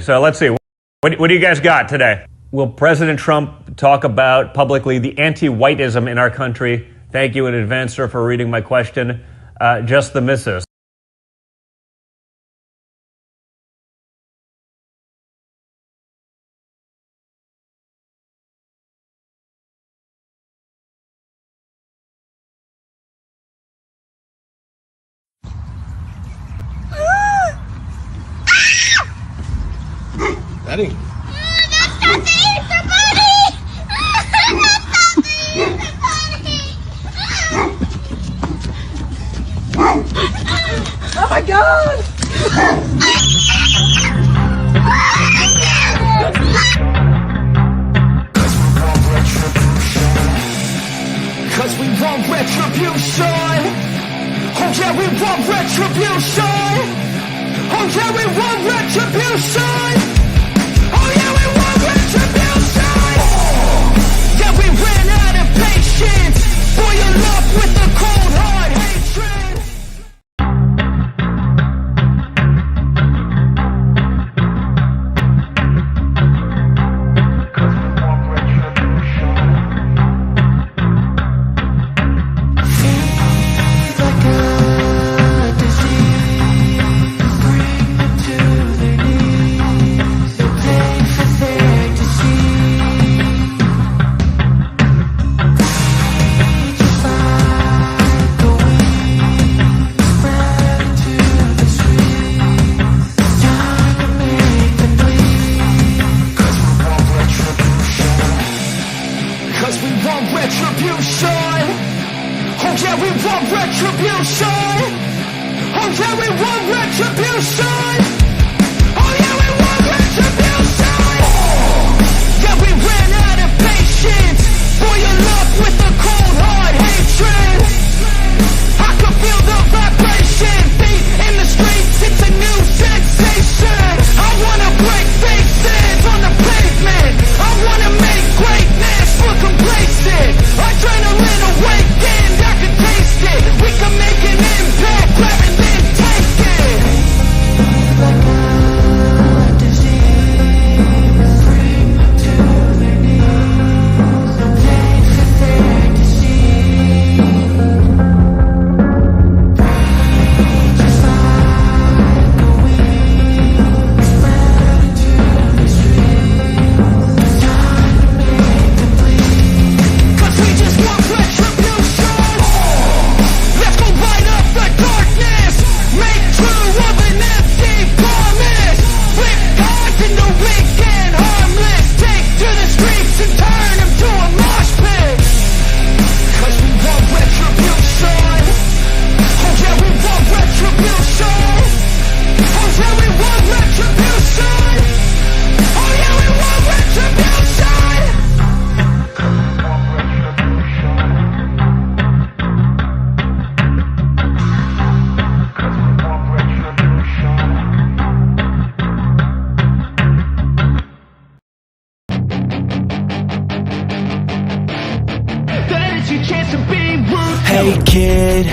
So let's see. What do you guys got today? Will President Trump talk about publicly the anti-whiteism in our country? Thank you in advance, sir, for reading my question. Just the missus. Daddy. That's not the Easter bunny! That's not the Easter bunny! Oh my God! Cause we want retribution. Oh yeah, we want retribution. Oh yeah, we want retribution. Oh yeah, we want retribution. Yeah, we ran out of patience. Boil up with the cold hard hatred. Hey kid,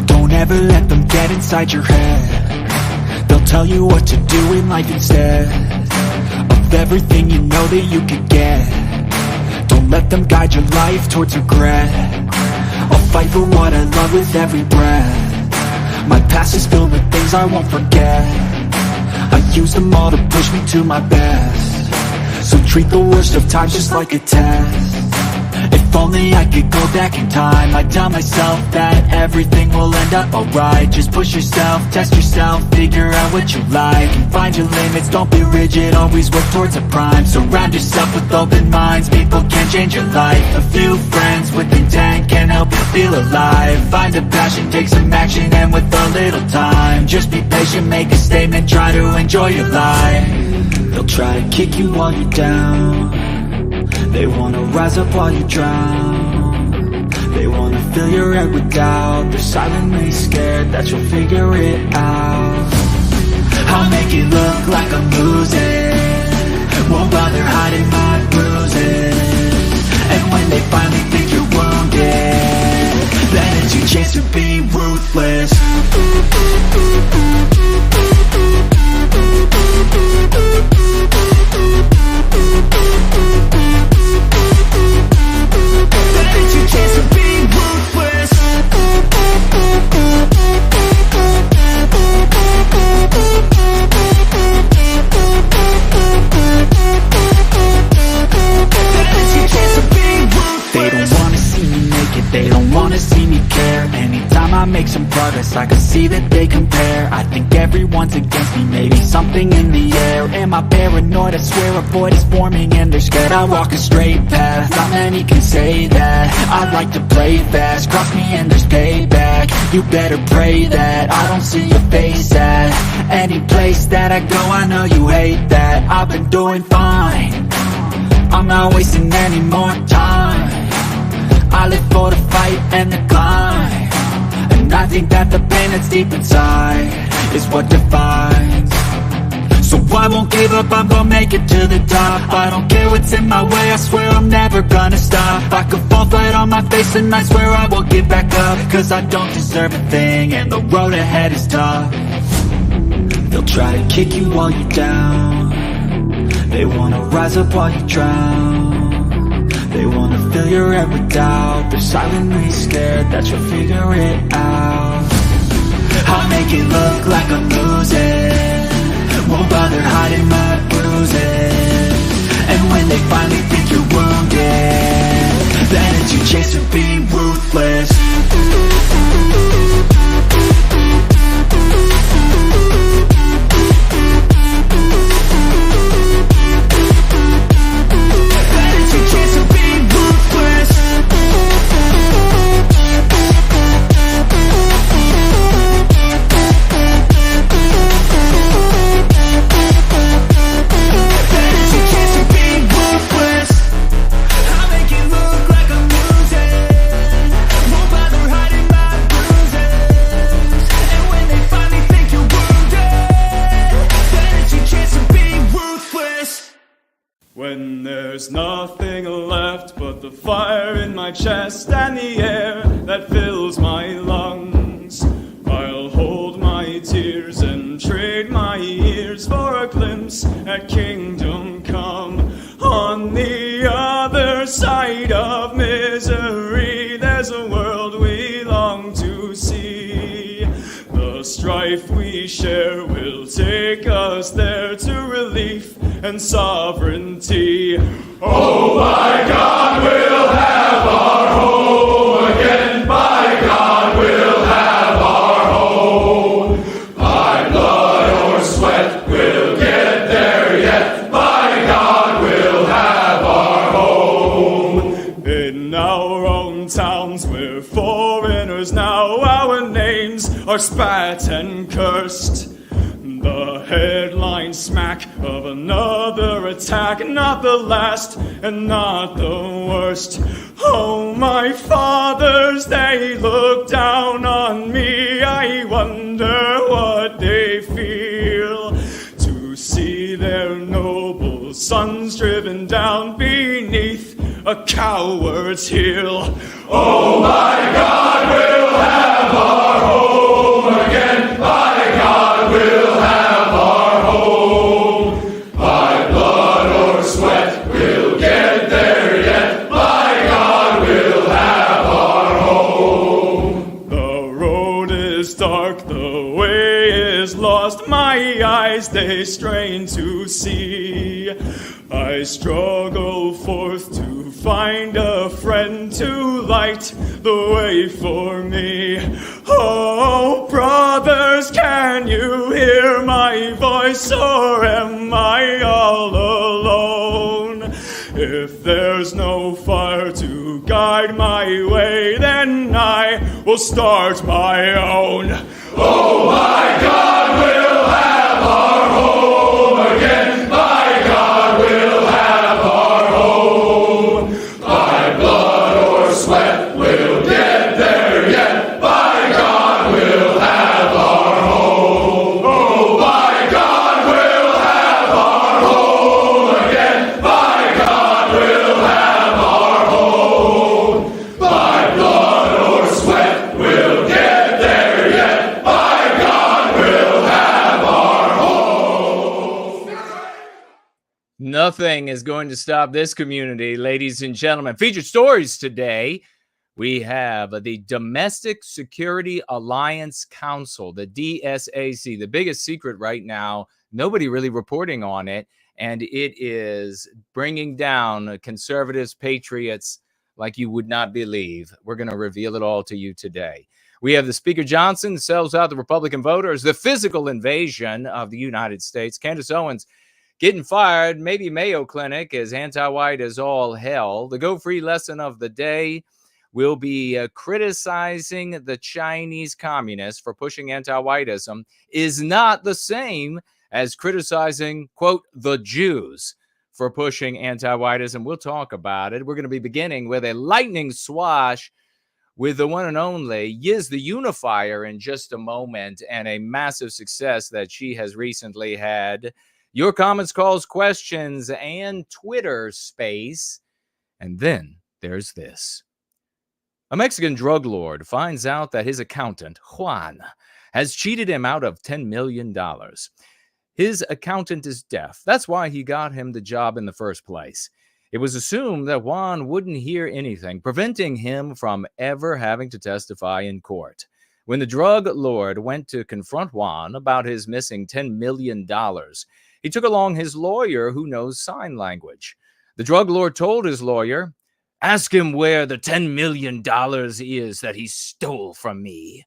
don't ever let them get inside your head. They'll tell you what to do in life instead of everything you know that you could get. Don't let them guide your life towards regret. I'll fight for what I love with every breath. My past is filled with things I won't forget. I use them all to push me to my best. So treat the worst of times just like a test. If only I could go back in time, I'd tell myself that everything will end up alright. Just push yourself, test yourself, figure out what you like, and find your limits, don't be rigid, always work towards a prime. Surround yourself with open minds, people can change your life. A few friends with intent can help you feel alive. Find a passion, take some action, and with a little time, just be patient, make a statement, try to enjoy your life. They'll try to kick you while you're down. They wanna rise up while you drown. They wanna fill your head with doubt. They're silently scared that you'll figure it out. I'll make it look like I'm losing, won't bother hiding my bruises. And when they finally think you're wounded, then it's your chance to be ruthless. wanna see me care. Anytime I make some progress, I can see that they compare. I think everyone's against me, maybe something in the air. Am I paranoid? I swear a void is forming and they're scared. I walk a straight path, not many can say that. I like to play fast, cross me and there's payback. You better pray that I don't see your face at any place that I go. I know you hate that. I've been doing fine, I'm not wasting any more time. I live for the fight and the climb, and I think that the pain that's deep inside is what defines. So I won't give up, I'm gonna make it to the top. I don't care what's in my way, I swear I'm never gonna stop. I could fall flat on my face and I swear I will get back up, cause I don't deserve a thing and the road ahead is tough. They'll try to kick you while you're down, they wanna rise up while you drown. They wanna fill your head with doubt, they're silently scared that you'll figure it out. I'll make it look like I'm losing, won't bother hiding my bruises. And when they finally think you're wounded, then it's your chance to be ruthless. When there's nothing left but the fire in my chest and the air that fills my lungs, I'll hold my tears and trade my ears for a glimpse at kingdom come. On the other side of misery, there's a world we long to see. The strife we share will take us there to relief and sovereignty. Oh, by God, we'll have our home again. By God, we'll have our home. By blood or sweat, we'll get there yet. By God, we'll have our home. In our own towns, we're foreigners now. Our names are spat and cursed. The headline smack of another attack, not the last and not the worst. Oh, my fathers, they look down on me. I wonder what they feel to see their noble sons driven down beneath a coward's heel. Oh, my God, we'll have our home again. By God, we'll have our home. By blood or sweat, we'll get there yet. By God, we'll have our home. The road is dark, the way is lost. My eyes, they strain to see. I struggle forth to find a friend to light the way for me. Oh, brothers, can you hear my voice, or am I all alone? If there's no fire to guide my way, then I will start my own. Oh, my God, we'll have our home again. By God, we'll have our home. By blood or sweat, we'll get there yet. By God, we'll have our home. Oh, by God, we'll have our home again. By God, we'll have our home. By blood or sweat, we'll get there yet. By God, we'll have our home. Nothing is going to stop this community, ladies and gentlemen. Featured stories today. We have the Domestic Security Alliance Council, the DSAC, the biggest secret right now. Nobody really reporting on it. And it is bringing down conservatives, patriots like you would not believe. We're going to reveal it all to you today. We have the Speaker Johnson sells out the Republican voters, the physical invasion of the United States, Candace Owens getting fired, maybe Mayo Clinic is anti-white as all hell. The Go Free lesson of the day will be criticizing the Chinese communists for pushing anti-whiteism is not the same as criticizing, quote, the Jews for pushing anti-whiteism. We'll talk about it. We're going to be beginning with a lightning swash with the one and only Yizz the Unifier in just a moment, and a massive success that she has recently had. Your comments, calls, questions, and Twitter space. And then there's this. A Mexican drug lord finds out that his accountant, Juan, has cheated him out of $10 million. His accountant is deaf. That's why he got him the job in the first place. It was assumed that Juan wouldn't hear anything, preventing him from ever having to testify in court. When the drug lord went to confront Juan about his missing $10 million, he took along his lawyer who knows sign language. The drug lord told his lawyer, "Ask him where the $10 million is that he stole from me."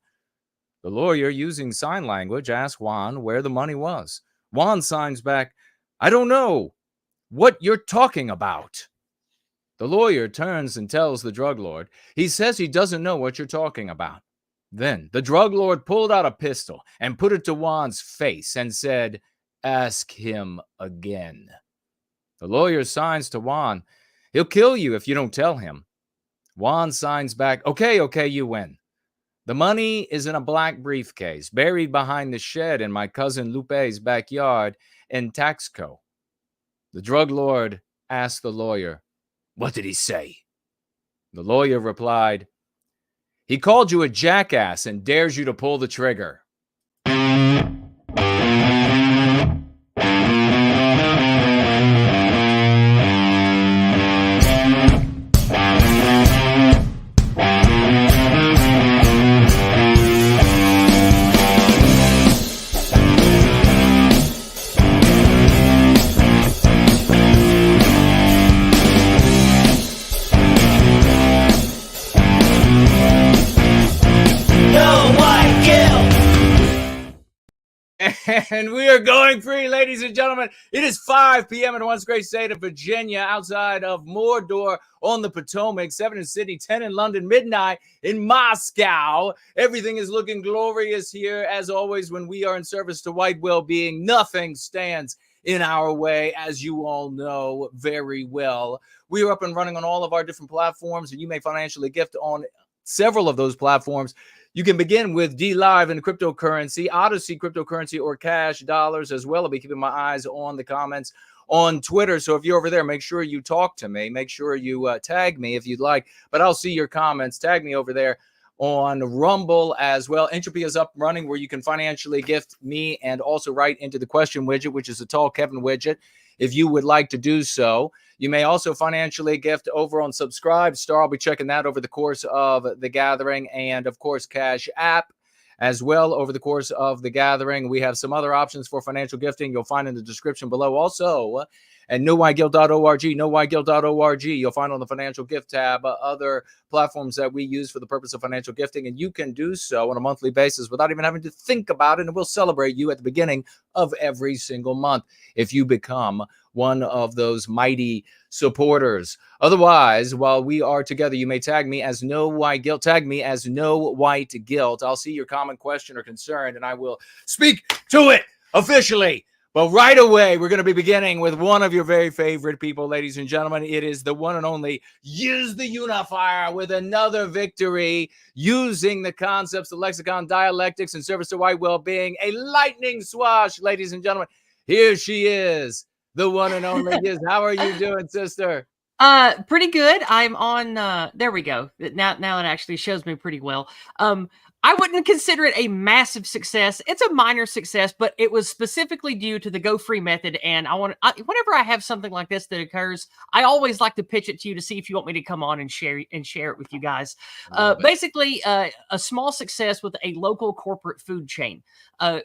The lawyer, using sign language, asked Juan where the money was. Juan signs back, "I don't know what you're talking about." The lawyer turns and tells the drug lord, he says he doesn't know what you're talking about. Then the drug lord pulled out a pistol and put it to Juan's face and said, "Ask him again." The lawyer signs to Juan, "He'll kill you if you don't tell him." Juan signs back, Okay, you win. The money is in a black briefcase buried behind the shed in my cousin Lupe's backyard in Taxco. The drug lord asked the lawyer, "What did he say?" The lawyer replied, "He called you a jackass and dares you to pull the trigger." And we are going free, ladies and gentlemen. It is 5 p.m. in the once great state of Virginia, outside of Mordor on the Potomac, 7 in Sydney, 10 in London, midnight in Moscow. Everything is looking glorious here. As always, when we are in service to white well-being, nothing stands in our way, as you all know very well. We are up and running on all of our different platforms, and you may financially gift on several of those platforms. You can begin with D Live in cryptocurrency, Odyssey cryptocurrency, or cash dollars as well. I'll be keeping my eyes on the comments on Twitter. So if you're over there, make sure you talk to me. Make sure you tag me if you'd like. But I'll see your comments. Tag me over there on Rumble as well. Entropy is up and running, where you can financially gift me and also write into the question widget, which is a tall Kevin widget, if you would like to do so. You may also financially gift over on Subscribe Star. I'll be checking that over the course of the gathering, and of course Cash App as well over the course of the gathering. We have some other options for financial gifting you'll find in the description below. Also, at nowhiteguilt.org, nowhiteguilt.org, you'll find on the financial gift tab other platforms that we use for the purpose of financial gifting, and you can do so on a monthly basis without even having to think about it, and we'll celebrate you at the beginning of every single month if you become one of those mighty supporters. Otherwise, while we are together, you may tag me as No White Guilt. Tag me as No White Guilt. I'll see your comment, question, or concern, and I will speak to it officially. But right away, we're going to be beginning with one of your very favorite people, ladies and gentlemen. It is the one and only Yizz the Unifier with another victory, using the concepts of lexicon, dialectics, in service to white well-being. A lightning swash, ladies and gentlemen. Here she is, the one and only Yizz. How are you doing, sister? Pretty good. I'm on, there we go. Now it actually shows me pretty well. I wouldn't consider it a massive success. It's a minor success, but it was specifically due to the Go Free method. And whenever I have something like this that occurs, I always like to pitch it to you to see if you want me to come on and share it with you guys. Basically, a small success with a local corporate food chain.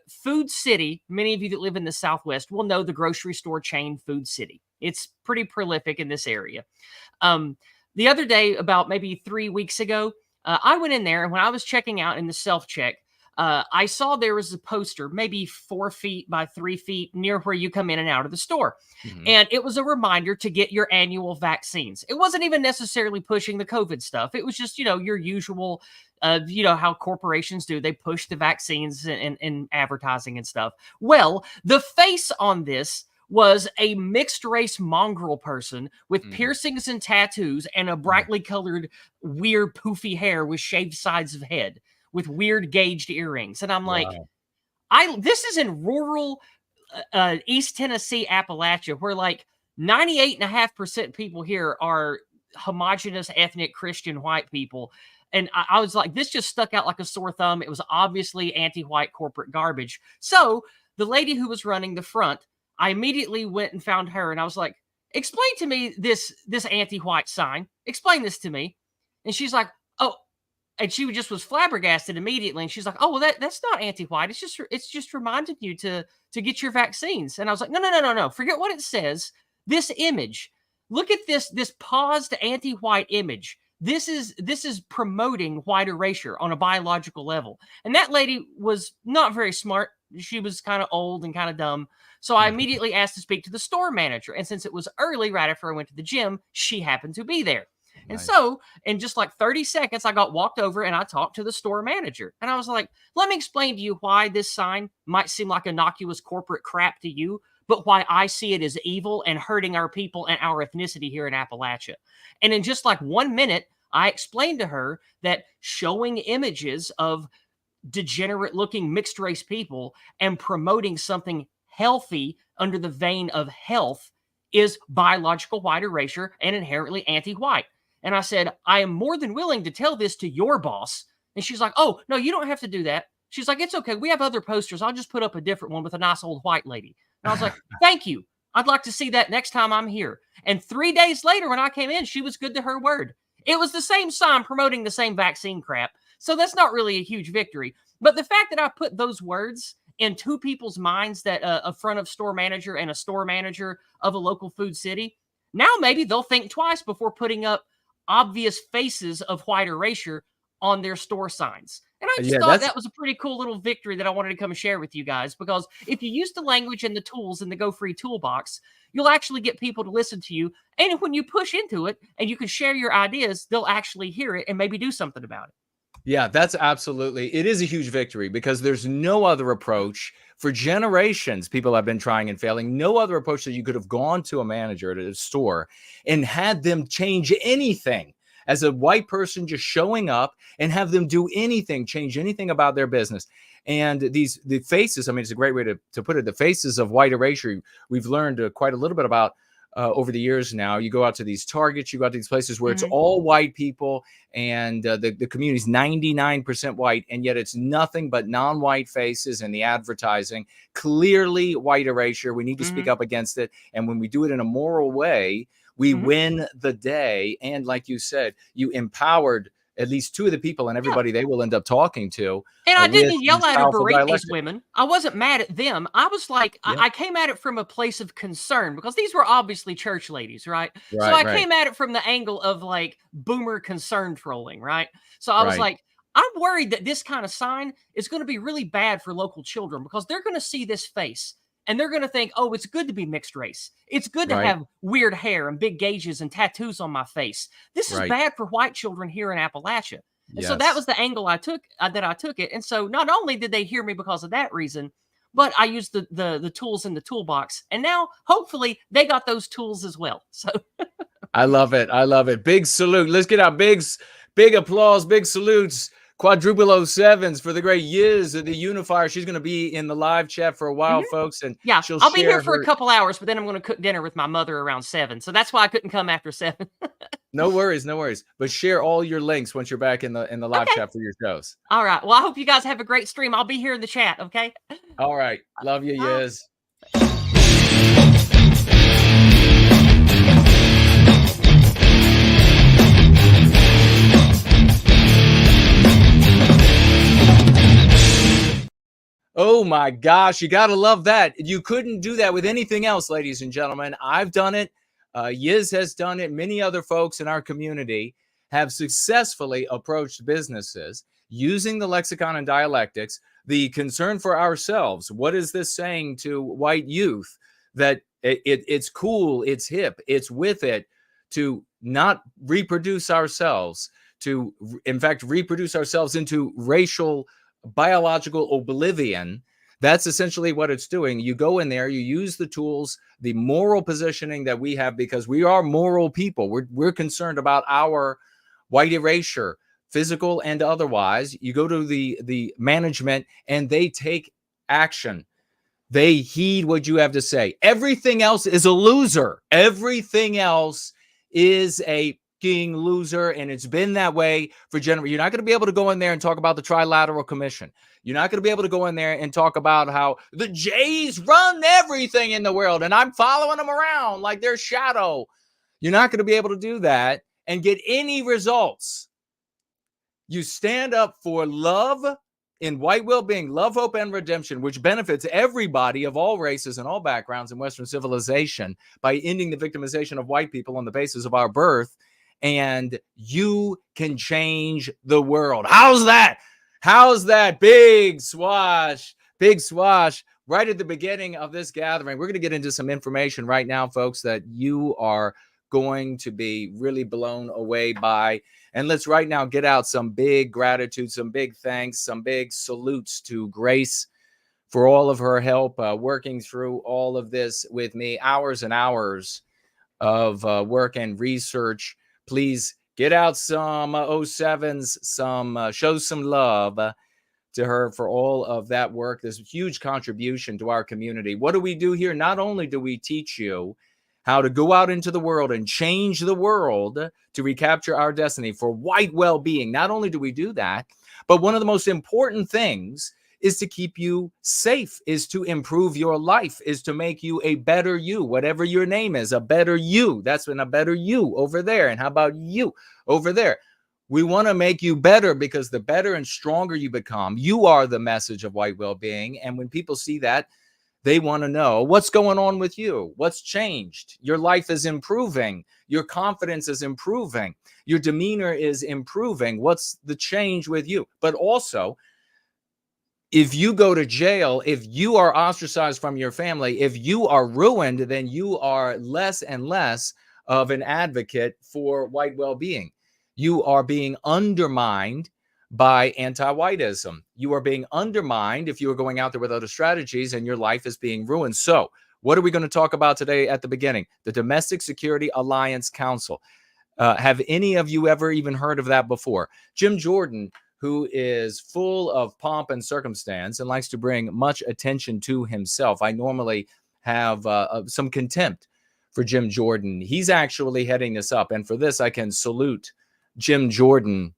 Food City, many of you that live in the Southwest will know the grocery store chain Food City. It's pretty prolific in this area. the other day, about maybe 3 weeks ago, I went in there, and when I was checking out in the self-check, I saw there was a poster, maybe 4 feet by 3 feet near where you come in and out of the store. And it was a reminder to get your annual vaccines. It wasn't even necessarily pushing the COVID stuff. It was just, your usual, how corporations do. They push the vaccines in advertising and stuff. Well, the face on this was a mixed race mongrel person with piercings and tattoos and a brightly colored, weird, poofy hair with shaved sides of head, with weird gauged earrings. And I'm like, this is in rural East Tennessee, Appalachia, where like 98.5% people here are homogenous, ethnic, Christian white people. And I was like, this just stuck out like a sore thumb. It was obviously anti-white corporate garbage. So the lady who was running the front, I immediately went and found her, and I was like, explain to me this anti-white sign. Explain this to me. And she's like, oh, and she just was flabbergasted immediately. And she's like, oh, well, that's not anti-white. It's just reminding you to get your vaccines. And I was like, no. Forget what it says. This image, look at this paused anti-white image. This is promoting white erasure on a biological level. And that lady was not very smart. She was kind of old and kind of dumb. So I immediately asked to speak to the store manager. And since it was early, right after I went to the gym, she happened to be there. And so in just like 30 seconds, I got walked over and I talked to the store manager. And I was like, let me explain to you why this sign might seem like innocuous corporate crap to you, but why I see it as evil and hurting our people and our ethnicity here in Appalachia. And in just like 1 minute, I explained to her that showing images of degenerate looking mixed race people and promoting something healthy under the vein of health is biological white erasure and inherently anti-white. And I said, I am more than willing to tell this to your boss. And she's like, oh, no, you don't have to do that. She's like, it's okay. We have other posters. I'll just put up a different one with a nice old white lady. And I was like, thank you. I'd like to see that next time I'm here. And 3 days later, when I came in, she was good to her word. It was the same sign promoting the same vaccine crap. So that's not really a huge victory. But the fact that I put those words in two people's minds, that a front of store manager and a store manager of a local food city, now maybe they'll think twice before putting up obvious faces of white erasure on their store signs. And I just thought that was a pretty cool little victory that I wanted to come and share with you guys, because if you use the language and the tools in the Go Free toolbox, you'll actually get people to listen to you. And when you push into it and you can share your ideas, they'll actually hear it and maybe do something about it. Yeah, that's absolutely, it is a huge victory, because there's no other approach for generations. People have been trying and failing. No other approach that you could have gone to a manager at a store and had them change anything as a white person, just showing up and have them do anything, change anything about their business. And the faces, I mean, it's a great way to put it, the faces of white erasure, we've learned quite a little bit about over the years now. You go out to these Targets, you go out to these places where it's all white people, and the community's 99% white, and yet it's nothing but non-white faces in the advertising. Clearly white erasure. We need to speak up against it. And when we do it in a moral way, we win the day. And like you said, you empowered at least two of the people and everybody they will end up talking to. And I didn't yell at or berate these women. I wasn't mad at them. I was like, I came at it from a place of concern, because these were obviously church ladies, right? So I came at it from the angle of like boomer concern trolling, right? So I was like, I'm worried that this kind of sign is going to be really bad for local children, because they're going to see this face and they're going to think, oh, it's good to be mixed race. It's good to have weird hair and big gauges and tattoos on my face. This is bad for white children here in Appalachia. And so that was the angle I took, it. And so not only did they hear me because of that reason, but I used the tools in the toolbox. And now, hopefully, they got those tools as well. So I love it. I love it. Big salute. Let's get our big applause, big salutes. Quadruple 07s for the great Yizz, the unifier. She's going to be in the live chat for a while, folks. And I'll be here for a couple hours, but then I'm going to cook dinner with my mother around 7. So that's why I couldn't come after 7. No worries. But share all your links once you're back in the live chat for your shows. All right. Well, I hope you guys have a great stream. I'll be here in the chat. Okay. All right. Love you, Yizz. Oh my gosh, you got to love that. You couldn't do that with anything else, ladies and gentlemen. I've done it. Yizz has done it. Many other folks in our community have successfully approached businesses using the lexicon and dialectics, the concern for ourselves. What is this saying to white youth? That it's cool, it's hip, it's with it to not reproduce ourselves, to, in fact, reproduce ourselves into racial, biological oblivion. That's essentially what it's doing. You go in there, you use the tools, the moral positioning that we have, because we are moral people. We're concerned about our white erasure, physical and otherwise. You go to the management and they take action. They heed what you have to say. Everything else is a loser. Everything else is a fucking loser, and it's been that way for generations. You're not going to be able to go in there and talk about the Trilateral Commission. You're not going to be able to go in there and talk about how the Jays run everything in the world and I'm following them around like their shadow. You're not going to be able to do that and get any results. You stand up for love in white well-being, love, hope, and redemption, which benefits everybody of all races and all backgrounds in Western civilization by ending the victimization of white people on the basis of our birth. And you can change the world. How's that? How's that? Big swash right at the beginning of this gathering. We're going to get into some information right now, folks, that you are going to be really blown away by. And let's right now get out some big gratitude, some big thanks, some big salutes to Grace for all of her help working through all of this with me. Hours and hours of work and research. Please get out some 07s, show some love to her for all of that work. This huge contribution to our community. What do we do here? Not only do we teach you how to go out into the world and change the world to recapture our destiny for white well-being. Not only do we do that, but one of the most important things is to keep you safe, is to improve your life, is to make you a better you, whatever your name is, a better you. That's been a better you over there. And how about you over there? We want to make you better, because the better and stronger you become, you are the message of white well-being. And when people see that, they want to know what's going on with you. What's changed? Your life is improving. Your confidence is improving. Your demeanor is improving. What's the change with you? But also, if you go to jail, if you are ostracized from your family, if you are ruined, then you are less and less of an advocate for white well-being. You are being undermined by anti-whiteism. You are being undermined if you are going out there with other strategies, and your life is being ruined. So what are we going to talk about today at the beginning? The Domestic Security Alliance Council. Have any of you ever even heard of that before? Jim Jordan, who is full of pomp and circumstance and likes to bring much attention to himself. I normally have some contempt for Jim Jordan. He's actually heading this up. And for this, I can salute Jim Jordan,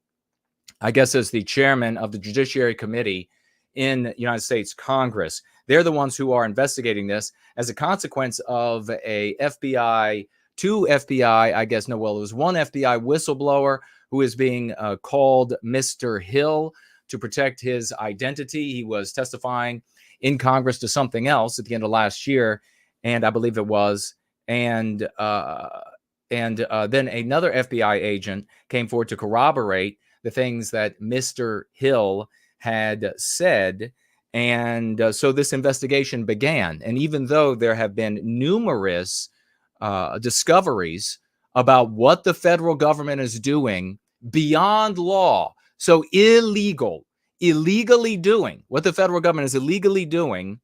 I guess, as the chairman of the Judiciary Committee in the United States Congress. They're the ones who are investigating this as a consequence of a FBI, two FBI, I guess, no, well, it was one FBI whistleblower who is being called Mr. Hill to protect his identity. He was testifying in Congress to something else at the end of last year, and I believe it was. And then another FBI agent came forward to corroborate the things that Mr. Hill had said. And so this investigation began. And even though there have been numerous discoveries about what the federal government is doing beyond law, so illegally doing what the federal government is illegally doing,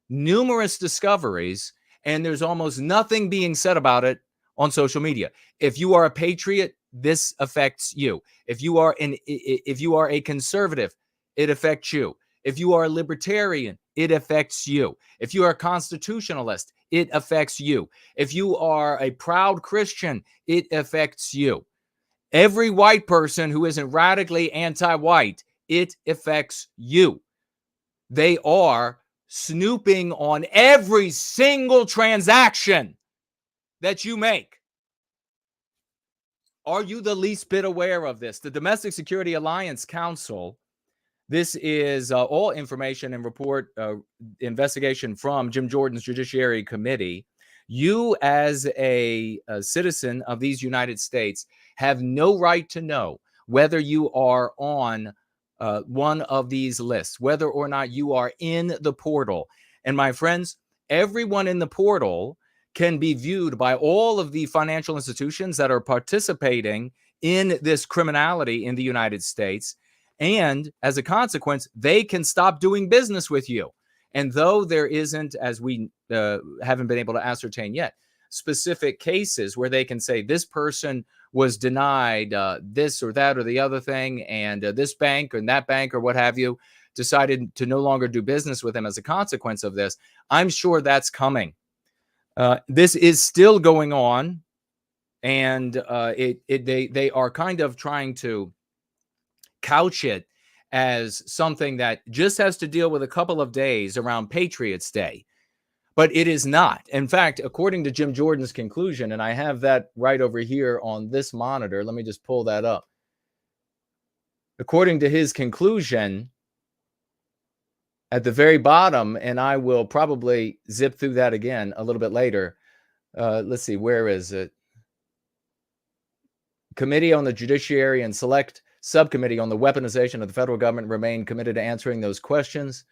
numerous discoveries, and there's almost nothing being said about it on social media. If you are a patriot, this affects you. If you are a conservative, it affects you. If you are a libertarian, it affects you. If you are a constitutionalist, it affects you. If you are a proud Christian, it affects you. Every white person who isn't radically anti-white, it affects you. They are snooping on every single transaction that you make. Are you the least bit aware of this? The Domestic Security Alliance Council, this is all information and report investigation from Jim Jordan's Judiciary Committee. You, as a citizen of these United States, have no right to know whether you are on one of these lists, whether or not you are in the portal. And my friends, everyone in the portal can be viewed by all of the financial institutions that are participating in this criminality in the United States. And as a consequence, they can stop doing business with you. And though there isn't, as we haven't been able to ascertain yet, specific cases where they can say this person was denied this or that or the other thing, and this bank and that bank or what have you decided to no longer do business with them as a consequence of this, I'm sure that's coming. This is still going on, and they are kind of trying to couch it as something that just has to deal with a couple of days around Patriots Day. But it is not. In fact, according to Jim Jordan's conclusion, and I have that right over here on this monitor. Let me just pull that up. According to his conclusion, at the very bottom, and I will probably zip through that again a little bit later. Let's see, where is it? Committee on the Judiciary and Select Subcommittee on the Weaponization of the Federal Government remain committed to answering those questions.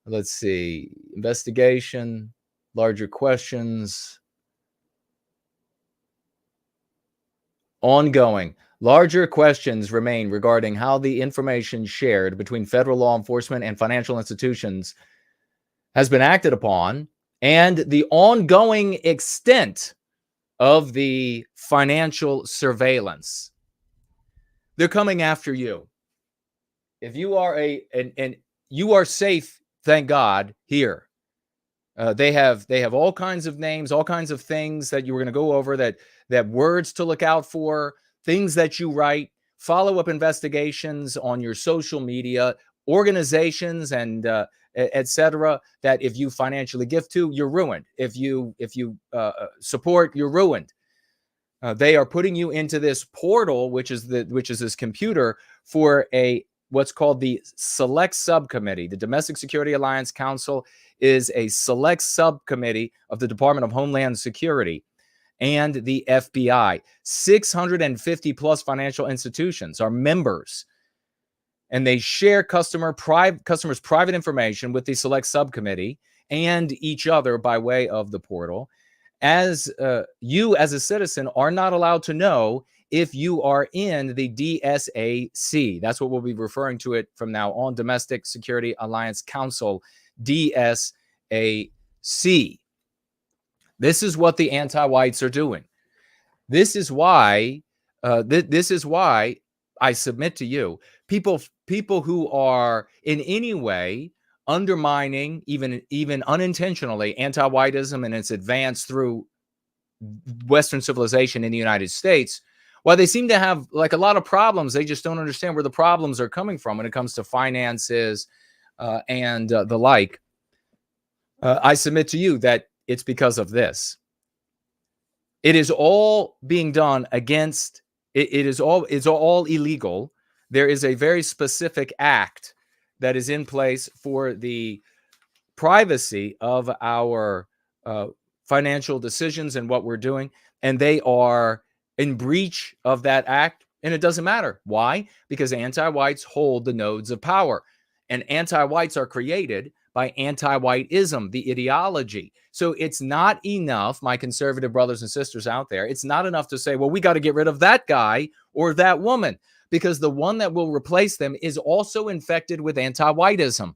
Let's see, investigation, larger questions, ongoing. Larger questions remain regarding how the information shared between federal law enforcement and financial institutions has been acted upon, and the ongoing extent of the financial surveillance. They're coming after you. If you are and you are safe, thank God, here. They have all kinds of names, all kinds of things that you were going to go over, that words to look out for, things that you write, follow-up investigations on your social media, organizations and etc. that if you financially gift to, you're ruined. If you support, you're ruined. They are putting you into this portal, which is this computer, for what's called the Select Subcommittee. The Domestic Security Alliance Council is a select subcommittee of the Department of Homeland Security and the FBI. 650 plus financial institutions are members, and they share customers' private information with the Select Subcommittee and each other by way of the portal. As you, as a citizen, are not allowed to know if you are in the DSAC. That's what we'll be referring to it from now on, Domestic Security Alliance Council, DSAC. This is what the anti-whites are doing. This is why I submit to you, people who are in any way undermining, even unintentionally, anti-whiteism and its advance through Western civilization in the United States, while they seem to have like a lot of problems, they just don't understand where the problems are coming from when it comes to finances and the like. I submit to you that it's because of this. It is all being done against. It's all illegal. There is a very specific act that is in place for the privacy of our financial decisions and what we're doing, and they are in breach of that act, and it doesn't matter. Why? Because anti-whites hold the nodes of power, and anti-whites are created by anti-whiteism, the ideology. So it's not enough, my conservative brothers and sisters out there, it's not enough to say, well, we got to get rid of that guy or that woman, because the one that will replace them is also infected with anti-whiteism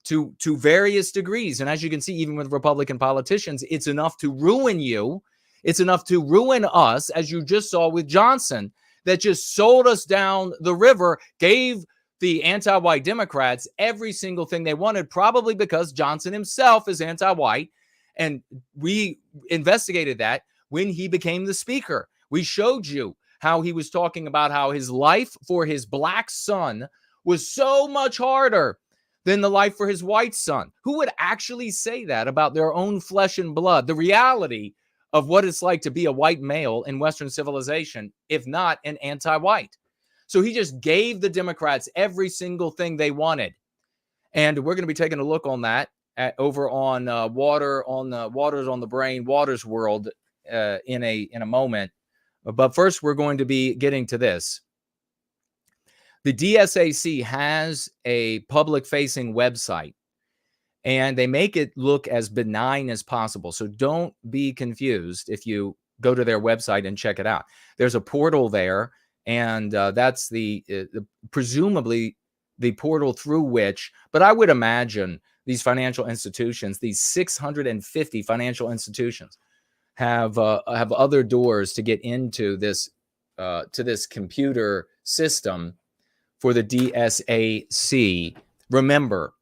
to various degrees. And as you can see, even with Republican politicians, it's enough to ruin you. It's enough to ruin us, as you just saw with Johnson, that just sold us down the river, gave the anti-white Democrats every single thing they wanted, probably because Johnson himself is anti-white. And we investigated that when he became the speaker. We showed you how he was talking about how his life for his black son was so much harder than the life for his white son. Who would actually say that about their own flesh and blood? The reality of what it's like to be a white male in Western civilization, if not an anti-white. So he just gave the Democrats every single thing they wanted. And we're going to be taking a look on that over on Water on the Waters on the Brain, Waters World in a moment. But first, we're going to be getting to this. The DSAC has a public-facing website, and they make it look as benign as possible. So don't be confused if you go to their website and check it out. There's a portal there, and that's presumably the portal through which, but I would imagine these financial institutions, these 650 financial institutions, have other doors to get into this to this computer system for the DSAC. Remember,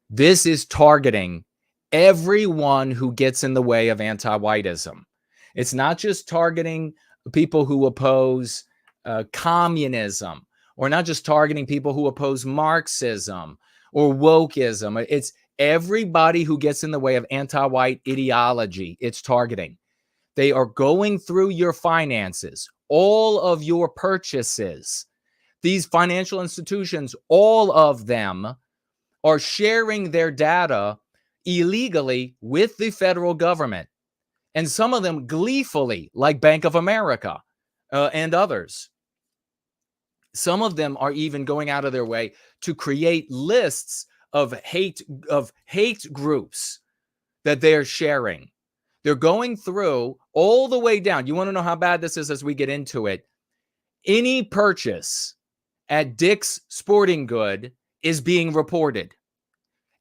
this is targeting everyone who gets in the way of anti-whiteism. It's not just targeting people who oppose communism, or not just targeting people who oppose Marxism or wokeism. It's everybody who gets in the way of anti-white ideology. It's targeting. They are going through your finances, all of your purchases. These financial institutions, all of them, are sharing their data illegally with the federal government. And some of them gleefully, like Bank of America and others. Some of them are even going out of their way to create lists of hate groups that they're sharing. They're going through all the way down. You want to know how bad this is as we get into it? Any purchase at Dick's Sporting Good is being reported.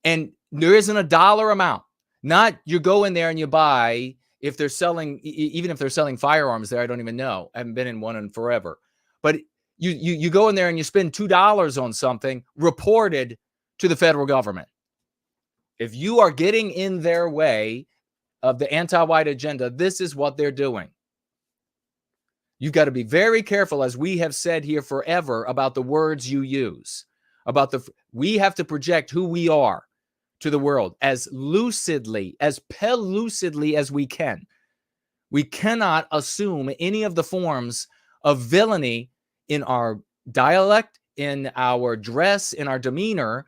And there isn't a dollar amount. Not you go in there and you buy, if they're selling, even if they're selling firearms there, I don't even know. I haven't been in one in forever. But you go in there and you spend $2 on something reported to the federal government. If you are getting in their way of the anti-white agenda, this is what they're doing. You've got to be very careful, as we have said here forever, about the words you use. We have to project who we are to the world as lucidly, as pellucidly as we can. We cannot assume any of the forms of villainy in our dialect, in our dress, in our demeanor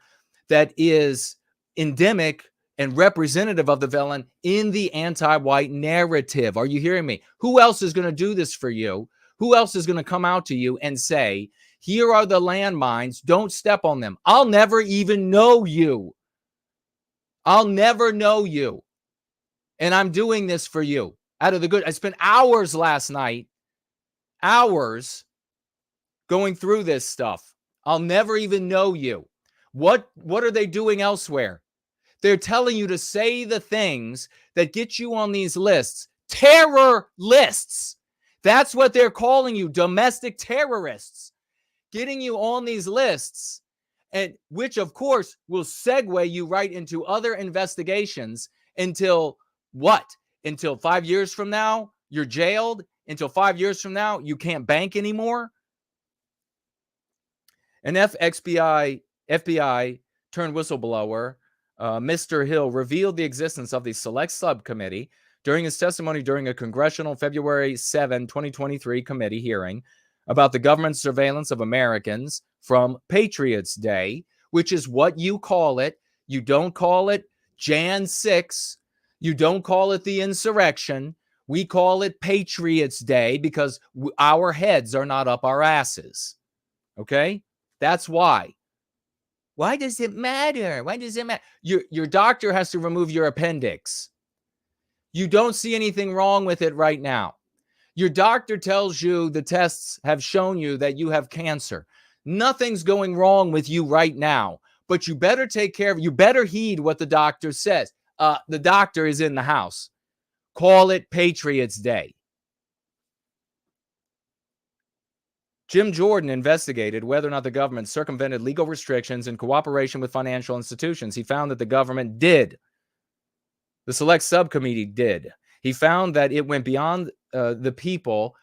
that is endemic and representative of the villain in the anti-white narrative. Are you hearing me? Who else is going to do this for you? Who else is going to come out to you and say, here are the landmines, don't step on them. I'll never even know you. I'll never know you. And I'm doing this for you. Out of the good. I spent hours last night, hours going through this stuff. I'll never even know you. What are they doing elsewhere? They're telling you to say the things that get you on these lists. Terror lists. That's what they're calling you, domestic terrorists. Getting you on these lists, and which, of course, will segue you right into other investigations until what? Until 5 years from now, you're jailed. Until 5 years from now, you can't bank anymore. An FBI turned whistleblower, Mr. Hill, revealed the existence of the Select Subcommittee during his testimony during a congressional February 7, 2023 committee hearing about the government's surveillance of Americans from Patriots Day, which is what you call it. You don't call it Jan 6. You don't call it the insurrection. We call it Patriots Day because our heads are not up our asses. Okay? That's why. Why does it matter? Why does it matter? Your doctor has to remove your appendix. You don't see anything wrong with it right now. Your doctor tells you the tests have shown you that you have cancer. Nothing's going wrong with you right now, but you better take care of it. You better heed what the doctor says. The doctor is in the house. Call it Patriots Day. Jim Jordan investigated whether or not the government circumvented legal restrictions in cooperation with financial institutions. He found that the government did. The Select Subcommittee did. He found that it went beyond the people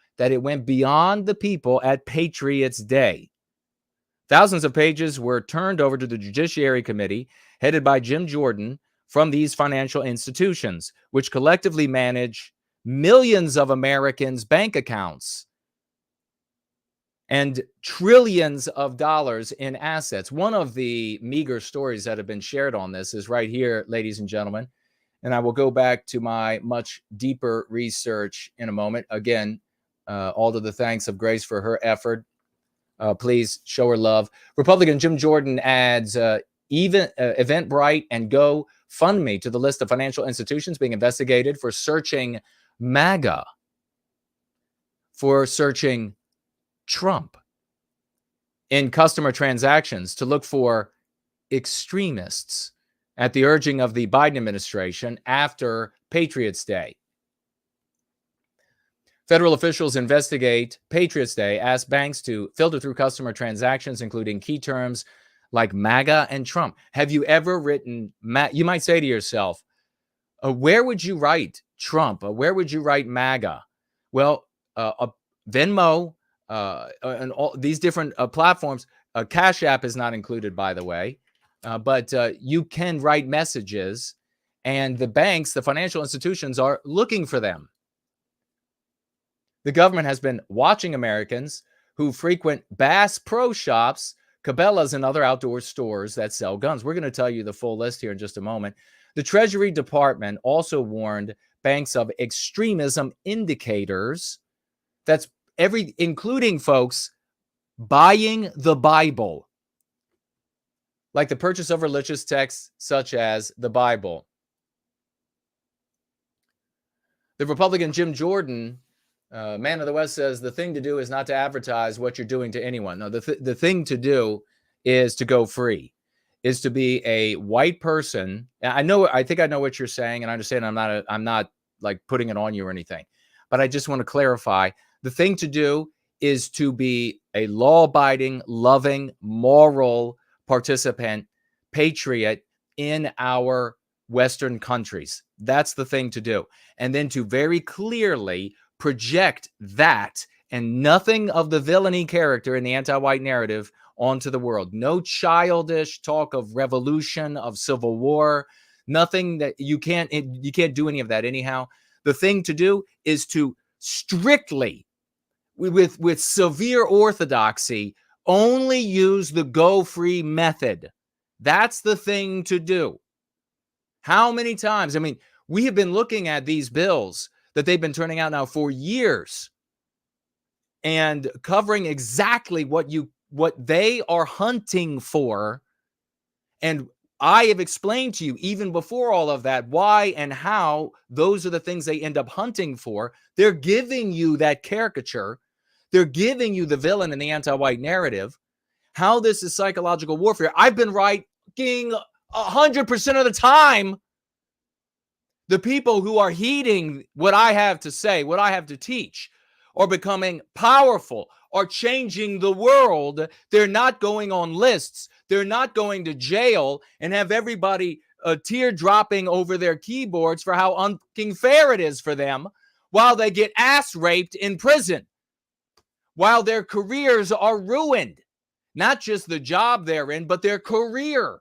at Patriots Day. Thousands of pages were turned over to the Judiciary Committee, headed by Jim Jordan, from these financial institutions, which collectively manage millions of Americans' bank accounts. and trillions of dollars in assets. One of the meager stories that have been shared on this is right here, ladies and gentlemen. And I will go back to my much deeper research in a moment. Again, all to the thanks of Grace for her effort. Please show her love. Republican Jim Jordan adds Eventbrite and GoFundMe to the list of financial institutions being investigated for searching MAGA, for searching Trump in customer transactions to look for extremists at the urging of the Biden administration after Patriots Day. Federal officials investigate Patriots Day, ask banks to filter through customer transactions, including key terms like MAGA and Trump. Have you ever written, you might say to yourself, where would you write Trump? Where would you write MAGA? Well, Venmo and all these different platforms. Cash App is not included, by the way, but you can write messages, and the banks, the financial institutions, are looking for them. The government has been watching Americans who frequent Bass Pro Shops, Cabela's, and other outdoor stores that sell guns. We're going to tell you the full list here in just a moment. The Treasury Department also warned banks of extremism indicators. That's including, folks, buying the Bible, like the purchase of religious texts such as the Bible. The Republican Jim Jordan, Man of the West, says the thing to do is not to advertise what you're doing to anyone. No, the thing to do is to go free, is to be a white person. I think I know what you're saying, and I understand I'm not like putting it on you or anything, but I just want to clarify. The thing to do is to be a law-abiding, loving, moral participant, patriot in our Western countries. That's the thing to do. And then to very clearly project that and nothing of the villainy character in the anti-white narrative onto the world. No childish talk of revolution, of civil war, nothing that you can't do any of that anyhow. The thing to do is to strictly, with severe orthodoxy, only use the go free method. That's the thing to do. How many times? I mean, we have been looking at these bills that they've been turning out now for years and covering exactly what they are hunting for. And I have explained to you, even before all of that, why and how those are the things they end up hunting for. They're giving you that caricature. They're giving you the villain in the anti-white narrative. How this is psychological warfare. I've been writing 100% of the time. The people who are heeding what I have to say, what I have to teach, are becoming powerful, are changing the world. They're not going on lists. They're not going to jail and have everybody tear dropping over their keyboards for how unfair it is for them while they get ass raped in prison, while their careers are ruined. Not just the job they're in, but their career.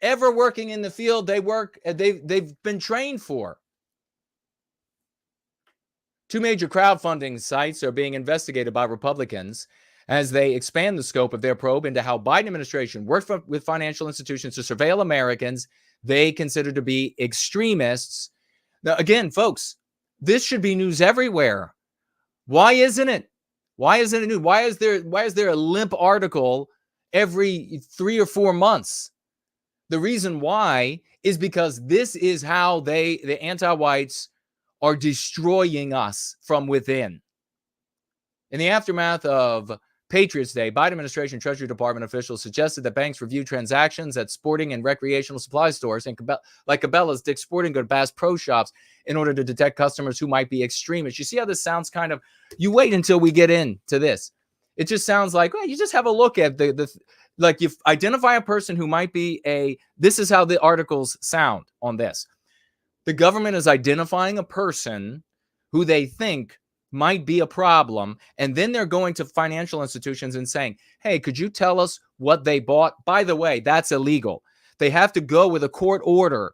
Ever working in the field they've been trained for. Two major crowdfunding sites are being investigated by Republicans as they expand the scope of their probe into how Biden administration worked with financial institutions to surveil Americans they consider to be extremists. Now, again, folks, this should be news everywhere. Why isn't it? Why isn't it news? Why is there a limp article every 3 or 4 months? The reason why is because this is how the anti-whites are destroying us from within. In the aftermath of Patriots Day, Biden administration Treasury Department officials suggested that banks review transactions at sporting and recreational supply stores and like Cabela's, Dick's Sporting Goods, Bass Pro Shops in order to detect customers who might be extremists. You see how this sounds kind of, you wait until we get into this. It just sounds like, well, you just have a look at like you identify a person who might be this is how the articles sound on this. The government is identifying a person who they think might be a problem, and then they're going to financial institutions and saying, hey, could you tell us what they bought? By the way, that's illegal. They have to go with a court order.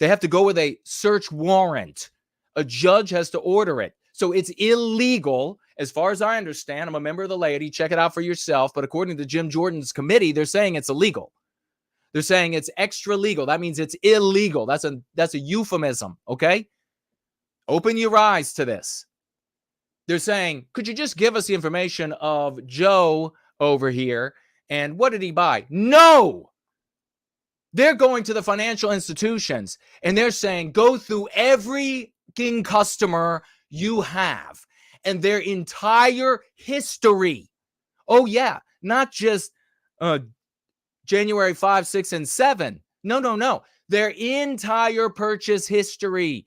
They have to go with a search warrant. A judge has to order it. So it's illegal, As far as I understand, I'm a member of the laity. Check it out for yourself. But according to Jim Jordan's committee, they're saying it's illegal. They're saying it's extra legal. That means it's illegal. That's a euphemism, okay? Open your eyes to this. They're saying, could you just give us the information of Joe over here? And what did he buy? No! They're going to the financial institutions and they're saying, go through every customer you have and their entire history. Oh, yeah, not just January 5, 6, and 7. No. Their entire purchase history.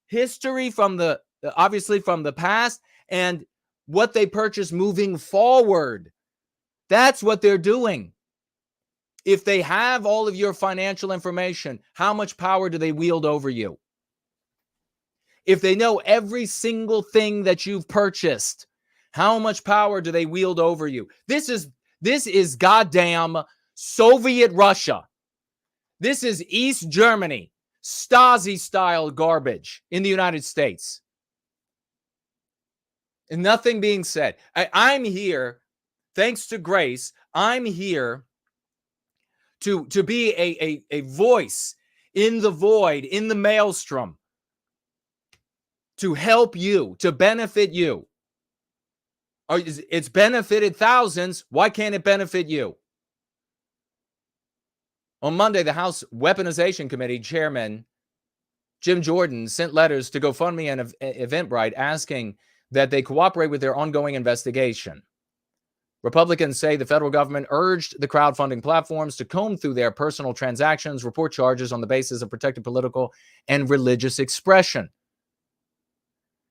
History from the, obviously from the past and what they purchased moving forward. That's what they're doing. If they have all of your financial information, how much power do they wield over you? If they know every single thing that you've purchased, how much power do they wield over you? This is goddamn Soviet Russia. This is East Germany, Stasi-style garbage in the United States. And nothing being said. I'm here, thanks to Grace, I'm here to be a voice in the void, in the maelstrom, to help you, to benefit you. It's benefited thousands. Why can't it benefit you? On Monday, the House Weaponization Committee Chairman Jim Jordan sent letters to GoFundMe and Eventbrite asking that they cooperate with their ongoing investigation. Republicans say the federal government urged the crowdfunding platforms to comb through their personal transactions, report charges on the basis of protected political and religious expression.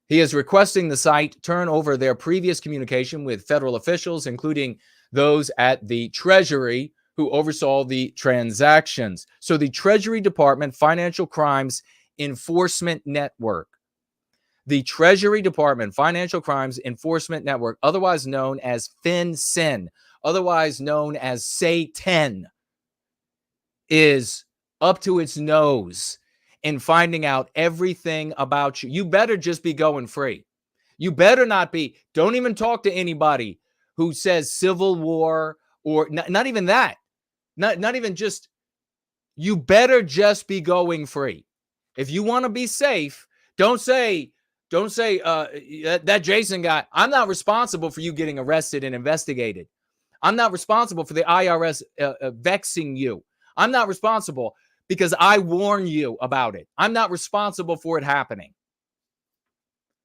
He is requesting the site turn over their previous communication with federal officials, including those at the Treasury who oversaw the transactions. So the Treasury Department Financial Crimes Enforcement Network. The Treasury Department Financial Crimes Enforcement Network, otherwise known as FinCEN, otherwise known as Satan, is up to its nose in finding out everything about you. You better just be going free. You better not be. Don't even talk to anybody who says civil war or not even that. Not even just, you better just be going free. If you want to be safe, don't say that Jason guy, I'm not responsible for you getting arrested and investigated. I'm not responsible for the IRS vexing you. I'm not responsible because I warn you about it. I'm not responsible for it happening.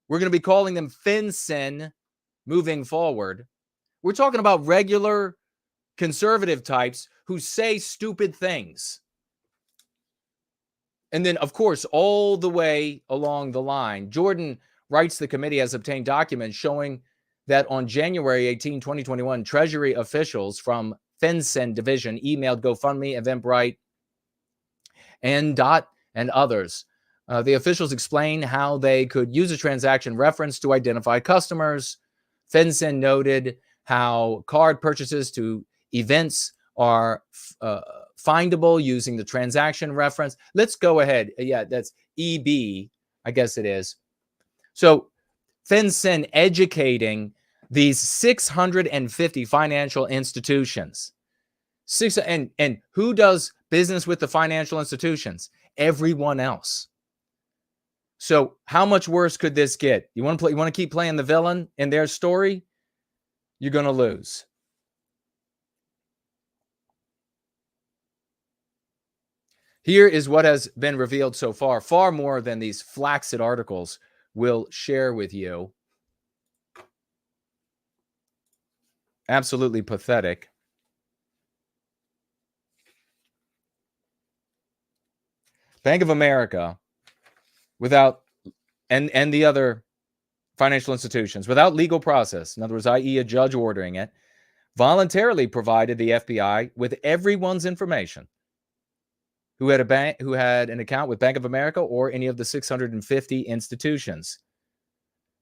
We're going to be calling them FinCEN moving forward. We're talking about regular conservative types who say stupid things. And then, of course, all the way along the line, Jordan writes the committee has obtained documents showing that on January 18, 2021, Treasury officials from FinCEN division emailed GoFundMe, Eventbrite, and others. The officials explain how they could use a transaction reference to identify customers. FinCEN noted how card purchases to events are findable using the transaction reference. Let's go ahead. Yeah, that's EB, I guess it is. So FinCEN educating these 650 financial institutions. And who does business with the financial institutions? Everyone else. So how much worse could this get? You want to keep playing the villain in their story? You're going to lose. Here is what has been revealed so far, far more than these flaccid articles will share with you. Absolutely pathetic. Bank of America, without, and the other financial institutions, without legal process, in other words, i.e. a judge ordering it, voluntarily provided the FBI with everyone's information who had an account with Bank of America or any of the 650 institutions.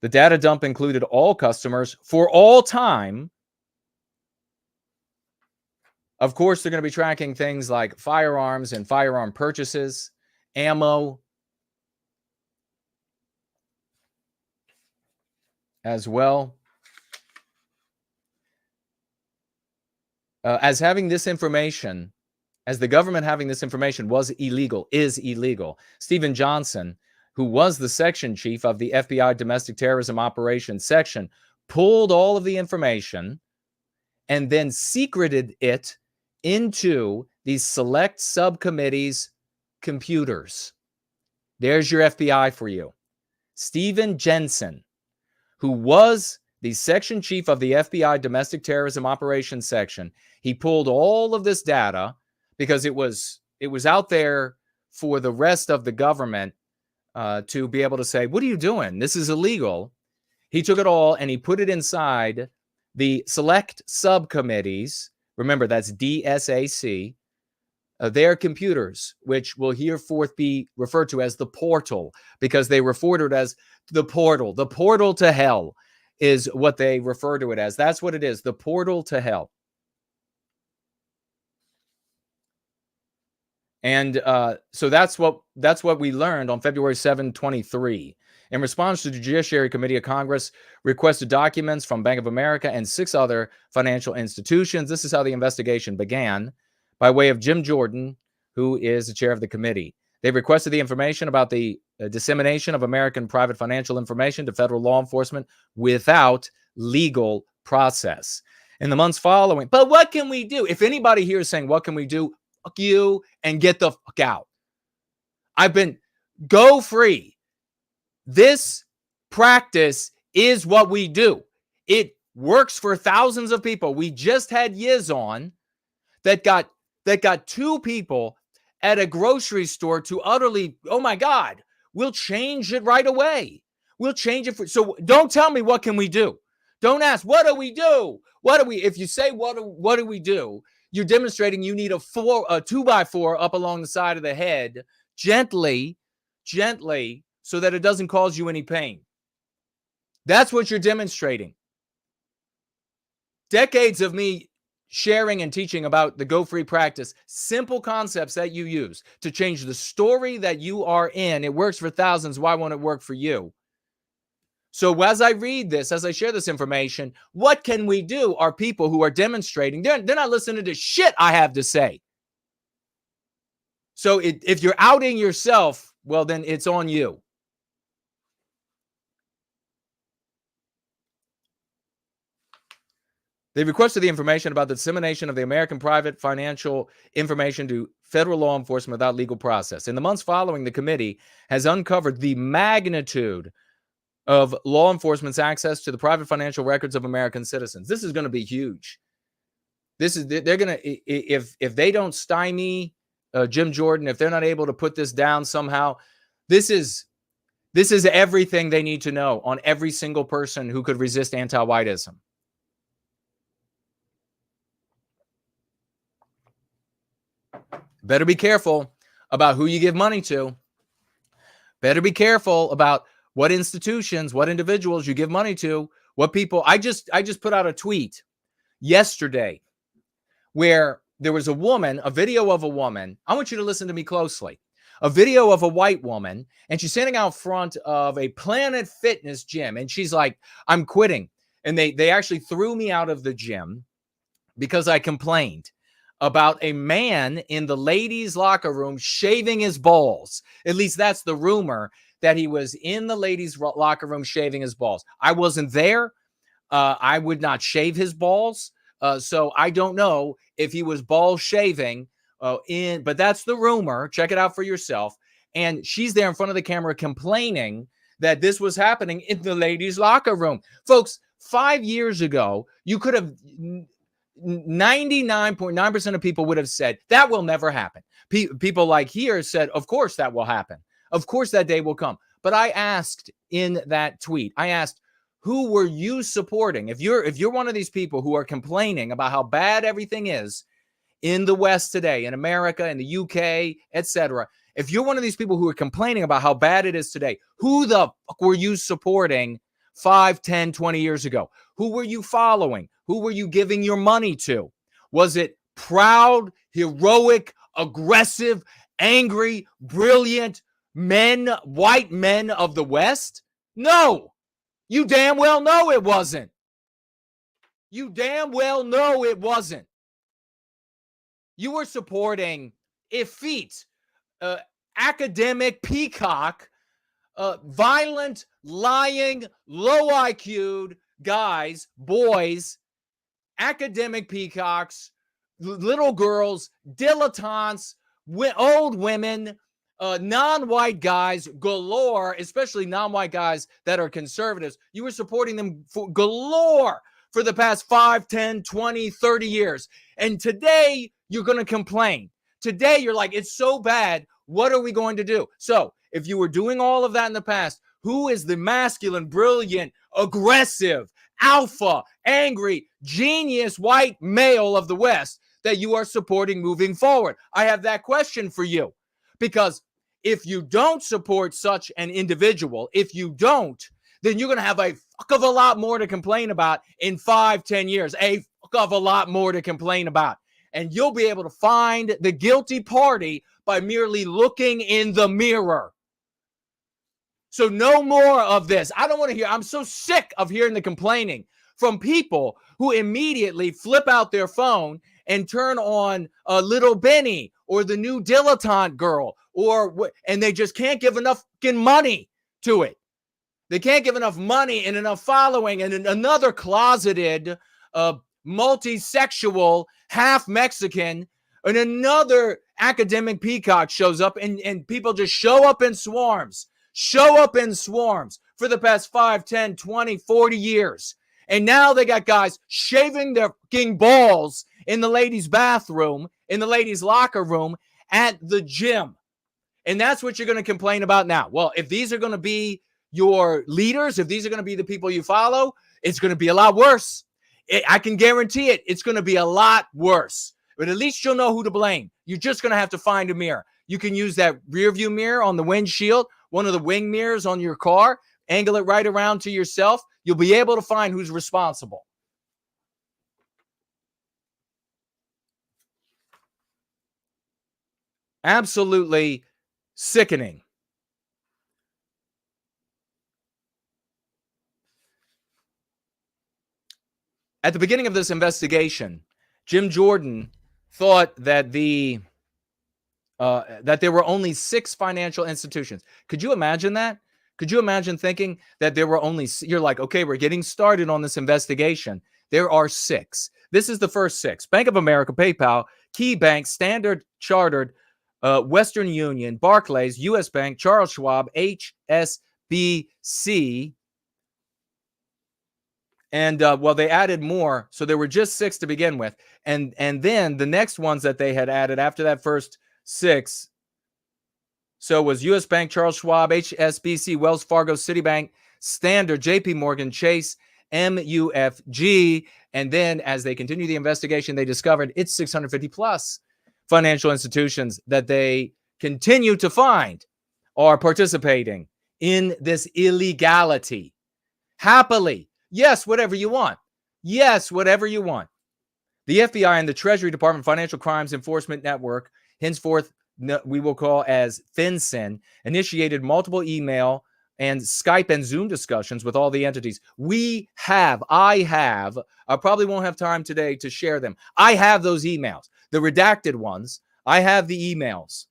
The data dump included all customers for all time. Of course, they're going to be tracking things like firearms and firearm purchases, ammo. as well. As having this information, as the government having this information was illegal, is illegal. Stephen Johnson, who was the section chief of the FBI Domestic Terrorism Operations Section, pulled all of the information and then secreted it into these select subcommittees' computers. There's your FBI for you. Stephen Jensen, who was the section chief of the FBI Domestic Terrorism Operations Section, he pulled all of this data because it was out there for the rest of the government to be able to say, what are you doing? This is illegal. He took it all and he put it inside the select subcommittees. Remember, that's DSAC, their computers, which will herefore be referred to as the portal, because they refer to it as the portal. The portal to hell is what they refer to it as. That's what it is, the portal to hell. And so that's what we learned on February 7, 23. In response to the Judiciary Committee of Congress requested documents from Bank of America and 6 other financial institutions. This is how the investigation began, by way of Jim Jordan, who is the chair of the committee. They requested the information about the dissemination of American private financial information to federal law enforcement without legal process. In the months following, but what can we do? If anybody here is saying, what can we do? Fuck you and get the fuck out. Go free. This practice is what we do. It works for thousands of people. We just had Yizz on that got 2 people at a grocery store to utterly, oh my God, we'll change it right away. We'll change it. So don't tell me what can we do. Don't ask, what do we do? If you say, what do we do? You're demonstrating you need a 2x4 up along the side of the head, gently, so that it doesn't cause you any pain. That's what you're demonstrating. Decades of me sharing and teaching about the Go Free practice, simple concepts that you use to change the story that you are in. It works for thousands. Why won't it work for you? So as I read this, as I share this information, what can we do? Are people who are demonstrating, they're not listening to shit I have to say. So if you're outing yourself, well, then it's on you. They requested the information about the dissemination of the American private financial information to federal law enforcement without legal process. In the months following, the committee has uncovered the magnitude of law enforcement's access to the private financial records of American citizens. This is going to be huge. They're going to, if they don't stymie Jim Jordan, if they're not able to put this down somehow, this is everything they need to know on every single person who could resist anti-whiteism. Better be careful about who you give money to. Better be careful about what institutions, what individuals you give money to, what people. I just put out a tweet yesterday where there was a video of a woman. I want you to listen to me closely. A video of a white woman, and she's standing out front of a Planet Fitness gym, and she's like, I'm quitting. And they actually threw me out of the gym because I complained about a man in the ladies' locker room shaving his balls. At least that's the rumor, that he was in the ladies' locker room shaving his balls. I wasn't there. I would not shave his balls. So I don't know if he was ball shaving but that's the rumor. Check it out for yourself. And she's there in front of the camera complaining that this was happening in the ladies' locker room. Folks, 5 years ago, you could have 99.9% of people would have said that will never happen. People like here said, of course that will happen. Of course that day will come. But I asked in that tweet, I asked, who were you supporting? If you're one of these people who are complaining about how bad everything is in the West today, in America, in the UK, etc., if you're one of these people who are complaining about how bad it is today, who the fuck were you supporting 5, 10, 20 years ago? Who were you following? Who were you giving your money to? Was it proud, heroic, aggressive, angry, brilliant men, white men of the West? No. You damn well know it wasn't. You damn well know it wasn't. You were supporting effete, academic peacock, violent, lying, low IQ'd guys, boys, academic peacocks, little girls, dilettantes, old women, non-white guys galore, especially non-white guys that are conservatives. You were supporting them for galore for the past 5, 10, 20, 30 years. And today you're going to complain. Today you're like, it's so bad. What are we going to do? So if you were doing all of that in the past, who is the masculine, brilliant, aggressive, alpha, angry, genius white male of the West that you are supporting moving forward? I have that question for you. Because if you don't support such an individual, if you don't, then you're going to have a fuck of a lot more to complain about in 5, 10 years. A fuck of a lot more to complain about. And you'll be able to find the guilty party by merely looking in the mirror. So no more of this. I don't want to hear. I'm so sick of hearing the complaining from people who immediately flip out their phone and turn on Little Benny or the new dilettante girl, and they just can't give enough money to it. They can't give enough money and enough following, and another closeted, multi-sexual, half Mexican, and another academic peacock shows up, and people just show up in swarms for the past 5, 10, 20, 40 years. And now they got guys shaving their fucking balls in the ladies' bathroom, in the ladies' locker room, at the gym. And that's what you're going to complain about now. Well, if these are going to be your leaders, if these are going to be the people you follow, it's going to be a lot worse. I can guarantee it. It's going to be a lot worse. But at least you'll know who to blame. You're just going to have to find a mirror. You can use that rear view mirror on the windshield, one of the wing mirrors on your car, angle it right around to yourself. You'll be able to find who's responsible. Absolutely sickening. At the beginning of this investigation, Jim Jordan thought that that there were only 6 financial institutions. Could you imagine that? Could you imagine thinking that there were only, you're like, okay, we're getting started on this investigation. There are 6. This is the first 6. Bank of America, PayPal, KeyBank, Standard Chartered, Western Union, Barclays, U.S. Bank, Charles Schwab, HSBC. And well, they added more. So there were just 6 to begin with. And then the next ones that they had added after that first 6. So it was U.S. Bank, Charles Schwab, HSBC, Wells Fargo, Citibank, Standard, JP Morgan, Chase, MUFG. And then as they continue the investigation, they discovered it's 650 plus financial institutions that they continue to find are participating in this illegality. Happily. Yes, whatever you want. Yes, whatever you want. The FBI and the Treasury Department Financial Crimes Enforcement Network, henceforth we will call as FinCEN, initiated multiple email and Skype and Zoom discussions with all the entities. I probably won't have time today to share them. I have those emails, the redacted ones. I have the emails.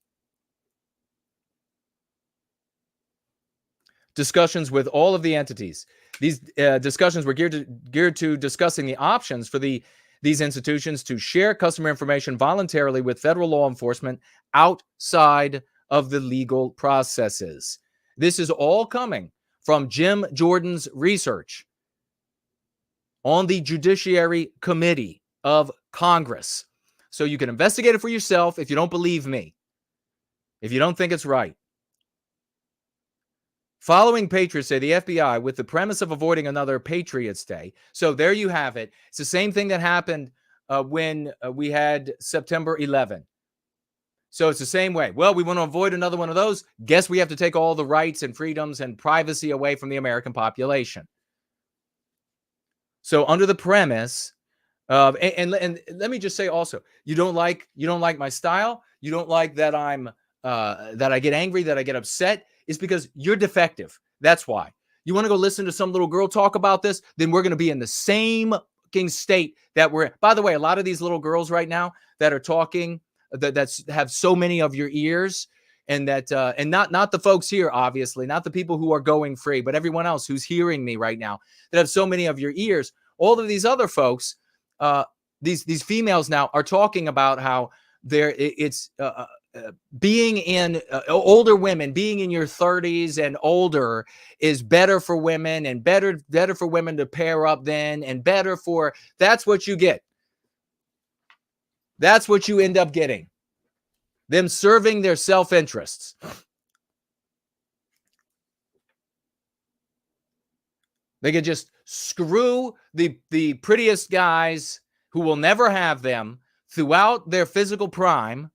Discussions with all of the entities. These discussions were geared to discussing the options for these institutions to share customer information voluntarily with federal law enforcement outside of the legal processes. This is all coming from Jim Jordan's research on the Judiciary Committee of Congress. So you can investigate it for yourself if you don't believe me, if you don't think it's right. Following Patriots Day, the FBI, with the premise of avoiding another Patriots Day. So there you have it. It's the same thing that happened when we had September 11. So it's the same way. Well, we want to avoid another one of those. Guess we have to take all the rights and freedoms and privacy away from the American population. So under the premise of, and let me just say also, you don't like my style. You don't like that that I get angry, that I get upset. Is because you're defective. That's why. You want to go listen to some little girl talk about this? Then we're going to be in the same fucking state that we're in. By the way, a lot of these little girls right now that are talking, that have so many of your ears, and that and not the folks here, obviously, not the people who are going free, but everyone else who's hearing me right now that have so many of your ears. All of these other folks, these females now are talking about how being in older women, being in your 30s and older is better for women, and better for women to pair up then, and that's what you get. That's what you end up getting. Them serving their self-interests. They could just screw the prettiest guys who will never have them throughout their physical prime,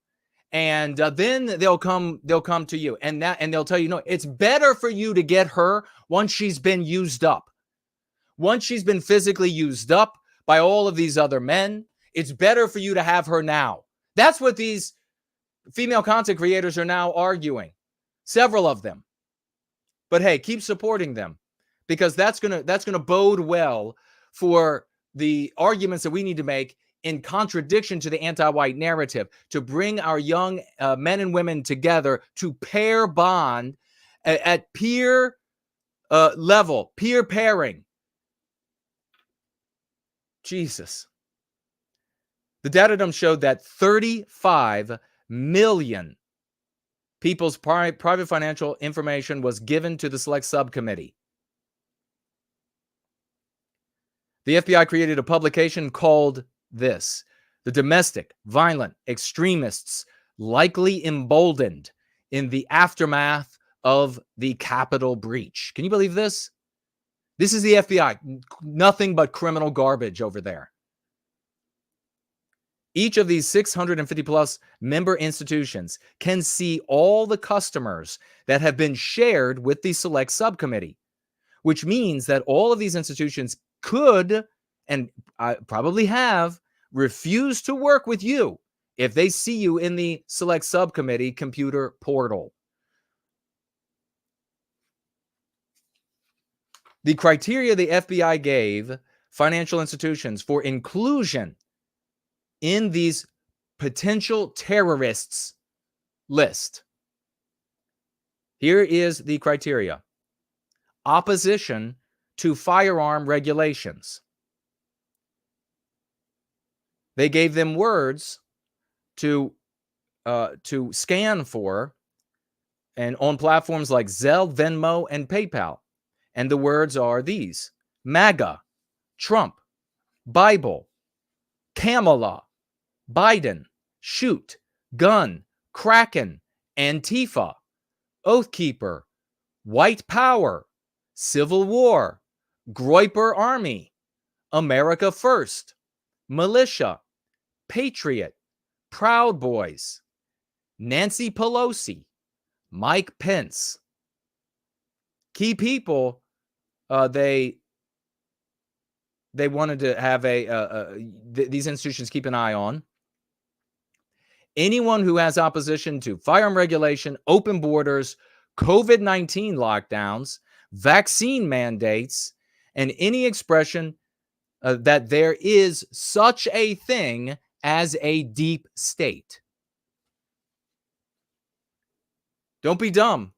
and then they'll come to you, and they'll tell you, no, it's better for you to get her once she's been used up. Once she's been physically used up by all of these other men, it's better for you to have her now. That's what these female content creators are now arguing. Several of them. But hey, keep supporting them, because that's gonna bode well for the arguments that we need to make in contradiction to the anti-white narrative, to bring our young men and women together to pair bond at peer level, peer pairing. Jesus. The data dump showed that 35 million people's private financial information was given to the select subcommittee. The FBI created a publication called this: The Domestic Violent Extremists Likely Emboldened in the Aftermath of the Capitol Breach. Can you believe this? This is the FBI. Nothing but criminal garbage over there. Each of these 650 plus member institutions can see all the customers that have been shared with the select subcommittee, which means that all of these institutions could, and probably have, refused to work with you if they see you in the select subcommittee computer portal. The criteria the FBI gave financial institutions for inclusion in these potential terrorists list. Here is the criteria: opposition to firearm regulations. They gave them words to scan for, and on platforms like Zelle, Venmo, and PayPal. And the words are these: MAGA, Trump, Bible, Kamala, Biden, shoot, gun, Kraken, Antifa, Oathkeeper, White Power, Civil War, Groyper Army, America First, Militia, Patriot, Proud Boys, Nancy Pelosi, Mike Pence. Key people they wanted to have these institutions keep an eye on. Anyone who has opposition to firearm regulation, open borders, COVID-19 lockdowns, vaccine mandates, and any expression that there is such a thing as a deep state. Don't be dumb.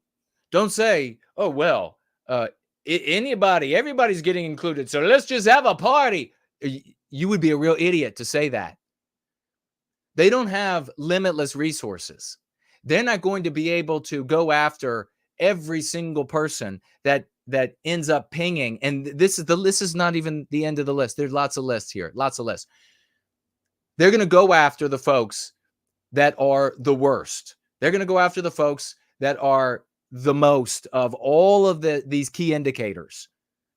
Don't say, oh, well, everybody's getting included, so let's just have a party. You would be a real idiot to say that. They don't have limitless resources. They're not going to be able to go after every single person that ends up pinging. And this is not even the end of the list. There's lots of lists here, lots of lists. They're going to go after the folks that are the worst. They're going to go after the folks that are the most of all of these key indicators.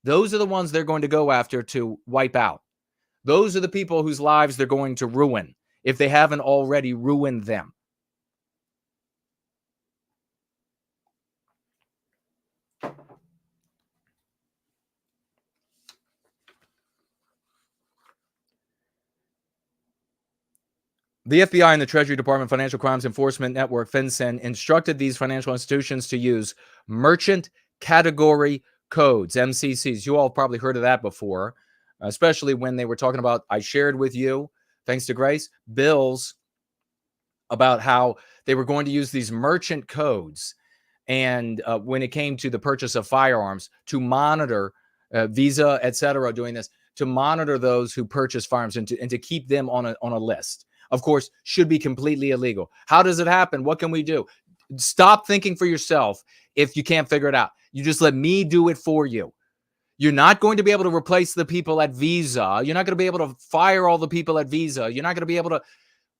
Those are the ones they're going to go after to wipe out. Those are the people whose lives they're going to ruin if they haven't already ruined them. The FBI and the Treasury Department Financial Crimes Enforcement Network, FinCEN, instructed these financial institutions to use merchant category codes, MCCs. You all probably heard of that before, especially when they were talking about, I shared with you, thanks to Grace, bills about how they were going to use these merchant codes. And when it came to the purchase of firearms, to monitor Visa, et cetera, doing this, to monitor those who purchase firearms and to keep them on a list. Of course, should be completely illegal. How does it happen? What can we do? Stop thinking for yourself if you can't figure it out. You just let me do it for you. You're not going to be able to replace the people at Visa. You're not going to be able to fire all the people at Visa. You're not going to be able to.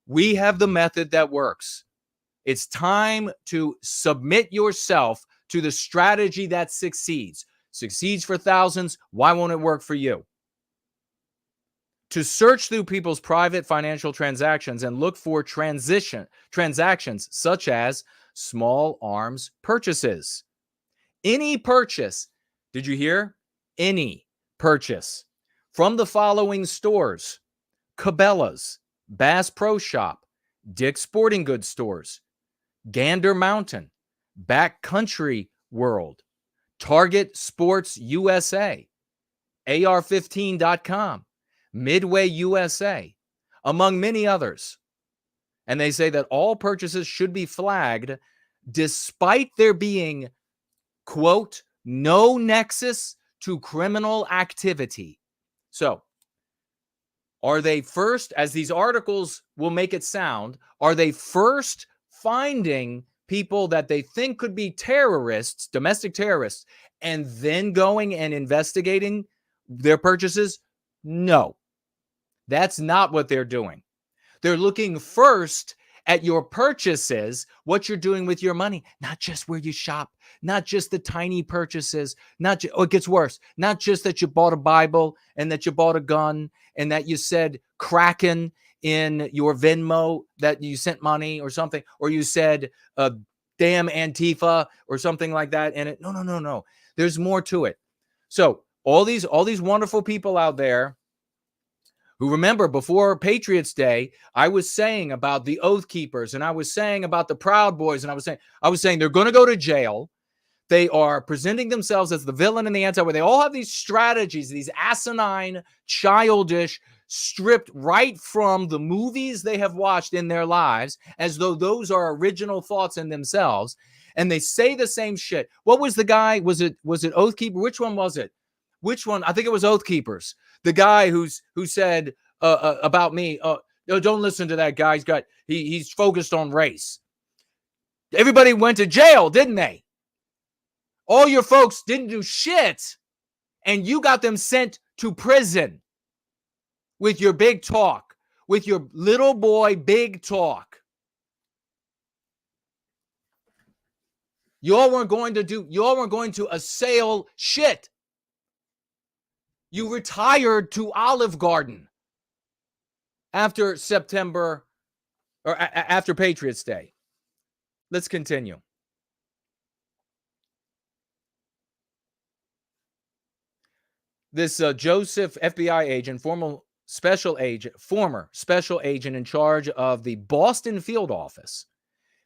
We have the method that works. It's time to submit yourself to the strategy that succeeds. Succeeds for thousands. Why won't it work for you? To search through people's private financial transactions and look for transactions such as small arms purchases. Any purchase, did you hear? Any purchase from the following stores: Cabela's, Bass Pro Shop, Dick's Sporting Goods Stores, Gander Mountain, Backcountry World, Target Sports USA, AR15.com, Midway USA, among many others. And they say that all purchases should be flagged despite there being, quote, no nexus to criminal activity. So, are they first, as these articles will make it sound, are they first finding people that they think could be terrorists, domestic terrorists, and then going and investigating their purchases? No, that's not what they're doing. They're looking first at your purchases, what you're doing with your money, not just where you shop, not just the tiny purchases, it gets worse, not just that you bought a Bible and that you bought a gun and that you said Kraken in your Venmo that you sent money or something, or you said damn Antifa or something like that. And no. There's more to it. So all these wonderful people out there who, remember, before Patriots Day, I was saying about the Oath Keepers, and I was saying about the Proud Boys, and I was saying they're going to go to jail. They are presenting themselves as the villain and the anti, where they all have these strategies, these asinine, childish, stripped right from the movies they have watched in their lives, as though those are original thoughts in themselves. And they say the same shit. What was the guy? Was it Oath Keeper? Which one was it? Which one? I think it was Oath Keepers. The guy who said about me, no, don't listen to that guy. He's focused on race. Everybody went to jail, didn't they? All your folks didn't do shit, and you got them sent to prison with your big talk, with your little boy big talk. Y'all weren't going to assail shit. You retired to Olive Garden after September, or after Patriots Day. Let's continue. This Joseph, FBI agent, former special agent in charge of the Boston field office,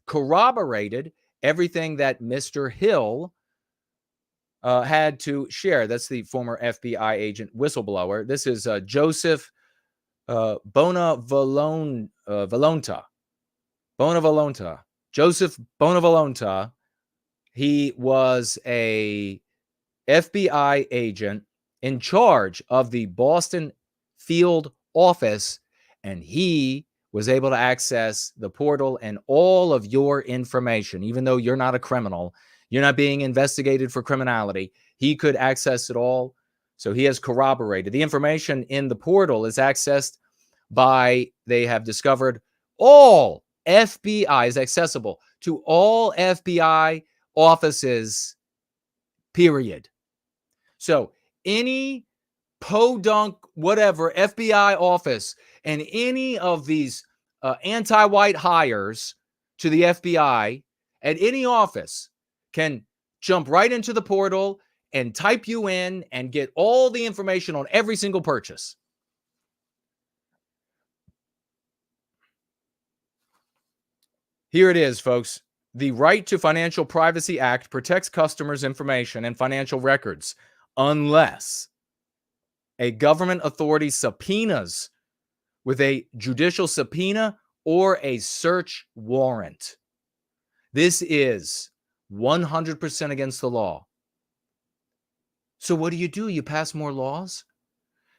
corroborated everything that Mr. Hill had to share. That's the former FBI agent whistleblower. This is Joseph Bonavolonta. Joseph Bonavolonta. He was a FBI agent in charge of the Boston field office, and he was able to access the portal and all of your information. Even though you're not a criminal, you're not being investigated for criminality, he could access it all. So he has corroborated. The information in the portal is accessed by, they have discovered, all FBI is accessible to all FBI offices, period. So any podunk, whatever, FBI office and any of these anti-white hires to the FBI at any office can jump right into the portal and type you in and get all the information on every single purchase. Here it is, folks. The Right to Financial Privacy Act protects customers' information and financial records unless a government authority subpoenas with a judicial subpoena or a search warrant. This is 100% against the law. So what do? You pass more laws?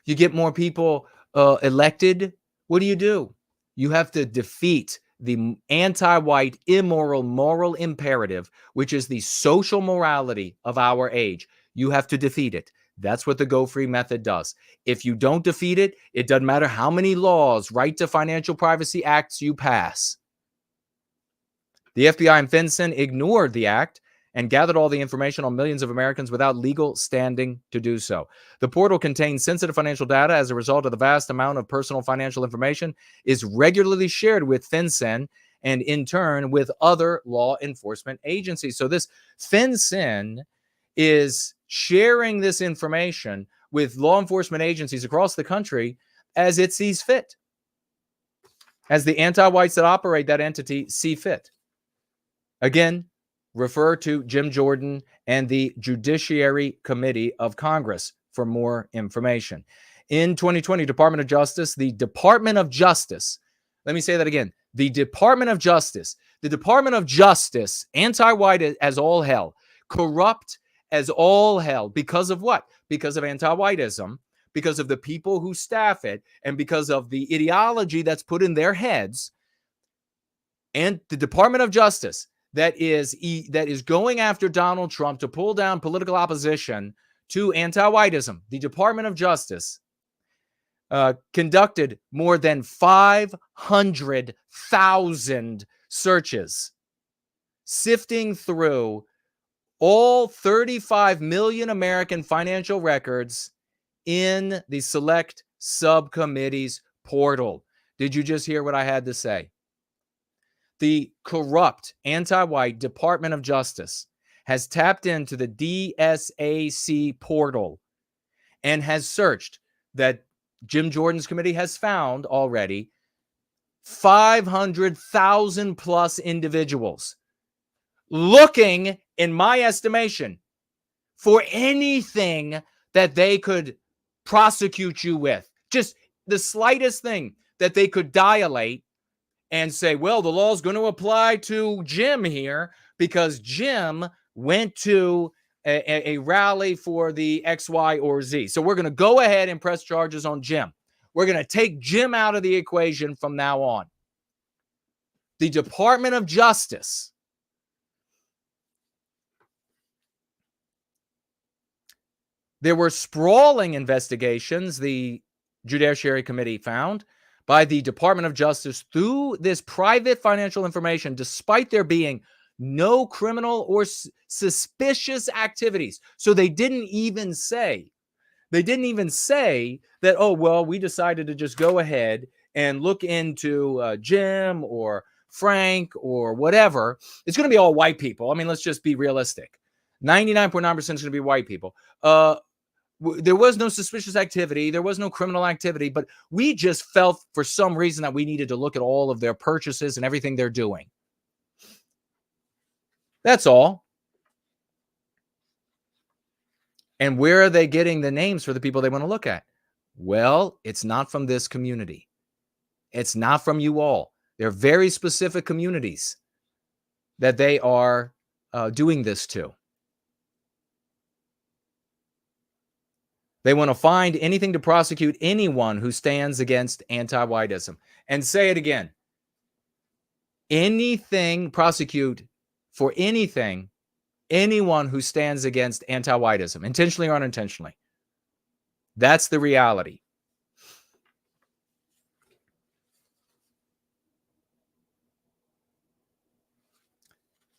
You get more people elected? What do? You have to defeat the anti-white, immoral, moral imperative, which is the social morality of our age. You have to defeat it. That's what the Go Free method does. If you don't defeat it, it doesn't matter how many laws, right to financial privacy acts you pass. The FBI and FinCEN ignored the act and gathered all the information on millions of Americans without legal standing to do so. The portal contains sensitive financial data as a result of the vast amount of personal financial information is regularly shared with FinCEN and in turn with other law enforcement agencies. So this FinCEN is sharing this information with law enforcement agencies across the country as it sees fit, as the anti-whites that operate that entity see fit. Again, refer to Jim Jordan and the Judiciary Committee of Congress for more information. In 2020, Department of Justice, let me say that again, the Department of Justice, anti-white as all hell, corrupt as all hell. Because of what? Because of anti-whiteism, because of the people who staff it, and because of the ideology that's put in their heads. And the Department of Justice that is going after Donald Trump to pull down political opposition to anti-whiteism. The Department of Justice conducted more than 500,000 searches, sifting through all 35 million American financial records in the Select Subcommittee's portal. Did you just hear what I had to say? The corrupt anti-white Department of Justice has tapped into the DSAC portal and has searched that Jim Jordan's committee has found already 500,000 plus individuals looking, in my estimation, for anything that they could prosecute you with. Just the slightest thing that they could dilate and say, well, the law is going to apply to Jim here because Jim went to a rally for the X, Y, or Z. So we're going to go ahead and press charges on Jim. We're going to take Jim out of the equation from now on. The Department of Justice there were sprawling investigations, the Judiciary Committee found, by the Department of Justice through this private financial information, despite there being no criminal or suspicious activities. So they didn't even say that, oh, well, we decided to just go ahead and look into Jim or Frank or whatever. It's going to be all white people. I mean, let's just be realistic. 99.9% is going to be white people. There was no suspicious activity. There was no criminal activity, but we just felt for some reason that we needed to look at all of their purchases and everything they're doing. That's all. And where are they getting the names for the people they want to look at? Well, it's not from this community. It's not from you all. They're very specific communities that they are doing this to. They want to find anything to prosecute anyone who stands against anti-whiteism. And say it again. Anything, prosecute for anything, anyone who stands against anti-whiteism, intentionally or unintentionally. That's the reality.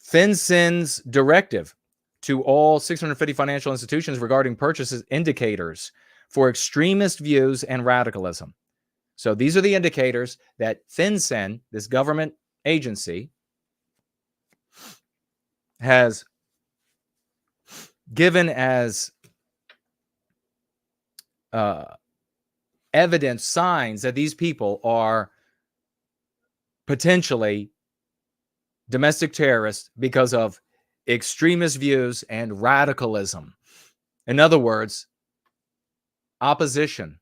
FinCEN's directive to all 650 financial institutions regarding purchases indicators for extremist views and radicalism. So these are the indicators that FinCEN, this government agency, has given as evidence, signs that these people are potentially domestic terrorist because of extremist views and radicalism. In other words, opposition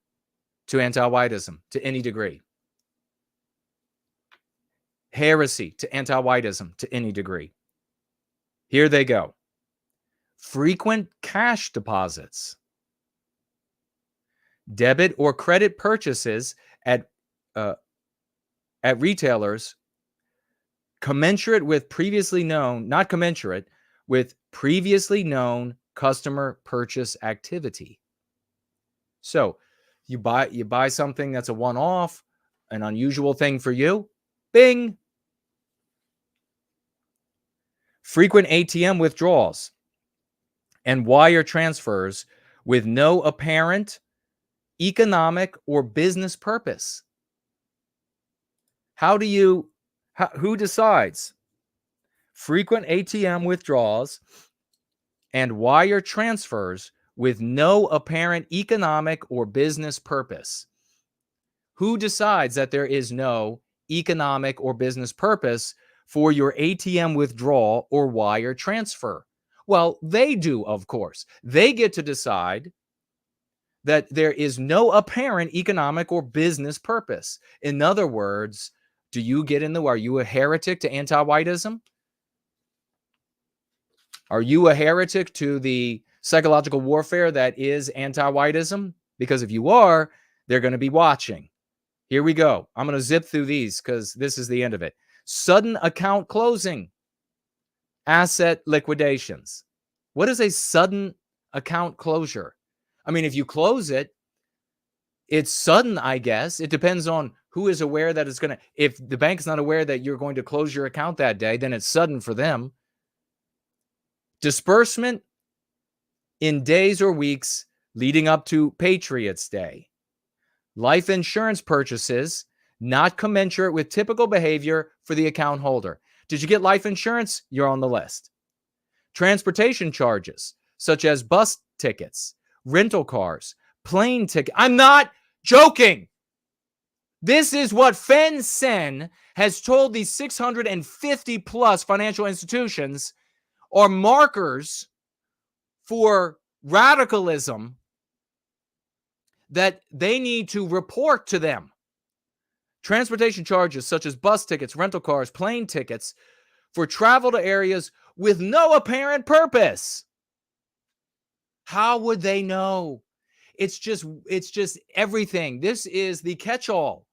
to anti-whiteism to any degree. Heresy to anti-whiteism to any degree. Here they go. Frequent cash deposits. Debit or credit purchases at retailers commensurate with previously known, not commensurate, with previously known customer purchase activity. So you buy something that's a one-off, an unusual thing for you, bing. Frequent ATM withdrawals and wire transfers with no apparent economic or business purpose. Who decides? Frequent ATM withdrawals and wire transfers with no apparent economic or business purpose. Who decides that there is no economic or business purpose for your ATM withdrawal or wire transfer? Well, they do, of course. They get to decide that there is no apparent economic or business purpose. In other words, do you get in the way? Are you a heretic to anti-whiteism? Are you a heretic to the psychological warfare that is anti-whiteism? Because if you are, they're going to be watching. Here we go. I'm going to zip through these because this is the end of it. Sudden account closing. Asset liquidations. What is a sudden account closure? I mean, if you close it, it's sudden, I guess. It depends on who is aware that it's going to. If the bank's not aware that you're going to close your account that day, then it's sudden for them. Disbursement in days or weeks leading up to Patriots Day. Life insurance purchases not commensurate with typical behavior for the account holder. Did you get life insurance? You're on the list. Transportation charges, such as bus tickets, rental cars, plane tickets. I'm not joking. This is what FinCEN has told these 650 plus financial institutions are markers for radicalism that they need to report to them. Transportation charges such as bus tickets, rental cars, plane tickets for travel to areas with no apparent purpose. How would they know? It's just everything. This is the catch-all.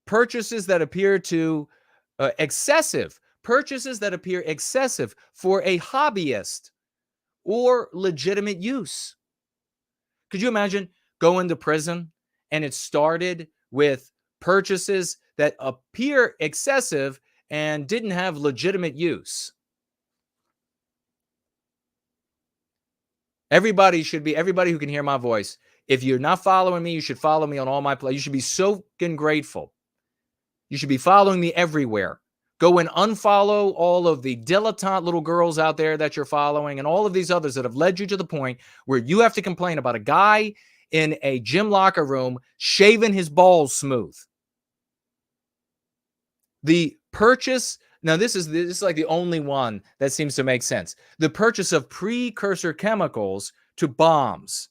Purchases that appear to excessive. Purchases that appear excessive for a hobbyist or legitimate use. Could you imagine going to prison and it started with purchases that appear excessive and didn't have legitimate use? Everybody who can hear my voice, if you're not following me, you should follow me on all my plays. You should be so grateful. You should be following me everywhere. Go and unfollow all of the dilettante little girls out there that you're following and all of these others that have led you to the point where you have to complain about a guy in a gym locker room shaving his balls smooth. The purchase, now this is like the only one that seems to make sense. The purchase of precursor chemicals to bombs.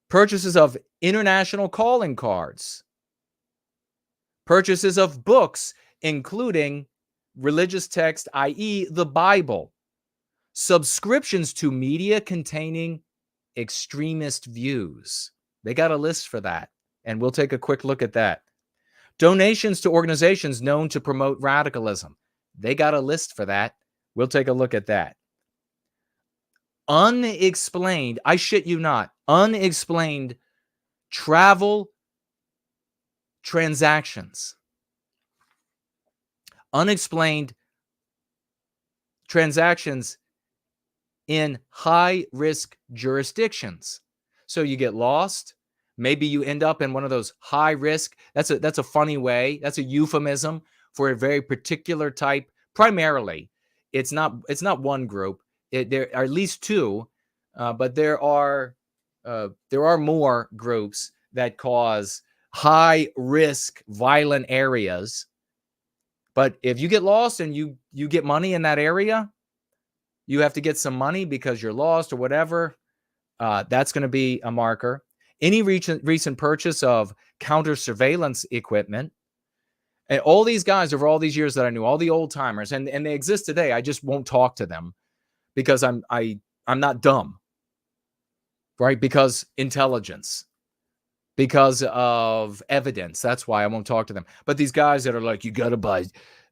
Purchases of international calling cards. Purchases of books, including religious text, i.e. the Bible. Subscriptions to media containing extremist views. They got a list for that, and we'll take a quick look at that. Donations to organizations known to promote radicalism. They got a list for that. We'll take a look at that. Unexplained, I shit you not, unexplained travel transactions. Unexplained transactions in high-risk jurisdictions. So you get lost. Maybe you end up in one of those high-risk. That's a funny way. That's a euphemism for a very particular type. Primarily, it's not one group. There are at least two, but there are more groups that cause high risk, violent areas. But if you get lost and you get money in that area, you have to get some money because you're lost or whatever. That's going to be a marker. Any recent purchase of counter surveillance equipment. And all these guys over all these years that I knew, all the old timers, and they exist today. I just won't talk to them because I'm not dumb, right? Because intelligence, because of evidence. That's why I won't talk to them. But these guys that are like, you got to buy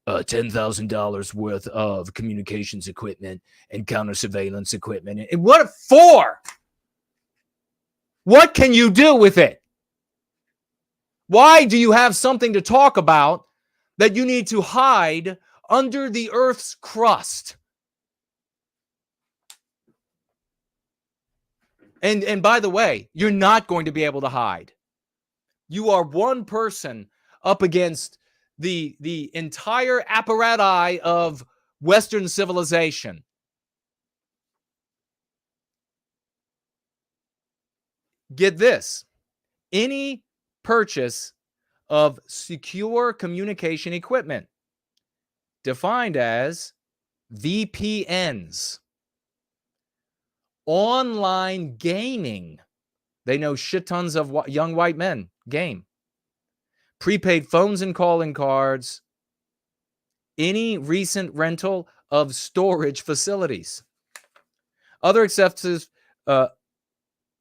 $10,000 worth of communications equipment and counter surveillance equipment. And what for? What can you do with it? Why do you have something to talk about that you need to hide under the earth's crust? And by the way, you're not going to be able to hide. You are one person up against the entire apparatus of Western civilization. Get this. Any purchase of secure communication equipment, defined as VPNs, online gaming. They know shit tons of young white men game. Prepaid phones and calling cards. Any recent rental of storage facilities. Other excessive,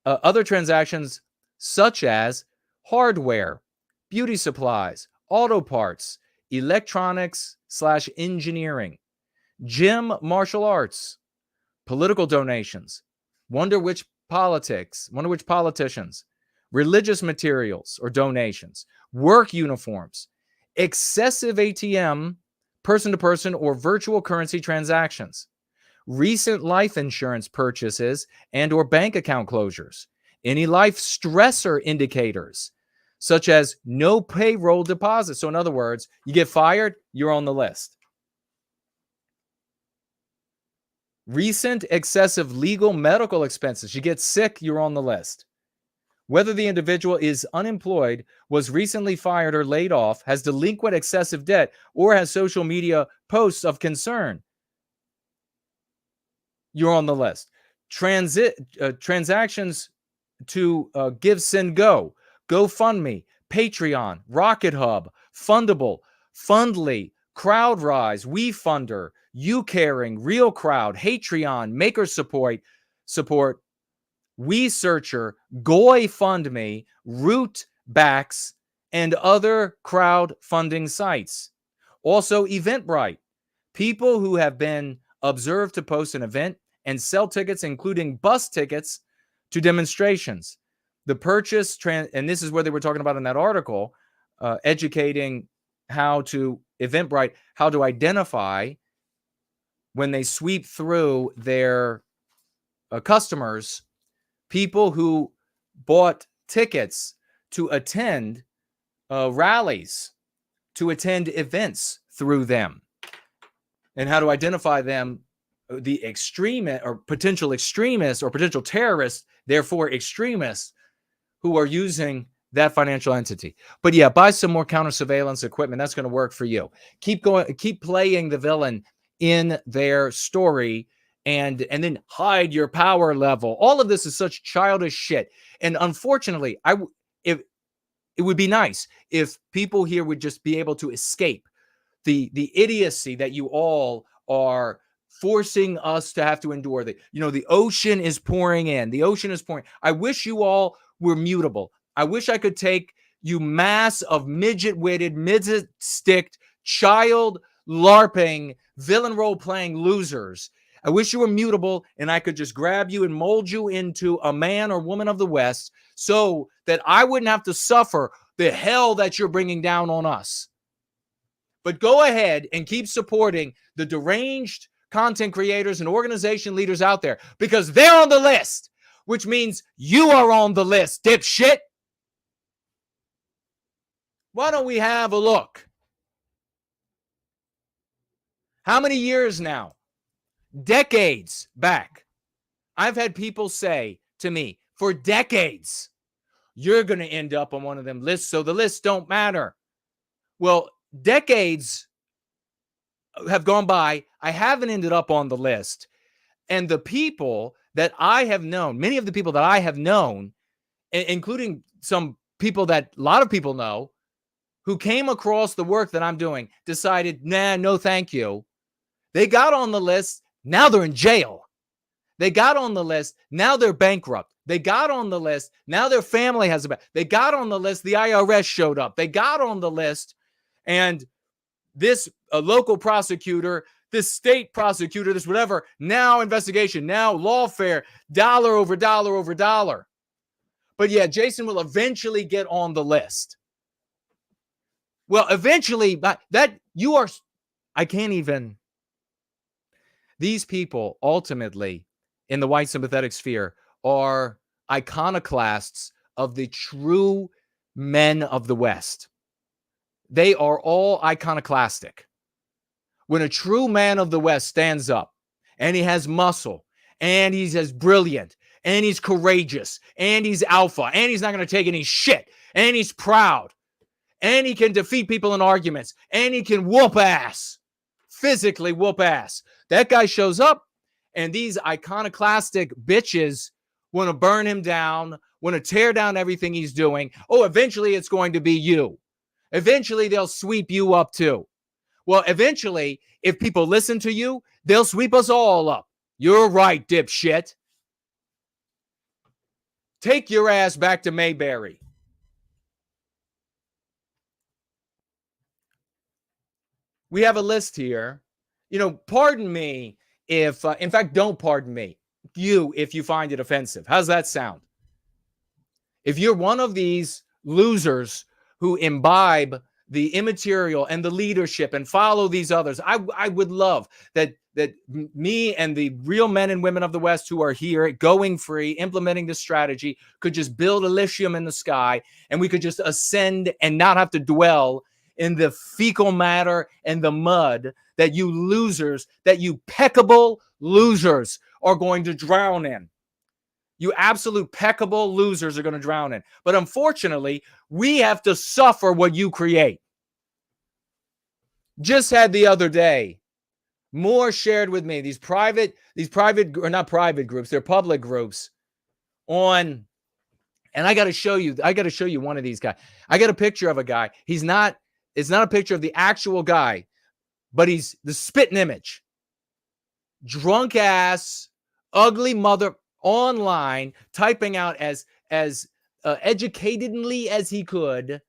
other transactions such as hardware, beauty supplies, auto parts, electronics / engineering, gym martial arts, political donations, wonder which politicians, religious materials or donations, work uniforms, excessive ATM, person-to-person or virtual currency transactions, recent life insurance purchases and or bank account closures, any life stressor indicators, such as no payroll deposits. So in other words, you get fired, you're on the list. Recent excessive legal medical expenses. You get sick, you're on the list. Whether the individual is unemployed, was recently fired or laid off, has delinquent excessive debt, or has social media posts of concern, you're on the list. Transactions to Give, Send, Go, GoFundMe, Patreon, Rocket Hub, Fundable, Fundly, CrowdRise, WeFunder, YouCaring, Real Crowd, Hatreon, Maker Support, WeSearcher, GoFundMe, Rootbacks, and other crowdfunding sites. Also, Eventbrite, people who have been observed to post an event and sell tickets, including bus tickets, to demonstrations. The purchase, and this is where they were talking about in that article, educating how to, Eventbrite, how to identify when they sweep through their customers, people who bought tickets to attend rallies, to attend events through them, and how to identify them, the extremist or potential extremists or potential terrorists, therefore extremists, who are using that financial entity. But yeah, buy some more counter surveillance equipment. That's going to work for you. Keep going, keep playing the villain in their story, and then hide your power level. All of this is such childish shit. And unfortunately, it would be nice if people here would just be able to escape the idiocy that you all are forcing us to have to endure. The ocean is pouring in. The ocean is pouring. I wish you all were mutable. I wish I could take you mass of midget-witted, midget-sticked, child LARPing, villain role-playing losers. I wish you were mutable and I could just grab you and mold you into a man or woman of the West so that I wouldn't have to suffer the hell that you're bringing down on us. But go ahead and keep supporting the deranged content creators and organization leaders out there, because they're on the list, which means you are on the list, dipshit. Why don't we have a look? How many years now? Decades back, I've had people say to me for decades, you're going to end up on one of them lists, so the lists don't matter. Well, decades have gone by. I haven't ended up on the list. And the people that I have known, many of the people that I have known, including some people that a lot of people know, who came across the work that I'm doing, decided, nah, no, thank you. They got on the list. Now they're in jail. They got on the list. Now they're bankrupt. They got on the list. Now their family has a bad. They got on the list. The IRS showed up. They got on the list. And this local prosecutor, this state prosecutor, this whatever, now investigation, now lawfare, dollar over dollar over dollar. But yeah, Jason will eventually get on the list. Well, eventually, that you are, I can't even. These people ultimately in the white sympathetic sphere are iconoclasts of the true men of the West. They are all iconoclastic. When a true man of the West stands up and he has muscle and he's as brilliant and he's courageous and he's alpha and he's not going to take any shit and he's proud and he can defeat people in arguments and he can whoop ass, physically whoop ass. That guy shows up and these iconoclastic bitches want to burn him down, want to tear down everything he's doing. Oh, eventually it's going to be you. Eventually they'll sweep you up too. Well, eventually, if people listen to you, they'll sweep us all up. You're right, dipshit. Take your ass back to Mayberry. We have a list here. You know, pardon me if, in fact, don't pardon me. You, if you find it offensive. How's that sound? If you're one of these losers who imbibe the immaterial and the leadership and follow these others, I would love that me and the real men and women of the West who are here going free, implementing this strategy, could just build Elysium in the sky and we could just ascend and not have to dwell in the fecal matter and the mud that you losers, that you peccable losers are going to drown in. You absolute peccable losers are going to drown in. But unfortunately, we have to suffer what you create. Just had the other day, Moore shared with me these private, or not private groups, they're public groups on, and I got to show you one of these guys. I got a picture of a guy. It's not a picture of the actual guy, but he's the spitting image. Drunk ass, ugly mother, online, typing out as educatedly as he could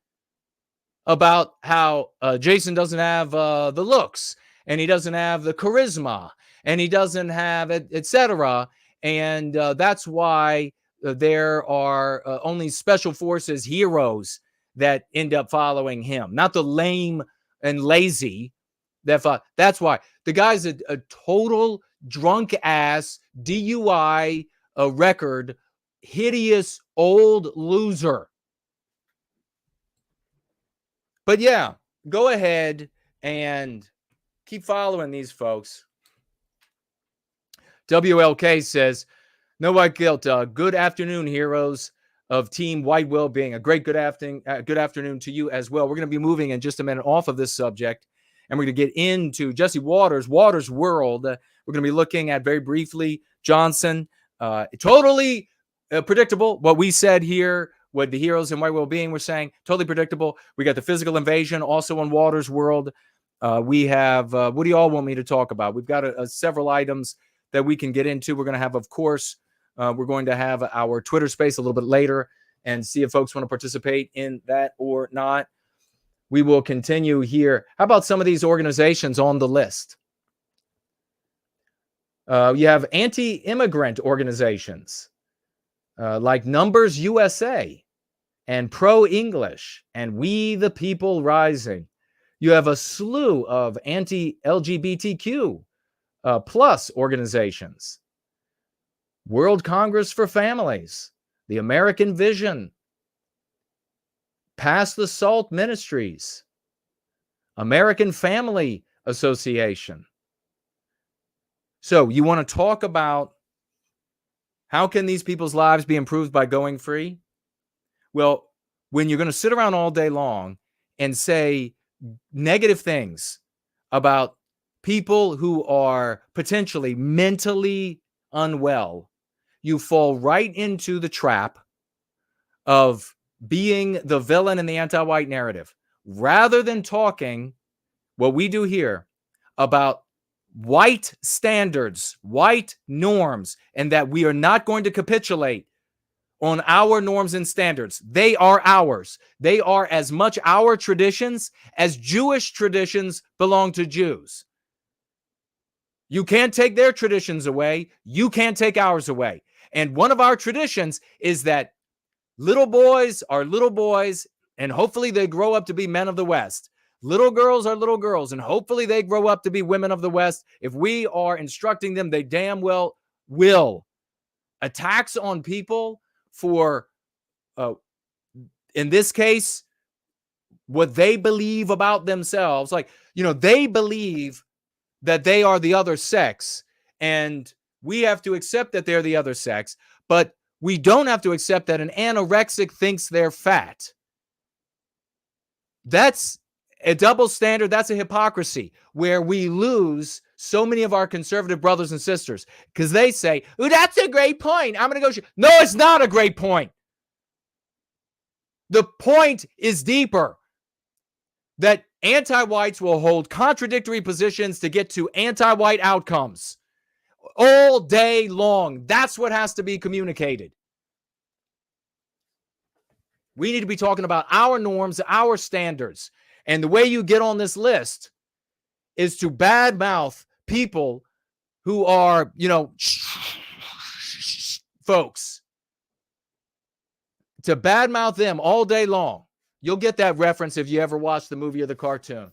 about how Jason doesn't have the looks and he doesn't have the charisma and he doesn't have etc. And that's why there are only special forces heroes that end up following him, not the lame and lazy. That's why the guy's a total drunk ass DUI record, hideous old loser. But yeah, go ahead and keep following these folks. WLK says, no white guilt. Good afternoon, heroes of Team White Wellbeing. A great good afternoon to you as well. We're going to be moving in just a minute off of this subject, and we're going to get into Jesse Waters' World. We're going to be looking at very briefly Johnson. Totally predictable what we said here. What the heroes in White Wellbeing were saying, totally predictable. We got the physical invasion also on Waters' World. We have, what do you all want me to talk about? We've got several items that we can get into. We're going to have, of course, we're going to have our Twitter space a little bit later and see if folks want to participate in that or not. We will continue here. How about some of these organizations on the list? You have anti-immigrant organizations like Numbers USA and Pro-English and We the People Rising. You have a slew of anti-LGBTQ plus organizations. World Congress for Families, the American Vision, Pass the Salt Ministries, American Family Association. So you want to talk about how can these people's lives be improved by going free? Well, when you're going to sit around all day long and say negative things about people who are potentially mentally unwell, you fall right into the trap of being the villain in the anti-white narrative, rather than talking what we do here about white standards, white norms, and that we are not going to capitulate on our norms and standards. They are ours. They are as much our traditions as Jewish traditions belong to Jews. You can't take their traditions away. You can't take ours away. And one of our traditions is that little boys are little boys, and hopefully they grow up to be men of the West. Little girls are little girls, and hopefully they grow up to be women of the West. If we are instructing them, they damn well will. Attacks on people for, in this case, what they believe about themselves. Like, they believe that they are the other sex, and we have to accept that they're the other sex, but we don't have to accept that an anorexic thinks they're fat. That's a double standard. That's a hypocrisy where we lose so many of our conservative brothers and sisters because they say, "Oh, that's a great point. I'm going to go." No, it's not a great point. The point is deeper. That anti-whites will hold contradictory positions to get to anti-white outcomes all day long. That's what has to be communicated. We need to be talking about our norms, our standards. And the way you get on this list is to badmouth people who are, folks. To badmouth them all day long. You'll get that reference if you ever watch the movie or the cartoon.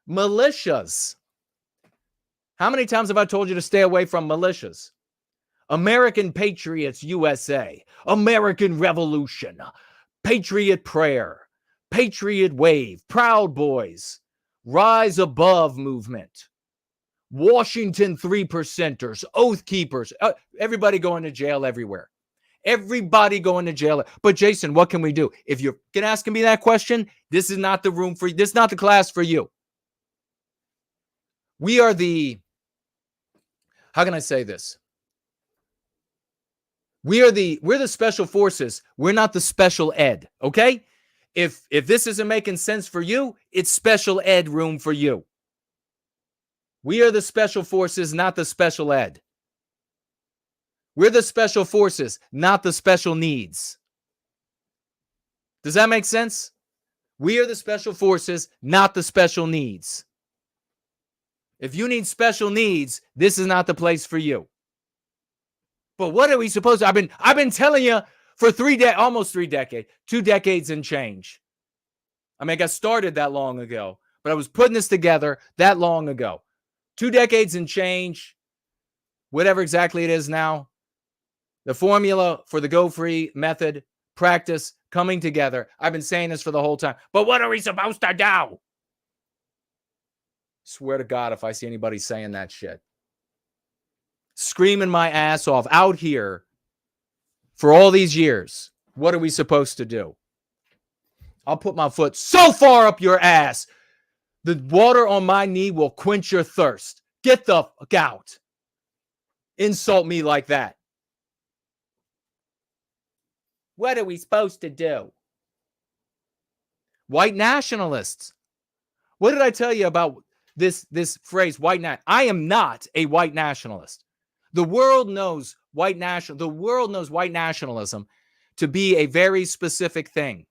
Militias. How many times have I told you to stay away from militias? American Patriots USA, American Revolution, Patriot Prayer, Patriot Wave, Proud Boys, Rise Above Movement, Washington 3%ers, Oath Keepers, everybody going to jail everywhere. Everybody going to jail. But Jason, what can we do? If you're asking me that question, this is not the room for you. This is not the class for you. We are how can I say this? We're the special forces. We're not the special ed, okay? If this isn't making sense for you, it's special ed room for you. We are the special forces, not the special ed. We're the special forces, not the special needs. Does that make sense? We are the special forces, not the special needs. If you need special needs, this is not the place for you. But what are we supposed to? I've been telling you for almost 3 decades, 2 decades and change. I got started that long ago, but I was putting this together that long ago. 2 decades and change, whatever exactly it is now. The formula for the Go Free method, practice, coming together. I've been saying this for the whole time. But what are we supposed to do? Swear to God, if I see anybody saying that shit. Screaming my ass off out here for all these years. What are we supposed to do? I'll put my foot so far up your ass, the water on my knee will quench your thirst. Get the fuck out. Insult me like that. What are we supposed to do? White nationalists. What did I tell you about this phrase, white nationalist? I am not a white nationalist. The world knows white nationalism to be a very specific thing.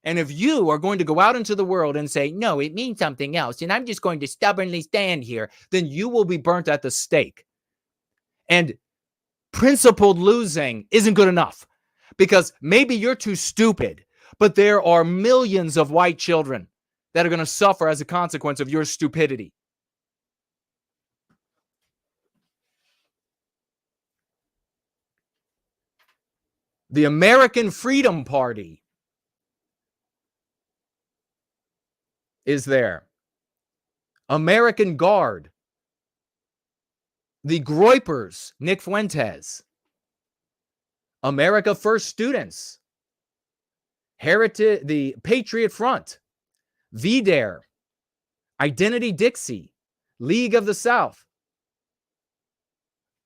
And if you are going to go out into the world and say, no, it means something else, and I'm just going to stubbornly stand here, then you will be burnt at the stake. And principled losing isn't good enough because maybe you're too stupid, but there are millions of white children that are going to suffer as a consequence of your stupidity. The American Freedom Party is there. American Guard. The Groypers, Nick Fuentes. America First Students, Heritage, the Patriot Front, VDARE, Identity Dixie, League of the South,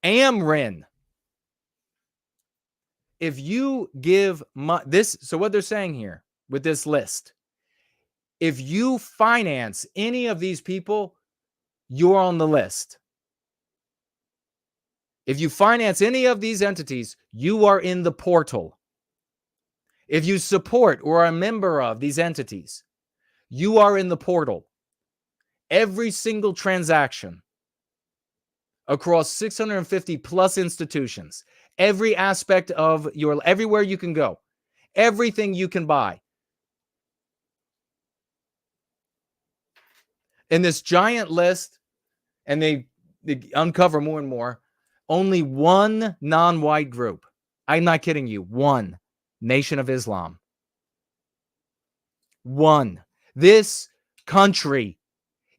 AMRIN. If you give this, so what they're saying here with this list, if you finance any of these people, you're on the list. If you finance any of these entities, you are in the portal. If you support or are a member of these entities, you are in the portal. Every single transaction across 650 plus institutions, every aspect of your, everywhere you can go, everything you can buy. In this giant list, and they uncover more and more, only one non-white group, I'm not kidding you, one, Nation of Islam. One. This country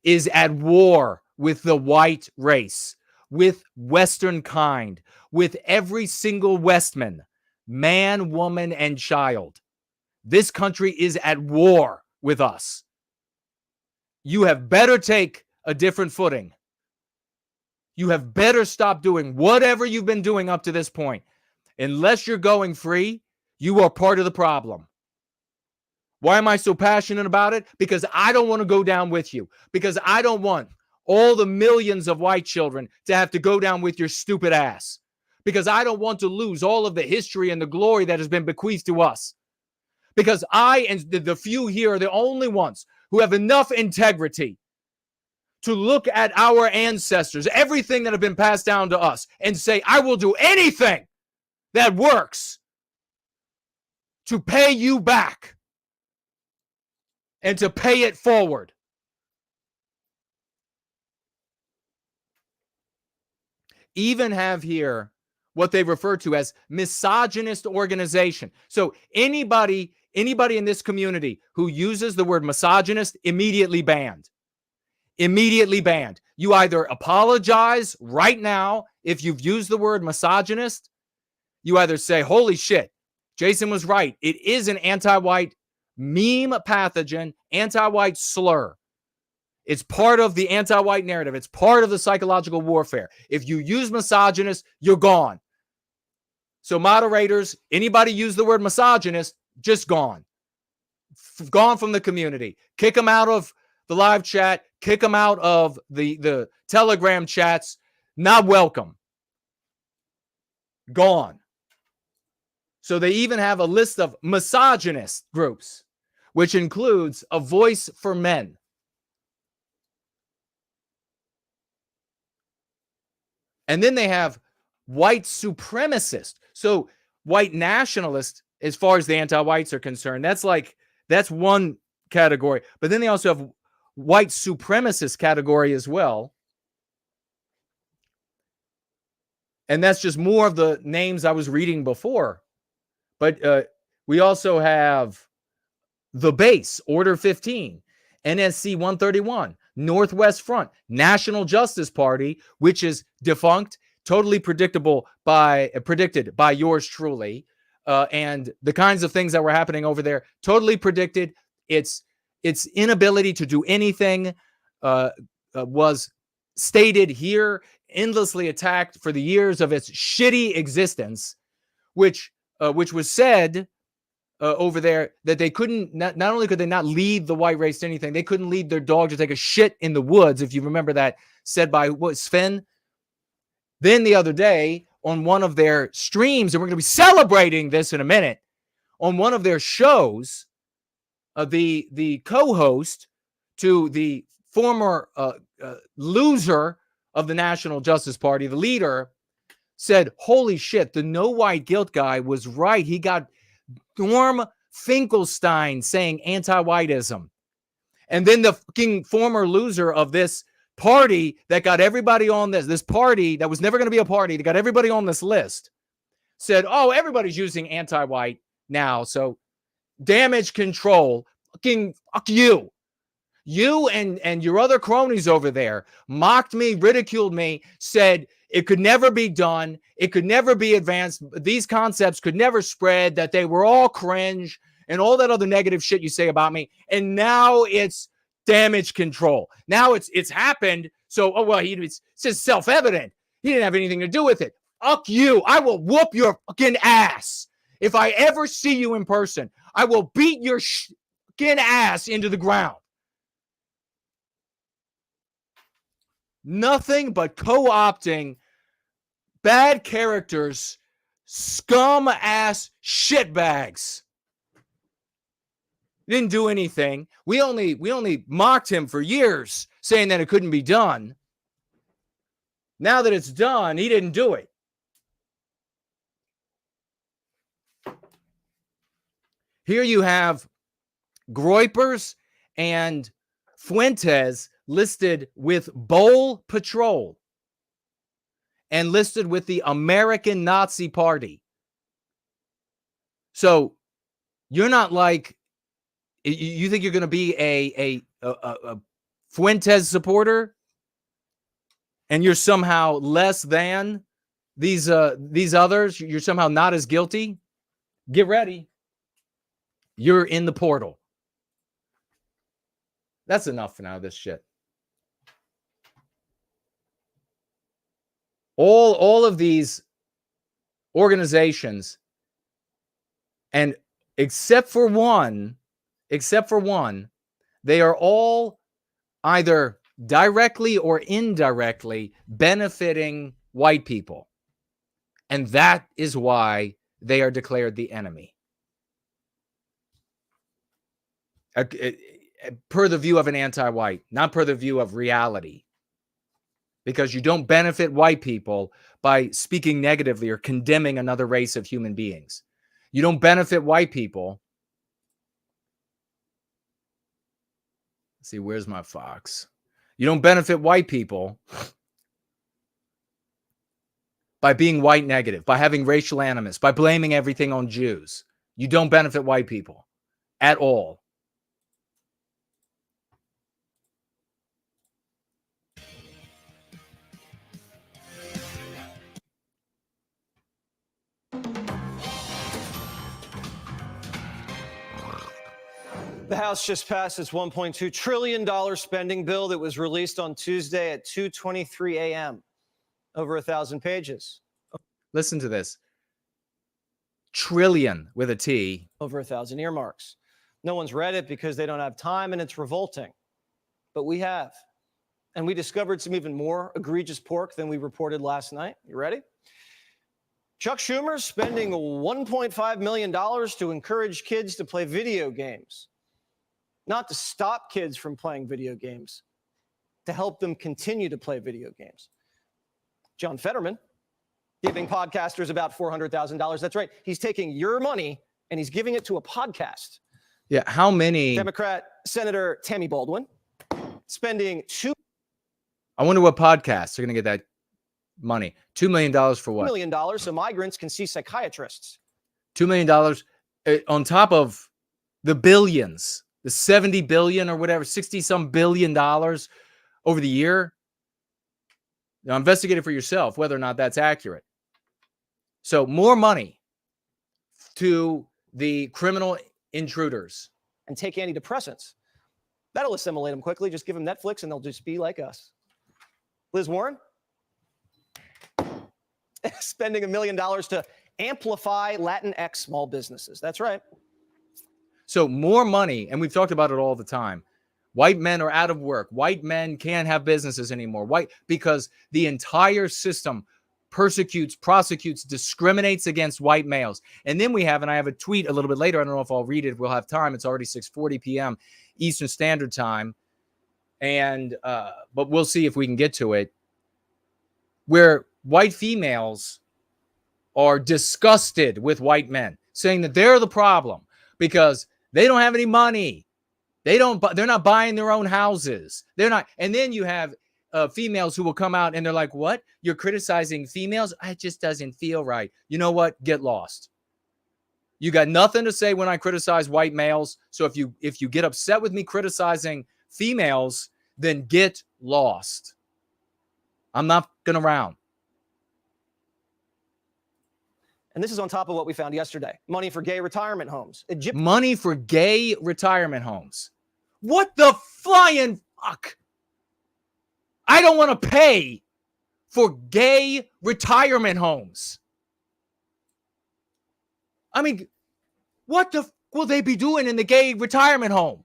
is at war with the white race, with Western kind, with every single Westman, man, woman, and child. This country is at war with us. You have better take a different footing. You have better stop doing whatever you've been doing up to this point. Unless you're going free, you are part of the problem. Why am I so passionate about it? Because I don't want to go down with you. Because I don't want all the millions of white children to have to go down with your stupid ass. Because I don't want to lose all of the history and the glory that has been bequeathed to us. Because I and the few here are the only ones who have enough integrity to look at our ancestors, everything that have been passed down to us, and say, I will do anything that works to pay you back and to pay it forward. Even have here what they refer to as misogynist organization. So anybody in this community who uses the word misogynist, immediately banned. Immediately banned. You either apologize right now if you've used the word misogynist. You either say, holy shit, Jason was right. It is an anti-white meme pathogen, anti-white slur. It's part of the anti-white narrative. It's part of the psychological warfare. If you use misogynist, you're gone. So moderators, anybody use the word misogynist, just gone. Gone from the community. Kick them out of the live chat. Kick them out of the Telegram chats. Not welcome. Gone. So they even have a list of misogynist groups, which includes A Voice for Men. And then they have white supremacist. So white nationalist, as far as the anti-whites are concerned, that's one category. But then they also have white supremacist category as well. And that's just more of the names I was reading before. But we also have the Base, Order 15, NSC 131, Northwest Front, National Justice Party, which is defunct, totally predicted by yours truly. And the kinds of things that were happening over there, totally predicted. Its inability to do anything was stated here, endlessly attacked for the years of its shitty existence, which was said over there that they couldn't, not only could they not lead the white race to anything, they couldn't lead their dog to take a shit in the woods, if you remember that, said by Sven. Then the other day on one of their streams, and we're going to be celebrating this in a minute, on one of their shows, the co-host to the former loser of the National Justice Party, the leader, said, holy shit, the no white guilt guy was right. He got Norm Finkelstein saying anti-whiteism. And then the fucking former loser of this party that got everybody on this party that was never going to be a party, that got everybody on this list, said, oh, everybody's using anti-white now, so damage control. Fucking fuck you. You and your other cronies over there mocked me, ridiculed me, said it could never be done. It could never be advanced. These concepts could never spread, that they were all cringe and all that other negative shit you say about me. And now it's damage control. Now it's happened. So, oh, well, it's just self-evident. He didn't have anything to do with it. Fuck you. I will whoop your fucking ass. If I ever see you in person, I will beat your fucking ass into the ground. Nothing but co-opting bad characters, scum ass shitbags. Didn't do anything. We only mocked him for years, saying that it couldn't be done. Now that it's done, he didn't do it. Here you have Groypers and Fuentes listed with Bowl Patrol and listed with the American Nazi Party. So you're not like, you think you're going to be a Fuentes supporter and you're somehow less than these others? You're somehow not as guilty? Get ready. You're in the portal. That's enough for now, this shit. All of these organizations, and except for one, they are all either directly or indirectly benefiting white people. And that is why they are declared the enemy. Per the view of an anti-white, not per the view of reality. Because you don't benefit white people by speaking negatively or condemning another race of human beings. You don't benefit white people. Let's see, where's my fox? You don't benefit white people by being white negative, by having racial animus, by blaming everything on Jews. You don't benefit white people at all. The House just passed its $1.2 trillion spending bill that was released on Tuesday at 2:23 a.m. Over 1,000 pages. Listen to this. Trillion with a T. Over 1,000 earmarks. No one's read it because they don't have time, and it's revolting. But we have. And we discovered some even more egregious pork than we reported last night. You ready? Chuck Schumer's spending $1.5 million to encourage kids to play video games. Not to stop kids from playing video games, to help them continue to play video games. John Fetterman giving podcasters about $400,000. That's right. He's taking your money and he's giving it to a podcast. Yeah, how many? Democrat Senator Tammy Baldwin spending I wonder what podcasts are going to get that money. $2 million for what? $2 million so migrants can see psychiatrists. $2 million on top of the billions. The 70 billion or whatever, 60 some billion dollars over the year. Now investigate it for yourself, whether or not that's accurate. So more money to the criminal intruders. And take antidepressants. That'll assimilate them quickly. Just give them Netflix and they'll just be like us. Liz Warren spending $1 million to amplify Latinx small businesses. That's right. So more money, and we've talked about it all the time. White men are out of work. White men can't have businesses anymore. Because the entire system persecutes, prosecutes, discriminates against white males. And then we have, and I have a tweet a little bit later. I don't know if I'll read it. We'll have time. It's already 6:40 p.m. Eastern Standard Time. And but we'll see if we can get to it. Where white females are disgusted with white men, saying that they're the problem because they don't have any money. They're not buying their own houses. They're not. And then you have females who will come out and they're like, what? You're criticizing females? It just doesn't feel right. You know what? Get lost. You got nothing to say when I criticize white males. So if you get upset with me criticizing females, then get lost. I'm not going around. And this is on top of what we found yesterday. Money for gay retirement homes. Money for gay retirement homes. What the flying fuck? I don't want to pay for gay retirement homes. I mean, what the will they be doing in the gay retirement home?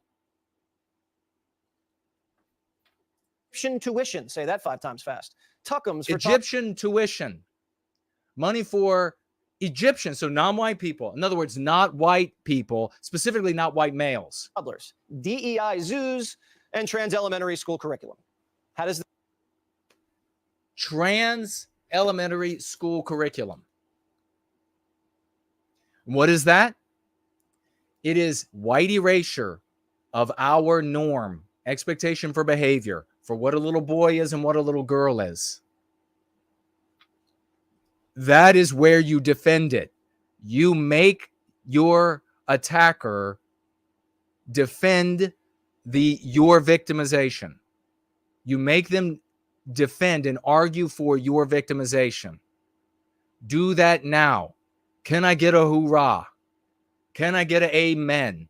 Egyptian tuition. Say that 5 times fast. Tuckums for Egyptian tuition. Money for Egyptians, so non-white people. In other words, not white people, specifically not white males. toddlers. DEI zoos and trans elementary school curriculum. How does Trans elementary school curriculum. What is that? It is white erasure of our norm, expectation for behavior, for what a little boy is and what a little girl is. That is where you defend it. You make your attacker defend your victimization. You make them defend and argue for your victimization. Do that now. Can I get a hoorah? Can I get an amen?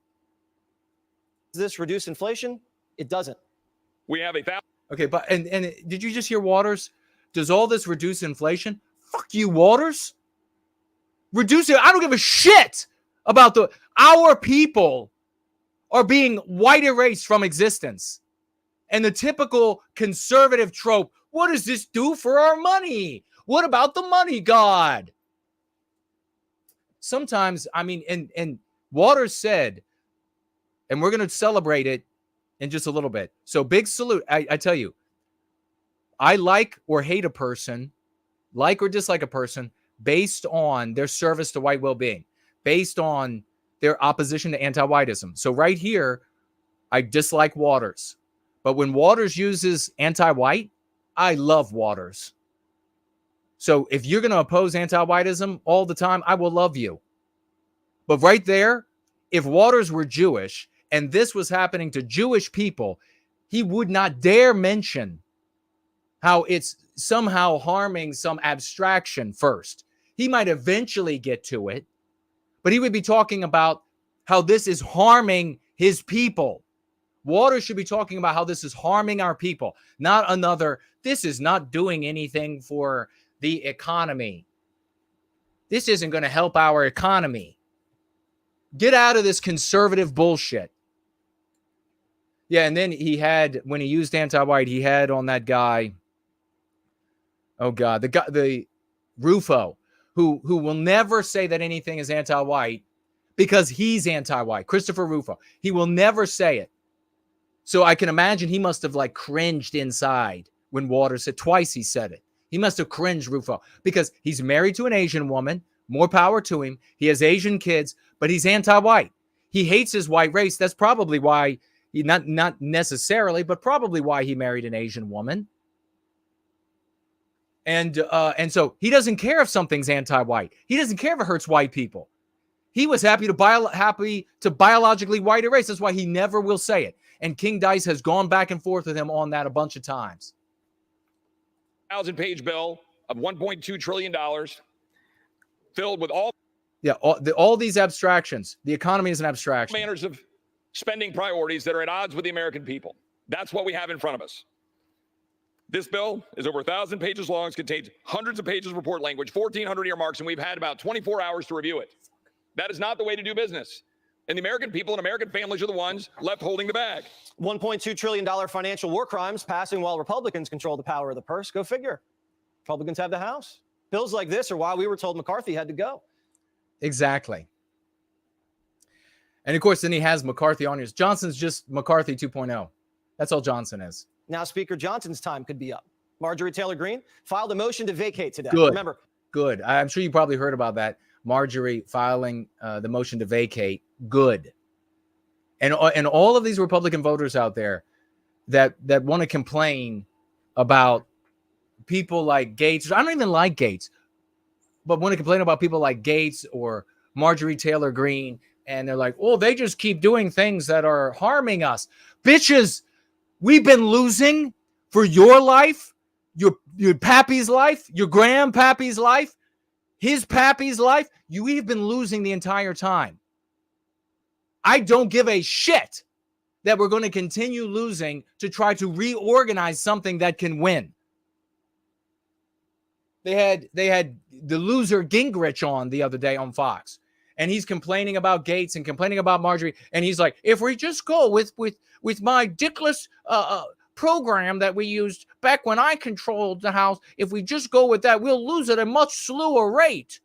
Does this reduce inflation? It doesn't. We have Okay, but and did you just hear Waters? Does all this reduce inflation? Fuck you, Waters. Reduce it. I don't give a shit about our people are being white erased from existence. And the typical conservative trope, what does this do for our money? What about the money god? Sometimes, I mean, and Waters said, and we're going to celebrate it in just a little bit. So big salute. I tell you, I like or hate a person, like or dislike a person based on their service to white well-being, based on their opposition to anti-whiteism. So right here, I dislike Waters. But when Waters uses anti-white, I love Waters. So if you're going to oppose anti-whiteism all the time, I will love you. But right there, if Waters were Jewish and this was happening to Jewish people, he would not dare mention how it's somehow harming some abstraction first. He might eventually get to it, but he would be talking about how this is harming his people. Waters should be talking about how this is harming our people, not another, this is not doing anything for the economy. This isn't going to help our economy. Get out of this conservative bullshit. Yeah, and then he had, when he used anti-white, he had on that guy, oh God, the Rufo, who will never say that anything is anti-white because he's anti-white. Christopher Rufo. He will never say it. So I can imagine he must have like cringed inside when Waters said, twice he said it. He must have cringed, Rufo, because he's married to an Asian woman. More power to him. He has Asian kids, but he's anti-white. He hates his white race. That's probably why he, not necessarily, but probably why he married an Asian woman. And so he doesn't care if something's anti-white. He doesn't care if it hurts white people. He was happy to biologically white erase. That's why he never will say it. And King Dice has gone back and forth with him on that a bunch of times. 1,000-page bill of $1.2 trillion filled with all these abstractions. The economy is an abstraction. manners of spending priorities that are at odds with the American people. That's what we have in front of us. This bill is over 1,000 pages long. It contains hundreds of pages of report language, 1,400 earmarks, and we've had about 24 hours to review it. That is not the way to do business. And the American people and American families are the ones left holding the bag. $1.2 trillion financial war crimes passing while Republicans control the power of the purse. Go figure. Republicans have the House. Bills like this are why we were told McCarthy had to go. Exactly. And of course, then he has McCarthy on his. Johnson's just McCarthy 2.0. That's all Johnson is. Now Speaker Johnson's time could be up. Marjorie Taylor Greene filed a motion to vacate today. Good. Remember. Good. I'm sure you probably heard about that. Marjorie filing the motion to vacate. Good. And all of these Republican voters out there that want to complain about people like Gates. I don't even like Gates, but want to complain about people like Gates or Marjorie Taylor Greene. And they're like, oh, they just keep doing things that are harming us. Bitches, We've been losing for your life, your pappy's life, your grandpappy's life, his pappy's life. We've been losing the entire time. I don't give a shit that we're going to continue losing to try to reorganize something that can win. They had the loser Gingrich on the other day on Fox, and he's complaining about Gates and complaining about Marjorie, and he's like, if we just go with my dickless program that we used back when I controlled the House, if we just go with that, we'll lose at a much slower rate.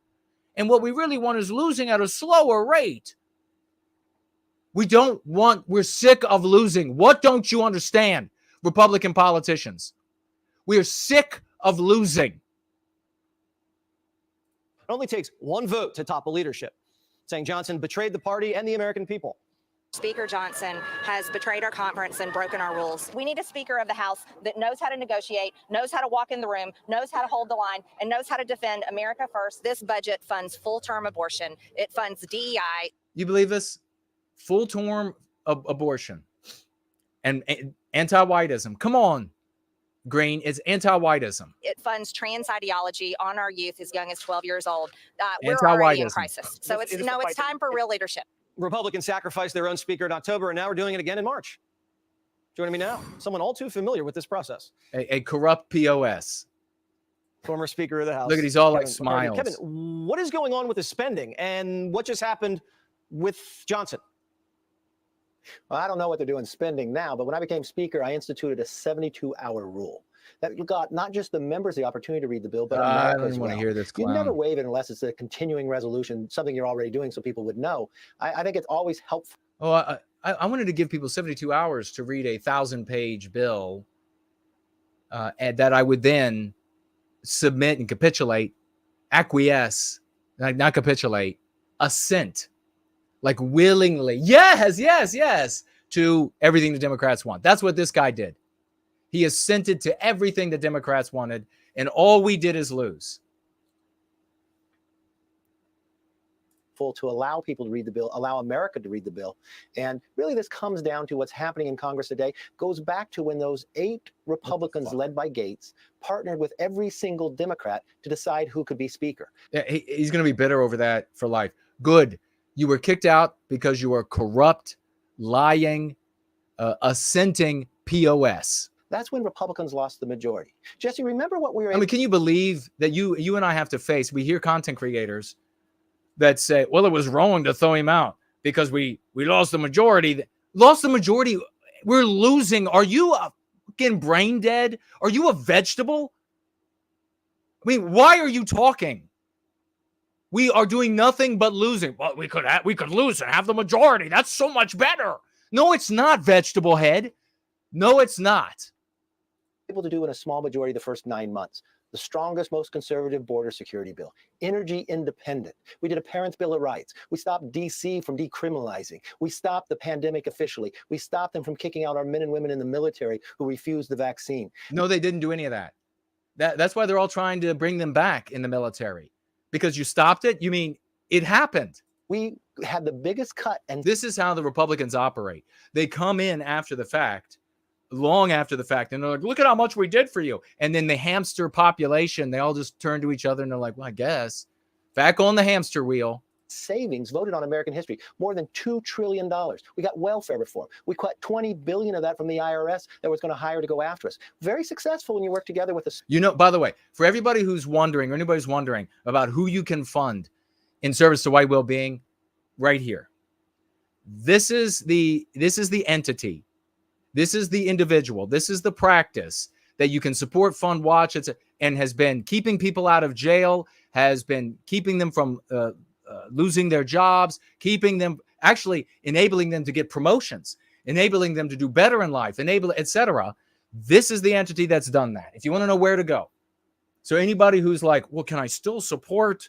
And what we really want is losing at a slower rate. We're sick of losing. What don't you understand, Republican politicians? We're sick of losing. It only takes one vote to topple leadership, saying Johnson betrayed the party and the American people. Speaker Johnson has betrayed our conference and broken our rules. We need a Speaker of the House that knows how to negotiate, knows how to walk in the room, knows how to hold the line, and knows how to defend America first. This budget funds full-term abortion. It funds DEI. You believe this? Full-term abortion and anti-whiteism. Come on, Green. It's anti-whiteism. It funds trans ideology on our youth as young as 12 years old. We're already in crisis. So it's time for real leadership. Republicans sacrificed their own speaker in October, and now we're doing it again in March. Joining me now, someone all too familiar with this process. A corrupt POS. Former Speaker of the House. Look at, he's all like smiles. Kevin, what is going on with the spending, and what just happened with Johnson? Well, I don't know what they're doing spending now, but when I became Speaker, I instituted a 72-hour rule that got not just the members the opportunity to read the bill, but I America don't as want well. to hear this clown. You never waive it unless it's a continuing resolution, something you're already doing so people would know. I think it's always helpful. Oh, I wanted to give people 72 hours to read a 1,000-page bill and that I would then submit and capitulate, acquiesce, not capitulate, assent. Like willingly, yes, to everything the Democrats want. That's what this guy did. He assented to everything the Democrats wanted, and all we did is lose. To allow people to read the bill, allow America to read the bill. And really this comes down to what's happening in Congress today, goes back to when those 8 Republicans led by Gates partnered with every single Democrat to decide who could be Speaker. Yeah, he's going to be bitter over that for life. Good. You were kicked out because you were corrupt, lying, assenting POS. That's when Republicans lost the majority. Jesse, remember what we were... I mean, can you believe that you and I have to face, we hear content creators that say, well, it was wrong to throw him out because we lost the majority. Lost the majority? We're losing. Are you fucking brain dead? Are you a vegetable? I mean, why are you talking? We are doing nothing but losing. Well, we could lose and have the majority. That's so much better. No, it's not, vegetable head. No, it's not. Able to do in a small majority the first 9 months. The strongest, most conservative border security bill. Energy independent. We did a Parents' Bill of Rights. We stopped DC from decriminalizing. We stopped the pandemic officially. We stopped them from kicking out our men and women in the military who refused the vaccine. No, they didn't do any of that. That's why they're all trying to bring them back in the military. Because you stopped it? You mean it happened? We had the biggest cut. And this is how the Republicans operate. They come in after the fact, long after the fact, and they're like, look at how much we did for you. And then the hamster population, they all just turn to each other and they're like, well, I guess. Back on the hamster wheel. Savings voted on American history, more than $2 trillion. We got welfare reform. We cut $20 billion of that from the IRS that was going to hire to go after us. Very successful when you work together with us. You know, by the way, for everybody who's wondering, or anybody's wondering about who you can fund in service to white well-being, right here. This is the entity. This is the individual. This is the practice that you can support, fund, watch, and has been keeping people out of jail, has been keeping them from losing their jobs, keeping them, actually enabling them to get promotions, enabling them to do better in life, etc. This is the entity that's done that. If you want to know where to go. So anybody who's like, well, can I still support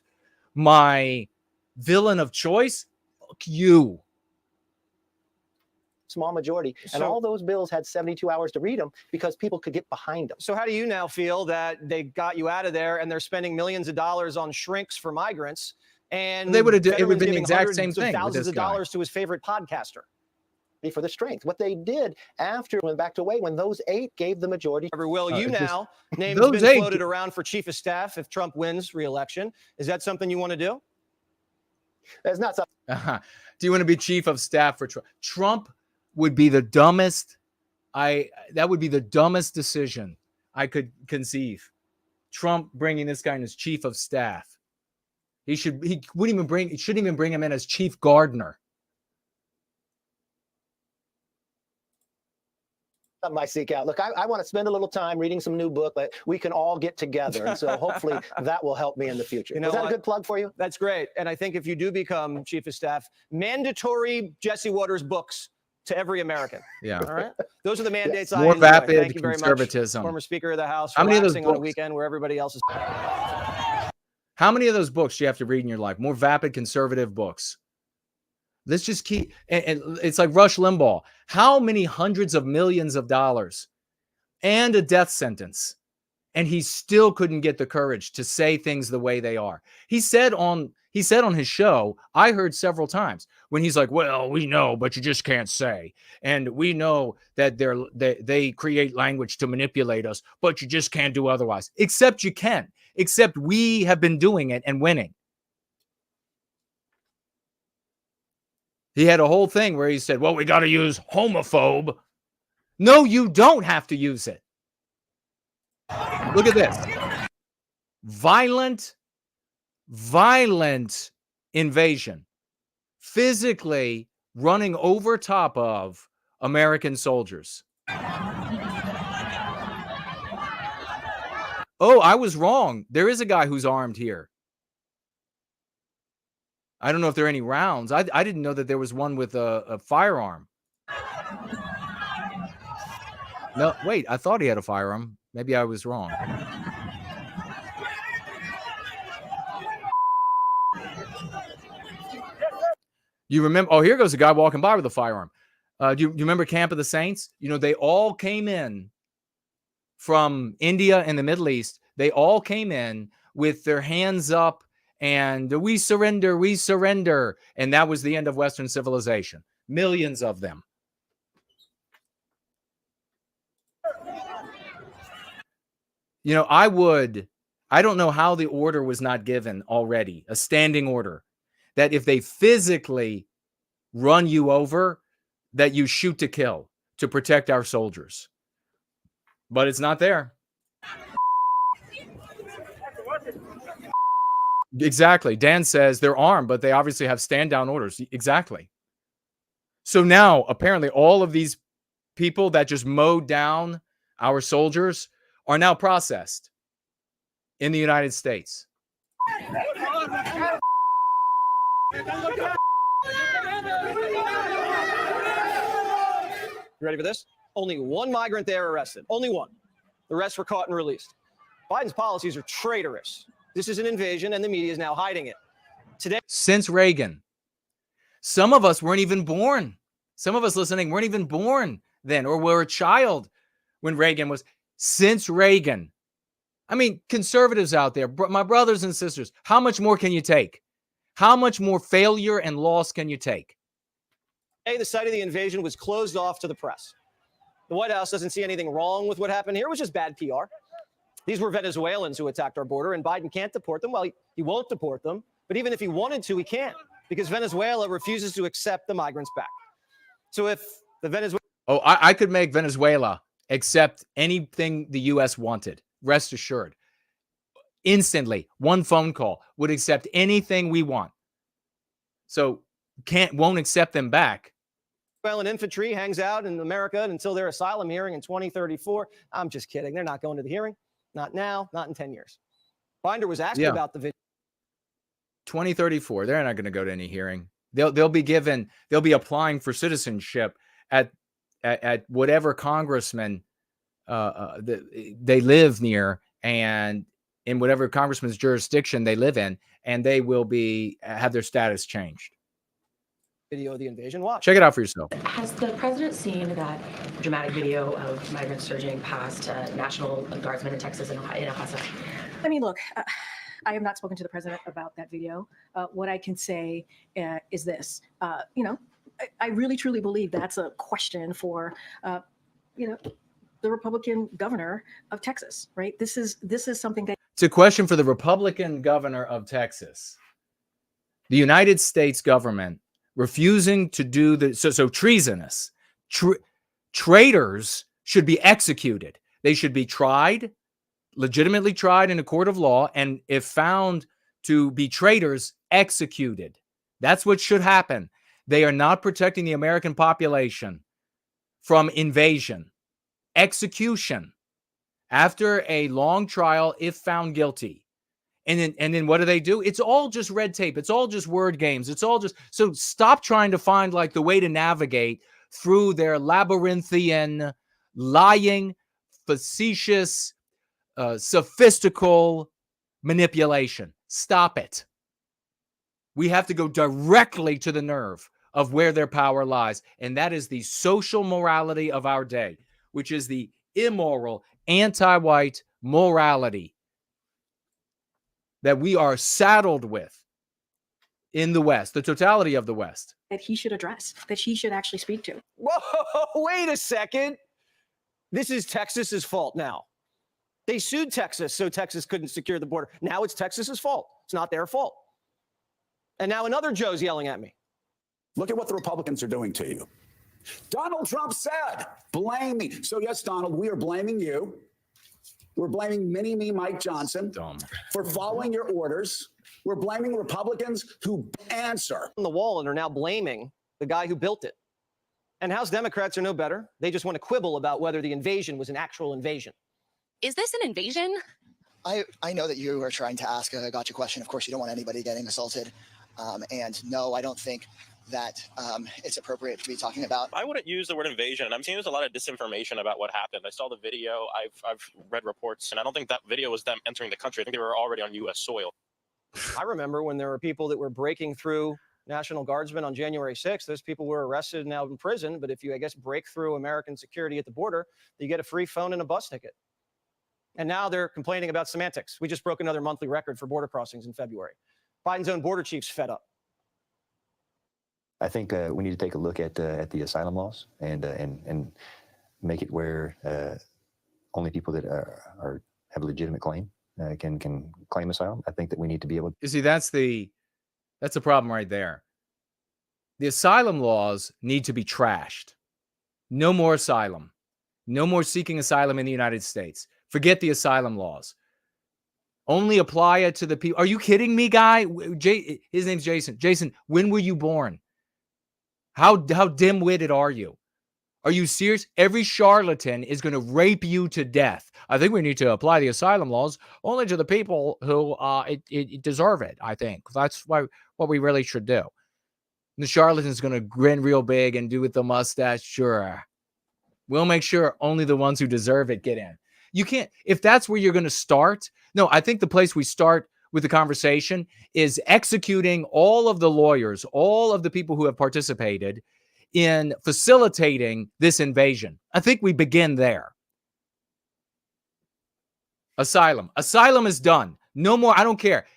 my villain of choice? Fuck you. Small majority. And all those bills had 72 hours to read them because people could get behind them. So how do you now feel that they got you out of there and they're spending millions of dollars on shrinks for migrants? And they would have it would have been the exact same thing. Thousands of dollars to his favorite podcaster. for the strength. What they did after went back to way when those 8 gave the majority. Will you just- now names those been 8 floated around for chief of staff if Trump wins re-election. Is that something you want to do? That's not something. Do you want to be chief of staff for Trump? Trump would be the dumbest. That would be the dumbest decision I could conceive. Trump bringing this guy in as chief of staff. He shouldn't even bring him in as chief gardener. Something I seek out. Look, I want to spend a little time reading some new book that we can all get together. And so hopefully that will help me in the future. You know Is that what? a good plug for you? That's great. And I think if you do become chief of staff, mandatory Jesse Waters books to every American. Yeah. All right. Those are the mandates I More enjoy. vapid Thank you very conservatism. much, former Speaker of the House, How many of those relaxing on a books? weekend where everybody else is. How many of those books do you have to read in your life? More vapid conservative books. Let's just keep, and it's like Rush Limbaugh. How many hundreds of millions of dollars and a death sentence, and he still couldn't get the courage to say things the way they are. He said on his show, I heard several times when he's like, well, we know, but you just can't say. And we know that they create language to manipulate us, but you just can't do otherwise. Except you can. Except we have been doing it and winning. He had a whole thing where he said, well, we got to use homophobe. No, you don't have to use it. Look at this. Violent invasion. Physically running over top of American soldiers. Oh, I was wrong. There is a guy who's armed here. I don't know if there are any rounds. I didn't know that there was one with a firearm. No, wait, I thought he had a firearm. Maybe I was wrong. You remember? Oh, here goes a guy walking by with a firearm. Do you remember Camp of the Saints? You know, they all came in from India and the Middle East. They all came in with their hands up and we surrender, we surrender. And that was the end of Western civilization. Millions of them. You know, I don't know how the order was not given already, a standing order, that if they physically run you over, that you shoot to kill to protect our soldiers. But it's not there. Exactly. Dan says they're armed, but they obviously have stand-down orders. Exactly. So now, apparently, all of these people that just mowed down our soldiers are now processed in the United States. You ready for this? Only one migrant there arrested. Only one. The rest were caught and released. Biden's policies are traitorous. This is an invasion, and the media is now hiding it. Today, since Reagan, some of us weren't even born. Some of us listening weren't even born then, or were a child when Reagan was. Since Reagan, I mean, conservatives out there, my brothers and sisters, how much more can you take? How much more failure and loss can you take? the site of the invasion was closed off to the press. The White House doesn't see anything wrong with what happened here. It was just bad PR. These were Venezuelans who attacked our border, and Biden can't deport them. Well, he won't deport them, but even if he wanted to, he can't, because Venezuela refuses to accept the migrants back. So if the Venezuela... Oh, I could make Venezuela accept anything the U.S. wanted. Rest assured. Instantly, one phone call would accept anything we want. So won't accept them back. Venezuelan infantry hangs out in America until their asylum hearing in 2034. I'm just kidding. They're not going to the hearing. Not now, not in 10 years. Binder was asking about the video. 2034. They're not going to go to any hearing. They'll be applying for citizenship at whatever congressman they live near, and in whatever congressman's jurisdiction they live in, and they will have their status changed. Video of the invasion. Watch. Check it out for yourself. Has the president seen that dramatic video of migrants surging past National Guardsmen in Texas and in El Paso? I mean, look, I have not spoken to the president about that video. What I can say is this, I really truly believe that's a question for, you know, the Republican governor of Texas, right? This is something that It's a question for the Republican governor of Texas. The United States government refusing to do the so treasonous. Traitors should be executed. They should be tried, legitimately tried in a court of law, and if found to be traitors, executed. That's what should happen. They are not protecting the American population from invasion. Execution after a long trial if found guilty. And then what do? It's all just red tape. It's all just word games. It's all just, so stop trying to find like the way to navigate through their labyrinthian, lying, facetious, sophistical manipulation. Stop it. We have to go directly to the nerve of where their power lies. And that is the social morality of our day, which is the immoral, anti-white morality that we are saddled with in the West, the totality of the West. that he should address, that he should actually speak to. Whoa, wait a second. This is Texas's fault now. They sued Texas so Texas couldn't secure the border. Now it's Texas's fault. It's not their fault. And now another Joe's yelling at me. Look at what the Republicans are doing to you. Donald Trump said, blame me. So yes, Donald, we are blaming you. We're blaming mini-me Mike Johnson for following your orders. We're blaming Republicans who answer. On the wall and are now blaming the guy who built it. And House Democrats are no better. They just want to quibble about whether the invasion was an actual invasion. Is this an invasion? I know that you are trying to ask a gotcha question. Of course, you don't want anybody getting assaulted. And no, I don't think that it's appropriate to be talking about. I wouldn't use the word invasion. I'm seeing there's a lot of disinformation about what happened. I saw the video. I've read reports, and I don't think that video was them entering the country. I think they were already on U.S. soil. I remember when there were people that were breaking through National Guardsmen on January 6th. Those people were arrested and now in prison. But if you, I guess, break through American security at the border, you get a free phone and a bus ticket. And now they're complaining about semantics. We just broke another monthly record for border crossings in February. Biden's own border chief's fed up. I think we need to take a look at the asylum laws and make it where only people that have a legitimate claim can claim asylum. I think that we need to be able to. You see, that's the problem right there. The asylum laws need to be trashed. No more asylum. No more seeking asylum in the United States. Forget the asylum laws. Only apply it to the people. Are you kidding me, guy? His name's Jason. Jason, when were you born? How dim-witted are you? Are you serious? Every charlatan is going to rape you to death. I think we need to apply the asylum laws only to the people who deserve it, I think. That's what we really should do. And the charlatan's going to grin real big and do with the mustache. Sure. We'll make sure only the ones who deserve it get in. You can't, if that's where you're going to start. No, I think the place we start with the conversation is executing all of the lawyers, all of the people who have participated in facilitating this invasion. I think we begin there. Asylum. Asylum is done. No more. I don't care.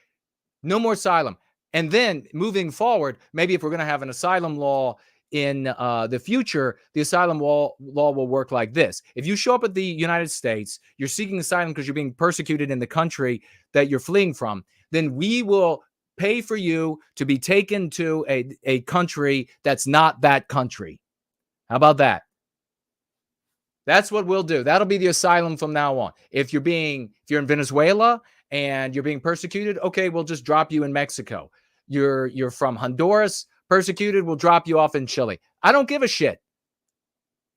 No more asylum. And then moving forward, maybe if we're going to have an asylum law in the future, the asylum law will work like this. If you show up at the United States, you're seeking asylum because you're being persecuted in the country that you're fleeing from, then we will pay for you to be taken to a country that's not that country. How about that? That's what we'll do. That'll be the asylum from now on. If you're in Venezuela and you're being persecuted, okay, we'll just drop you in Mexico. You're from Honduras, persecuted, we'll drop you off in Chile. I don't give a shit.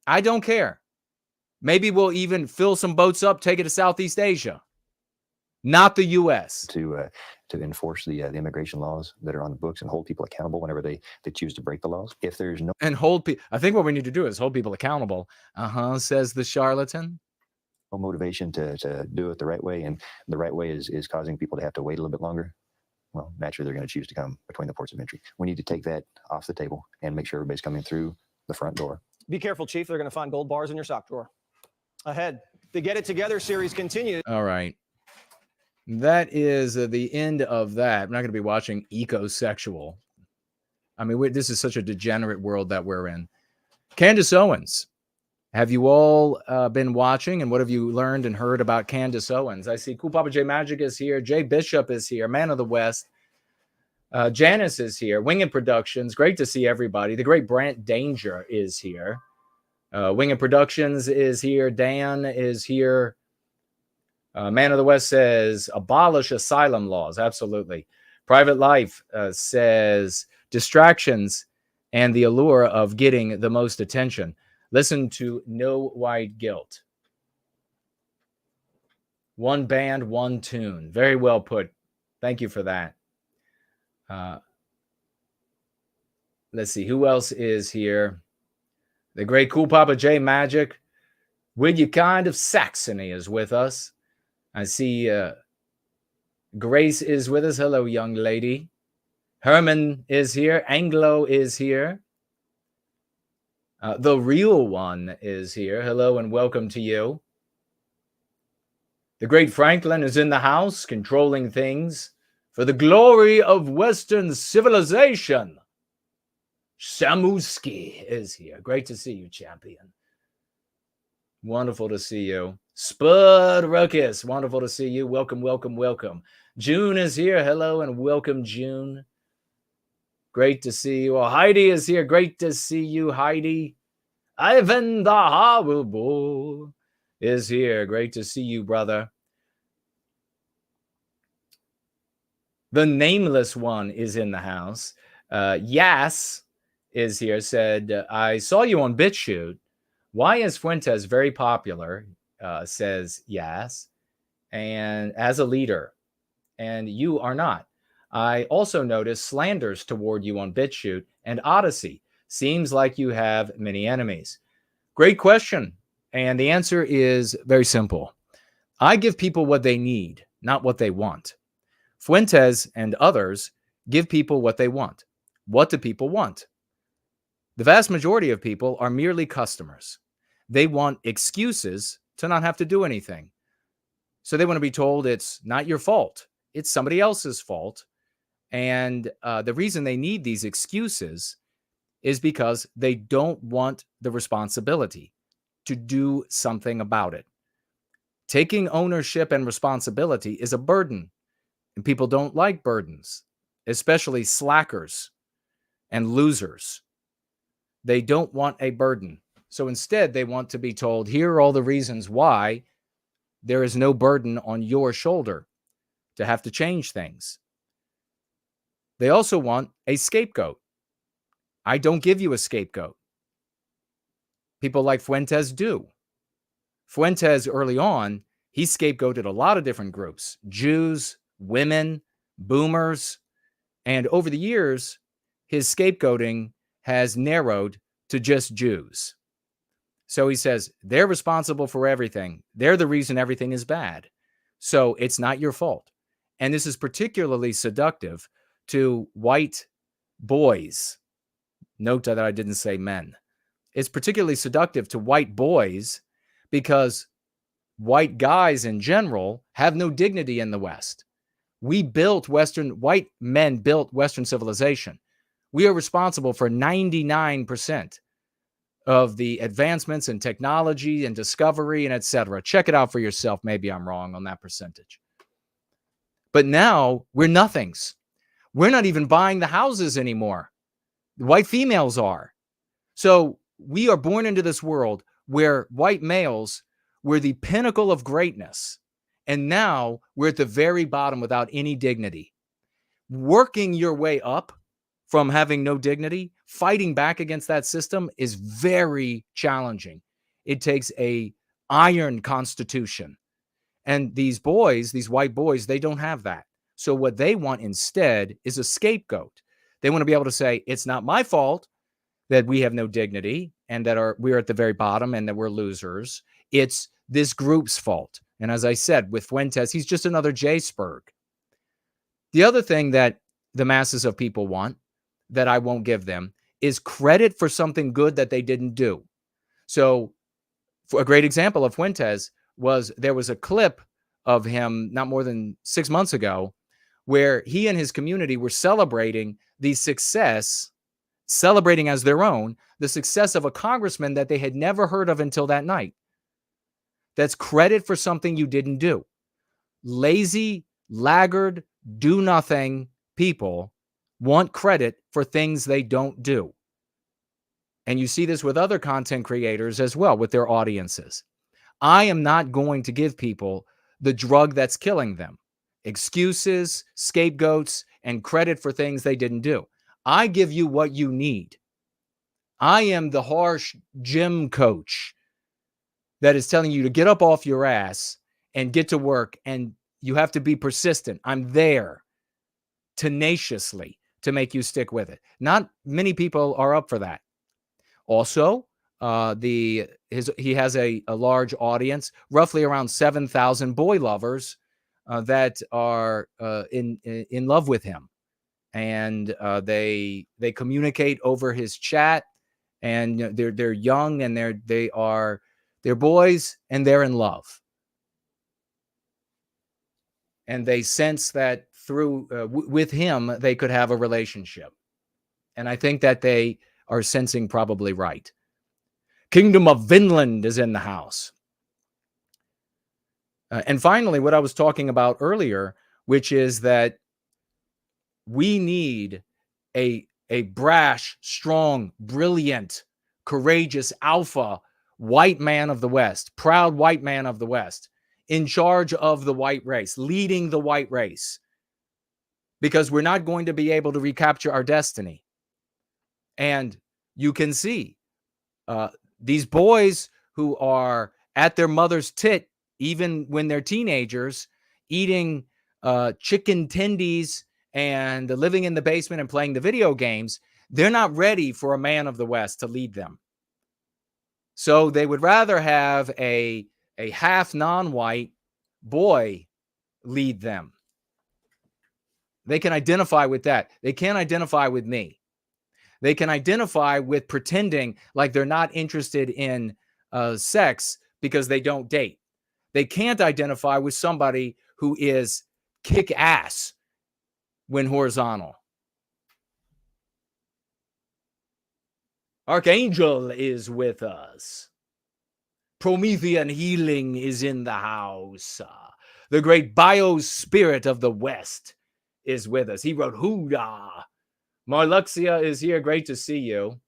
I don't care. Maybe we'll even fill some boats up, take it to Southeast Asia, not the U.S. To enforce the immigration laws that are on the books and hold people accountable whenever they choose to break the laws. If there's no I think what we need to do is hold people accountable. Says the charlatan. No motivation to do it the right way, and the right way is causing people to have to wait a little bit longer. Well, naturally, they're going to choose to come between the ports of entry. We need to take that off the table and make sure everybody's coming through the front door. Be careful, Chief. They're going to find gold bars in your sock drawer. Ahead. The Get It Together series continues. All right. That is the end of that. I'm not going to be watching Ecosexual. I mean, this is such a degenerate world that we're in. Candace Owens. Have you all been watching, and what have you learned and heard about Candace Owens? I see Cool Papa J Magic is here. Jay Bishop is here. Man of the West. Janice is here. Winged Productions. Great to see everybody. The great Brant Danger is here. Winged Productions is here. Dan is here. Man of the West says, abolish asylum laws. Absolutely. Private Life says, distractions and the allure of getting the most attention. Listen to No White Guilt. One band, one tune. Very well put. Thank you for that. Let's see. Who else is here? The great Cool Papa J Magic. Will You Kind of Saxony is with us. I see Grace is with us. Hello, young lady. Herman is here. Anglo is here. The Real One is here. Hello and welcome to you. The great Franklin is in the house, controlling things for the glory of Western civilization. Samuski is here. Great to see you, champion. Wonderful to see you. Spud Ruckus, wonderful to see you. Welcome, welcome, welcome. June is here. Hello and welcome, June. Great to see you. Well, Heidi is here. Great to see you, Heidi. Ivan the Horrible is here. Great to see you, brother. The Nameless One is in the house. Yas is here. Said, I saw you on BitChute. Why is Fuentes very popular? Says Yas. And as a leader. And you are not. I also noticed slanders toward you on BitChute and Odyssey. Seems like you have many enemies. Great question. And the answer is very simple. I give people what they need, not what they want. Fuentes and others give people what they want. What do people want? The vast majority of people are merely customers. They want excuses to not have to do anything. So they want to be told it's not your fault. It's somebody else's fault. And the reason they need these excuses is because they don't want the responsibility to do something about it. Taking ownership and responsibility is a burden, and people don't like burdens, especially slackers and losers. They don't want a burden. So instead, they want to be told, here are all the reasons why there is no burden on your shoulder to have to change things. They also want a scapegoat. I don't give you a scapegoat. People like Fuentes do. Fuentes, early on, he scapegoated a lot of different groups, Jews, women, boomers, and over the years, his scapegoating has narrowed to just Jews. So he says, they're responsible for everything. They're the reason everything is bad. So it's not your fault. And this is particularly seductive to white boys. Note that I didn't say men. It's particularly seductive to white boys because white guys in general have no dignity in the West. White men built Western civilization. We are responsible for 99% of the advancements in technology and discovery and etc. Check it out for yourself. Maybe I'm wrong on that percentage. But now we're nothings. We're not even buying the houses anymore. White females are. So we are born into this world where white males were the pinnacle of greatness. And now we're at the very bottom without any dignity. Working your way up from having no dignity, fighting back against that system is very challenging. It takes an iron constitution. And these boys, these white boys, they don't have that. So what they want instead is a scapegoat. They want to be able to say, it's not my fault that we have no dignity and that we're at the very bottom and that we're losers. It's this group's fault. And as I said, with Fuentes, he's just another J-Spurg. The other thing that the masses of people want, that I won't give them, is credit for something good that they didn't do. So for a great example of Fuentes was there was a clip of him not more than 6 months ago where he and his community were celebrating the success celebrating as their own the success of a congressman that they had never heard of until that night. That's credit for something you didn't do. Lazy, laggard, do-nothing people want credit for things they don't do. And you see this with other content creators as well, with their audiences. I am not going to give people the drug that's killing them. Excuses, scapegoats, and credit for things they didn't do. I give you what you need. I am the harsh gym coach that is telling you to get up off your ass and get to work, and you have to be persistent. I'm there tenaciously to make you stick with it. Not many people are up for that. Also, he has a large audience, roughly around 7,000 boy lovers that are in love with him, and they communicate over his chat, and they're young, and they're boys, and they're in love, and they sense that through with him they could have a relationship, and I think that they are sensing probably right. Kingdom of Vinland is in the house. And finally, what I was talking about earlier, which is that we need a brash, strong, brilliant, courageous, alpha white man of the West, proud white man of the West, in charge of the white race, leading the white race, because we're not going to be able to recapture our destiny. And you can see these boys who are at their mother's tit, even when they're teenagers, eating chicken tendies and living in the basement and playing the video games, they're not ready for a man of the West to lead them. So they would rather have a half non-white boy lead them. They can identify with that. They can't identify with me. They can identify with pretending like they're not interested in sex because they don't date. They can't identify with somebody who is kick ass when horizontal. Archangel is with us. Promethean healing is in the house. The great biospirit of the West is with us. He wrote Hoodah. Marluxia is here. Great to see you.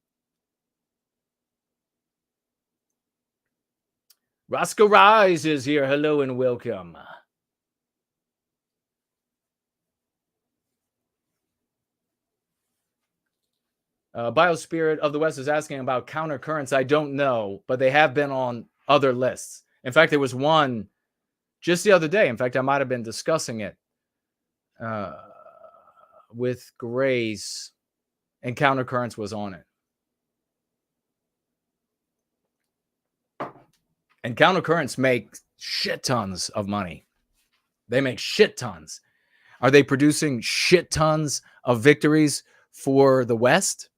Roscoe Rise is here. Hello and welcome. Biospirit of the West is asking about countercurrents. I don't know, but they have been on other lists. In fact, there was one just the other day. In fact, I might have been discussing it with Grace, and countercurrents was on it. And countercurrents make shit tons of money. They make shit tons. Are they producing shit tons of victories for the West?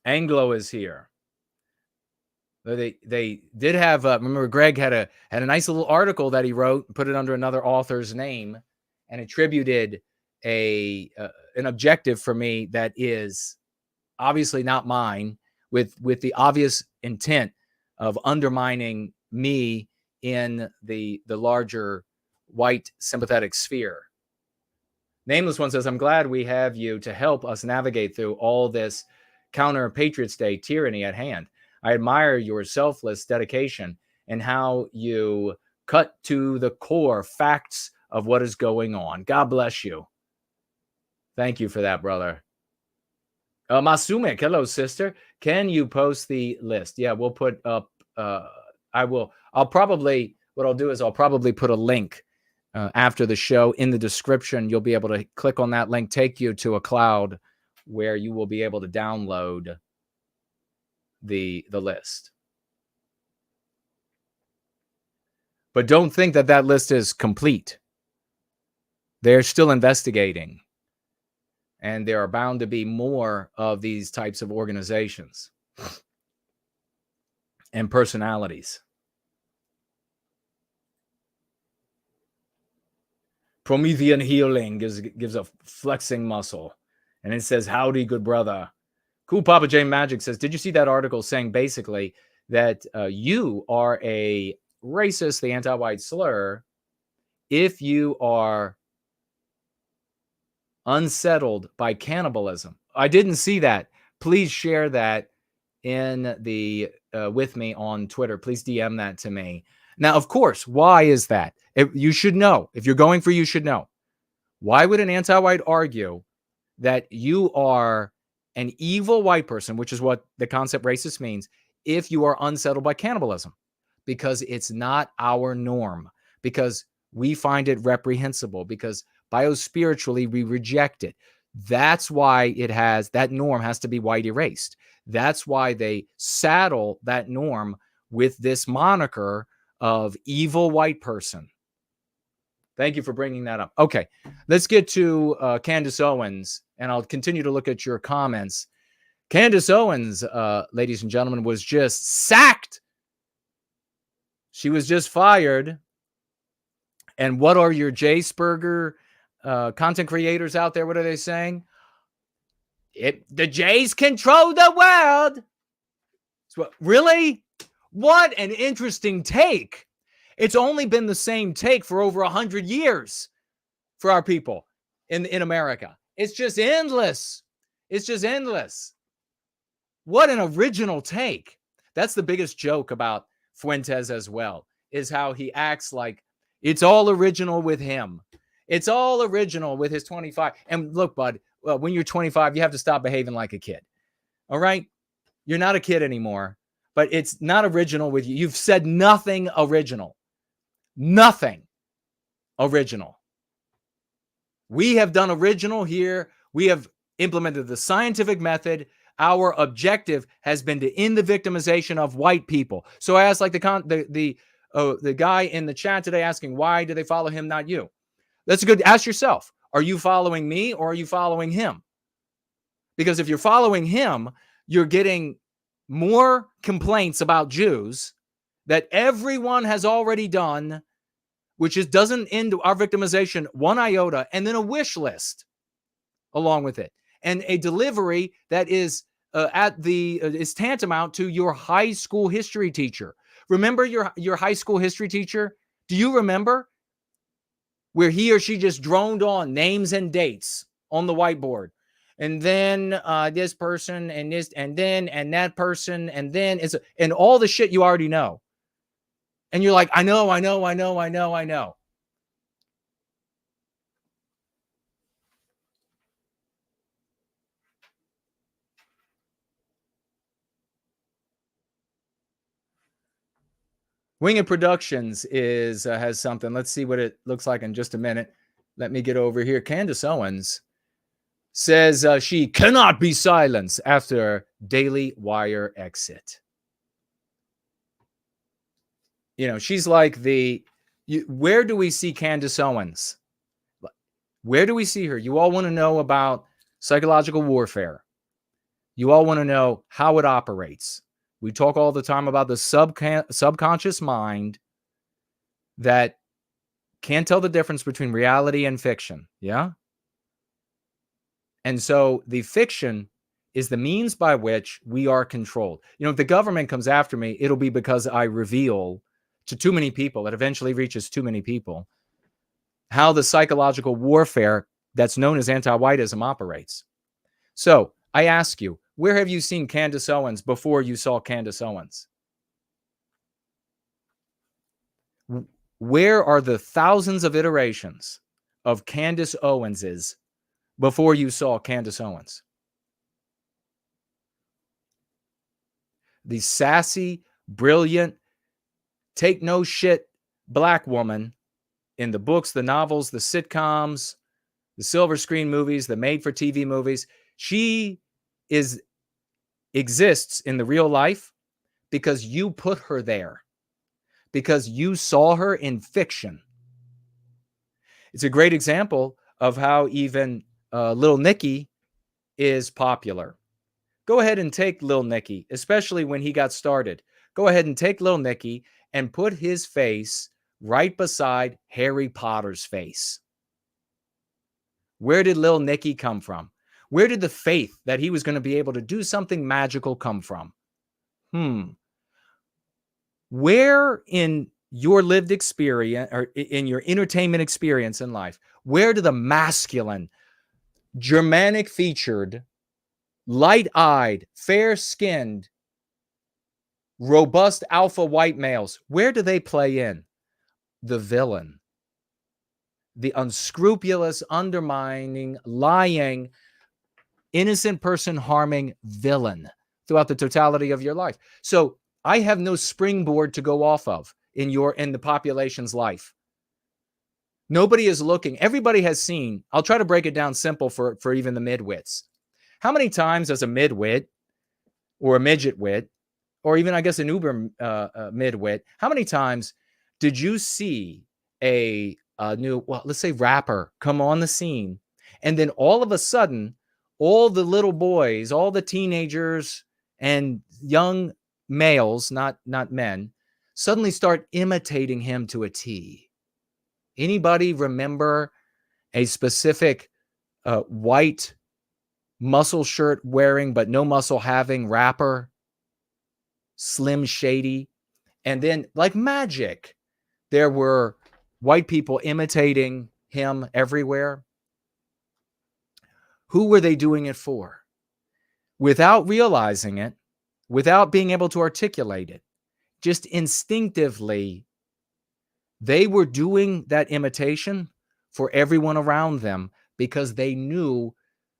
Anglo is here. They did have remember Greg had a nice little article that he wrote and put it under another author's name and attributed an objective for me that is obviously not mine, with the obvious intent of undermining me in the larger white sympathetic sphere. Nameless One says, I'm glad we have you to help us navigate through all this counter Patriots Day tyranny at hand. I admire your selfless dedication and how you cut to the core facts of what is going on. God bless you. Thank you for that, brother. Masumek, hello, sister. Can you post the list? Yeah, we'll put up, I'll probably put a link after the show in the description. You'll be able to click on that link, take you to a cloud where you will be able to download the list. But don't think that that list is complete. They're still investigating. And there are bound to be more of these types of organizations and personalities. Promethean healing gives a flexing muscle. And it says, howdy, good brother. Cool Papa J Magic says, did you see that article saying basically that you are a racist, the anti-white slur, if you are unsettled by cannibalism? I didn't see that. Please share that in the with me on Twitter. Please DM that to me. Now, of course, why is that? You should know. If you're going for you should know. Why would an anti-white argue that you are an evil white person, which is what the concept racist means, if you are unsettled by cannibalism? Because it's not our norm. Because we find it reprehensible. Because biospiritually, we reject it. That's why that norm has to be white erased. That's why they saddle that norm with this moniker of evil white person. Thank you for bringing that up. Okay, let's get to Candace Owens, and I'll continue to look at your comments. Candace Owens, ladies and gentlemen, was just sacked. She was just fired. And what are your Jay Spurger content creators out there? What are they saying? The Jays control the world. So, really? What an interesting take. It's only been the same take for over 100 years for our people in America. It's just endless. It's just endless. What an original take. That's the biggest joke about Fuentes as well, is how he acts like it's all original with him. It's all original with his 25. And look, bud, when you're 25, you have to stop behaving like a kid. All right? You're not a kid anymore, but it's not original with you. You've said nothing original. Nothing original. We have done original here. We have implemented the scientific method. Our objective has been to end the victimization of white people. So I asked, like the guy in the chat today asking, why do they follow him, not you? That's a good, ask yourself, are you following me or are you following him? Because if you're following him, you're getting more complaints about Jews that everyone has already done, which doesn't end our victimization one iota, and then a wish list along with it, and a delivery that is is tantamount to your high school history teacher. Remember your high school history teacher? Do you remember where he or she just droned on names and dates on the whiteboard? And then this person and this and then and that person and then and all the shit you already know. And you're like, I know. Winged Productions has something. Let's see what it looks like in just a minute. Let me get over here. Candace Owens says she cannot be silenced after Daily Wire exit. You know, she's like where do we see Candace Owens? Where do we see her? You all want to know about psychological warfare. You all want to know how it operates. We talk all the time about the subconscious mind that can't tell the difference between reality and fiction. Yeah. And so the fiction is the means by which we are controlled. You know, if the government comes after me, it'll be because I reveal to too many people, it eventually reaches too many people, how the psychological warfare that's known as anti-whiteism operates. So I ask you, where have you seen Candace Owens before you saw Candace Owens? Where are the thousands of iterations of Candace Owenses before you saw Candace Owens? The sassy, brilliant, take no shit black woman in the books, the novels, the sitcoms, the silver screen movies, the made-for-TV movies. She exists in the real life because you put her there, because you saw her in fiction. It's a great example of how even Lil Nicky is popular. Go ahead and take Lil Nicky, especially when he got started. Go ahead and take Lil Nicky and put his face right beside Harry Potter's face. Where did Lil Nicky come from? Where did the faith that he was going to be able to do something magical come from? Where in your lived experience or in your entertainment experience in life, where do the masculine, Germanic featured, light-eyed, fair-skinned, robust alpha white males, where do they play in? The villain. The unscrupulous, undermining, lying, innocent person harming villain throughout the totality of your life. So I have no springboard to go off of in the population's life. Nobody is looking. Everybody has seen. I'll try to break it down simple for even the midwits. How many times as a midwit or a midget wit, or even I guess an uber midwit, how many times did you see a new, well, let's say rapper come on the scene, and then all of a sudden, all the little boys, all the teenagers and young males, not men, suddenly start imitating him to a T? Anybody remember a specific white muscle shirt wearing but no muscle having rapper? Slim Shady. And then like magic, there were white people imitating him everywhere. Who were they doing it for? Without realizing it, without being able to articulate it, just instinctively, they were doing that imitation for everyone around them because they knew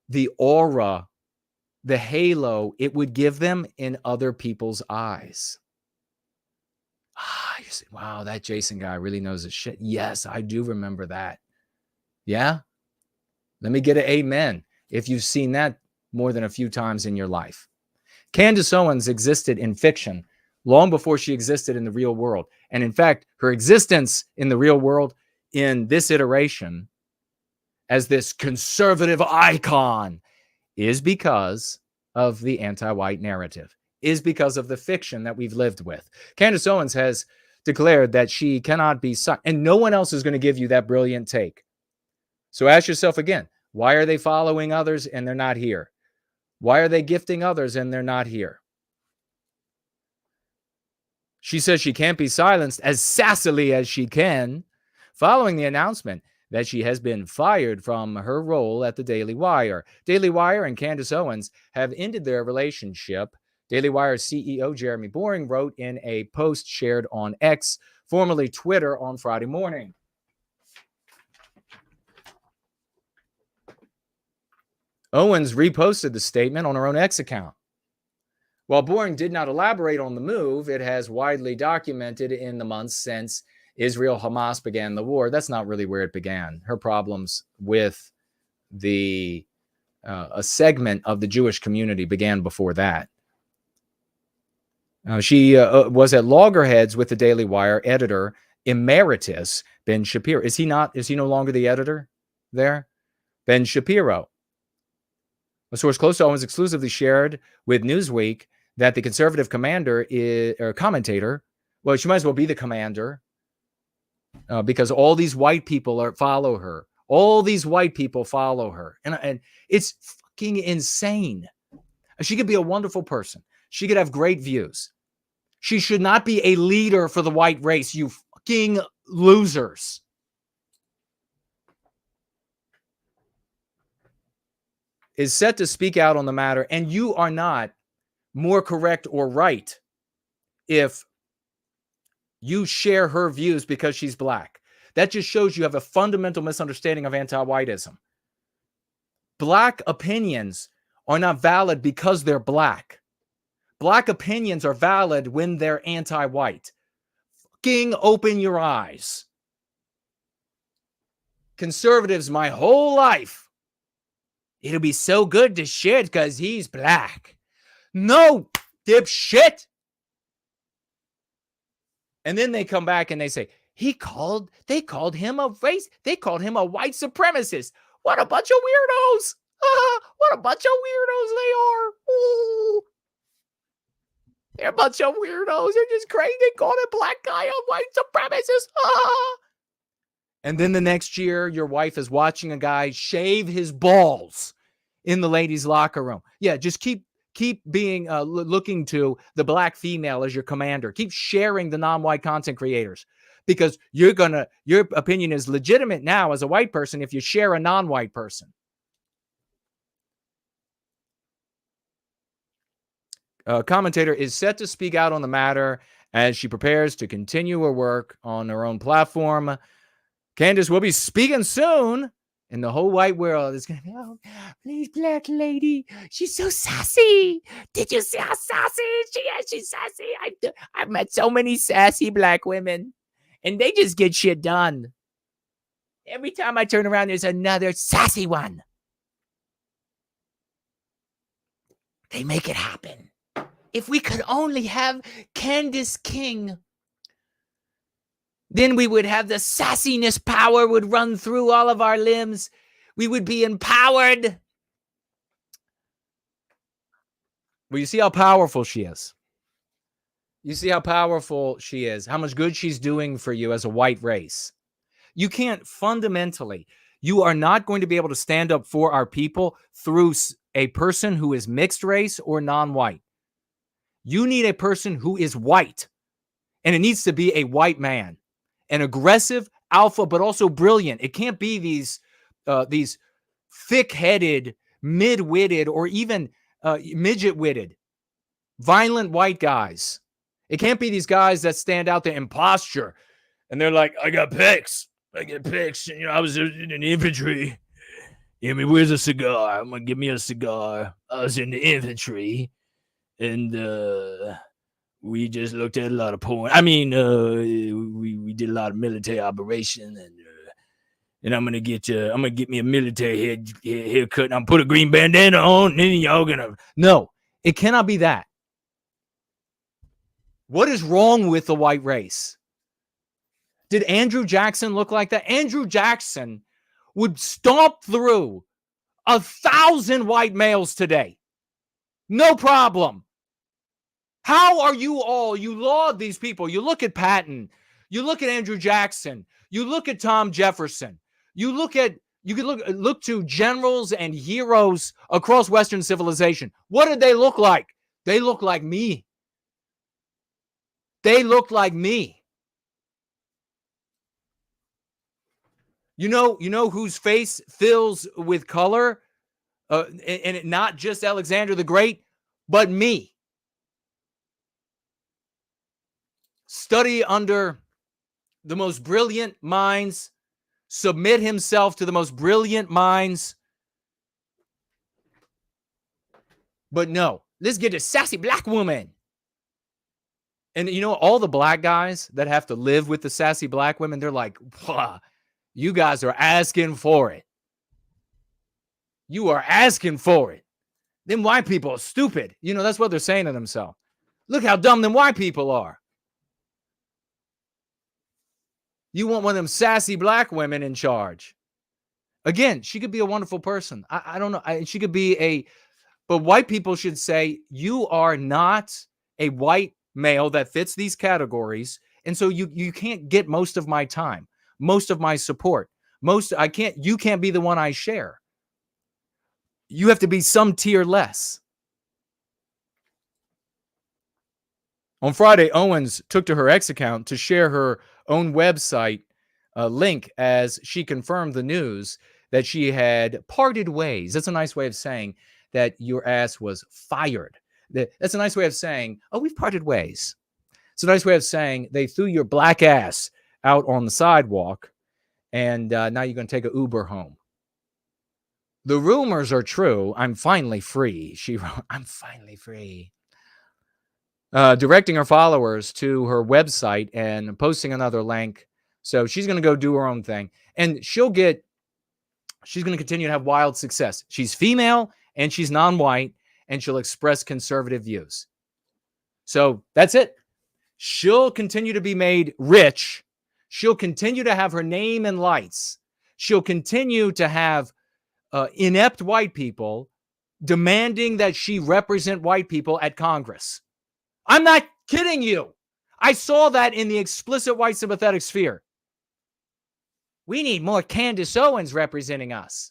the aura, the halo it would give them in other people's eyes. You say, wow, that Jason guy really knows his shit. Yes, I do remember that. Yeah? Let me get an amen if you've seen that more than a few times in your life. Candace Owens existed in fiction long before she existed in the real world. And in fact, her existence in the real world in this iteration as this conservative icon is because of the anti-white narrative, is because of the fiction that we've lived with. Candace Owens has declared that she cannot be silenced, and no one else is going to give you that brilliant take. So ask yourself again, why are they following others and they're not here? Why are they gifting others and they're not here? She says she can't be silenced as sassily as she can following the announcement that she has been fired from her role at the Daily Wire. Daily Wire and Candace Owens have ended their relationship. Daily Wire CEO Jeremy Boring wrote in a post shared on X, formerly Twitter, on Friday morning. Owens reposted the statement on her own X account. While Boring did not elaborate on the move, it has widely documented in the months since Israel-Hamas began the war. That's not really where it began. Her problems with a segment of the Jewish community began before that. She was at loggerheads with the Daily Wire editor emeritus Ben Shapiro. Is he no longer the editor there? Ben Shapiro. A source close to Owens exclusively shared with Newsweek that the conservative commentator, well, she might as well be the commander, because all these white people follow her. All these white people follow her. And it's fucking insane. She could be a wonderful person. She could have great views. She should not be a leader for the white race, you fucking losers. Is set to speak out on the matter, and you are not more correct or right if you share her views because she's black. That just shows you have a fundamental misunderstanding of anti-whiteism. Black opinions are not valid because they're black. Black opinions are valid when they're anti-white. Fucking open your eyes. Conservatives, my whole life, it'll be so good to shit because he's black. No, dipshit. And then they come back and they say, they called him a race. They called him a white supremacist. What a bunch of weirdos. What a bunch of weirdos they are. Ooh. They're a bunch of weirdos. They're just crazy. They called a black guy a white supremacist. And then the next year, your wife is watching a guy shave his balls in the ladies' locker room. Yeah, just keep being looking to the black female as your commander. Keep sharing the non-white content creators, because your opinion is legitimate now as a white person if you share a non-white person. Commentator is set to speak out on the matter as she prepares to continue her work on her own platform. Candace will be speaking soon, and the whole white world is going to be, oh, please, black lady, she's so sassy. Did you see how sassy she is? She's sassy. I've met so many sassy black women, and they just get shit done. Every time I turn around, there's another sassy one. They make it happen. If we could only have Candace King, then we would have the sassiness power would run through all of our limbs. We would be empowered. Well, you see how powerful she is. You see how powerful she is, how much good she's doing for you as a white race. You can't fundamentally, you are not going to be able to stand up for our people through a person who is mixed race or non-white. You need a person who is white, and it needs to be a white man, an aggressive alpha, but also brilliant. It can't be these thick-headed, mid-witted, or even midget-witted, violent white guys. It can't be these guys that stand out there in posture, and they're like, I got pics. I get pics. You know, I was in the infantry. Yeah, I mean, where's a cigar? I'm going to give me a cigar. I was in the infantry. And we just looked at a lot of porn. I mean, we did a lot of military operation, and I'm gonna get me a military haircut, and I'm put a green bandana on, and then y'all gonna. No, it cannot be that. What is wrong with the white race? Did Andrew Jackson look like that? Andrew Jackson would stomp through 1,000 white males today. No problem. How are you all? You laud these people. You look at Patton. You look at Andrew Jackson. You look at Tom Jefferson. You could look to generals and heroes across Western civilization. What did they look like? They look like me. They look like me. You know whose face fills with color? And not just Alexander the Great, but me. Study under the most brilliant minds, submit himself to the most brilliant minds. But no, let's get a sassy black woman. And you know, all the black guys that have to live with the sassy black women, they're like, wow, you guys are asking for it. You are asking for it. Them white people are stupid. You know, that's what they're saying to themselves. Look how dumb them white people are. You want one of them sassy black women in charge. Again, she could be a wonderful person. I don't know. She could be but white people should say, you are not a white male that fits these categories. And so you can't get most of my time, most of my support. You can't be the one I share. You have to be some tier less. On Friday, Owens took to her X account to share her own website link as she confirmed the news that she had parted ways. That's a nice way of saying that your ass was fired. That's a nice way of saying, oh, we've parted ways. It's a nice way of saying they threw your black ass out on the sidewalk, and now you're going to take an Uber home. The rumors are true. I'm finally free. She wrote, I'm finally free. Directing her followers to her website and posting another link. So she's going to go do her own thing. And she's going to continue to have wild success. She's female and she's non-white, and she'll express conservative views. So that's it. She'll continue to be made rich. She'll continue to have her name in lights. She'll continue to have inept white people demanding that she represent white people at Congress. I'm not kidding you. I saw that in the explicit white sympathetic sphere. We need more Candace Owens representing us.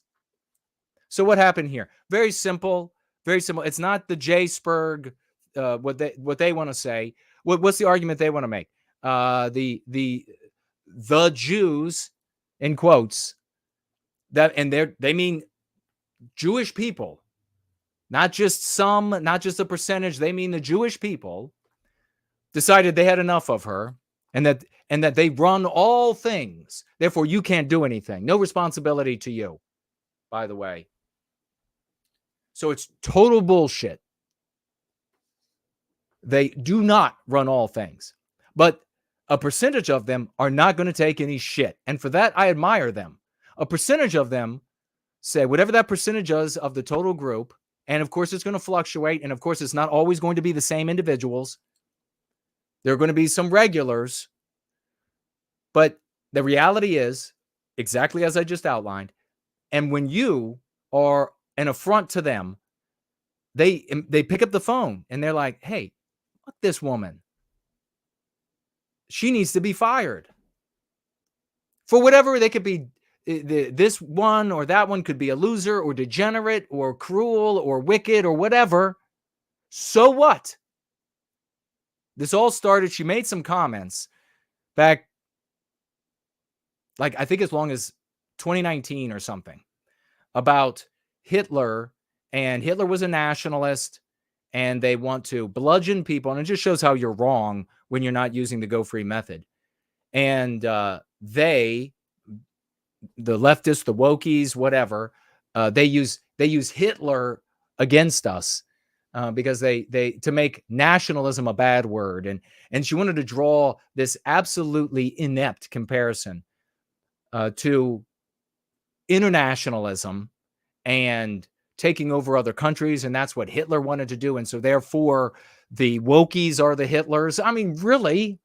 So what happened here? Very simple, very simple. It's not the J-Spurg, what they want to say. What's the argument they want to make? The Jews, in quotes, that, and they mean Jewish people, not just some, not just a percentage. They mean the Jewish people decided they had enough of her, and that they run all things. Therefore, you can't do anything. No responsibility to you, by the way. So it's total bullshit. They do not run all things, but a percentage of them are not going to take any shit. And for that, I admire them. A percentage of them say whatever that percentage is of the total group. And of course, it's going to fluctuate. And of course, it's not always going to be the same individuals. There are going to be some regulars. But the reality is exactly as I just outlined. And when you are an affront to them, they pick up the phone and they're like, hey, fuck this woman. She needs to be fired. For whatever, they could be, this one or that one could be a loser or degenerate or cruel or wicked or whatever. So what? This all started, she made some comments back, like I think as long as 2019 or something, about Hitler, and Hitler was a nationalist, and they want to bludgeon people, and it just shows how you're wrong when you're not using the Go Free method. And the leftists, the wokies, whatever, they use Hitler against us because they to make nationalism a bad word, and she wanted to draw this absolutely inept comparison to internationalism and taking over other countries, and that's what Hitler wanted to do, and so therefore the wokies are the Hitlers. I mean, really?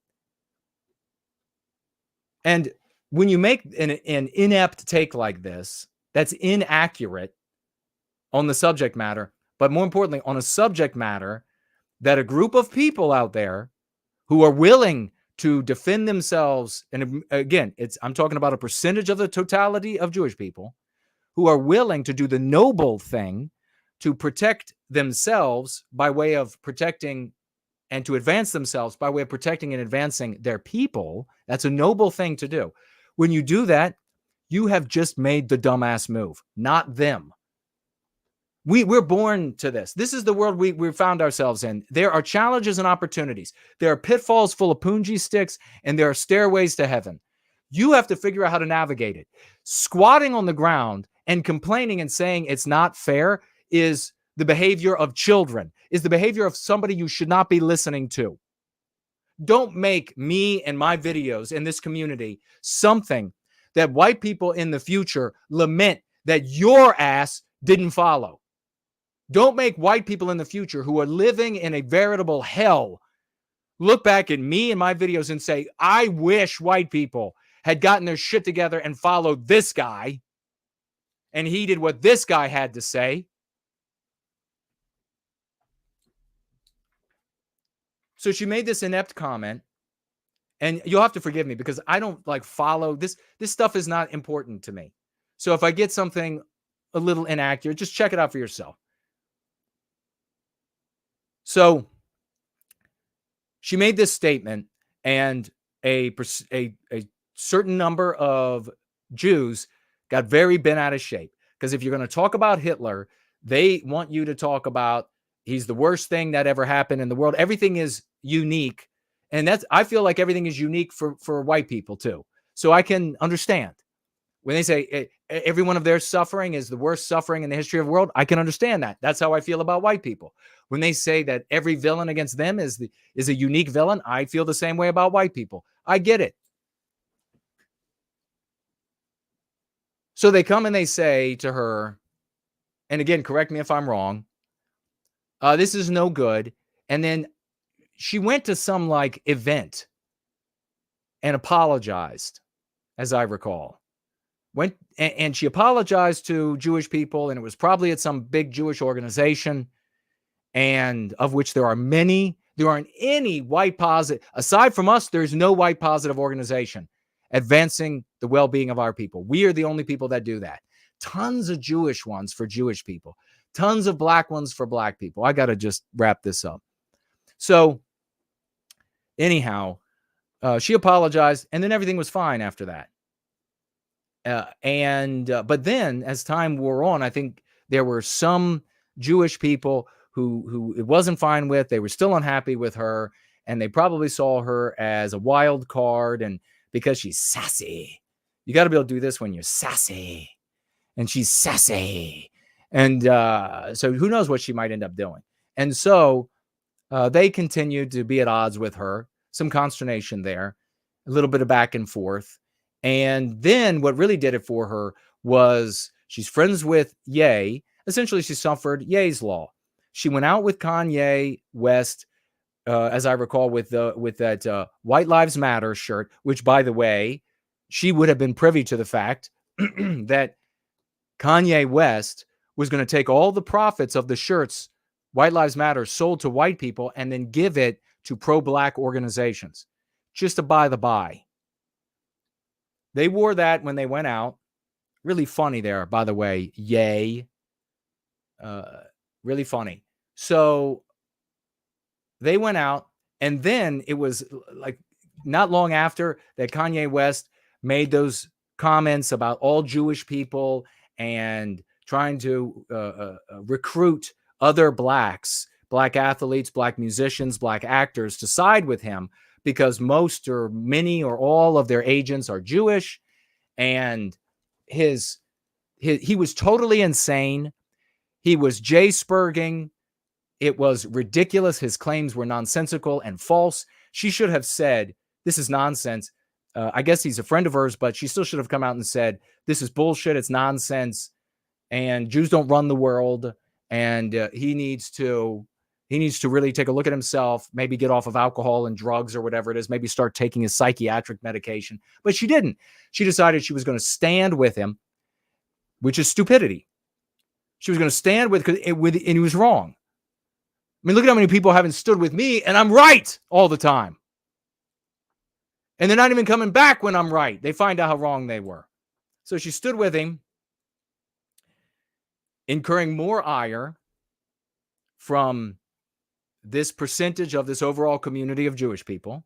And when you make an inept take like this, that's inaccurate on the subject matter, but more importantly, on a subject matter that a group of people out there who are willing to defend themselves, and again, I'm talking about a percentage of the totality of Jewish people, who are willing to do the noble thing to protect themselves by way of protecting, and to advance themselves by way of protecting and advancing their people. That's a noble thing to do. When you do that, you have just made the dumbass move, not them. We're born to this. This is the world we found ourselves in. There are challenges and opportunities. There are pitfalls full of punji sticks, and there are stairways to heaven. You have to figure out how to navigate it. Squatting on the ground and complaining and saying it's not fair is the behavior of children, is the behavior of somebody you should not be listening to. Don't make me and my videos in this community something that white people in the future lament that your ass didn't follow. Don't make white people in the future who are living in a veritable hell look back at me and my videos and say, I wish white people had gotten their shit together and followed this guy, and he did what this guy had to say. So she made this inept comment, and you'll have to forgive me because I don't follow this. This stuff is not important to me. So if I get something a little inaccurate, just check it out for yourself. So she made this statement, and a certain number of Jews got very bent out of shape. Because if you're going to talk about Hitler, they want you to talk about he's the worst thing that ever happened in the world. Everything is unique. And I feel like everything is unique for white people too. So I can understand when they say every one of their suffering is the worst suffering in the history of the world. I can understand that. That's how I feel about white people. When they say that every villain against them is a unique villain, I feel the same way about white people. I get it. So they come and they say to her, and again, correct me if I'm wrong, this is no good. And then she went to some event and apologized, as I recall. Went and she apologized to Jewish people, and it was probably at some big Jewish organization, and of which there are many. There aren't any white positive, aside from us, there's no white positive organization. advancing the well-being of our people. We are the only people that do that. Tons of Jewish ones for Jewish people. Tons of black ones for black people. I got to just wrap this up. So anyhow, she apologized, and then everything was fine after that. But then as time wore on, I think there were some Jewish people who it wasn't fine with. They were still unhappy with her, and they probably saw her as a wild card. And because she's sassy, you got to be able to do this when you're sassy, and she's sassy. And so who knows what she might end up doing. And so they continued to be at odds with her, some consternation there, a little bit of back and forth. And then what really did it for her was she's friends with Ye. Essentially, she suffered Ye's law. She went out with Kanye West, as I recall, with that White Lives Matter shirt, which, by the way, she would have been privy to the fact that Kanye West was going to take all the profits of the shirts White Lives Matter sold to white people and then give it to pro-black organizations. Just a by the by. They wore that when they went out. Really funny there, by the way. Yay. Really funny. So they went out, and then it was like not long after that Kanye West made those comments about all Jewish people and trying to recruit other blacks, black athletes, black musicians, black actors to side with him because most or many or all of their agents are Jewish. And he was totally insane. He was J-spurging. It was ridiculous. His claims were nonsensical and false. She should have said, this is nonsense. I guess he's a friend of hers, but she still should have come out and said, this is bullshit. It's nonsense. And Jews don't run the world. And he needs to really take a look at himself, maybe get off of alcohol and drugs or whatever it is, maybe start taking his psychiatric medication. But she didn't. She decided she was going to stand with him, which is stupidity. She was going to stand with and he was wrong. I mean, look at how many people haven't stood with me, and I'm right all the time. And they're not even coming back when I'm right. They find out how wrong they were. So she stood with him, incurring more ire from this percentage of this overall community of Jewish people.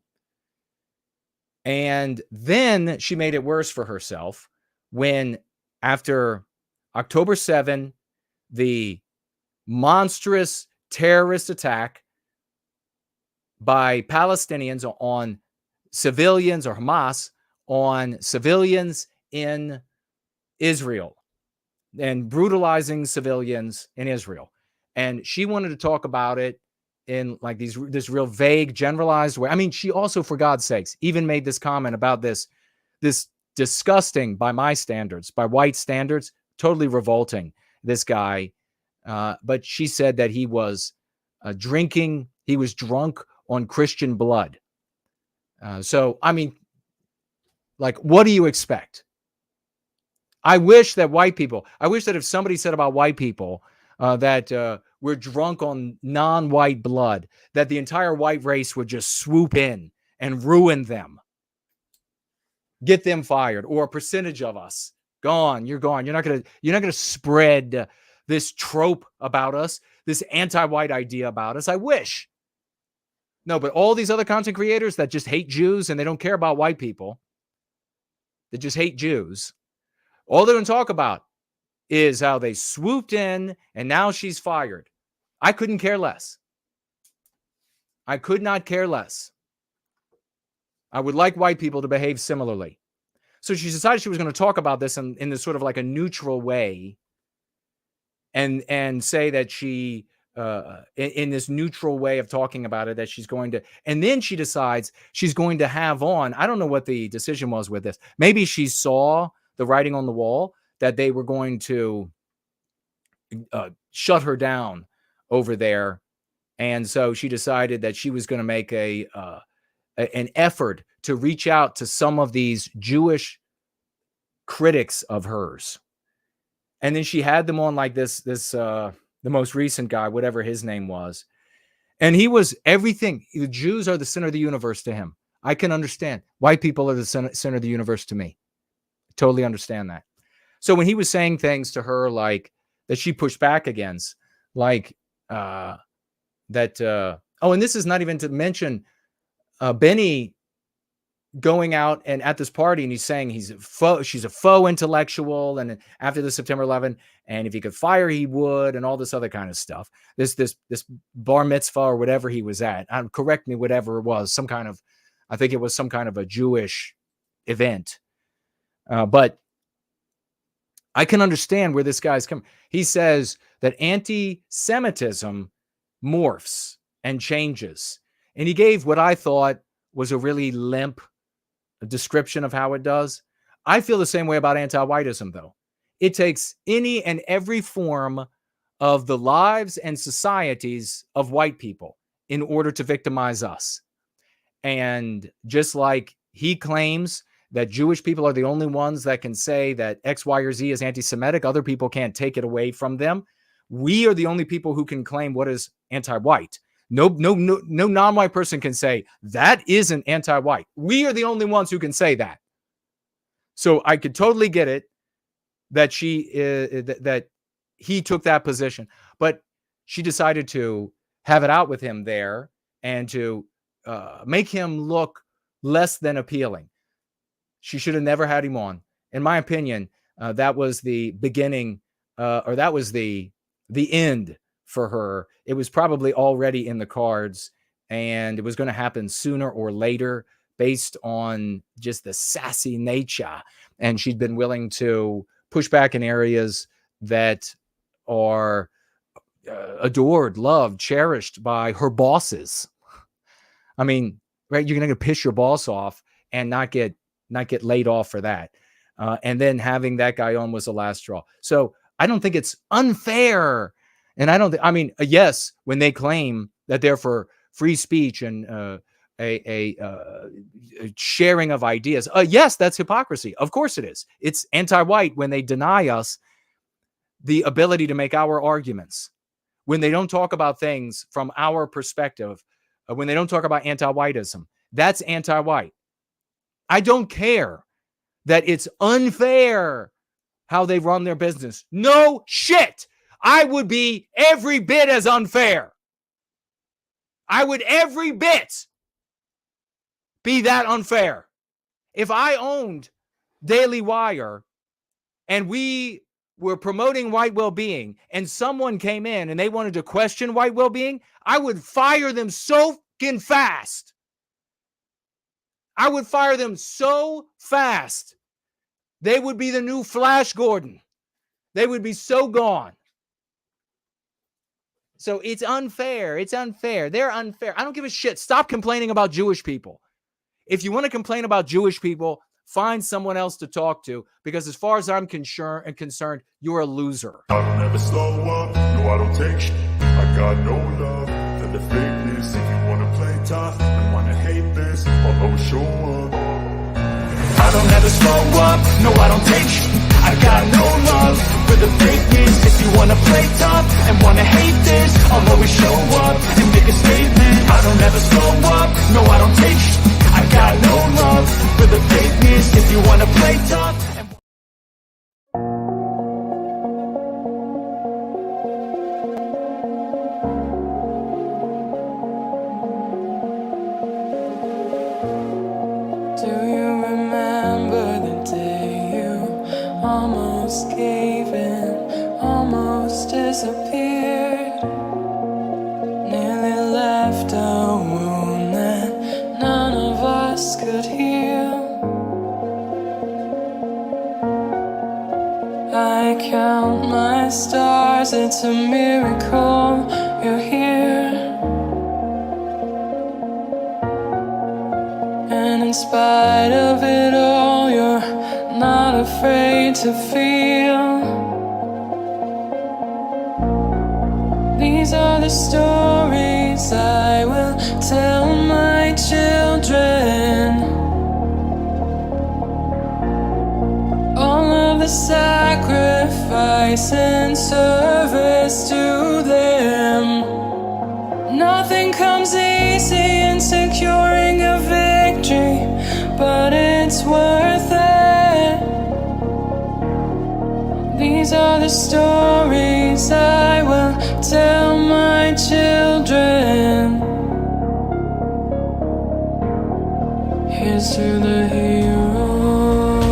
And then she made it worse for herself when, after October 7, the monstrous terrorist attack by Palestinians on civilians, or Hamas on civilians in Israel, and brutalizing civilians in Israel. And she wanted to talk about it in like this real vague, generalized way. I mean, she also, for God's sakes, even made this comment about this disgusting, by my standards, by white standards, totally revolting, this guy. But she said that he was he was drunk on Christian blood. So, I mean, like, what do you expect? I wish that if somebody said about white people that we're drunk on non-white blood, that the entire white race would just swoop in and ruin them. Get them fired, or a percentage of us gone. You're gone. You're not gonna spread this trope about us, this anti-white idea about us. I wish. No, but all these other content creators that just hate Jews and they don't care about white people, that just hate Jews, all they're going to talk about is how they swooped in and now she's fired. I couldn't care less. I could not care less. I would like white people to behave similarly. So she decided she was going to talk about this in this sort of like a neutral way, and say that she, in this neutral way of talking about it, that she's going to, and then she decides she's going to have on, I don't know what the decision was with this. Maybe she saw the writing on the wall that they were going to shut her down over there. And so she decided that she was going to make an effort to reach out to some of these Jewish critics of hers. And then she had them on like the most recent guy, whatever his name was. And he was everything. The Jews are the center of the universe to him. I can understand. White people are the center of the universe to me. Totally understand that. So when he was saying things to her like that she pushed back against, like oh, and this is not even to mention Benny going out and at this party, and he's saying she's a faux intellectual, and after the September 11, and if he could fire, he would, and all this other kind of stuff. This bar mitzvah or whatever he was at. Correct me, whatever it was, I think it was some kind of a Jewish event. But I can understand where this guy's coming. He says that anti-Semitism morphs and changes. And he gave what I thought was a really limp description of how it does. I feel the same way about anti-whiteism, though. It takes any and every form of the lives and societies of white people in order to victimize us. And just like he claims that Jewish people are the only ones that can say that X, Y, or Z is anti-Semitic, other people can't take it away from them. We are the only people who can claim what is anti-white. No non-white person can say that isn't anti-white. We are the only ones who can say that. So I could totally get it that that he took that position, but she decided to have it out with him there and to make him look less than appealing. She should have never had him on. In my opinion, that was the beginning, or that was the end for her. It was probably already in the cards, and it was going to happen sooner or later based on just the sassy nature. And she'd been willing to push back in areas that are adored, loved, cherished by her bosses. I mean, right? You're going to piss your boss off and not get laid off for that. And then having that guy on was the last straw. So I don't think it's unfair. And I mean, yes, when they claim that they're for free speech and a sharing of ideas, yes, that's hypocrisy. Of course it is. It's anti-white when they deny us the ability to make our arguments, when they don't talk about things from our perspective, when they don't talk about anti-whiteism. That's anti-white. I don't care that it's unfair how they run their business. No shit. I would be every bit as unfair. I would every bit be that unfair. If I owned Daily Wire and we were promoting white well-being and someone came in and they wanted to question white well-being, I would fire them so fucking fast. I would fire them so fast. They would be the new Flash Gordon. They would be so gone. So it's unfair. It's unfair. They're unfair. I don't give a shit. Stop complaining about Jewish people. If you want to complain about Jewish people, find someone else to talk to, because as far as I'm concerned, you're a loser. I don't ever slow up. No, I don't take shit. I got no love for the fakeness. If you want to play tough and want to hate this, I'll always show up. I don't ever slow up. No, I don't take shit. I got no love for the fakeness. If you wanna play tough and wanna hate this, I'll always show up and make a statement. I don't ever slow up, no I don't take shit. I got no love for the fakeness. If you wanna play tough and almost gave in, almost disappeared, nearly left a wound that none of us could heal. I count my stars, it's a miracle you're here. And in spite of it all, you're not afraid to feel. These are the stories I will tell my children. All of the sacrifice and service to them. Nothing comes easy in securing a victory. it's worth it. These are the stories I will tell my children. Here's to the heroes.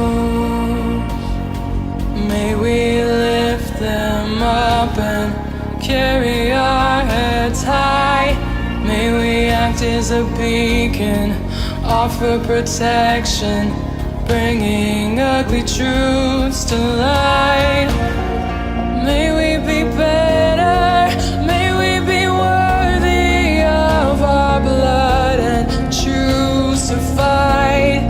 May we lift them up and carry our heads high. May we act as a beacon, offer protection, bringing ugly truths to light. May we be better, may we be worthy of our blood and choose to fight.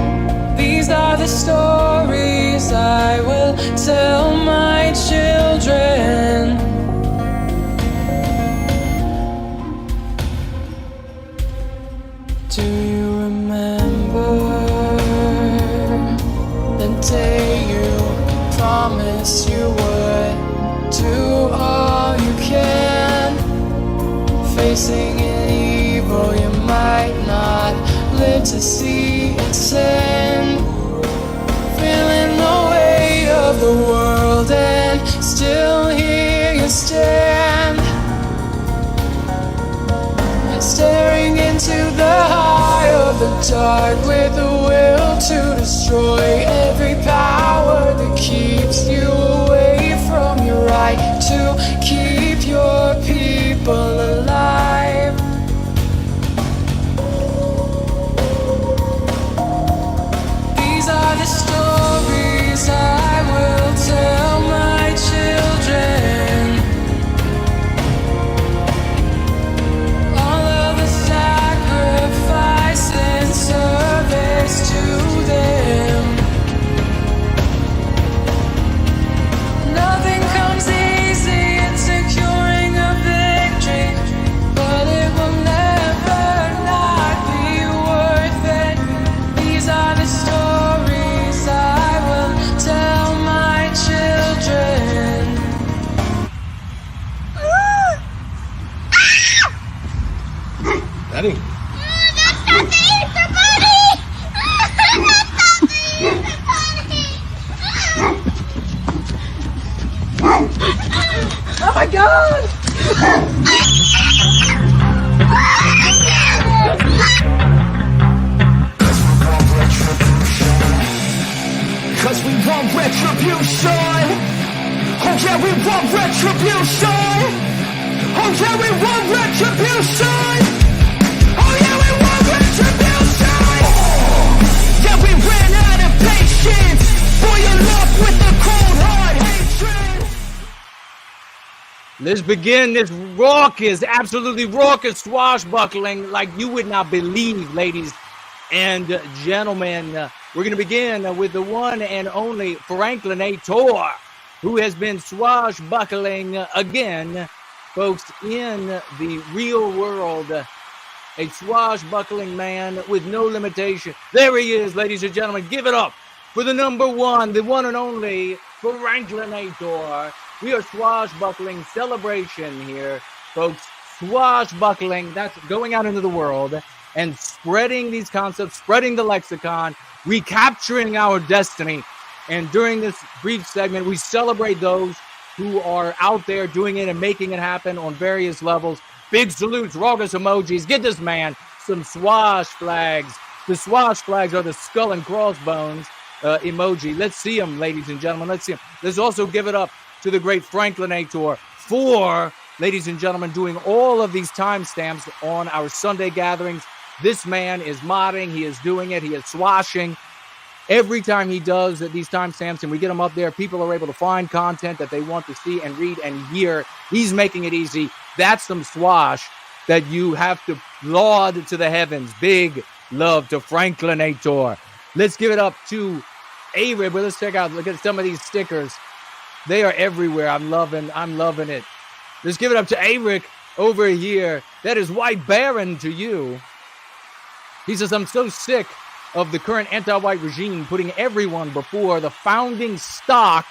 These are the stories I will tell my children. Do you remember the day you promised you would do all you can? Facing an evil you might not live to see its end. Feeling the weight of the world and still here you stand. Staring into the eye of the dark with the will to destroy every power that keeps you away from your right to keep your people alive. These are the stories I will tell my children. Service to them. Nothing comes easy in securing a victory, but it will never not be worth it. These are the stories I will tell my children. Daddy. Oh my God! Cause we want retribution. Oh yeah, we want retribution. Oh yeah, we want retribution. Oh yeah, we want retribution. Yeah, we ran out of patience. Boil up with the cold hard hatred. Let's begin this raucous, absolutely raucous swashbuckling like you would not believe, ladies and gentlemen. We're going to begin with the one and only Franklinator, who has been swashbuckling again, folks, in the real world. A swashbuckling man with no limitation. There he is, ladies and gentlemen. Give it up for the number one, the one and only Franklinator. We are swashbuckling celebration here, folks. Swashbuckling, that's going out into the world and spreading these concepts, spreading the lexicon, recapturing our destiny. And during this brief segment, we celebrate those who are out there doing it and making it happen on various levels. Big salutes, raucous emojis. Get this man some swash flags. The swash flags are the skull and crossbones emoji. Let's see them, ladies and gentlemen. Let's see them. Let's also give it up to the great Franklinator for, ladies and gentlemen, doing all of these timestamps on our Sunday gatherings. This man is modding. He is doing it. He is swashing. Every time he does these timestamps and we get them up there, people are able to find content that they want to see and read and hear. He's making it easy. That's some swash that you have to laud to the heavens. Big love to Franklinator. Let's give it up to A-Rib. Well, let's check out, look at some of these stickers. They are everywhere. I'm loving it. Let's give it up to A-Rick over here. That is White Baron to you. He says, I'm so sick of the current anti-white regime putting everyone before the founding stock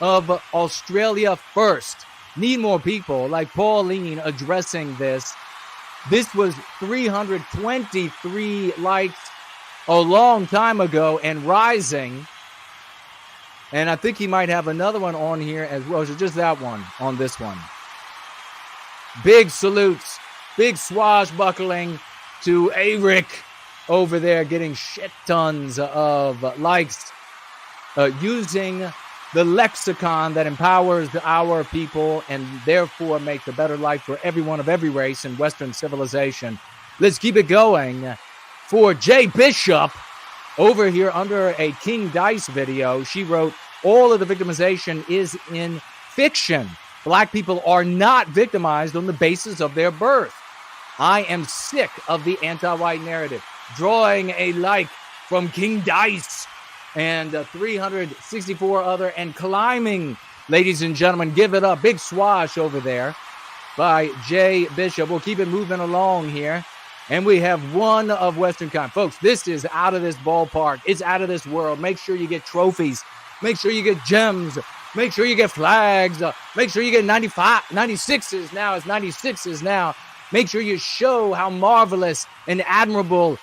of Australia first. Need more people like Pauline addressing this. This was 323 likes a long time ago and rising. And I think he might have another one on here as well. So just that one on this one. Big salutes, big swashbuckling to Eric over there, getting shit tons of likes, using the lexicon that empowers our people and therefore makes a better life for everyone of every race in Western civilization. Let's keep it going for Jay Bishop over here under a King Dice video. She wrote, all of the victimization is in fiction. Black people are not victimized on the basis of their birth. I am sick of the anti-white narrative. Drawing a like from King Dice and 364 other and climbing. Ladies and gentlemen, give it up. Big swash over there by Jay Bishop. We'll keep it moving along here. And we have one of Western kind. Folks, this is out of this ballpark. It's out of this world. Make sure you get trophies. Make sure you get gems. Make sure you get flags. Make sure you get 96s now. It's 96s now. Make sure you show how marvelous and admirable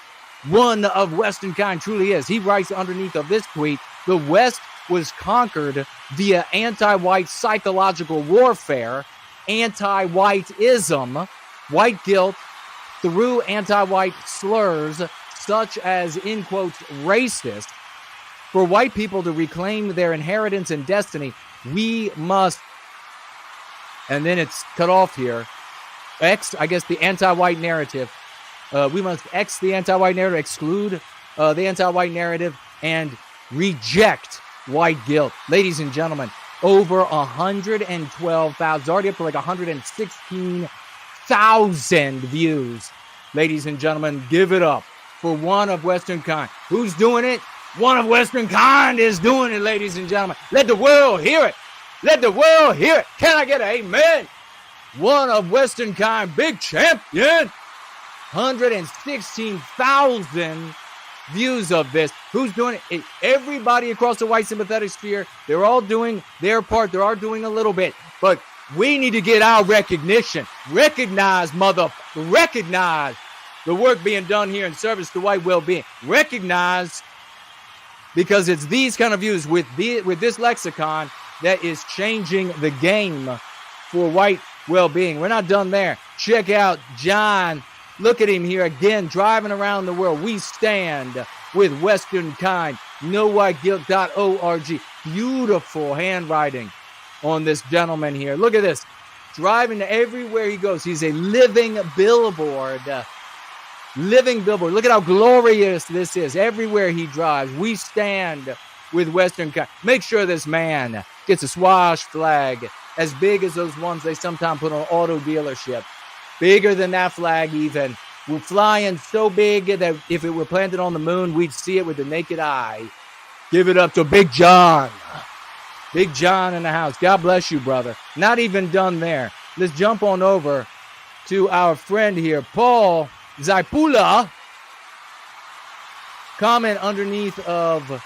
one of Western kind truly is. He writes underneath of this tweet, the West was conquered via anti-white psychological warfare, anti-whiteism, white guilt, through anti-white slurs, such as, in quotes, racist. For white people to reclaim their inheritance and destiny, we must, and then it's cut off here, the anti-white narrative. We must X the anti-white narrative, exclude the anti-white narrative, and reject white guilt. Ladies and gentlemen, over 112,000, already up to like 116,000 views. Ladies and gentlemen, give it up for one of Western kind. Who's doing it? One of Western kind is doing it, ladies and gentlemen. Let the world hear it. Let the world hear it. Can I get an amen? One of Western kind, big champion. 116,000 views of this. Who's doing it? Everybody across the white sympathetic sphere, they're all doing their part. They are doing a little bit. But we need to get our recognition. Recognize the work being done here in service to white well-being. Recognize, because it's these kind of views with this lexicon that is changing the game for white well-being. We're not done there. Check out John. Look at him here again, driving around the world. We stand with Western kind. NoWhiteGuilt.org. Beautiful handwriting on this gentleman here. Look at this. Driving everywhere he goes. He's a living billboard. Living billboard. Look at how glorious this is. Everywhere he drives, we stand with Western kind. Make sure this man gets a swash flag as big as those ones they sometimes put on auto dealership. Bigger than that flag even. We're flying so big that if it were planted on the moon, we'd see it with the naked eye. Give it up to Big John. Big John in the house. God bless you, brother. Not even done there. Let's jump on over to our friend here, Paul Zaipula. Comment underneath of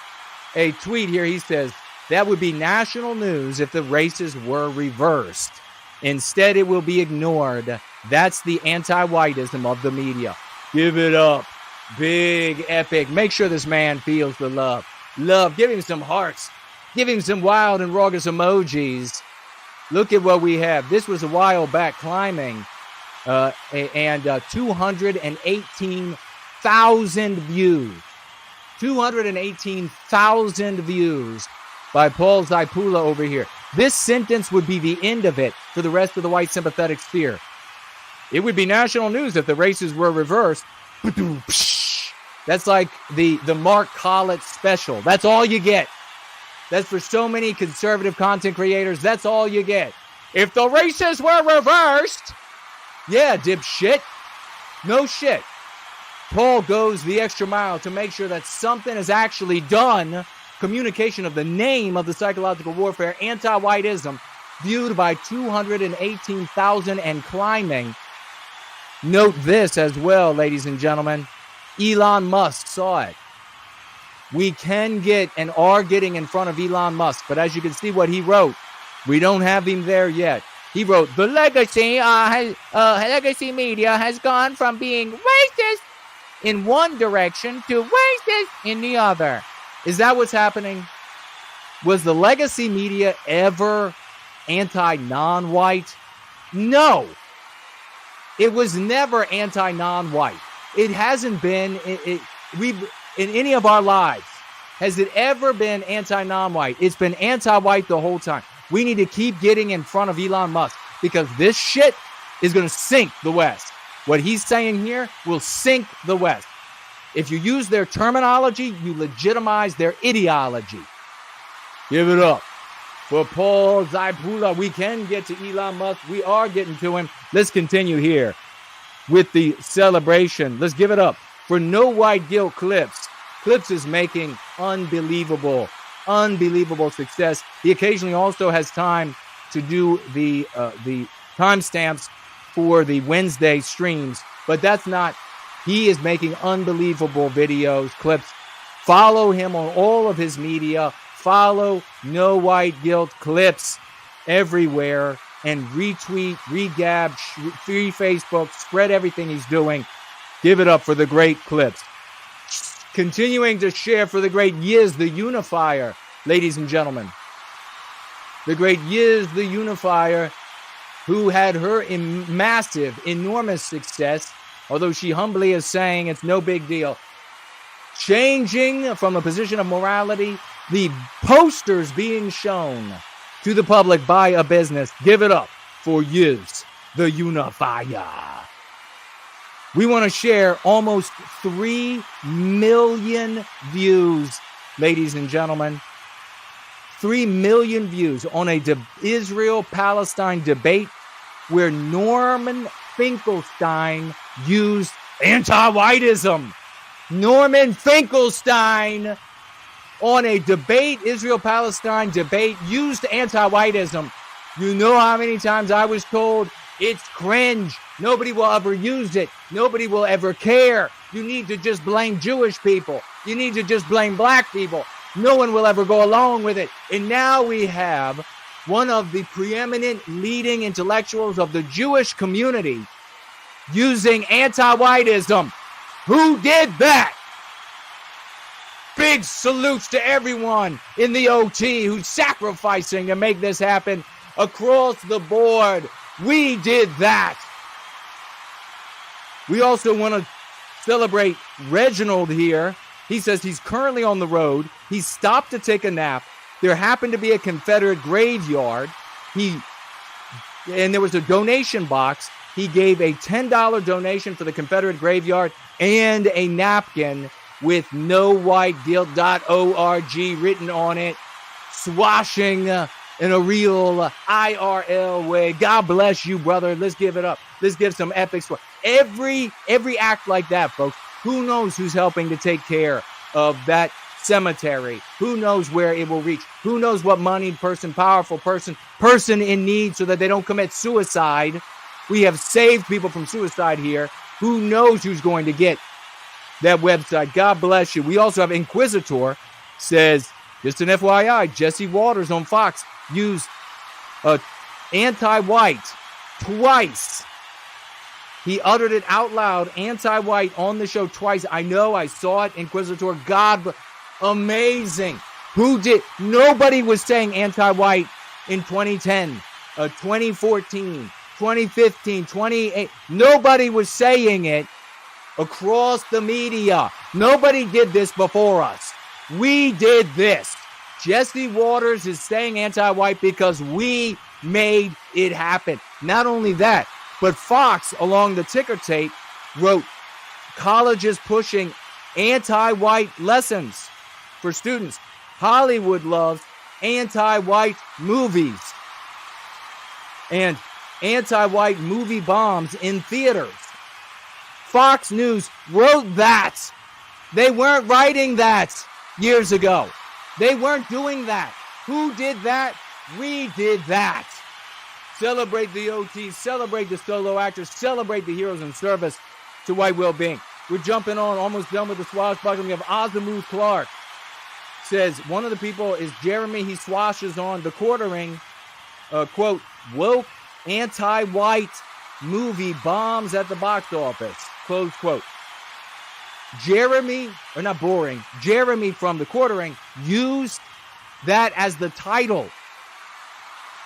a tweet here. He says, that would be national news if the races were reversed. Instead, it will be ignored. That's the anti-whiteism of the media. Give it up. Big, epic. Make sure this man feels the love. Love. Give him some hearts. Give him some wild and raucous emojis. Look at what we have. This was a while back climbing. And 218,000 views. 218,000 views by Paul Zaipula over here. This sentence would be the end of it for the rest of the white sympathetic sphere. It would be national news if the races were reversed. That's like the Mark Collett special. That's all you get. That's for so many conservative content creators. That's all you get. If the races were reversed, yeah, dipshit. No shit. Paul goes the extra mile to make sure that something is actually done. Communication of the name of the psychological warfare, anti-whiteism, viewed by 218,000 and climbing. Note this as well, ladies and gentlemen. Elon Musk saw it. We can get and are getting in front of Elon Musk, but as you can see what he wrote, we don't have him there yet. He wrote, the legacy media has gone from being racist in one direction to racist this and the other. Is that what's happening? Was the legacy media ever anti-non-white? No. It was never anti-non-white. It hasn't been in any of our lives. Has it ever been anti-non-white? It's been anti-white the whole time. We need to keep getting in front of Elon Musk because this shit is going to sink the West. What he's saying here will sink the West. If you use their terminology, you legitimize their ideology. Give it up for Paul Zaipula. We can get to Elon Musk. We are getting to him. Let's continue here with the celebration. Let's give it up for No White Guilt Clips. Clips is making unbelievable success. He occasionally also has time to do the timestamps for the Wednesday streams, but that's not. He is making unbelievable videos, clips. Follow him on all of his media. Follow No White Guilt Clips everywhere and retweet, regab, free Facebook, spread everything he's doing. Give it up for the great Clips. Continuing to share for the great Yizz, the unifier, ladies and gentlemen. The great Yizz, the unifier, who had her massive, enormous success, although she humbly is saying it's no big deal. Changing from a position of morality, the posters being shown to the public by a business. Give it up for Yizz, the unifier. We want to share almost 3 million views, ladies and gentlemen. 3 million views on a Israel-Palestine debate where Norman Finkelstein used anti-whiteism. Norman Finkelstein on a debate, Israel-Palestine debate, used anti-whiteism. You know how many times I was told it's cringe. Nobody will ever use it. Nobody will ever care. You need to just blame Jewish people. You need to just blame black people. No one will ever go along with it. And now we have one of the preeminent leading intellectuals of the Jewish community using anti-whiteism. Who did that? Big salutes to everyone in the OT who's sacrificing to make this happen across the board. We did that. We also want to celebrate Reginald here. He says he's currently on the road. He stopped to take a nap. There happened to be a Confederate graveyard. And there was a donation box. He gave a $10 donation for the Confederate graveyard and a napkin with nowhiteguilt.org written on it, swashing in a real IRL way. God bless you, brother. Let's give it up. Let's give some epic swag. Every act like that, folks. Who knows who's helping to take care of that cemetery? Who knows where it will reach? Who knows what moneyed person, powerful person in need so that they don't commit suicide? We have saved people from suicide here. Who knows who's going to get that website? God bless you. We also have Inquisitor says, just an FYI, Jesse Waters on Fox used anti-white twice. He uttered it out loud, anti-white, on the show twice. I know, I saw it, Inquisitor. God, amazing. Who did? Nobody was saying anti-white in 2010, 2014, 2015, 28. Nobody was saying it across the media. Nobody did this before us. We did this. Jesse Waters is saying anti-white because we made it happen. Not only that, but Fox, along the ticker tape, wrote colleges pushing anti-white lessons for students. Hollywood loves anti-white movies and anti-white movie bombs in theaters. Fox News wrote that. They weren't writing that years ago. They weren't doing that. Who did that? We did that. Celebrate the OT, celebrate the solo actors, celebrate the heroes in service to White Wellbeing. We're jumping on, almost done with the swashbuckling. We have Azamuth Clark. Says one of the people is Jeremy. He swashes on the quartering, quote, woke anti-white movie bombs at the box office, close quote. Jeremy from the Quartering used that as the title.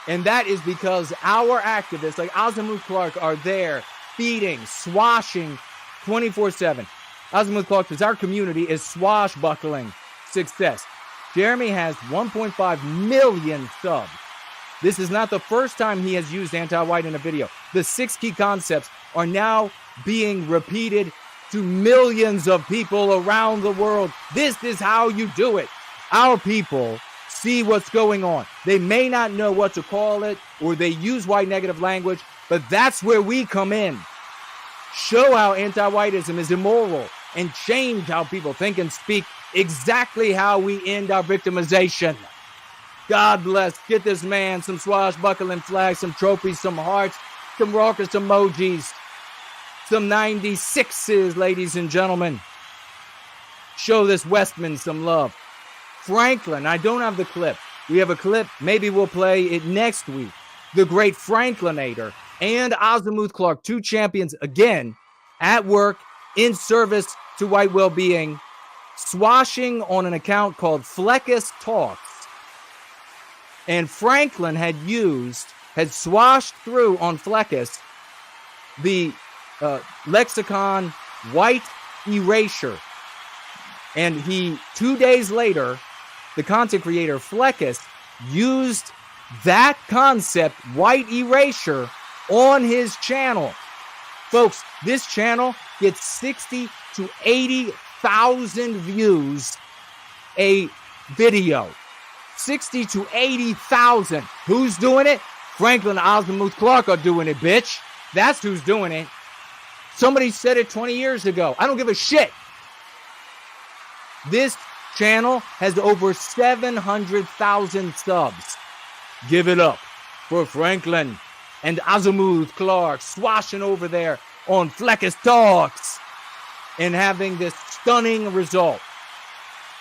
And that is because our activists like Azimuth Clark are there feeding, swashing 24/7. Azimuth Clark, because our community is swashbuckling success. Jeremy has 1.5 million subs. This is not the first time he has used anti-white in a video. The 6 key concepts are now being repeated to millions of people around the world. This is how you do it. Our people see what's going on. They may not know what to call it, or they use white negative language, but that's where we come in. Show how anti-whiteism is immoral and change how people think and speak, exactly how we end our victimization. God bless. Get this man some swashbuckling flags, some trophies, some hearts, some raucous emojis, some 96s, ladies and gentlemen. Show this Westman some love. Franklin, I don't have the clip. We have a clip. Maybe we'll play it next week. The great Franklinator and Azimuth Clark, 2 champions again at work in service to white well-being, swashing on an account called Fleckus Talks. And Franklin had swashed through on Fleckus the lexicon white erasure. And 2 days later, the content creator Fleckus used that concept, white erasure, on his channel. Folks, this channel gets 60 to 80,000 views a video. 60 to 80,000. Who's doing it? Franklin Azimuth Clark are doing it, bitch. That's who's doing it. Somebody said it 20 years ago. I don't give a shit. This channel has over 700,000 subs. Give it up for Franklin and Azimuth Clark swashing over there on Fleckus Talks and having this stunning result.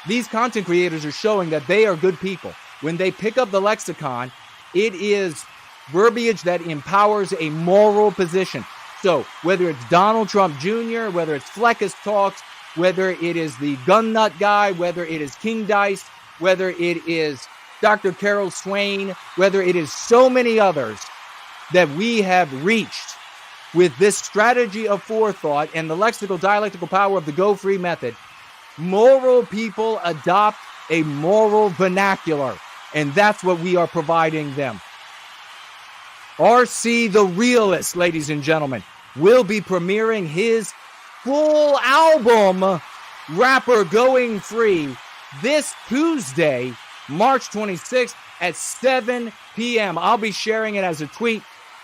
These content creators are showing that they are good people. When they pick up the lexicon, it is verbiage that empowers a moral position. So whether it's Donald Trump Jr., whether it's Fleckus Talks, whether it is the gun nut guy, whether it is King Dice, whether it is Dr. Carol Swain, whether it is so many others that we have reached with this strategy of forethought and the lexical dialectical power of the Go Free method, moral people adopt a moral vernacular, and that's what we are providing them. RC the Realist, ladies and gentlemen, will be premiering his full album, Rapper Going Free, this Tuesday, March 26th at 7 p.m. I'll be sharing it as a tweet.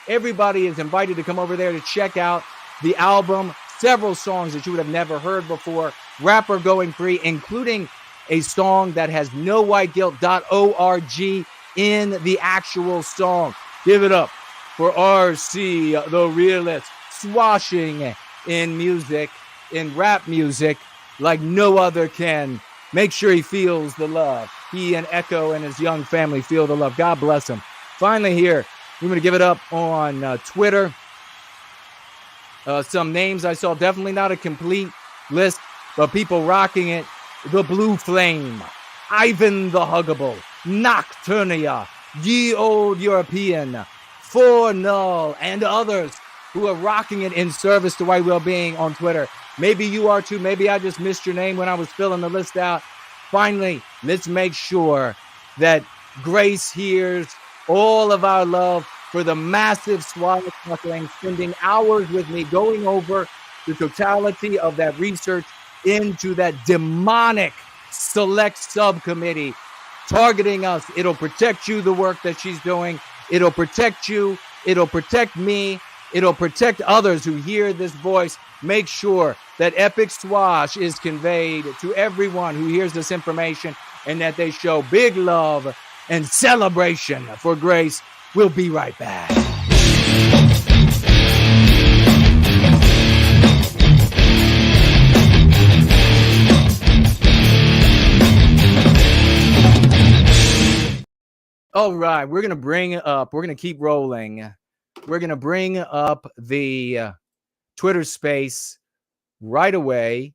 Everybody is invited to come over there to check out the album, several songs that you would have never heard before, Rapper Going Free, including a song that has nowhiteguilt.org in the actual song. Give it up for RC the Realist, swashing in music, in rap music, like no other can. Make sure he feels the love. He and Echo and his young family feel the love. God bless him. Finally here, we're going to give it up on Twitter. Some names I saw, definitely not a complete list, but people rocking it. The Blue Flame, Ivan the Huggable, Nocturnia, Ye Old European, For Null, and others who are rocking it in service to white well-being on Twitter. Maybe you are too. Maybe I just missed your name when I was filling the list out. Finally, let's make sure that Grace hears all of our love for the massive swashbuckling, spending hours with me going over the totality of that research into that demonic select subcommittee targeting us. It'll protect you, the work that she's doing. It'll protect you. It'll protect me. It'll protect others who hear this voice. Make sure that epic swash is conveyed to everyone who hears this information and that they show big love and celebration for Grace. We'll be right back. All right, we're going to keep rolling. We're going to bring up the Twitter space right away.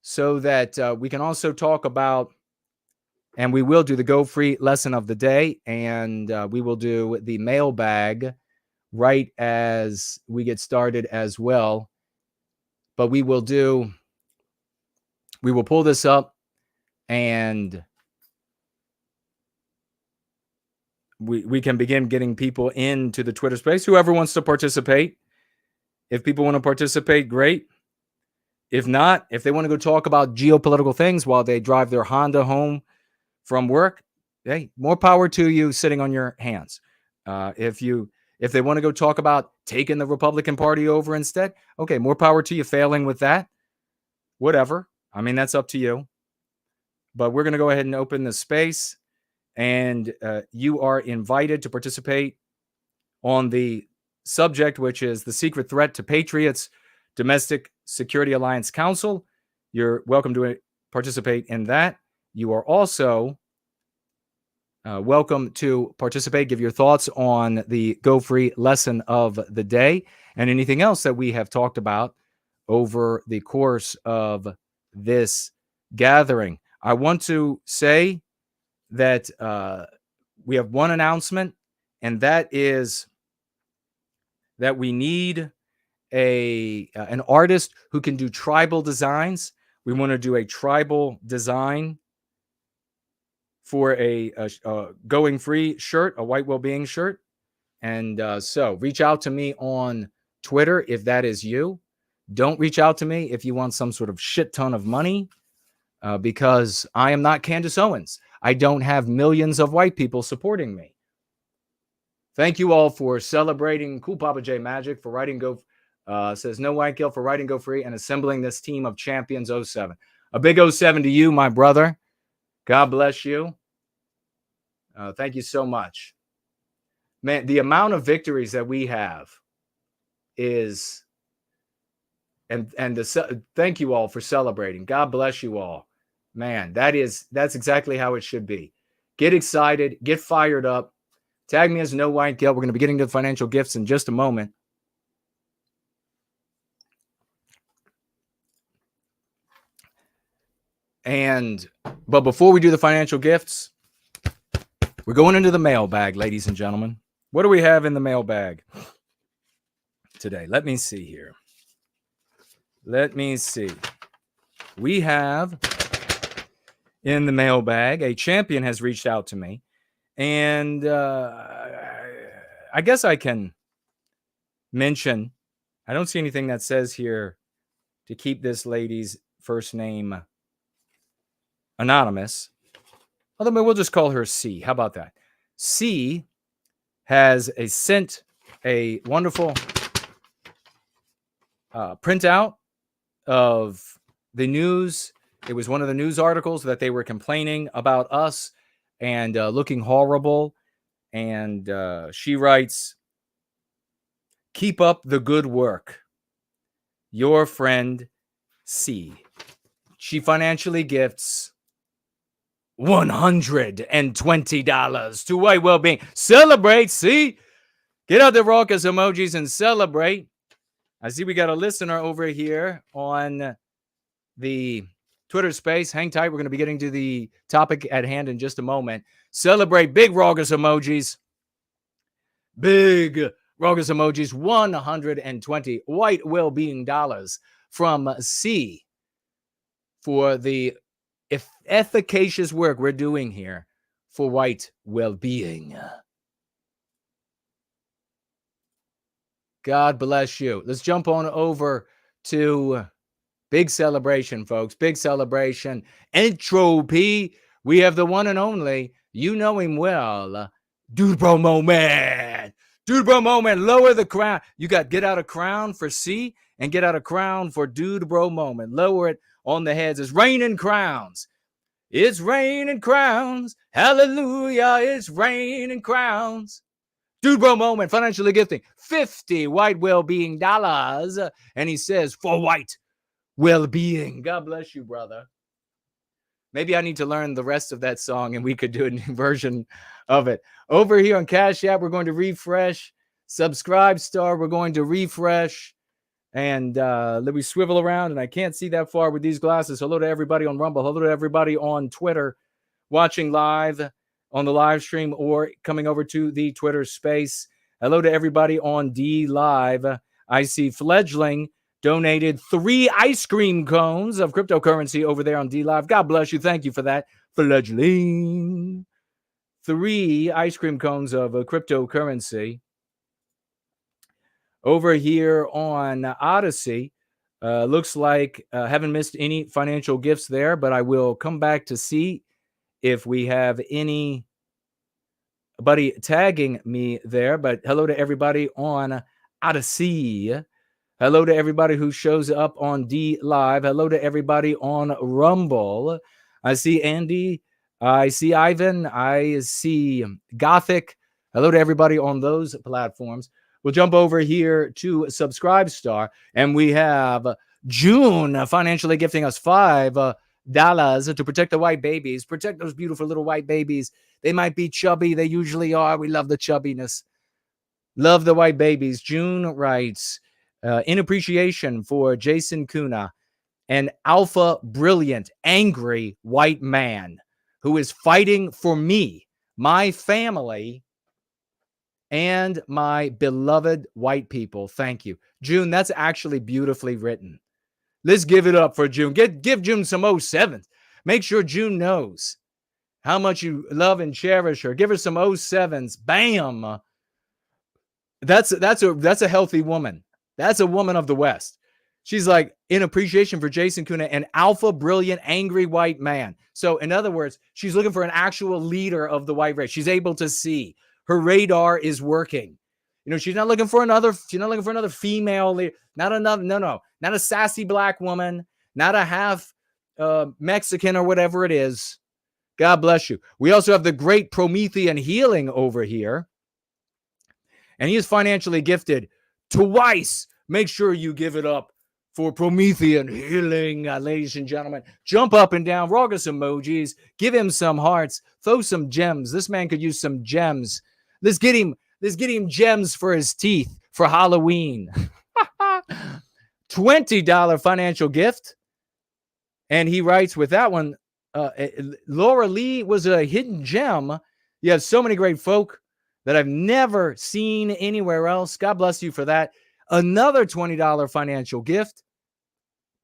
so that we can also talk about, and we will do the Go Free lesson of the day, and we will do the mailbag right as we get started as well. But we will pull this up, and we can begin getting people into the Twitter space. Whoever wants to participate. If people want to participate, great. If not, if they want to go talk about geopolitical things while they drive their Honda home from work, hey, more power to you sitting on your hands. If they want to go talk about taking the Republican Party over instead, okay, more power to you failing with that. Whatever. I mean, that's up to you. But we're going to go ahead and open the space, and you are invited to participate on the subject, which is the secret threat to Patriots Domestic Security Alliance Council. You're welcome to participate in that. You are also welcome to participate, give your thoughts on the Go Free lesson of the day and anything else that we have talked about over the course of this gathering. I want to say that we have one announcement, and that is that we need an artist who can do tribal designs. We want to do a tribal design for a Going Free shirt, a White Wellbeing shirt. And so reach out to me on Twitter if that is you. Don't reach out to me if you want some sort of shit ton of money, because I am not Candace Owens. I don't have millions of white people supporting me. Thank you all for celebrating Cool Papa J Magic for writing says no white guilt for writing Go Free and assembling this team of champions 07. A big 07 to you, my brother. God bless you. Thank you so much. Man, the amount of victories that we have is, thank you all for celebrating. God bless you all. Man, that's exactly how it should be. Get excited, get fired up. Tag me as No White Guilt. We're going to be getting to the financial gifts in just a moment. But before we do the financial gifts, we're going into the mailbag, ladies and gentlemen. What do we have in the mailbag today? Let me see here. Let me see. We have in the mailbag, a champion has reached out to me. And I guess I can mention, I don't see anything that says here to keep this lady's first name anonymous. Although we'll just call her C. How about that? C has sent a wonderful printout of the news. It was one of the news articles that they were complaining about us and looking horrible. And she writes, "Keep up the good work. Your friend C." She financially gifts $120 to White Wellbeing. Celebrate, C. Get out the raucous emojis and celebrate. I see we got a listener over here on the Twitter space. Hang tight. We're going to be getting to the topic at hand in just a moment. Celebrate. Big raucous emojis. Big raucous emojis. 120 White Wellbeing dollars from C for the efficacious work we're doing here for White Wellbeing. God bless you. Let's jump on over to big celebration, folks. Big celebration. Entropy. We have the one and only, you know him well, Dude Bro Moment. Dude Bro Moment. Lower the crown. You got get out a crown for C and get out a crown for Dude Bro Moment. Lower it on the heads. It's raining crowns. It's raining crowns. Hallelujah. It's raining crowns. Dude Bro Moment financially gifting 50 White Wellbeing dollars. And he says, for White Wellbeing. God bless you, brother. Maybe I need to learn the rest of that song and we could do a new version of it. Over here on Cash App, we're going to refresh. Subscribe Star, we're going to refresh. And let me swivel around, and I can't see that far with these glasses. Hello to everybody on Rumble. Hello to everybody on Twitter, watching live on the live stream or coming over to the Twitter space. Hello to everybody on D Live. I see Fledgling donated 3 ice cream cones of cryptocurrency over there on D Live. God bless you. Thank you for that, Fledgling. 3 ice cream cones of cryptocurrency. Over here on Odyssey, looks like haven't missed any financial gifts there, but I will come back to see if we have anybody tagging me there. But hello to everybody on Odyssey. Hello to everybody who shows up on D Live. Hello to everybody on Rumble. I see Andy. I see Ivan. I see Gothic. Hello to everybody on those platforms. We'll jump over here to Subscribe Star, and we have June financially gifting us $5 to protect the white babies. Protect those beautiful little white babies. They might be chubby. They usually are. We love the chubbiness. Love the white babies. June writes, in appreciation for Jason Kuna, an alpha, brilliant, angry white man who is fighting for me, my family, and my beloved white people. Thank you. June, that's actually beautifully written. Let's give it up for June. Give June some 07s. Make sure June knows how much you love and cherish her. Give her some 07s. Bam. That's a healthy woman. That's a woman of the West. She's like, in appreciation for Jason Kuna, an alpha, brilliant, angry white man. So in other words, she's looking for an actual leader of the white race. She's able to see. Her radar is working. You know, she's not looking for another female leader. Not a sassy black woman, not a half Mexican or whatever it is. God bless you. We also have the great Promethean Healing over here. And he is financially gifted twice. Make sure you give it up for Promethean Healing, ladies and gentlemen. Jump up and down, raucous emojis, give him some hearts, throw some gems. This man could use some gems. Let's get him gems for his teeth for Halloween. $20 financial gift. And he writes with that one, Laura Lee was a hidden gem. You have so many great folk that I've never seen anywhere else. God bless you for that. Another $20 financial gift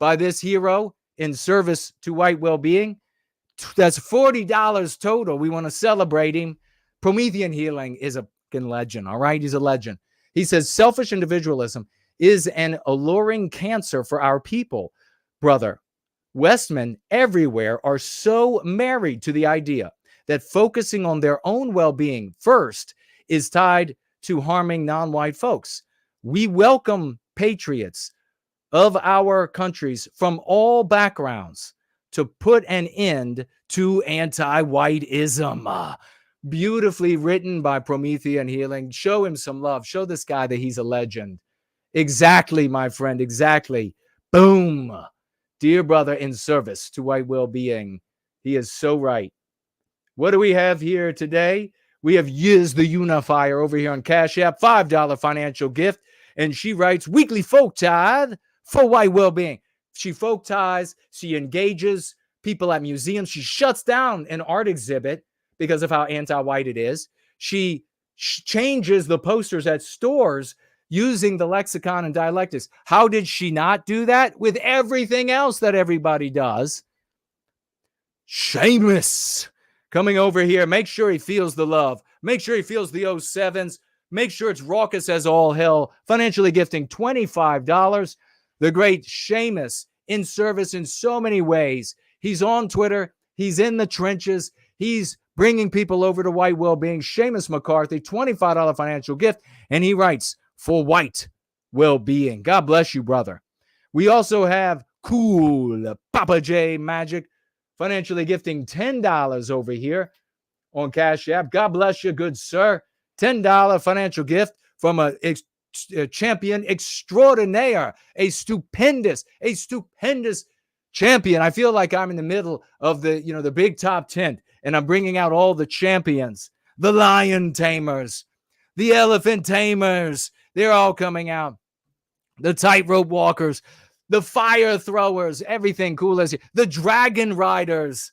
by this hero in service to White Wellbeing. That's $40 total. We want to celebrate him. Promethean Healing is a fucking legend, all right? He's a legend. He says, selfish individualism is an alluring cancer for our people. Brother, Westmen everywhere are so married to the idea that focusing on their own well-being first is tied to harming non-white folks. We welcome patriots of our countries from all backgrounds to put an end to anti-whiteism. Beautifully written by Promethean Healing. Show him some love. Show this guy that he's a legend. Exactly, my friend. Exactly. Boom. Dear brother in service to white well-being. He is so right. What do we have here today? We have Yizz the Unifier over here on Cash App. $5 financial gift. And she writes, weekly folk tithe for white well-being. She folk ties. She engages people at museums. She shuts down an art exhibit because of how anti-white it is. She changes the posters at stores using the lexicon and dialectics. How did she not do that? With everything else that everybody does. Shameless. Coming over here. Make sure he feels the love. Make sure he feels the 07s. Make sure it's raucous as all hell. Financially gifting $25. The great Seamus in service in so many ways. He's on Twitter. He's in the trenches. He's bringing people over to White Wellbeing. Seamus McCarthy, $25 financial gift. And he writes, for White Wellbeing. God bless you, brother. We also have Cool Papa J Magic financially gifting $10 over here on Cash App. God bless you, good sir. $10 financial gift from a champion extraordinaire, a stupendous champion. I feel like I'm in the middle of the big top 10, and I'm bringing out all the champions, the lion tamers, the elephant tamers. They're all coming out. the tightrope walkers, the fire throwers, everything cool as you, the dragon riders.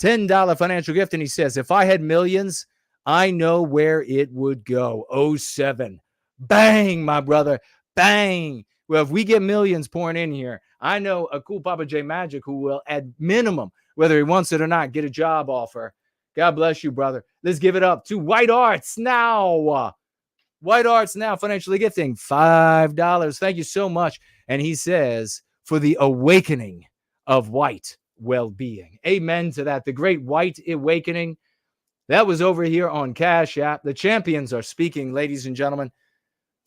$10 financial gift. And he says, if I had millions, I know where it would go. 07. Bang, my brother. Bang. Well, if we get millions pouring in here, I know a cool Papa J Magic who will, at minimum, whether he wants it or not, get a job offer. God bless you, brother. Let's give it up to White Arts Now. White Arts Now, financially gifting $5. Thank you so much. And he says, for the awakening of white well-being. Amen to that. The great white awakening. That was over here on Cash App. The champions are speaking, ladies and gentlemen.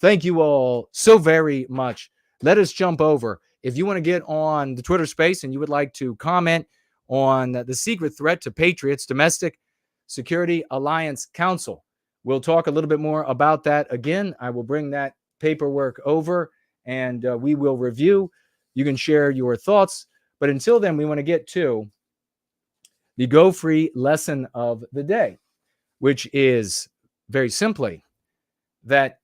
Thank you all so very much. Let us jump over. If you want to get on the Twitter space and you would like to comment on the secret threat to Patriots, Domestic Security Alliance Council, we'll talk a little bit more about that. Again, I will bring that paperwork over and we will review. You can share your thoughts. But until then, we want to get to the Go Free lesson of the day, which is very simply that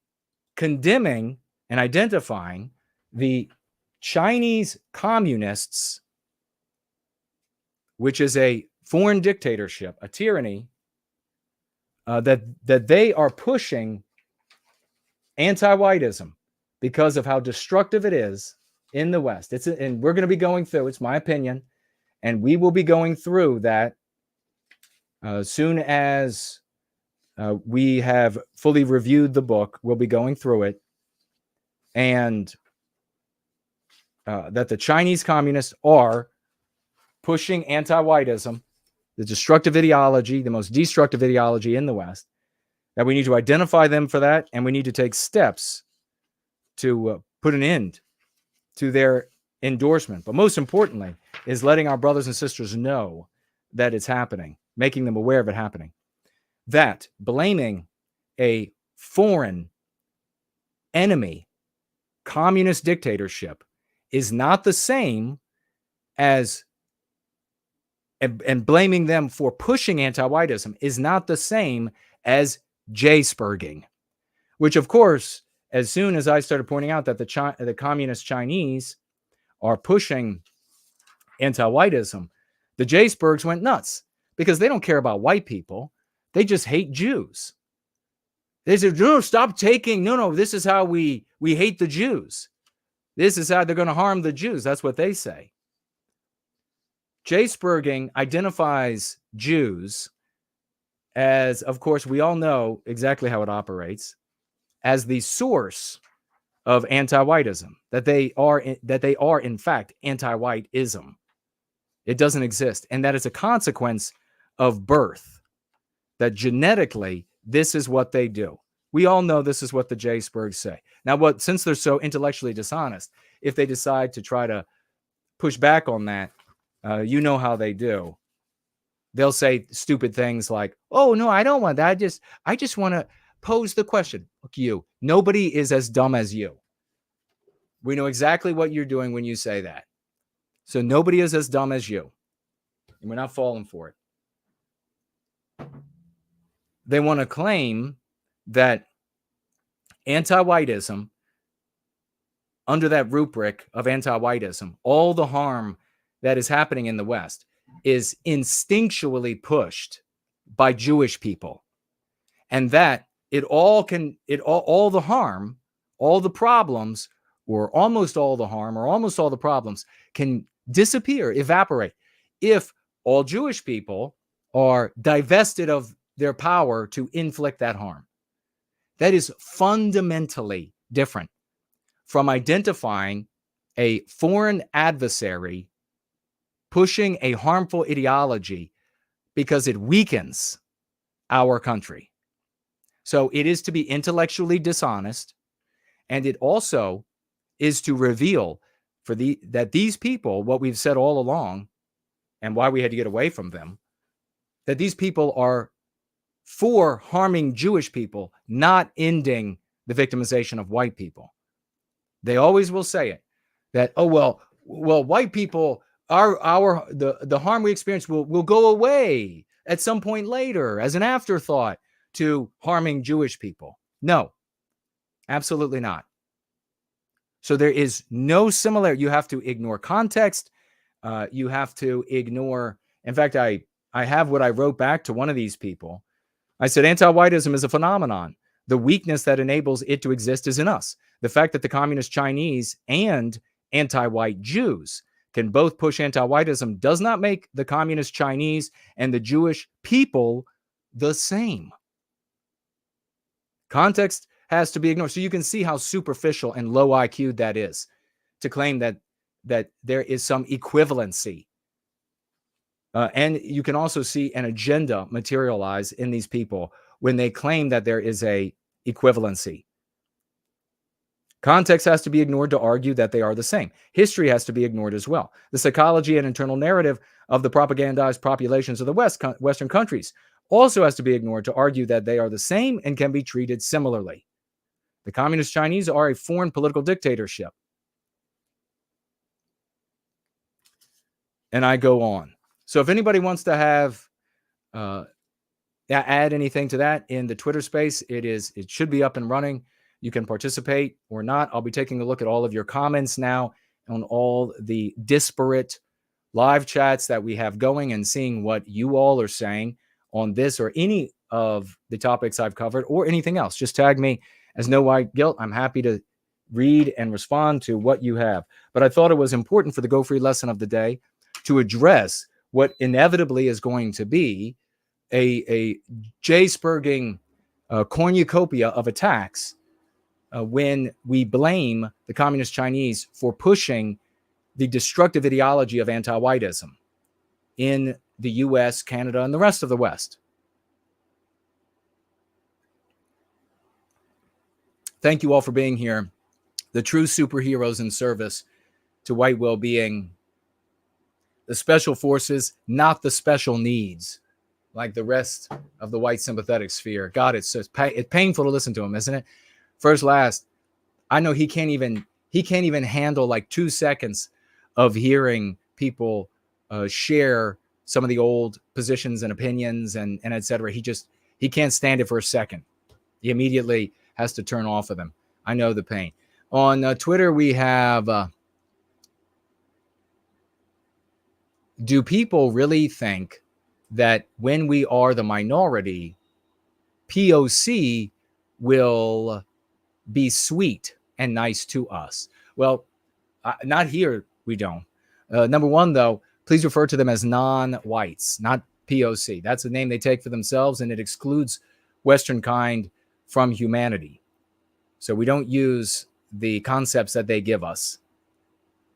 condemning and identifying the Chinese communists, which is a foreign dictatorship, a tyranny, that they are pushing anti-whiteism because of how destructive it is in the West. And we're going to be going through, it's my opinion, and we will be going through that soon as we have fully reviewed the book. We'll be going through it. And that the Chinese communists are pushing anti-whiteism, the destructive ideology, the most destructive ideology in the West, that we need to identify them for that, and we need to take steps to put an end to their endorsement. But most importantly is letting our brothers and sisters know that it's happening, making them aware of it happening. That blaming a foreign enemy, communist dictatorship, is not the same as, and blaming them for pushing anti-whiteism is not the same as J-spurging, which of course, as soon as I started pointing out that the communist Chinese are pushing anti-whiteism, the J-spurgs went nuts because they don't care about white people. They just hate Jews. They said, no, stop taking, no, this is how we hate the Jews. This is how they're going to harm the Jews. That's what they say. J-spurging identifies Jews as, of course, we all know exactly how it operates, as the source of anti-whiteism, that they are in fact anti-whiteism. It doesn't exist, and that is a consequence of birth, that genetically this is what they do. We all know this is what the J-spurgs say. Now, since they're so intellectually dishonest, if they decide to try to push back on that, you know how they do. They'll say stupid things like, "Oh no, I don't want that. I just want to pose the question." Look, you. Nobody is as dumb as you. We know exactly what you're doing when you say that. So nobody is as dumb as you, and we're not falling for it. They want to claim that anti-whiteism, under that rubric of anti-whiteism, all the harm that is happening in the West is instinctually pushed by Jewish people, and that all the harm, all the problems, or almost all the harm, or almost all the problems can disappear, evaporate, if all Jewish people are divested of their power to inflict that harm. That is fundamentally different from identifying a foreign adversary pushing a harmful ideology because it weakens our country. So it is to be intellectually dishonest, and it also is to reveal that these people, what we've said all along, and why we had to get away from them, that these people are for harming Jewish people, not ending the victimization of white people. They always will say it, that, oh, well, white people, the harm we experience will go away at some point later as an afterthought to harming Jewish people. No, absolutely not. So there is no similarity. You have to ignore context. You have to ignore. In fact, I have what I wrote back to one of these people. I said, anti-whiteism is a phenomenon. The weakness that enables it to exist is in us. The fact that the communist Chinese and anti-white Jews can both push anti-whiteism does not make the communist Chinese and the Jewish people the same. Context has to be ignored. So you can see how superficial and low IQ that is to claim that there is some equivalency. And you can also see an agenda materialize in these people when they claim that there is a equivalency. Context has to be ignored to argue that they are the same. History has to be ignored as well. The psychology and internal narrative of the propagandized populations of the Western countries also has to be ignored to argue that they are the same and can be treated similarly. The communist Chinese are a foreign political dictatorship. And I go on. So if anybody wants to have add anything to that in the Twitter space, it should be up and running. You can participate or not. I'll be taking a look at all of your comments now on all the disparate live chats that we have going and seeing what you all are saying on this or any of the topics I've covered or anything else. Just tag me as No White Guilt. I'm happy to read and respond to what you have. But I thought it was important for the Go Free lesson of the day to address what inevitably is going to be a J-spurging cornucopia of attacks when we blame the communist Chinese for pushing the destructive ideology of anti-whiteism in the US, Canada, and the rest of the West. Thank you all for being here. The true superheroes in service to white well-being. The special forces, not the special needs, like the rest of the white sympathetic sphere. God, it's painful to listen to him, isn't it? First, last, I know he can't even handle like 2 seconds of hearing people share some of the old positions and opinions and et cetera. He can't stand it for a second. He immediately has to turn off of them. I know the pain. On Twitter, we have, do people really think that when we are the minority, POC will be sweet and nice to us? Well, not here, we don't. Number one, though, please refer to them as non-whites, not POC. That's the name they take for themselves, and it excludes Western kind from humanity. So we don't use the concepts that they give us.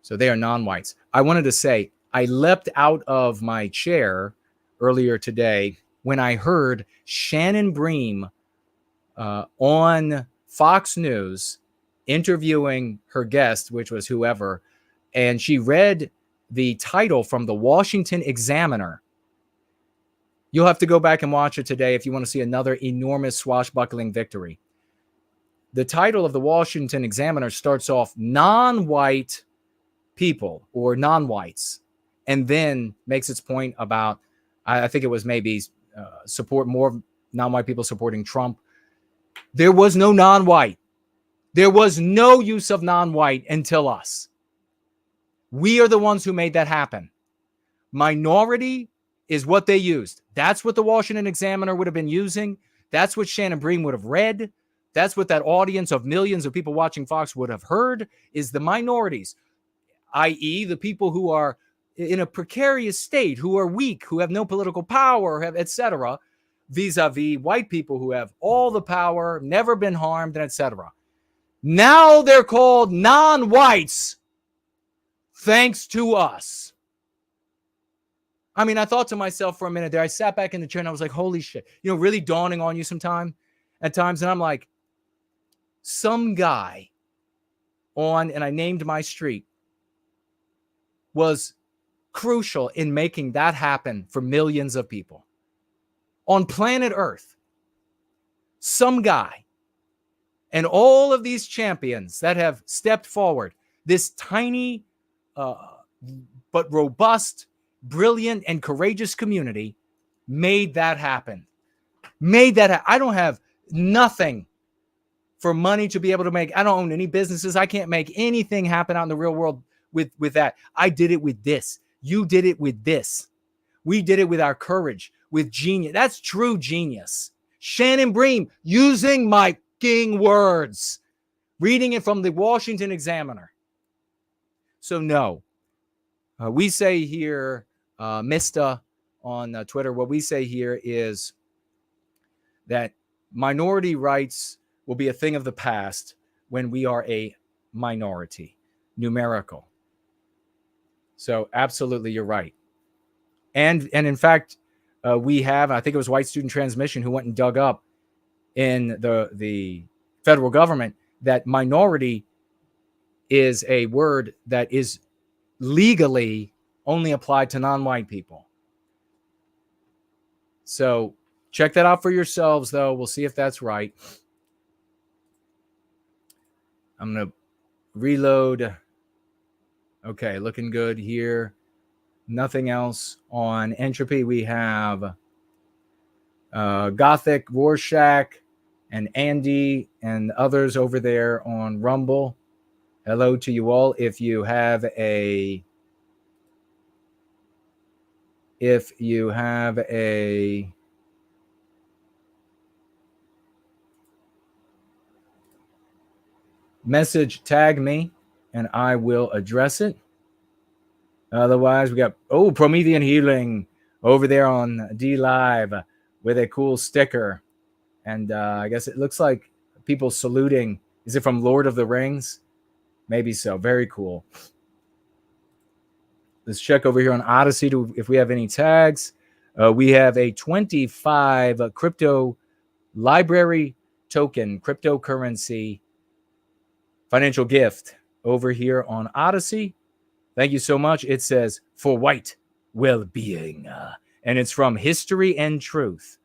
So they are non-whites. I wanted to say, I leapt out of my chair earlier today when I heard Shannon Bream on Fox News interviewing her guest, which was whoever, and she read the title from the Washington Examiner. You'll have to go back and watch it today if you want to see another enormous swashbuckling victory. The title of the Washington Examiner starts off non-white people or non-whites, and then makes its point about, I think it was maybe support more non-white people supporting Trump. There was no non-white. There was no use of non-white until us. We are the ones who made that happen. Minority is what they used. That's what the Washington Examiner would have been using. That's what Shannon Bream would have read. That's what that audience of millions of people watching Fox would have heard, is the minorities, i.e. the people who are in a precarious state, who are weak, who have no political power, have etc., vis-a-vis white people who have all the power, never been harmed, and etc. Now they're called non-whites thanks to us. I mean, I thought to myself for a minute there, I sat back in the chair and I was like, holy shit, really dawning on you at times. And I'm like, some guy and I named my street, was crucial in making that happen for millions of people on planet Earth. Some guy. And all of these champions that have stepped forward, this tiny but robust, brilliant, and courageous community made that happen. I don't have nothing for money to be able to make. I don't own any businesses. I can't make anything happen out in the real world with that. I did it with this. You did it with this. We did it with our courage, with genius. That's true genius. Shannon Bream, using my king words, reading it from the Washington Examiner. So no, we say here, Mista on Twitter, what we say here is that minority rights will be a thing of the past when we are a minority, numerical. So absolutely, you're right. And in fact, we have, I think it was White Student Transmission who went and dug up in the federal government that minority is a word that is legally only applied to non-white people. So check that out for yourselves, though. We'll see if that's right. I'm going to reload. Okay, looking good here. Nothing else on Entropy. We have Gothic, Rorschach, and Andy and others over there on Rumble. Hello to you all. If you have a message, tag me and I will address it. Otherwise, we got Promethean Healing over there on D Live with a cool sticker. And I guess it looks like people saluting. Is it from Lord of the Rings? Maybe so. Very cool. Let's check over here on Odyssey if we have any tags. We have a 25 crypto library token, cryptocurrency financial gift over here on Odyssey. Thank you so much. It says, for white well-being. And it's from History and Truth.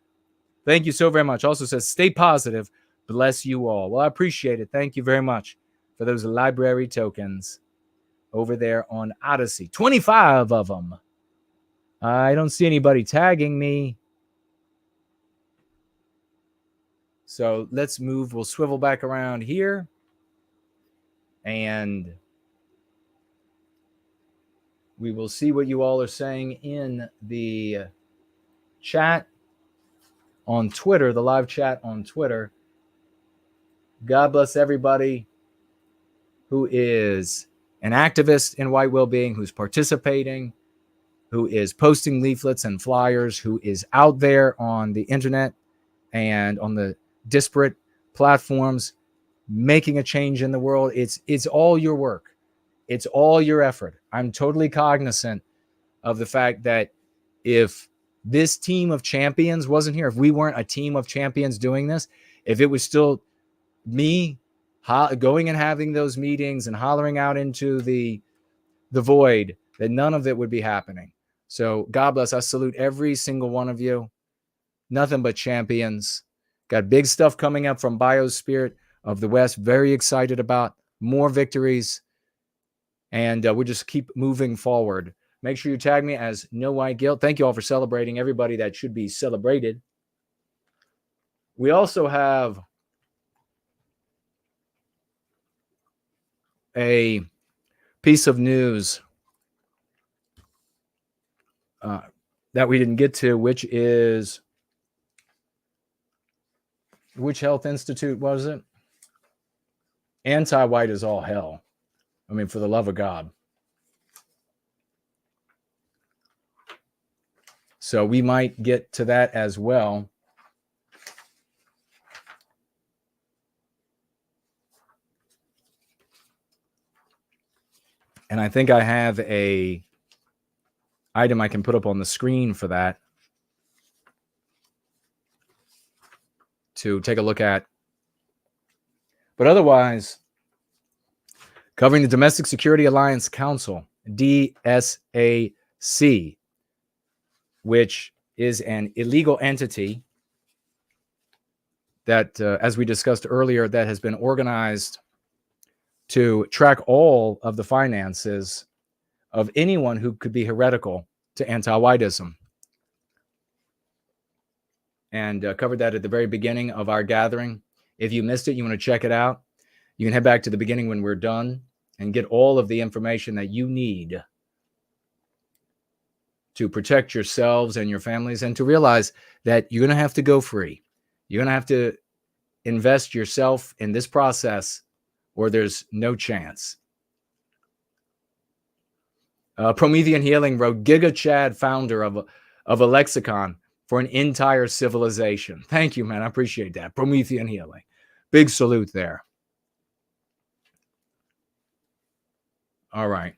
Thank you so very much. Also says, stay positive. Bless you all. Well, I appreciate it. Thank you very much for those library tokens over there on Odyssey. 25 of them. I don't see anybody tagging me. So let's move. We'll swivel back around here. And we will see what you all are saying in the chat on Twitter, the live chat on Twitter. God bless everybody who is an activist in white well-being, who's participating, who is posting leaflets and flyers, who is out there on the internet and on the disparate platforms making a change in the world. It's all your work. It's all your effort. I'm totally cognizant of the fact that if this team of champions wasn't here, if we weren't a team of champions doing this, if it was still me going and having those meetings and hollering out into the void, that none of it would be happening. So God bless. I salute every single one of you. Nothing but champions. Got big stuff coming up from Biospirit of the West. Very excited about more victories. And we'll just keep moving forward. Make sure you tag me as No White Guilt. Thank you all for celebrating everybody that should be celebrated. We also have a piece of news that we didn't get to, which is, which health institute was it? Anti-white is all hell. I mean, for the love of God. So we might get to that as well. And I think I have a item I can put up on the screen for that to take a look at. But otherwise, covering the Domestic Security Alliance Council, DSAC, which is an illegal entity that, as we discussed earlier, that has been organized to track all of the finances of anyone who could be heretical to anti-whiteism. And covered that at the very beginning of our gathering. If you missed it, you want to check it out, you can head back to the beginning when we're done and get all of the information that you need to protect yourselves and your families, and to realize that you're going to have to go free. You're going to have to invest yourself in this process, or there's no chance. Promethean Healing wrote, Giga Chad, founder of a lexicon for an entire civilization. Thank you, man. I appreciate that. Promethean Healing. Big salute there. All right.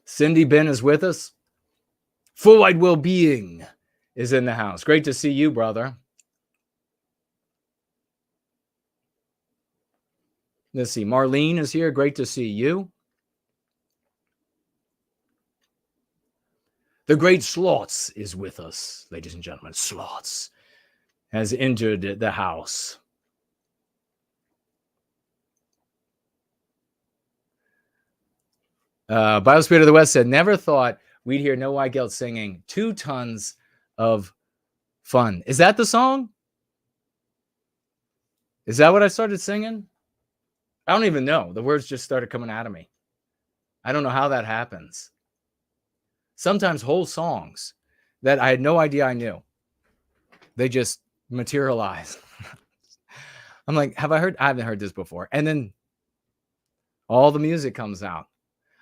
Cindy Ben is with us. Full White Wellbeing is in the house. Great to see you, brother. Let's see. Marlene is here. Great to see you. The great Slaughtz is with us, ladies and gentlemen. Slaughtz has entered the house. Biospirit of the West said, never thought we'd hear No White Guilt singing 2 tons of fun. Is that the song? Is that what I started singing? I don't even know. The words just started coming out of me. I don't know how that happens. Sometimes whole songs that I had no idea I knew, they just materialize. I'm like, have I heard? I haven't heard this before. And then all the music comes out.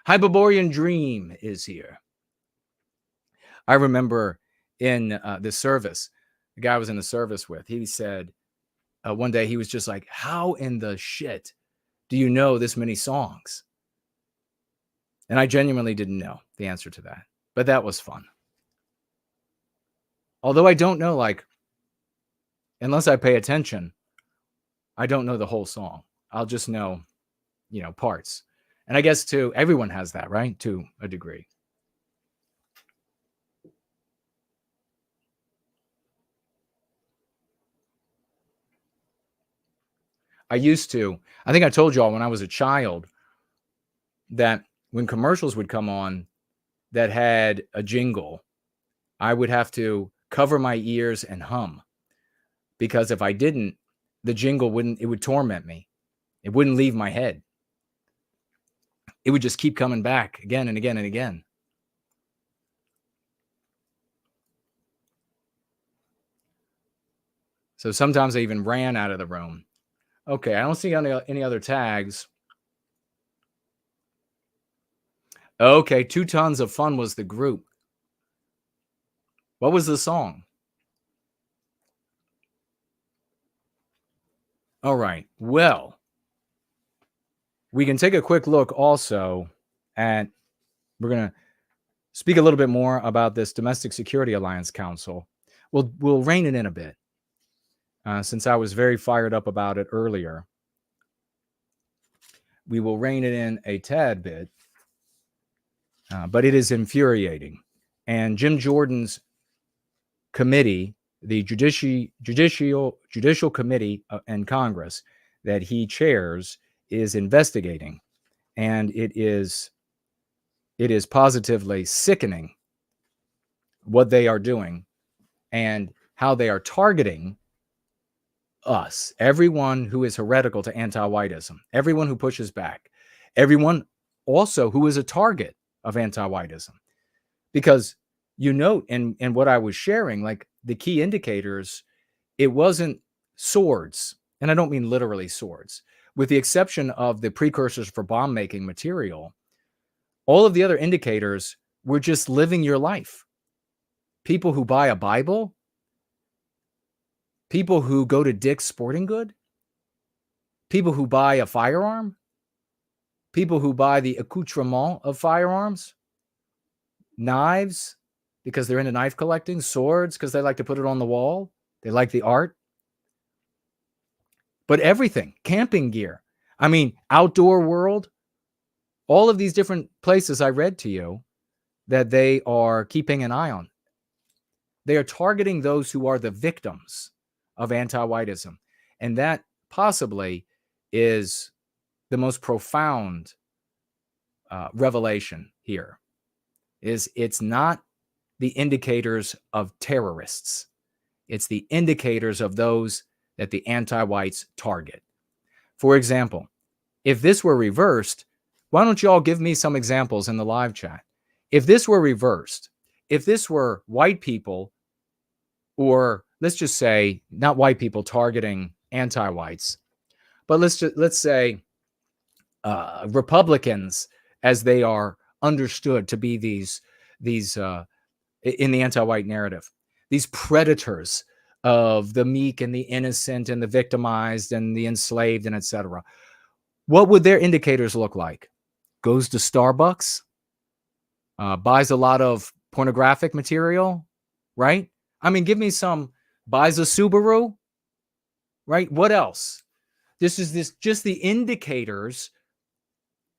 Hyperborean Dream is here. I remember in the service, the guy I was in the service with, he said one day, he was just like, how in the shit do you know this many songs? And I genuinely didn't know the answer to that, but that was fun. Although I don't know, like, unless I pay attention, I don't know the whole song. I'll just know, you know, parts. And I guess too, everyone has that, right? To a degree. I think I told y'all when I was a child that when commercials would come on that had a jingle, I would have to cover my ears and hum, because if I didn't, the jingle would torment me. It wouldn't leave my head. It would just keep coming back again and again and again. So sometimes I even ran out of the room. Okay, I don't see any other tags. Okay, 2 Tons of Fun was the group. What was the song? All right, well, we can take a quick look also at, we're going to speak a little bit more about this Domestic Security Alliance Council. We'll rein it in a bit, since I was very fired up about it earlier. We will rein it in a tad bit, but it is infuriating. And Jim Jordan's committee, the Judicial Committee in Congress that he chairs, is investigating, and it is positively sickening what they are doing and how they are targeting us, everyone who is heretical to anti-whiteism, everyone who pushes back, everyone also who is a target of anti-whiteism. Because you note in what I was sharing, like the key indicators, it wasn't swords, and I don't mean literally swords. With the exception of the precursors for bomb-making material, all of the other indicators were just living your life. People who buy a Bible, people who go to Dick's Sporting Good, people who buy a firearm, people who buy the accoutrement of firearms, knives, because they're into knife collecting, swords, because they like to put it on the wall, they like the art. But everything, camping gear, I mean, outdoor world, all of these different places I read to you that they are keeping an eye on. They are targeting those who are the victims of anti-whiteism. And that possibly is the most profound revelation here. It's not the indicators of terrorists. It's the indicators of those that the anti-whites target. For example, if this were reversed, why don't you all give me some examples in the live chat? If this were reversed, if this were white people, or let's just say not white people targeting anti-whites, but let's say Republicans, as they are understood to be these in the anti-white narrative, these predators of the meek and the innocent and the victimized and the enslaved and etc. What would their indicators look like? Goes to Starbucks, buys a lot of pornographic material, right? I mean, give me some, buys a Subaru, right? What else? This is just the indicators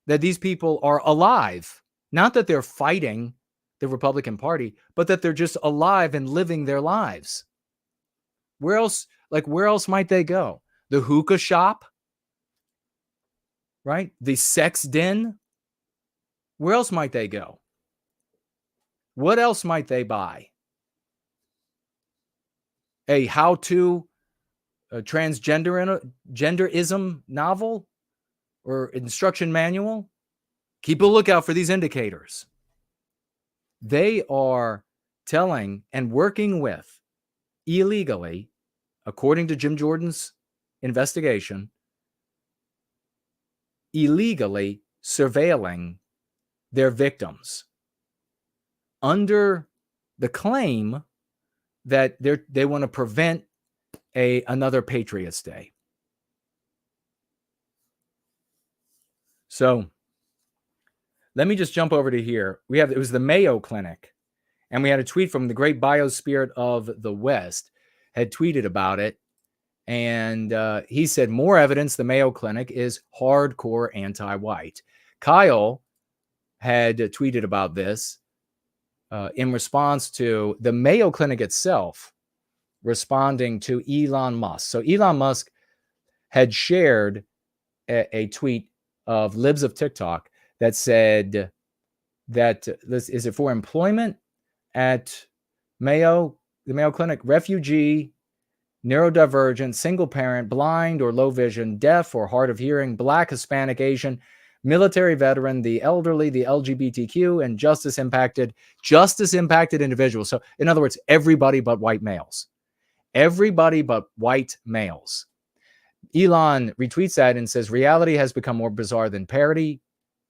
that these people are alive. Not that they're fighting the Republican Party, but that they're just alive and living their lives. Where else might they go? The hookah shop, right? The sex den. Where else might they go? What else might they buy? A how-to transgenderism novel or instruction manual? Keep a lookout for these indicators. They are telling and working with, illegally, according to Jim Jordan's investigation, illegally surveilling their victims under the claim that they want to prevent another Patriots Day. So let me just jump over to here. It was the Mayo Clinic, and we had a tweet from the great biospirit of the West had tweeted about it. And he said, more evidence the Mayo Clinic is hardcore anti-white. Kyle had tweeted about this in response to the Mayo Clinic itself responding to Elon Musk. So Elon Musk had shared a tweet of Libs of TikTok that said that is it for employment at the Mayo Clinic, refugee, neurodivergent, single parent, blind or low vision, deaf or hard of hearing, Black, Hispanic, Asian, military veteran, the elderly, the LGBTQ, and justice impacted individuals. So in other words, everybody but white males. Everybody but white males. Elon retweets that and says, reality has become more bizarre than parody.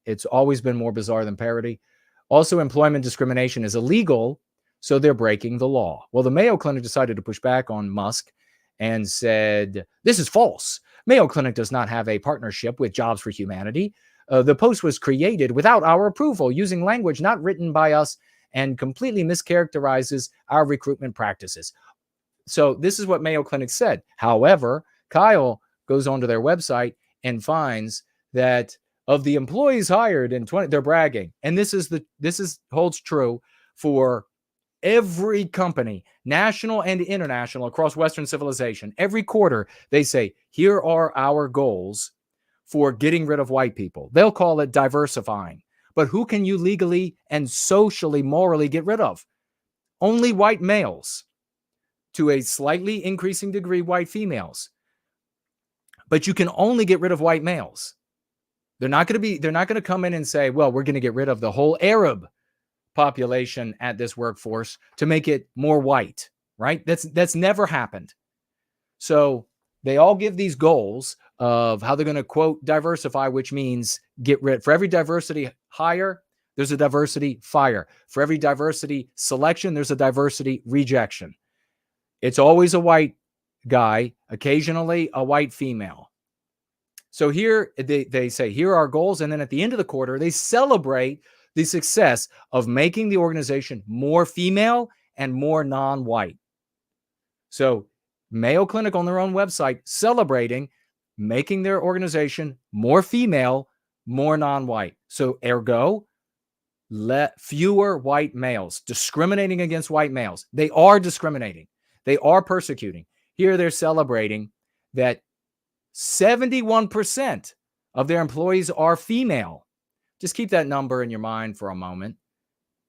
It's always been more bizarre than parody. Also, employment discrimination is illegal, so they're breaking the law. Well, the Mayo Clinic decided to push back on Musk and said, this is false. Mayo Clinic does not have a partnership with Jobs for Humanity. The post was created without our approval, using language not written by us, and completely mischaracterizes our recruitment practices. So this is what Mayo Clinic said. However, Kyle goes onto their website and finds that of the employees hired in 20, they're bragging. And this holds true for every company, national and international, across Western civilization. Every quarter, they say, here are our goals for getting rid of white people. They'll call it diversifying. But who can you legally and socially, morally get rid of? Only white males. To a slightly increasing degree, white females. But you can only get rid of white males. They're not going to come in and say, well, we're going to get rid of the whole Arab population at this workforce to make it more white, right? That's never happened. So they all give these goals of how they're going to, quote, diversify, which means get rid. For every diversity hire, there's a diversity fire. For every diversity selection, there's a diversity rejection. It's always a white guy, occasionally a white female. So here they say, here are our goals. And then at the end of the quarter, they celebrate the success of making the organization more female and more non-white. So Mayo Clinic on their own website celebrating making their organization more female, more non-white. So ergo, fewer white males, discriminating against white males. They are discriminating. They are persecuting. Here they're celebrating that 71% of their employees are female. Just keep that number in your mind for a moment.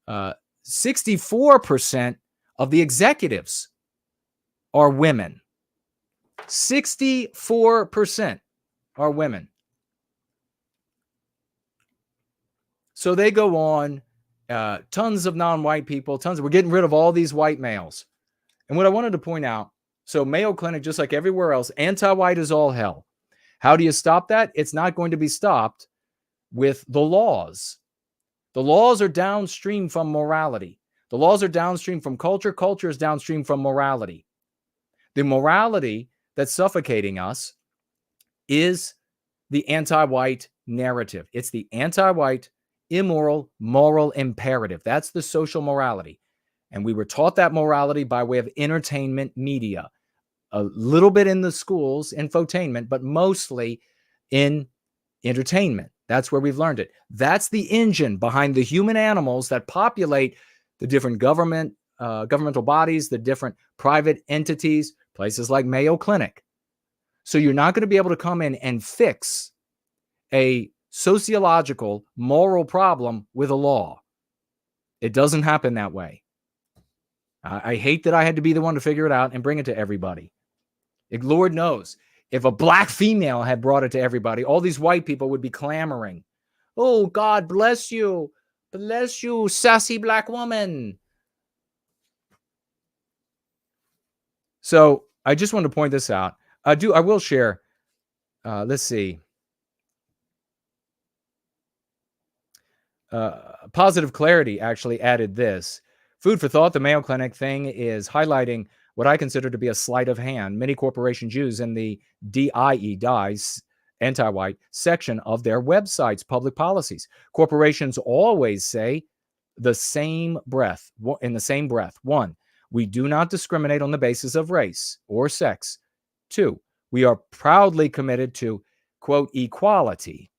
64% of the executives are women. 64% are women. So they go on, tons of non-white people, we're getting rid of all these white males. And what I wanted to point out, so Mayo Clinic, just like everywhere else, anti-white is all hell. How do you stop that? It's not going to be stopped with the laws. The laws are downstream from morality. The laws are downstream from culture. Culture is downstream from morality. The morality that's suffocating us is the anti-white narrative. It's the anti-white, immoral, moral imperative. That's the social morality. And we were taught that morality by way of entertainment media. A little bit in the schools, infotainment, but mostly in entertainment. That's where we've learned it. That's the engine behind the human animals that populate the different governmental bodies, the different private entities, places like Mayo Clinic. So you're not going to be able to come in and fix a sociological, moral problem with a law. It doesn't happen that way. I hate that I had to be the one to figure it out and bring it to everybody. Lord knows, if a black female had brought it to everybody, all these white people would be clamoring. Oh, God bless you. Bless you, sassy black woman. So I just want to point this out. I will share. Let's see. Positive Clarity actually added this. Food for thought, the Mayo Clinic thing is highlighting what I consider to be a sleight of hand. Many corporations use in the DIE, anti-white section of their websites, public policies. Corporations always say in the same breath, one, we do not discriminate on the basis of race or sex. Two, we are proudly committed to, quote, equality.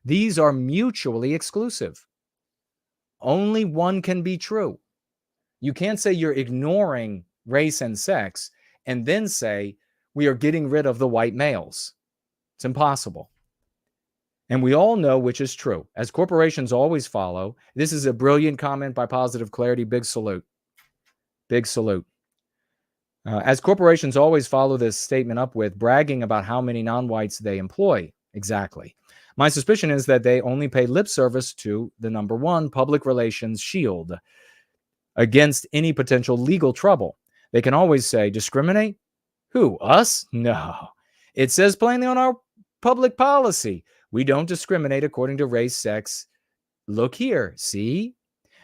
These are mutually exclusive. Only one can be true. You can't say you're ignoring race and sex and then say we are getting rid of the white males. It's impossible. And we all know which is true. As corporations always follow, this is a brilliant comment by Positive Clarity. Big salute. Big salute. As corporations always follow this statement up with bragging about how many non-whites they employ. Exactly. My suspicion is that they only pay lip service to the number one public relations shield against any potential legal trouble. They can always say, discriminate? Who, us? No. It says plainly on our public policy, we don't discriminate according to race, sex. Look here, see?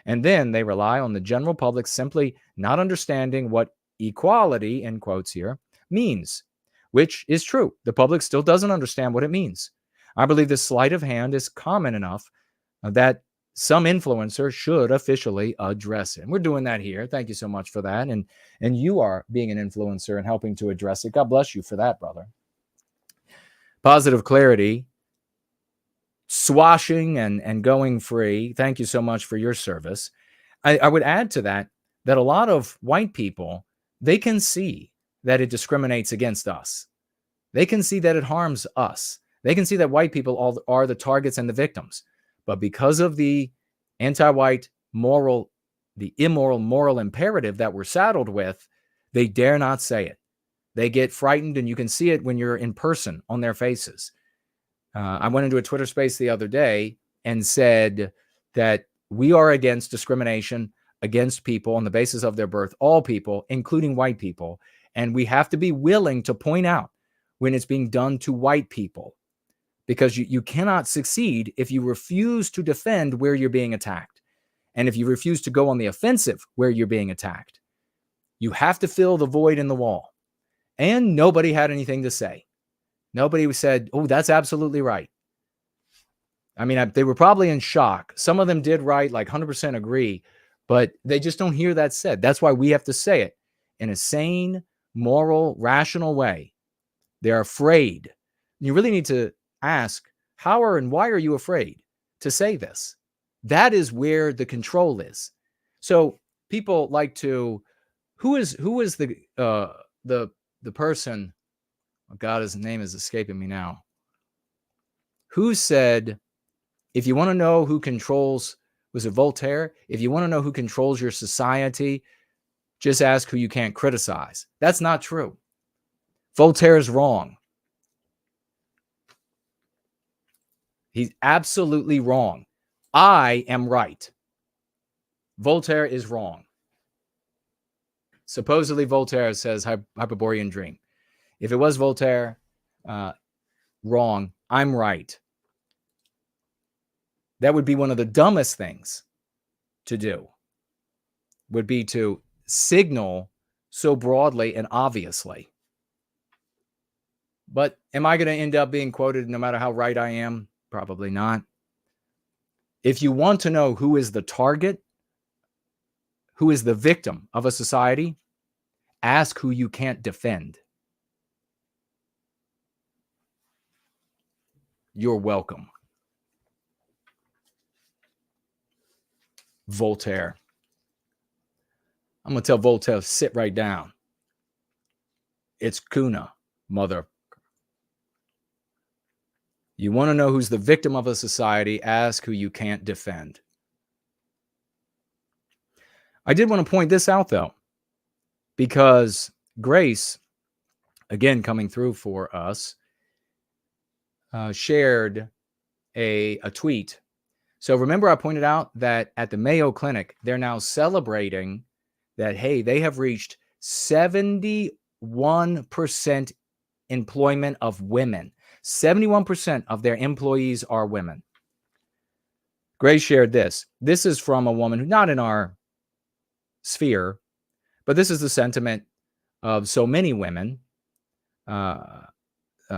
And then they rely on the general public simply not understanding what equality, in quotes here, means, which is true. The public still doesn't understand what it means. I believe this sleight of hand is common enough that some influencer should officially address it. And we're doing that here. Thank you so much for that. And you are being an influencer and helping to address it. God bless you for that, brother. Positive Clarity, swashing and going free. Thank you so much for your service. I would add to that a lot of white people, they can see that it discriminates against us. They can see that it harms us. They can see that white people are the targets and the victims. But because of the anti-white moral, the immoral moral imperative that we're saddled with, they dare not say it. They get frightened, and you can see it when you're in person on their faces. I went into a Twitter space the other day and said that we are against discrimination against people on the basis of their birth, all people, including white people. And we have to be willing to point out when it's being done to white people, because you cannot succeed if you refuse to defend where you're being attacked. And if you refuse to go on the offensive where you're being attacked, you have to fill the void in the wall. And nobody had anything to say. Nobody said, oh, that's absolutely right. I mean, they were probably in shock. Some of them did write, like 100% agree, but they just don't hear that said. That's why we have to say it in a sane, moral, rational way. They're afraid. You really need to ask, how and why are you afraid to say this? That is where the control is. So people like to, who is the person, oh God, his name is escaping me now, who said, if you want to know who controls, was it Voltaire? If you want to know who controls your society, just ask who you can't criticize. That's not true. Voltaire is wrong. He's absolutely wrong. I am right. Voltaire is wrong. Supposedly Voltaire says Hyperborean dream. If it was Voltaire, wrong. I'm right. That would be one of the dumbest things to do, would be to signal so broadly and obviously. But am I going to end up being quoted no matter how right I am? Probably not. If you want to know who is the target, who is the victim of a society, ask who you can't defend. You're welcome. Voltaire. I'm going to tell Voltaire, sit right down. It's Kuna, mother. You want to know who's the victim of a society, ask who you can't defend. I did want to point this out, though, because Grace, again, coming through for us, shared a tweet. So remember I pointed out that at the Mayo Clinic, they're now celebrating that, hey, they have reached 71% employment of women. 71% of their employees are women. Grace shared this. This is from a woman who's not in our sphere, but this is the sentiment of so many women.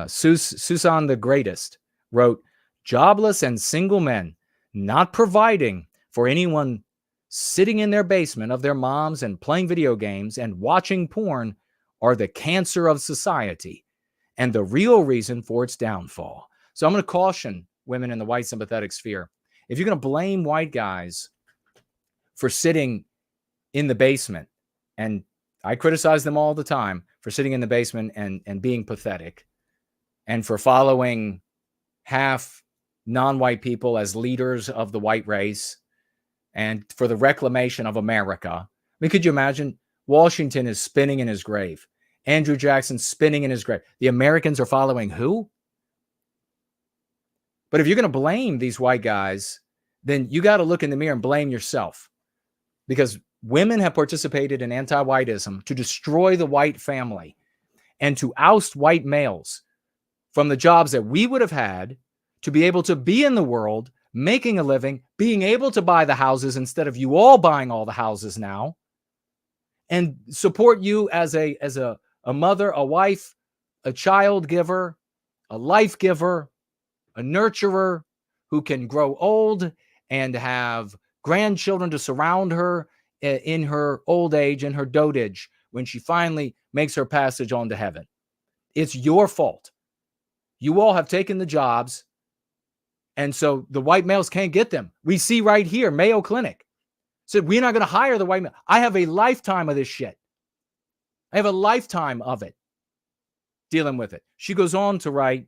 Susan the Greatest wrote, jobless and single men not providing for anyone sitting in their basement of their moms and playing video games and watching porn are the cancer of society and the real reason for its downfall. So I'm going to caution women in the white sympathetic sphere. If you're going to blame white guys for sitting in the basement, and I criticize them all the time for sitting in the basement and being pathetic, and for following half non-white people as leaders of the white race, and for the reclamation of America. I mean, could you imagine? Washington is spinning in his grave. Andrew Jackson spinning in his grave. The Americans are following who? But if you're going to blame these white guys, then you got to look in the mirror and blame yourself. Because women have participated in anti-whiteism to destroy the white family and to oust white males from the jobs that we would have had to be able to be in the world, making a living, being able to buy the houses instead of you all buying all the houses now, and support you as a mother, a wife, a child giver, a life giver, a nurturer who can grow old and have grandchildren to surround her in her old age and her dotage when she finally makes her passage on to heaven. It's your fault. You all have taken the jobs, and so the white males can't get them. We see right here, Mayo Clinic said, we're not going to hire the white male. I have a lifetime of this shit. I have a lifetime of it, dealing with it. She goes on to write,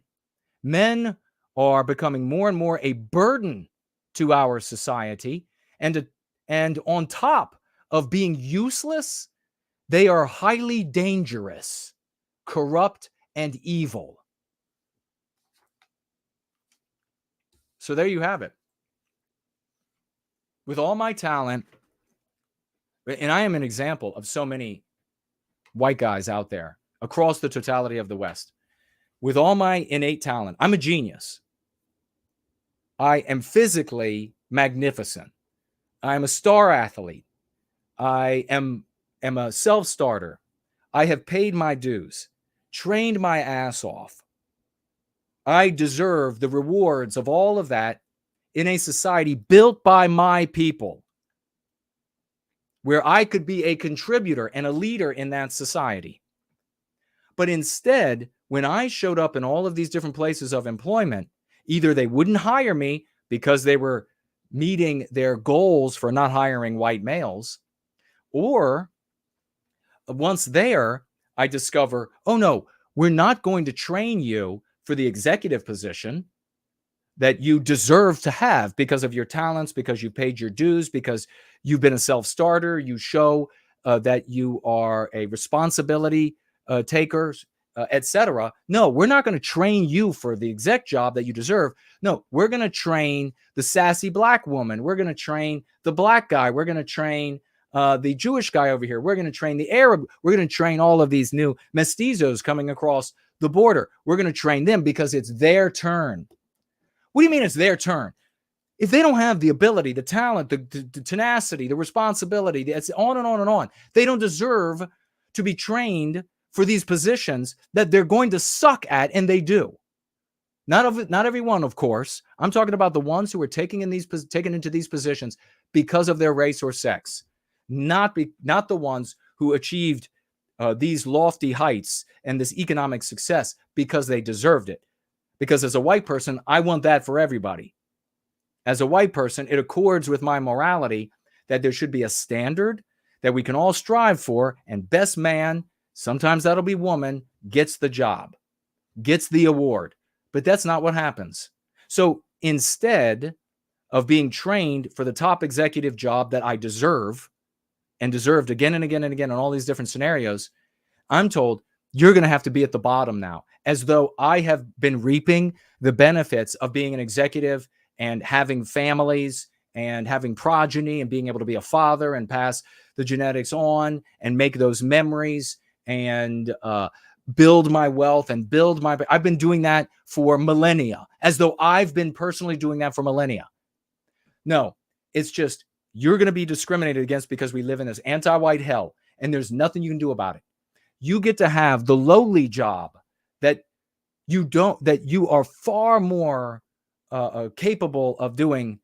men are becoming more and more a burden to our society, and on top of being useless, they are highly dangerous, corrupt, and evil. So there you have it. With all my talent, and I am an example of so many white guys out there across the totality of the West, with all my innate talent, I'm a genius. I am physically magnificent. I am a star athlete. I am a self-starter. I have paid my dues, trained my ass off. I deserve the rewards of all of that in a society built by my people, where I could be a contributor and a leader in that society. But instead, when I showed up in all of these different places of employment, either they wouldn't hire me because they were meeting their goals for not hiring white males, or once there, I discover, oh no, we're not going to train you for the executive position that you deserve to have because of your talents, because you paid your dues, because you've been a self-starter. You show that you are a responsibility taker etc. No, we're not going to train you for the exec job that you deserve. No, we're going to train the sassy black woman. We're going to train the black guy. We're going to train the Jewish guy over here. We're going to train the Arab. We're going to train all of these new mestizos coming across the border. We're going to train them because it's their turn. What do you mean it's their turn? If they don't have the ability, the talent, the tenacity, the responsibility, it's on and on and on. They don't deserve to be trained for these positions that they're going to suck at, and they do. Not everyone, of course. I'm talking about the ones who are taken into these positions because of their race or sex, not the ones who achieved these lofty heights and this economic success because they deserved it. Because as a white person, I want that for everybody. As a white person, it accords with my morality that there should be a standard that we can all strive for, and best man, sometimes that'll be woman, gets the job, gets the award. But that's not what happens. So instead of being trained for the top executive job that I deserve and deserved again and again and again in all these different scenarios, I'm told you're going to have to be at the bottom now, as though I have been reaping the benefits of being an executive and having families and having progeny and being able to be a father and pass the genetics on and make those memories and build my wealth and build my... I've been doing that for millennia, as though I've been personally doing that for millennia. No, it's just you're going to be discriminated against because we live in this anti-white hell, and there's nothing you can do about it. You get to have the lowly job that you are far more capable of doing,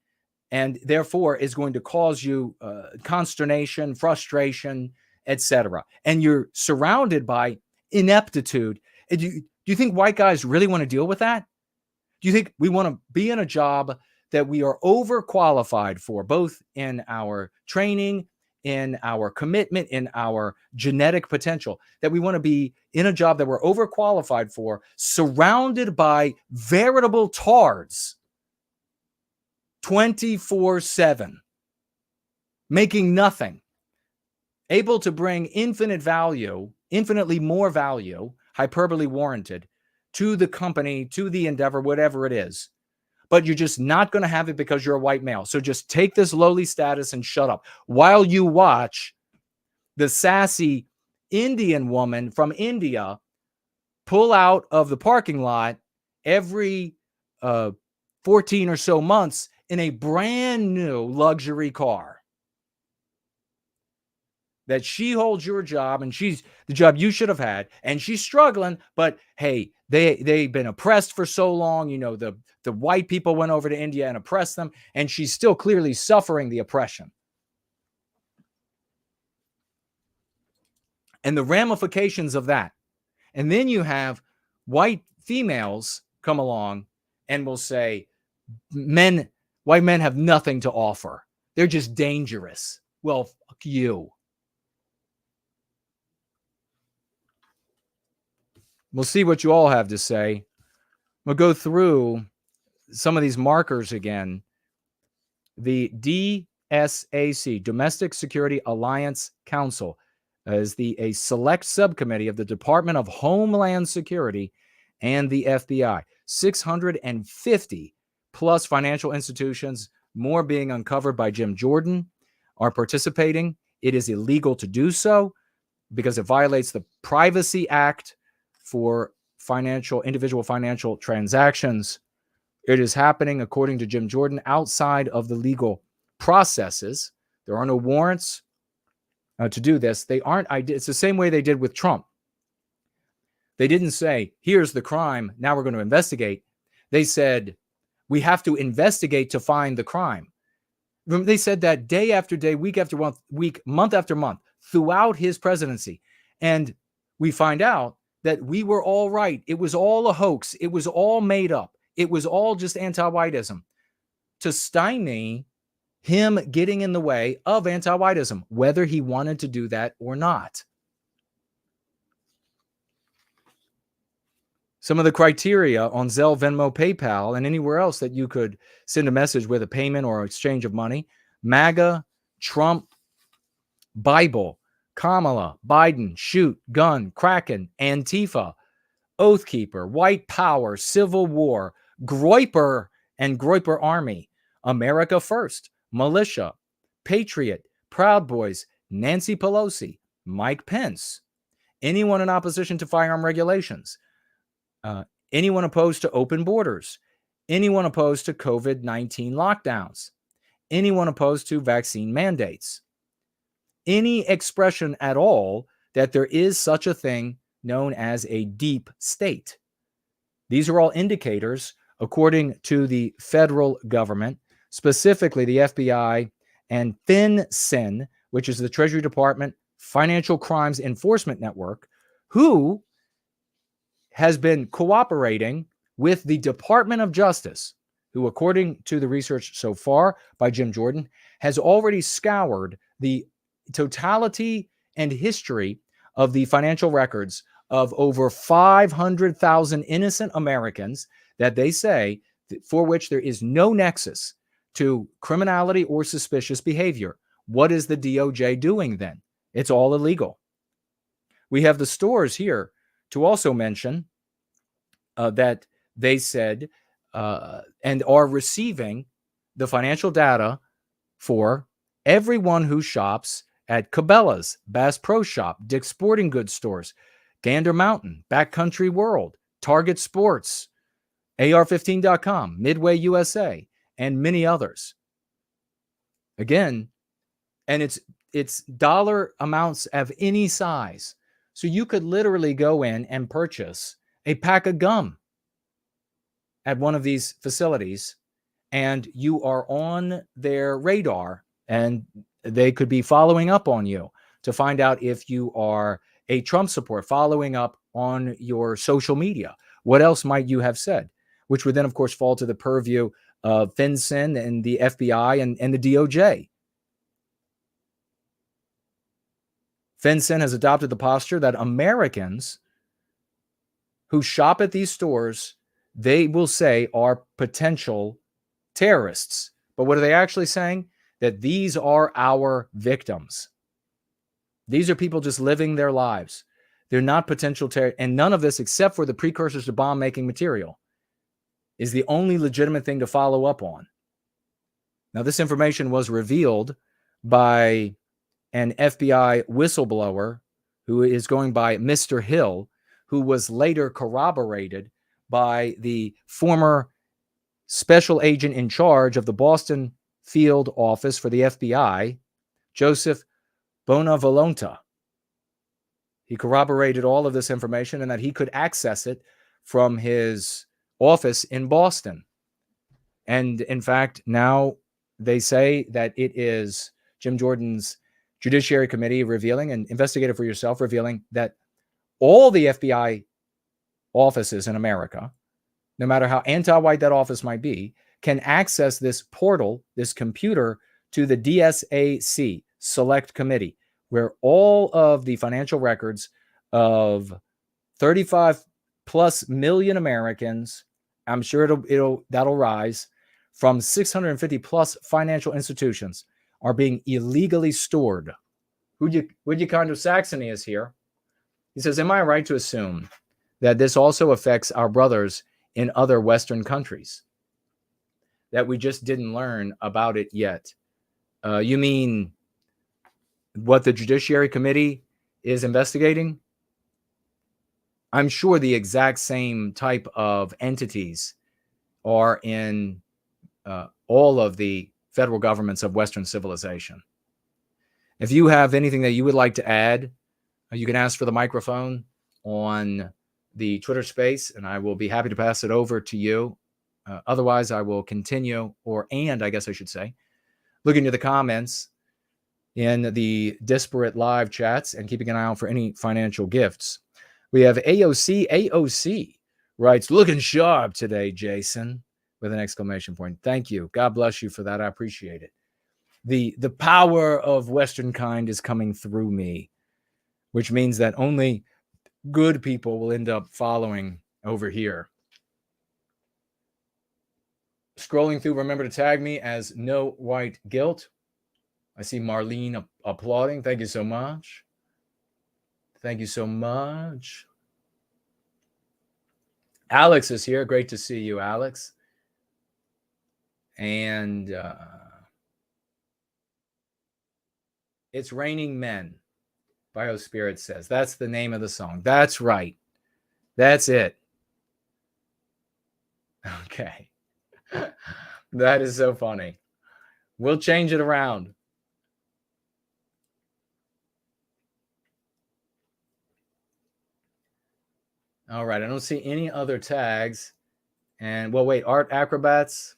and therefore is going to cause you consternation, frustration, etc. And you're surrounded by ineptitude. And do you think white guys really want to deal with that? Do you think we want to be in a job that we are overqualified for, both in our training, in our commitment, in our genetic potential, that we want to be in a job that we're overqualified for, surrounded by veritable tards 24/7, making nothing, able to bring infinite value, infinitely more value, hyperbole warranted, to the company, to the endeavor, whatever it is. But you're just not going to have it because you're a white male. So just take this lowly status and shut up while you watch the sassy Indian woman from India pull out of the parking lot every 14 or so months in a brand new luxury car. That she holds your job, and she's the job you should have had, and she's struggling, but hey, they've been oppressed for so long. You know, the white people went over to India and oppressed them, and she's still clearly suffering the oppression. And the ramifications of that. And then you have white females come along and will say, white men have nothing to offer. They're just dangerous. Well, fuck you. We'll see what you all have to say. We'll go through some of these markers again. The DSAC, Domestic Security Alliance Council, is a select subcommittee of the Department of Homeland Security and the FBI. 650 plus financial institutions, more being uncovered by Jim Jordan, are participating. It is illegal to do so because it violates the Privacy Act for individual financial transactions. It is happening, according to Jim Jordan, outside of the legal processes. There are no warrants to do this. It's the same way they did with Trump. They didn't say, here's the crime, now we're going to investigate. They said, we have to investigate to find the crime. They said that day after day, week after week, month after month, throughout his presidency. And we find out that we were all right. It was all a hoax. It was all made up. It was all just anti-whiteism to stymie him getting in the way of anti-whiteism, whether he wanted to do that or not. Some of the criteria on Zelle, Venmo, PayPal, and anywhere else that you could send a message with a payment or exchange of money: MAGA, Trump, Bible, Kamala, Biden, shoot, gun, Kraken, Antifa, Oathkeeper, White Power, Civil War, Groyper and Groyper Army, America First, Militia, Patriot, Proud Boys, Nancy Pelosi, Mike Pence, anyone in opposition to firearm regulations, anyone opposed to open borders, anyone opposed to COVID-19 lockdowns, anyone opposed to vaccine mandates, any expression at all that there is such a thing known as a deep state. These are all indicators, according to the federal government, specifically the FBI and FinCEN, which is the Treasury Department Financial Crimes Enforcement Network, who has been cooperating with the Department of Justice, who, according to the research so far by Jim Jordan, has already scoured the totality and history of the financial records of over 500,000 innocent Americans that they say for which there is no nexus to criminality or suspicious behavior. What is the DOJ doing then? It's all illegal. We have the stores here to also mention that they said and are receiving the financial data for everyone who shops at Cabela's, Bass Pro Shop, Dick's Sporting Goods stores, Gander Mountain, Backcountry World, Target Sports, AR15.com, Midway USA, and many others. Again, and it's dollar amounts of any size. So you could literally go in and purchase a pack of gum at one of these facilities, and you are on their radar, and they could be following up on you to find out if you are a Trump supporter, following up on your social media. What else might you have said? Which would then, of course, fall to the purview of FinCEN and the FBI and the DOJ. FinCEN has adopted the posture that Americans who shop at these stores, they will say are potential terrorists. But what are they actually saying? That these are our victims. These are people just living their lives. They're not potential terrorists. And none of this, except for the precursors to bomb-making material, is the only legitimate thing to follow up on. Now, this information was revealed by an FBI whistleblower who is going by Mr. Hill, who was later corroborated by the former special agent in charge of the Boston field office for the FBI, Joseph Bonavolonta. He corroborated all of this information and that he could access it from his office in Boston. And in fact, now they say that it is Jim Jordan's Judiciary Committee revealing, and investigate it for yourself, revealing that all the FBI offices in America, no matter how anti-white that office might be, can access this portal, this computer, to the DSAC Select Committee, where all of the financial records of 35 plus million Americans, I'm sure that'll rise, from 650 plus financial institutions are being illegally stored. Would kind of Saxony is here. He says, am I right to assume that this also affects our brothers in other Western countries? That we just didn't learn about it yet? You mean what the Judiciary Committee is investigating? I'm sure the exact same type of entities are in all of the federal governments of Western civilization. If you have anything that you would like to add, you can ask for the microphone on the Twitter space, and I will be happy to pass it over to you. Otherwise, I will continue, I guess I should say, look into the comments in the disparate live chats and keeping an eye out for any financial gifts. We have AOC writes, looking sharp today, Jason, with an exclamation point. Thank you. God bless you for that. I appreciate it. The power of Western kind is coming through me, which means that only good people will end up following over here. Scrolling through, remember to tag me as No White Guilt. I see Marlene applauding. Thank you so much. Thank you so much. Alex is here. Great to see you, Alex. And It's Raining Men, Biospirit says. That's the name of the song. That's right. That's it. Okay. That is so funny. We'll change it around. All right. I don't see any other tags. And, well, wait. Art Acrobats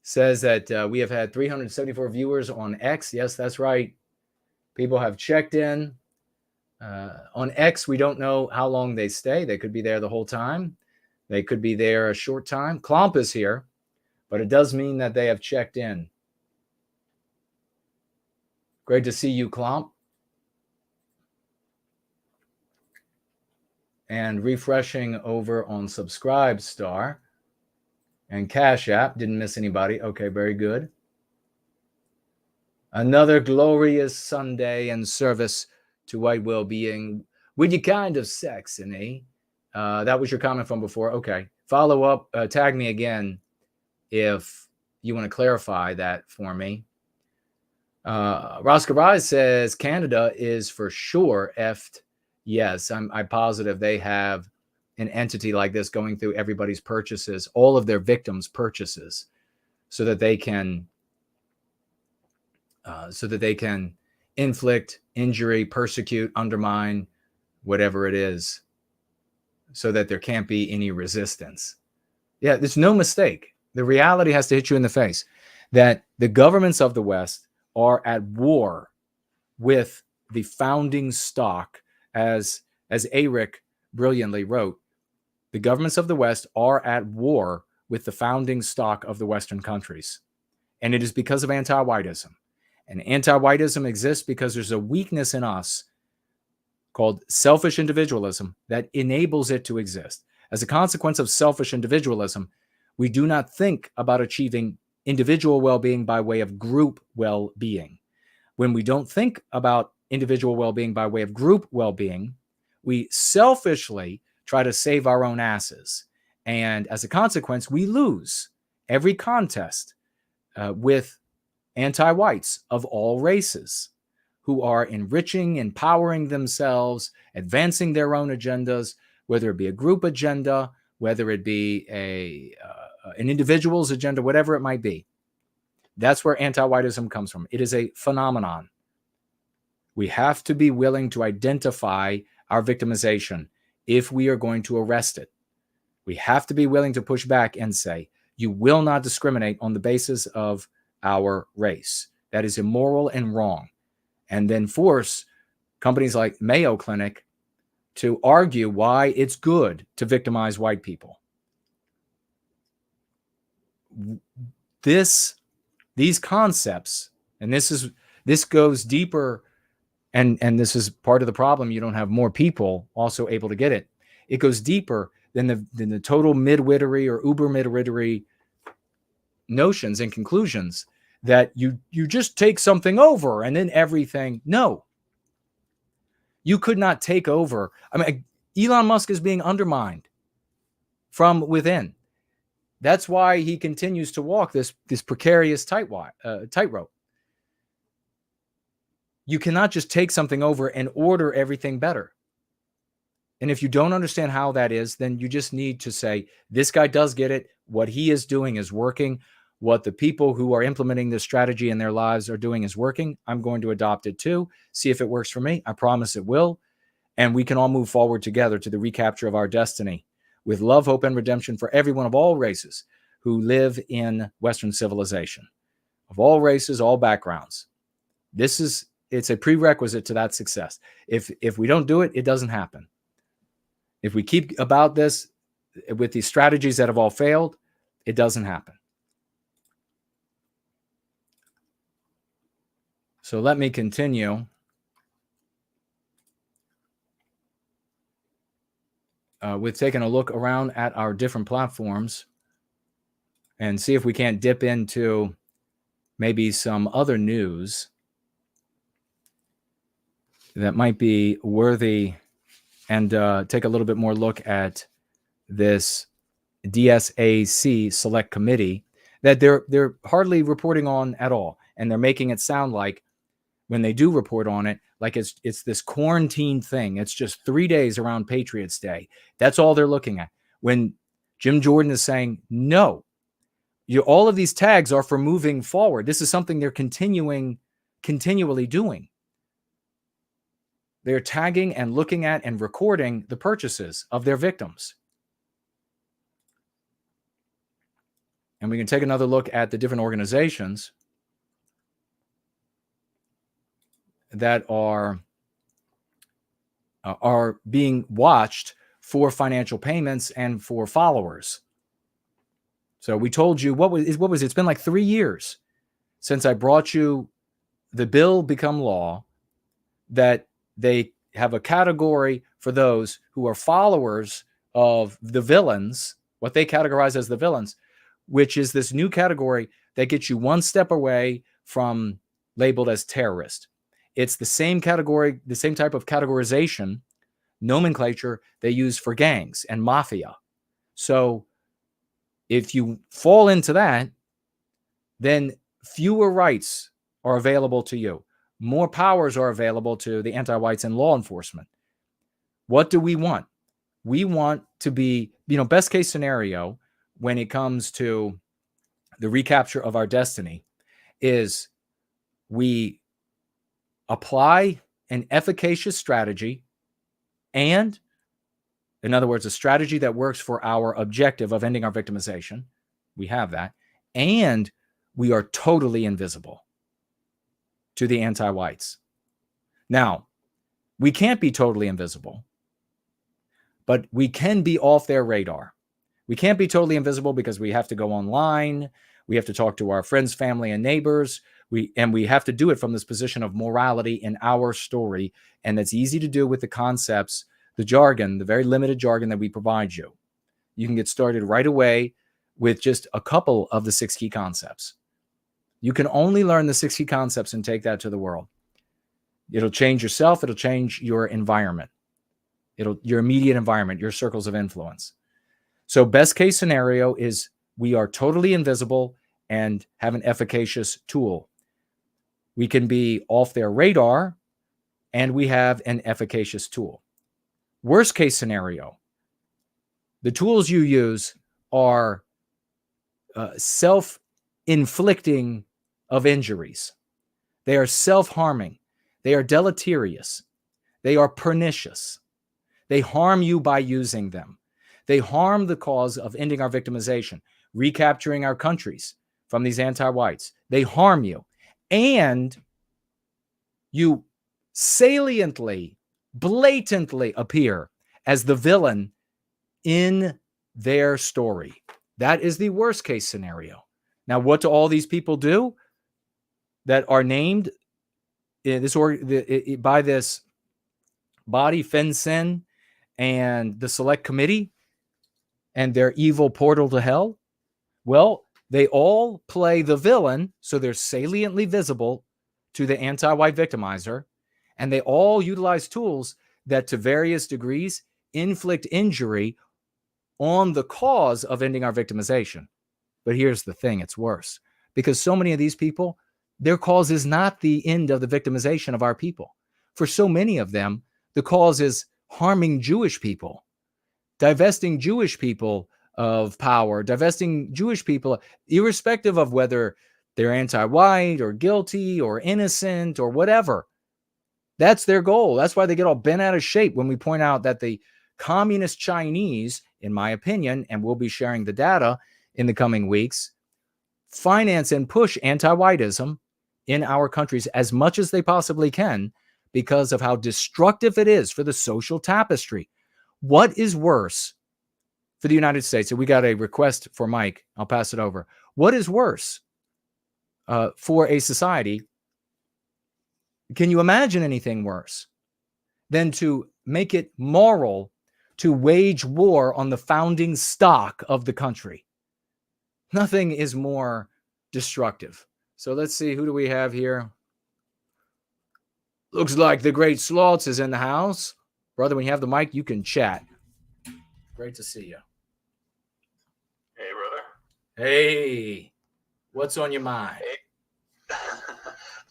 says that we have had 374 viewers on X. Yes, that's right. People have checked in. On X, we don't know how long they stay. They could be there the whole time. They could be there a short time. Klomp is here, but it does mean that they have checked in. Great to see you, Klomp. And refreshing over on Subscribestar and Cash App. Didn't miss anybody. Okay, very good. Another glorious Sunday in service to white well-being with your kind of sexy. That was your comment from before. Okay. Follow up. Tag me again if you want to clarify that for me. Roscoe Rise says Canada is for sure effed. Yes, I'm positive they have an entity like this going through everybody's purchases, all of their victims' purchases, so that they can inflict injury, persecute, undermine, whatever it is, so that there can't be any resistance. Yeah, there's no mistake. The reality has to hit you in the face that the governments of the West are at war with the founding stock, as Eric brilliantly wrote. The governments of the West are at war with the founding stock of the Western countries. And it is because of anti-whiteism. And anti-whiteism exists because there's a weakness in us called selfish individualism that enables it to exist. As a consequence of selfish individualism, we do not think about achieving individual well-being by way of group well-being. When we don't think about individual well-being by way of group well-being, we selfishly try to save our own asses. And as a consequence, we lose every contest with anti-whites of all races who are enriching, empowering themselves, advancing their own agendas, whether it be a group agenda, whether it be an individual's agenda, whatever it might be. That's where anti-whiteism comes from. It is a phenomenon. We have to be willing to identify our victimization if we are going to arrest it. We have to be willing to push back and say, you will not discriminate on the basis of our race. That is immoral and wrong. And then force companies like Mayo Clinic to argue why it's good to victimize white people. These concepts, and this goes deeper, and this is part of the problem. You don't have more people also able to get it. It goes deeper than the total midwittery or uber midwittery notions and conclusions that you just take something over and then everything. No, you could not take over. I mean, Elon Musk is being undermined from within. That's why he continues to walk this precarious tightrope. You cannot just take something over and order everything better. And if you don't understand how that is, then you just need to say, this guy does get it. What he is doing is working. What the people who are implementing this strategy in their lives are doing is working. I'm going to adopt it too. See if it works for me. I promise it will. And we can all move forward together to the recapture of our destiny with love, hope, and redemption for everyone of all races who live in Western civilization, of all races, all backgrounds. It's a prerequisite to that success. If we don't do it, it doesn't happen. If we keep about this with these strategies that have all failed, it doesn't happen. So let me continue. With taking a look around at our different platforms and see if we can't dip into maybe some other news that might be worthy, and take a little bit more look at this DSAC select committee that they're hardly reporting on at all. And they're making it sound like when they do report on it, like it's this quarantine thing. It's just 3 days around Patriots Day. That's all they're looking at. When Jim Jordan is saying, no, all of these tags are for moving forward. This is something they're continually doing. They're tagging and looking at and recording the purchases of their victims. And we can take another look at the different organizations that are being watched for financial payments and for followers. So we told you, what was it? It's been like 3 years since I brought you the bill become law, that they have a category for those who are followers of the villains, what they categorize as the villains, which is this new category that gets you one step away from labeled as terrorist. It's the same category, the same type of categorization, nomenclature they use for gangs and mafia. So if you fall into that, then fewer rights are available to you. More powers are available to the anti-whites and law enforcement. What do we want? We want to be, best case scenario when it comes to the recapture of our destiny is we apply an efficacious strategy and, in other words, a strategy that works for our objective of ending our victimization. We have that. And we are totally invisible to the anti-whites. Now, we can't be totally invisible, but we can be off their radar. We can't be totally invisible because we have to go online. We have to talk to our friends, family, and neighbors. We have to do it from this position of morality in our story. And that's easy to do with the concepts, the jargon, the very limited jargon that we provide you. You can get started right away with just a couple of the 6 key concepts. You can only learn the 6 key concepts and take that to the world. It'll change yourself. It'll change your environment. Your immediate environment, your circles of influence. So best case scenario is we are totally invisible and have an efficacious tool. We can be off their radar and we have an efficacious tool. Worst case scenario, the tools you use are self-inflicting of injuries. They are self-harming. They are deleterious. They are pernicious. They harm you by using them. They harm the cause of ending our victimization, recapturing our countries from these anti-whites. They harm you. And you saliently, blatantly appear as the villain in their story. That is the worst case scenario. Now, what do all these people do that are named by this body, FinCEN, and the select committee and their evil portal to hell? Well, they all play the villain, so they're saliently visible to the anti-white victimizer, and they all utilize tools that to various degrees inflict injury on the cause of ending our victimization. But here's the thing, it's worse. Because so many of these people, their cause is not the end of the victimization of our people. For so many of them, the cause is harming Jewish people, divesting Jewish people of power, divesting Jewish people, irrespective of whether they're anti-white or guilty or innocent or whatever. That's their goal. That's why they get all bent out of shape when we point out that the communist Chinese, in my opinion, and we'll be sharing the data in the coming weeks, finance and push anti-whiteism in our countries as much as they possibly can because of how destructive it is for the social tapestry. What is worse for the United States? So we got a request for Mike. I'll pass it over. What is worse for a society? Can you imagine anything worse than to make it moral to wage war on the founding stock of the country? Nothing is more destructive. So let's see, who do we have here? Looks like the great Slaughtz is in the house. Brother, when you have the mic, you can chat. Great to see you. Hey, what's on your mind?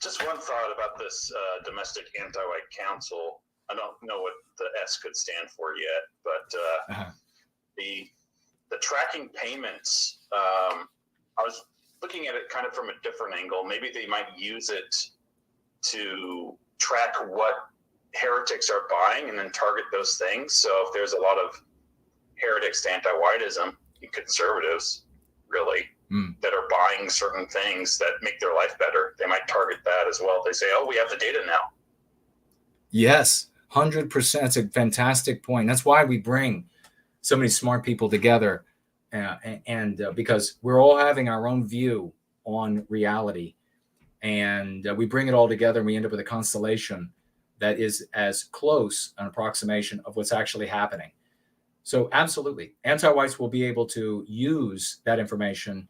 Just one thought about this domestic anti-white council. I don't know what the S could stand for yet, but the tracking payments, I was looking at it kind of from a different angle. Maybe they might use it to track what heretics are buying and then target those things. So if there's a lot of heretics to anti-whiteism, conservatives really, that are buying certain things that make their life better, they might target that as well. They say, oh, we have the data now. Yes, 100%. It's a fantastic point. That's why we bring so many smart people together, and because we're all having our own view on reality, and we bring it all together and we end up with a constellation that is as close an approximation of what's actually happening. So absolutely, anti-whites will be able to use that information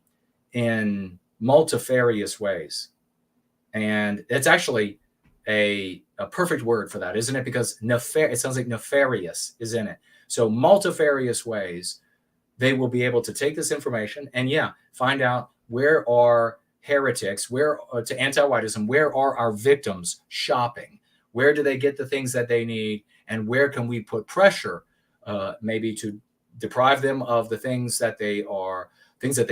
in multifarious ways. And it's actually a perfect word for that, isn't it? Because it sounds like nefarious is in it. So multifarious ways, they will be able to take this information and find out where are heretics, where to anti-whiteism, where are our victims shopping? Where do they get the things that they need? And where can we put pressure maybe to deprive them of the things that they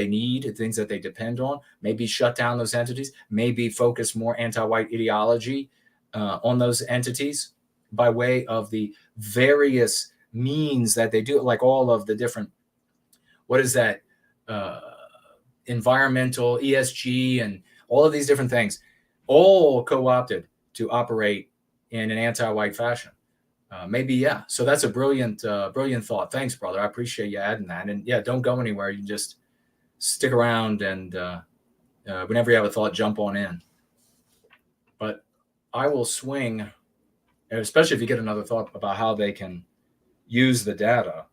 need, things that they depend on, maybe shut down those entities, maybe focus more anti-white ideology on those entities by way of the various means that they do, like all of the different, environmental, ESG, and all of these different things, all co-opted to operate in an anti-white fashion. So that's a brilliant thought. Thanks, brother. I appreciate you adding that. And don't go anywhere. You can just stick around, and whenever you have a thought, jump on in. But I will swing, especially if you get another thought about how they can use the data.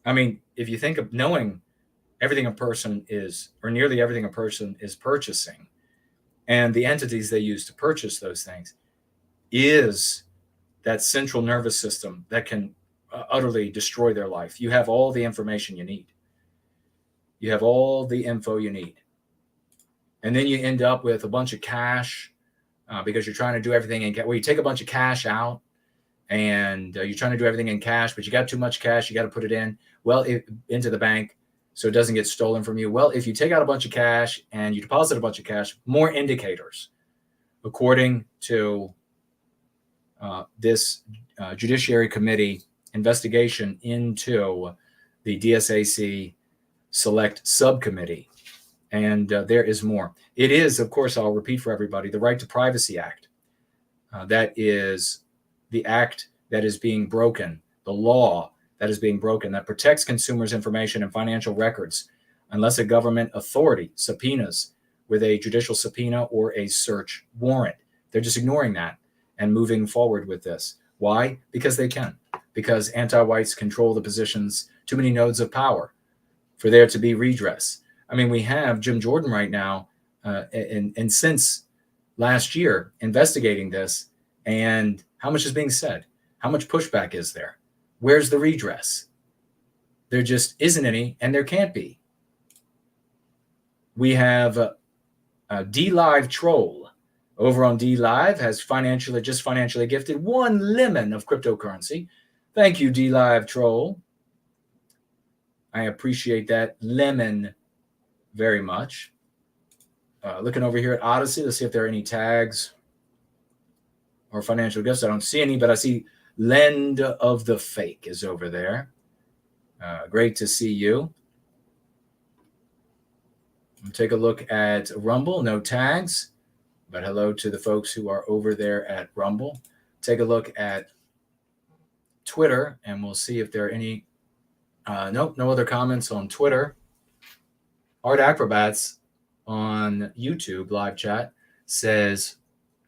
I mean, if you think of knowing everything a person is, or nearly everything a person is purchasing, and the entities they use to purchase those things is that central nervous system that can utterly destroy their life. You have all the information you need. You have all the info you need. And then you end up with a bunch of cash because you're trying to do everything in cash. Well, you take a bunch of cash out and you're trying to do everything in cash, but you got too much cash. You got to put it into the bank so it doesn't get stolen from you. Well, if you take out a bunch of cash and you deposit a bunch of cash, more indicators, according to this Judiciary Committee investigation into the DSAC Select Subcommittee. And there is more. It is, of course, I'll repeat for everybody, the Right to Privacy Act. That is the act that is being broken, the law that is being broken, that protects consumers' information and financial records unless a government authority subpoenas with a judicial subpoena or a search warrant. They're just ignoring that and moving forward with this. Why? Because they can. Because anti-whites control the positions, too many nodes of power for there to be redress. I mean, we have Jim Jordan right now, and since last year, investigating this, and how much is being said? How much pushback is there? Where's the redress? There just isn't any, and there can't be. We have D-Live Troll over on D-Live has financially gifted 1 lemon of cryptocurrency. Thank you, D-Live Troll. I appreciate that lemon very much. Looking over here at Odyssey, let's see if there are any tags or financial gifts. I don't see any, but I see Lend of the Fake is over there. Great to see you. Take a look at Rumble, no tags, but hello to the folks who are over there at Rumble. Take a look at Twitter, and we'll see if there are any. Nope, no other comments on Twitter. Art Acrobats on YouTube live chat says,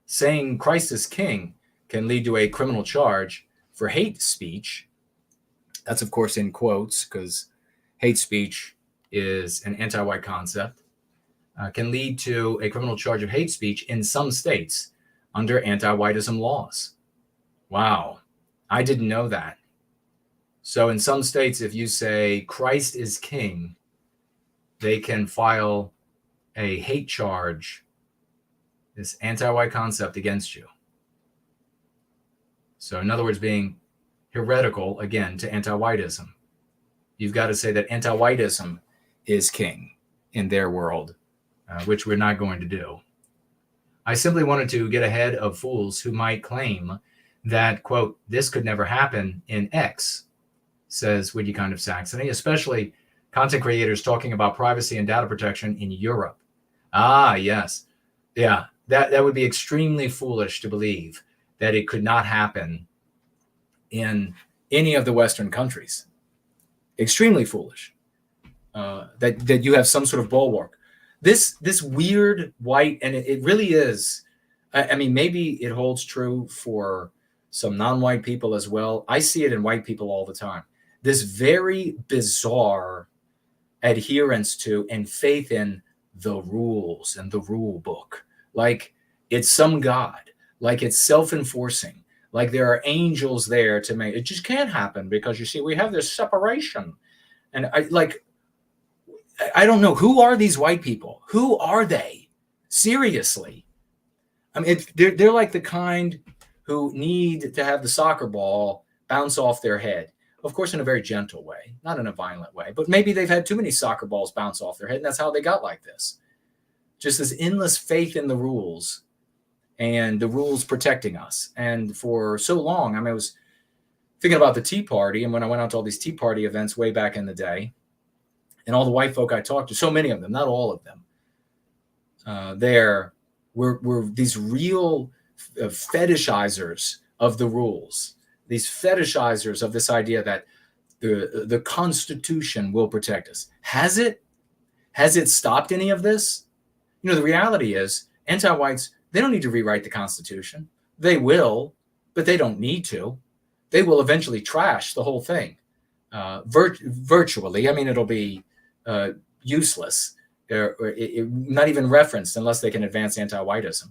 saying Christ is king can lead to a criminal charge for hate speech. That's, of course, in quotes, because hate speech is an anti-white concept. Can lead to a criminal charge of hate speech in some states under anti-whiteism laws. Wow, I didn't know that. So in some states, if you say Christ is king, they can file a hate charge, this anti-white concept against you. So in other words, being heretical, again, to anti-whiteism. You've got to say that anti-whiteism is king in their world, which we're not going to do. I simply wanted to get ahead of fools who might claim that, quote, this could never happen in X, says Witty Kind of Saxony, especially content creators talking about privacy and data protection in Europe. Ah, yes. Yeah, that would be extremely foolish to believe that it could not happen in any of the Western countries. Extremely foolish. That you have some sort of bulwark. This weird white, and it really is, I mean, maybe it holds true for some non-white people as well. I see it in white people all the time. This very bizarre adherence to and faith in the rules and the rule book. Like it's some God, like it's self-enforcing, like there are angels there to make it. Just can't happen because you see, we have this separation. And I don't know, who are these white people? Who are they? Seriously. I mean, they're like the kind who need to have the soccer ball bounce off their head. Of course, in a very gentle way, not in a violent way, but maybe they've had too many soccer balls bounce off their head, and that's how they got like this. Just this endless faith in the rules and the rules protecting us. And for so long, I mean, I was thinking about the Tea Party, and when I went out to all these Tea Party events way back in the day, and all the white folk I talked to, so many of them, not all of them, there were these real fetishizers of the rules. These fetishizers of this idea that the Constitution will protect us. Has it? Has it stopped any of this? You know, the reality is anti-whites, they don't need to rewrite the Constitution. They will, but they don't need to. They will eventually trash the whole thing virtually. I mean, it'll be useless, not even referenced unless they can advance anti-whiteism,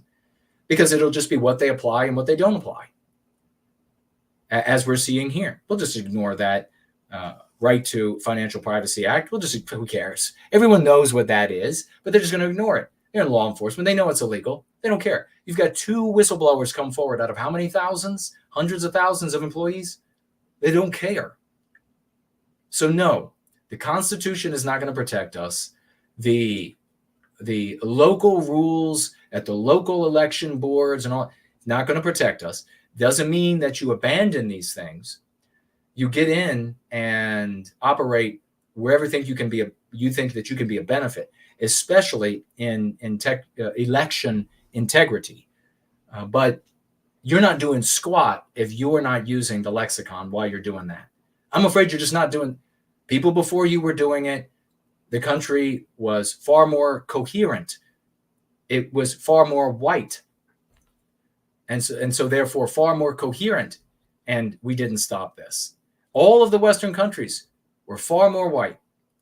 because it'll just be what they apply and what they don't apply. As we're seeing here, we'll just ignore that right to Financial Privacy Act. We'll just, who cares? Everyone knows what that is, but they're just going to ignore it. They're in law enforcement. They know it's illegal. They don't care. You've got 2 whistleblowers come forward out of how many thousands? Hundreds of thousands of employees. They don't care. So no, the Constitution is not going to protect us. The local rules at the local election boards and all, not going to protect us. Doesn't mean that you abandon these things. You get in and operate wherever you think you can be a benefit, especially in election integrity. But you're not doing squat if you're not using the lexicon while you're doing that. I'm afraid you're just not doing. People before you were doing it. The country was far more coherent. It was far more white. And so therefore far more coherent, and we didn't stop this. All of the Western countries were far more white,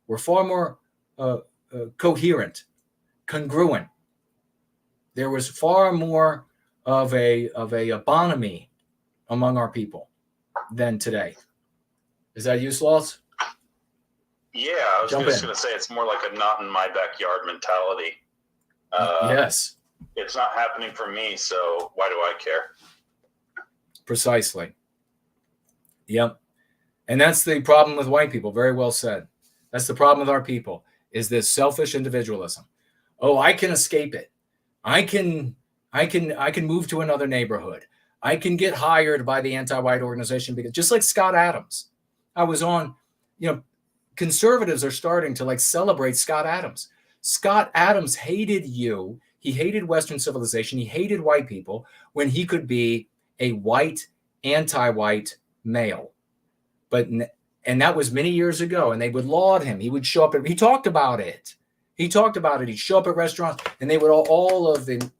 were far more coherent, congruent. There was far more of a bonhomie among our people than today. Is that you, Slaughtz? Yeah, I was just going to say it's more like a not in my backyard mentality. Yes. It's not happening for me, so why do I care? Precisely. Yep. And that's the problem with white people. Very well said. That's the problem with our people, is this selfish individualism. Oh, I can escape it. I can move to another neighborhood. I can get hired by the anti-white organization, because just like Scott Adams, I was on, conservatives are starting to celebrate Scott Adams. Scott Adams hated you. He hated Western civilization. He hated white people when he could be a white, anti-white male. And that was many years ago, and they would laud him. He would show up. He talked about it. He'd show up at restaurants, and they would all of the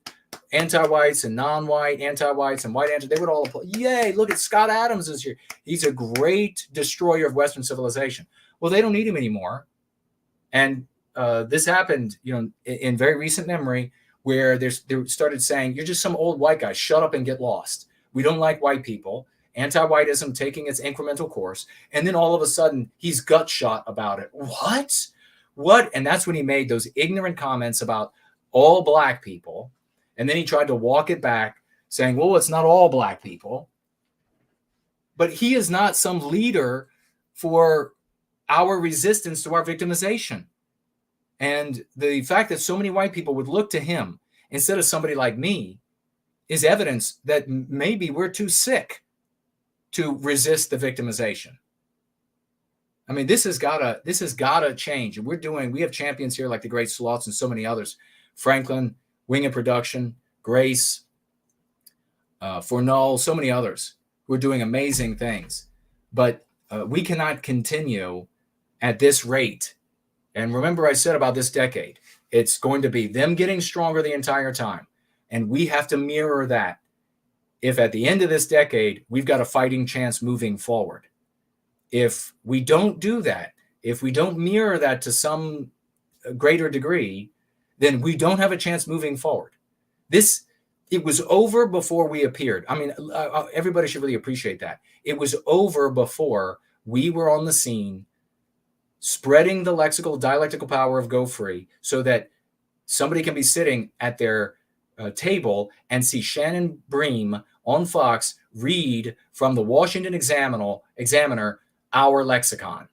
anti-whites and non-white, anti-whites and white they would all applaud. Yay, look at Scott Adams is here. He's a great destroyer of Western civilization. Well, they don't need him anymore. And this happened, in very recent memory, where they started saying, you're just some old white guy. Shut up and get lost. We don't like white people. Anti-whiteism taking its incremental course. And then all of a sudden, he's gut shot about it. What? What? And that's when he made those ignorant comments about all black people. And then he tried to walk it back saying, well, it's not all black people. But he is not some leader for our resistance to our victimization. And the fact that so many white people would look to him instead of somebody like me is evidence that maybe we're too sick to resist the victimization. I mean, this has gotta change. And we have champions here like the great Slaughtz and so many others. Franklin, Wing and Production, Grace, Fornull, so many others who are doing amazing things. But we cannot continue at this rate. And remember I said about this decade, it's going to be them getting stronger the entire time. And we have to mirror that. If at the end of this decade, we've got a fighting chance moving forward. If we don't do that, if we don't mirror that to some greater degree, then we don't have a chance moving forward. It was over before we appeared. I mean, everybody should really appreciate that. It was over before we were on the scene, spreading the dialectical power of Go Free so that somebody can be sitting at their table and see Shannon Bream on Fox read from the Washington Examiner our lexicon.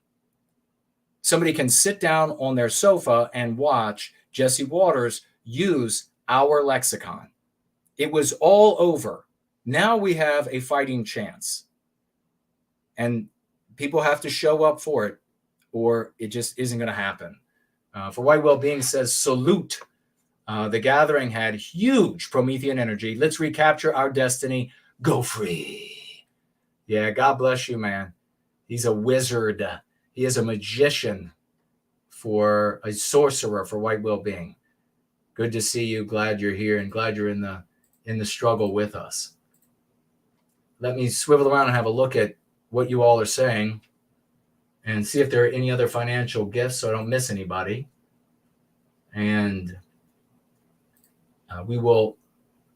Somebody can sit down on their sofa and watch Jesse Waters use our lexicon. It was all over. Now we have a fighting chance. And people have to show up for it, or it just isn't going to happen. For White Wellbeing says, salute. The gathering had huge Promethean energy. Let's recapture our destiny. Go free. Yeah, God bless you, man. He's a wizard. He is a magician, for a sorcerer for White Wellbeing. Good to see you. Glad you're here and glad you're in the struggle with us. Let me swivel around and have a look at what you all are saying and see if there are any other financial gifts so I don't miss anybody. And we will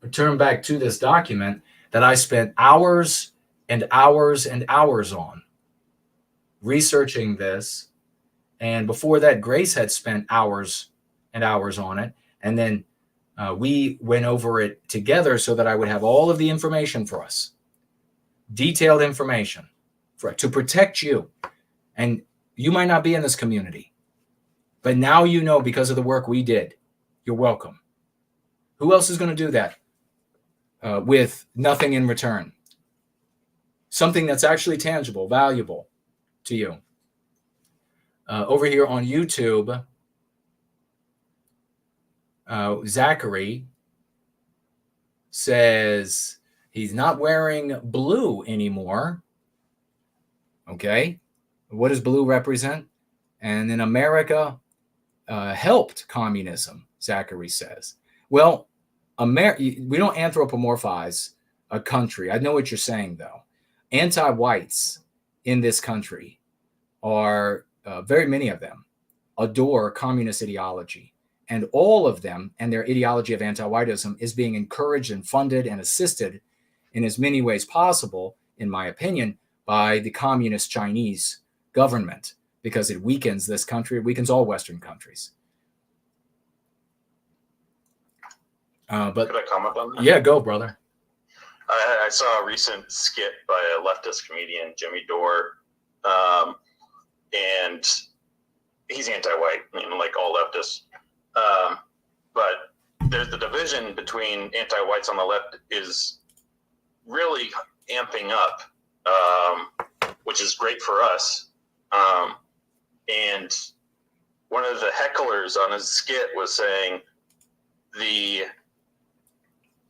return back to this document that I spent hours and hours and hours on researching this. And before that, Grace had spent hours and hours on it. And then we went over it together so that I would have all of the information for us, detailed information to protect you. And you might not be in this community, but now you know because of the work we did. You're welcome. Who else is going to do that with nothing in return? Something that's actually tangible, valuable to you. Over here on YouTube, Zachary says he's not wearing blue anymore. Okay. What does blue represent? And in America helped communism, Zachary says. Well, we don't anthropomorphize a country. I know what you're saying, though. Anti-whites in this country are, very many of them, adore communist ideology. And all of them and their ideology of anti-whiteism is being encouraged and funded and assisted in as many ways possible, in my opinion, by the communist Chinese government, because it weakens this country. It weakens all Western countries. But could I comment on that? Yeah, go, brother. I saw a recent skit by a leftist comedian, Jimmy Dore, and he's anti-white, like all leftists. But there's the division between anti-whites on the left is really amping up, which is great for us. And one of the hecklers on his skit was saying the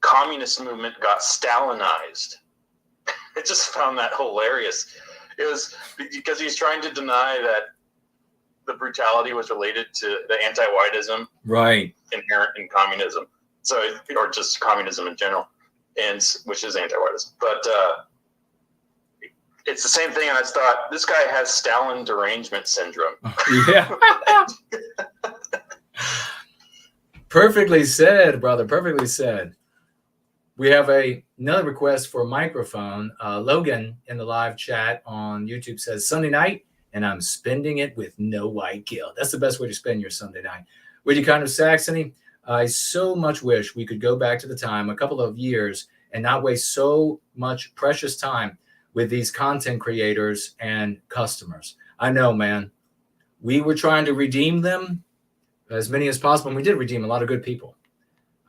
communist movement got Stalinized. I just found that hilarious. It was because he's trying to deny that the brutality was related to the anti-whiteism, right, inherent in communism. So, or just communism in general, and which is anti-whiteism. But it's the same thing. And I thought this guy has Stalin derangement syndrome. Yeah. Perfectly said, brother. Perfectly said. We have another request for a microphone. Logan in the live chat on YouTube says, Sunday night, and I'm spending it with no white guilt. That's the best way to spend your Sunday night. Would you kind of Saxony? I so much wish we could go back to the time, a couple of years, and not waste so much precious time with these content creators and customers. I know, man. We were trying to redeem them, as many as possible, and we did redeem a lot of good people.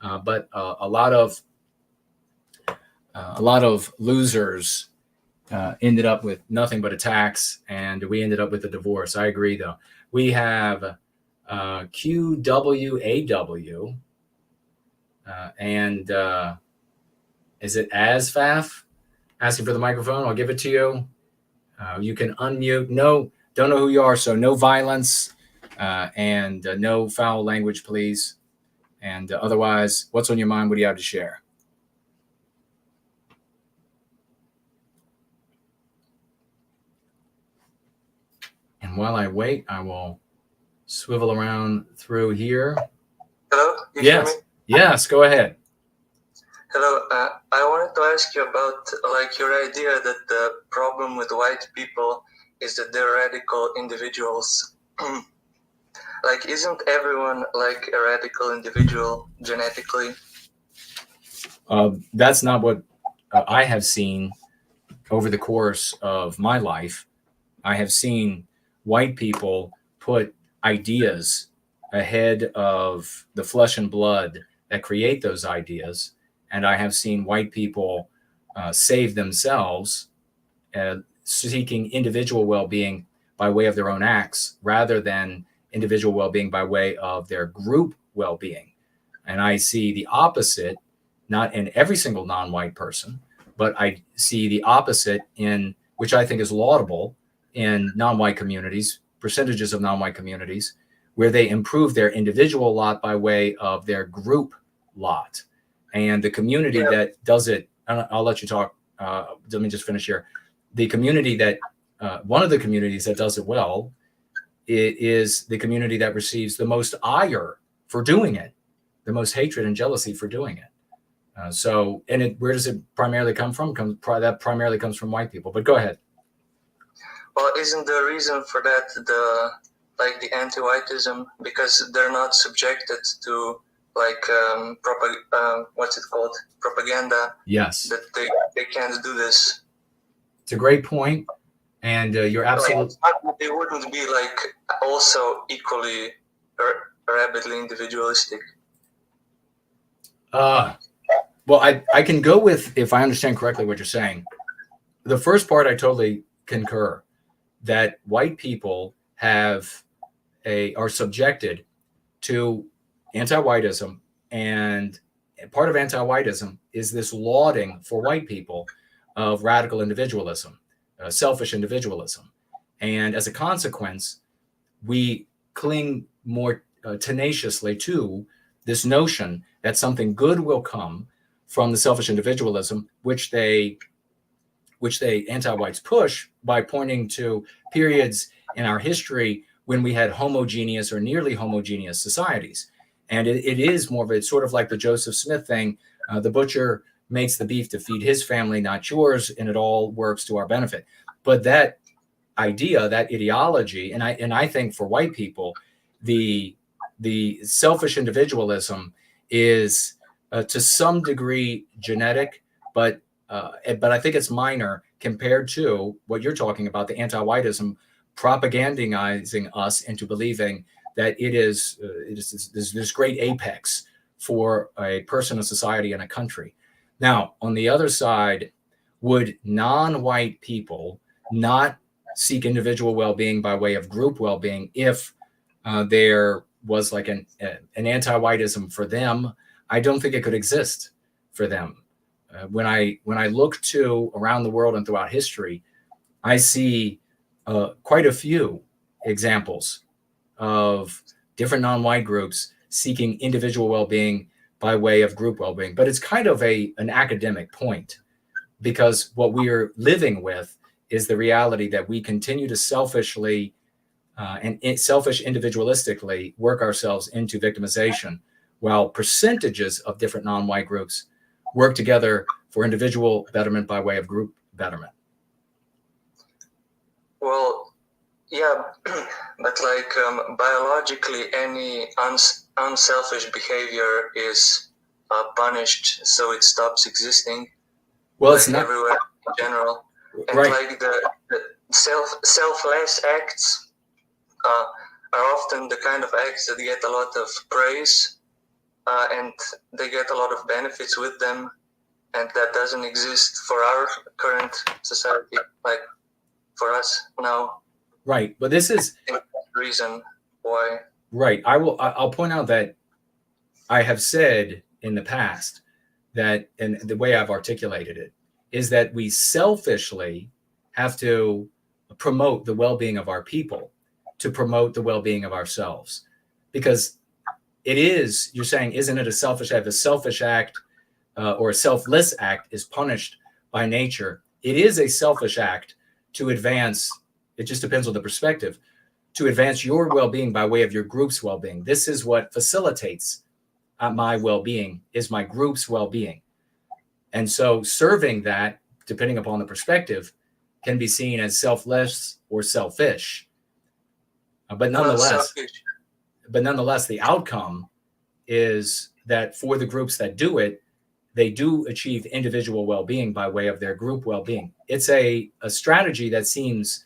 But a lot of losers ended up with nothing but attacks, and we ended up with a divorce. I agree, though. We have QWAW, and is it Asfaf asking for the microphone? I'll give it to you. You can unmute. No, don't know who you are, so no violence and no foul language, please. And otherwise, what's on your mind? What do you have to share? And while I wait, I will swivel around through here. Hello? You Yes. hear me? Yes, go ahead. Hello. I wanted to ask you about like your idea that the problem with white people is that they're radical individuals. Like, isn't everyone like a radical individual genetically? That's not what I have seen over the course of my life. I have seen white people put ideas ahead of the flesh and blood that create those ideas. And I have seen white people save themselves, seeking individual well-being by way of their own acts, rather than individual well-being by way of their group well-being. And I see the opposite, not in every single non-white person, but I see the opposite in, which I think is laudable, in non-white communities, percentages of non-white communities, where they improve their individual lot by way of their group lot. And the community that does it, I'll let you talk. Let me just finish here. The community that, one of the communities that does it well, it is the community that receives the most ire for doing it, the most hatred and jealousy for doing it. Where does it primarily come from? That primarily comes from white people. But go ahead. Well, isn't the reason for that the anti-whiteism, because they're not subjected to what's it called? Propaganda. Yes. That they can't do this. It's a great point. And you're absolutely. They wouldn't be also equally rabidly individualistic. Well, I can go with, if I understand correctly what you're saying. The first part I totally concur, that white people are subjected to anti-whiteism, and part of anti-whiteism is this lauding for white people of radical individualism, selfish individualism. And as a consequence, we cling more tenaciously to this notion that something good will come from the selfish individualism, which they anti-whites push by pointing to periods in our history when we had homogeneous or nearly homogeneous societies. And it is more of a sort of like the Joseph Smith thing. The butcher makes the beef to feed his family, not yours, and it all works to our benefit. But that idea, that ideology, and I think for white people, the selfish individualism is to some degree genetic, but I think it's minor compared to what you're talking about, the anti-whiteism propagandizing us into believing that it is this great apex for a person, a society, and a country. Now, on the other side, would non-white people not seek individual well-being by way of group well-being if there was like an anti-whiteism for them? I don't think it could exist for them. When I look to around the world and throughout history, I see quite a few examples of different non-white groups seeking individual well-being by way of group well-being. But it's kind of an academic point, because what we are living with is the reality that we continue to selfishly and selfish individualistically work ourselves into victimization, while percentages of different non-white groups work together for individual betterment by way of group betterment. Well, Yeah, but like biologically, any unselfish behavior is punished, so it stops existing. Well, like it's not everywhere in general, and right. like the selfless acts are often the kind of acts that get a lot of praise, and they get a lot of benefits with them, and that doesn't exist for our current society, like for us now. Right, but this is the reason why. Right. I'll point out that I have said in the past that, and the way I've articulated it, is that we selfishly have to promote the well-being of our people to promote the well-being of ourselves. Because it is, you're saying, isn't it a selfish act? A selfish act or a selfless act is punished by nature. It is a selfish act to advance, it just depends on the perspective, to advance your well-being by way of your group's well-being. This is what facilitates my well-being, is my group's well-being. And so serving that, depending upon the perspective, can be seen as selfless or selfish. But nonetheless, the outcome is that for the groups that do it, they do achieve individual well-being by way of their group well-being. It's a strategy that seems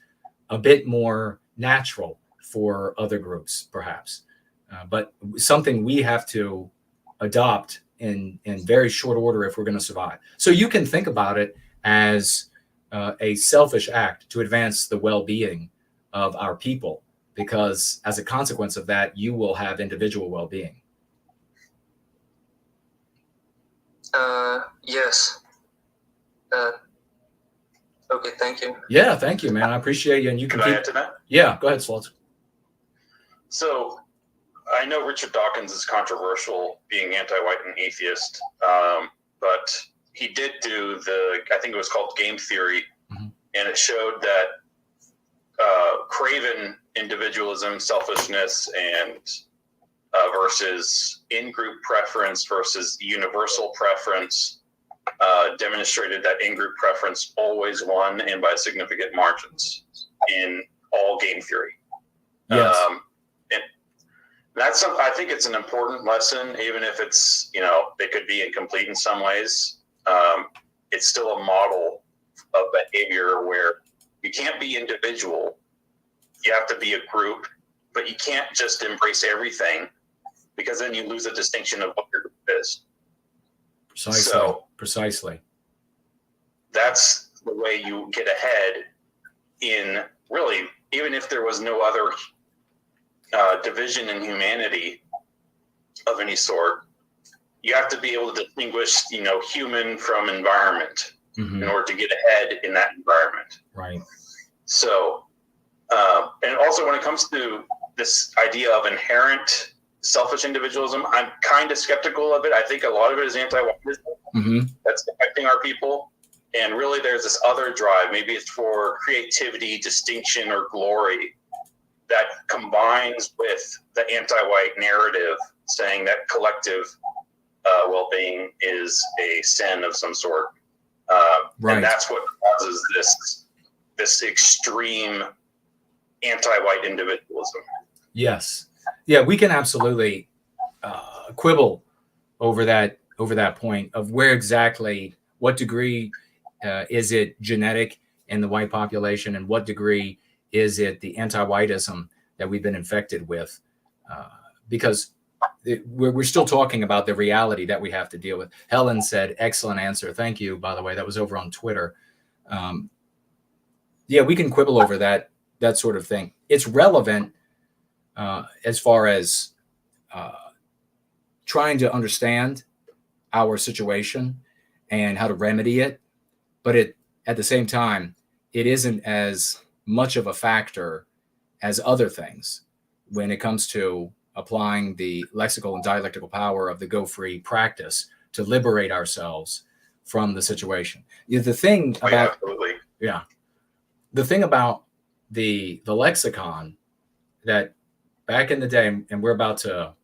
a bit more natural for other groups, perhaps, but something we have to adopt in very short order if we're going to survive. So you can think about it as a selfish act to advance the well-being of our people, because as a consequence of that, you will have individual well-being. Yes. Okay, thank you. Yeah, thank you, man. I appreciate you. And you can Can I add to that? Yeah, go ahead, Slaughtz. So I know Richard Dawkins is controversial, being anti-white and atheist, but he did do I think it was called Game Theory, and it showed that craven individualism, selfishness, and versus in-group preference versus universal preference demonstrated that in-group preference always won, and by significant margins, in all game theory. Yes. And that's something, I think it's an important lesson, even if it's, it could be incomplete in some ways. It's still a model of behavior where you can't be individual. You have to be a group, but you can't just embrace everything, because then you lose a distinction of what your group is. Precisely. That's the way you get ahead in, really, even if there was no other division in humanity of any sort, you have to be able to distinguish, human from environment in order to get ahead in that environment. Right. So, and also when it comes to this idea of inherent selfish individualism, I'm kind of skeptical of it. I think a lot of it is anti-whiteism that's affecting our people. And really there's this other drive, maybe it's for creativity, distinction, or glory, that combines with the anti-white narrative saying that collective well-being is a sin of some sort. Right. And that's what causes this extreme anti-white individualism. Yes. Yeah, we can absolutely quibble over that point of where exactly, what degree is it genetic in the white population, and what degree is it the anti-whiteism that we've been infected with? Because we're still talking about the reality that we have to deal with. Helen said, excellent answer. Thank you, by the way. That was over on Twitter. Yeah, we can quibble over that sort of thing. It's relevant as far as trying to understand our situation and how to remedy it. But at the same time, it isn't as much of a factor as other things when it comes to applying the lexical and dialectical power of the Go Free practice to liberate ourselves from the situation. The thing about the thing about the lexicon that back in the day, and we're about to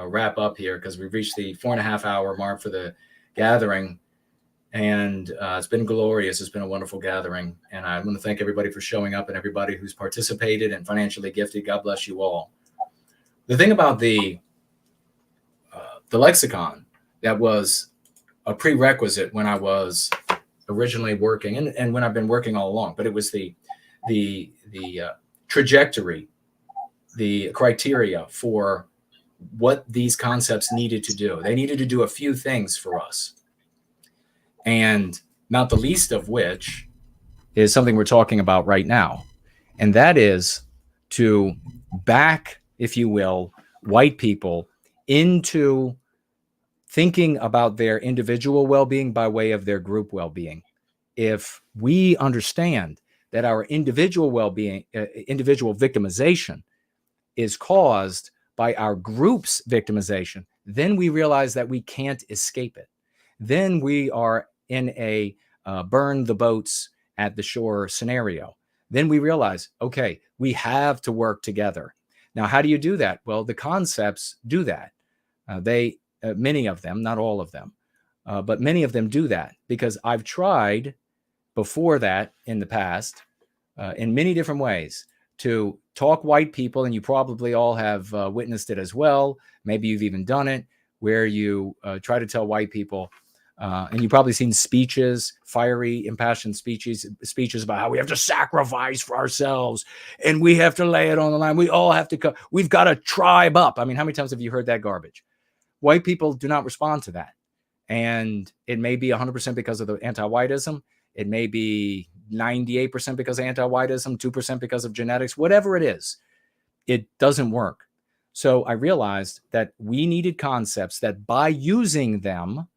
wrap up here because we've reached the 4.5 hour mark for the gathering, And it's been glorious. It's been a wonderful gathering. And I want to thank everybody for showing up and everybody who's participated and financially gifted. God bless you all. The thing about the lexicon that was a prerequisite when I was originally working and when I've been working all along, but it was the trajectory, the criteria for what these concepts needed to do. They needed to do a few things for us. And not the least of which is something we're talking about right now. And that is to back, if you will, white people into thinking about their individual well-being by way of their group well-being. If we understand that our individual well-being, individual victimization is caused by our group's victimization, then we realize that we can't escape it. Then we are in a burn the boats at the shore scenario. Then we realize, okay, we have to work together. Now, how do you do that? Well, the concepts do that. Many of them, not all of them, but many of them do that, because I've tried before that in the past, in many different ways, to talk white people, and you probably all have witnessed it as well. Maybe you've even done it, where you try to tell white people, and you've probably seen speeches, fiery, impassioned speeches about how we have to sacrifice for ourselves and we have to lay it on the line. We all have to we've got to tribe up. I mean, how many times have you heard that garbage? White people do not respond to that. And it may be 100% because of the anti-whiteism. It may be 98% because of anti-whiteism, 2% because of genetics, whatever it is, it doesn't work. So I realized that we needed concepts that by using them,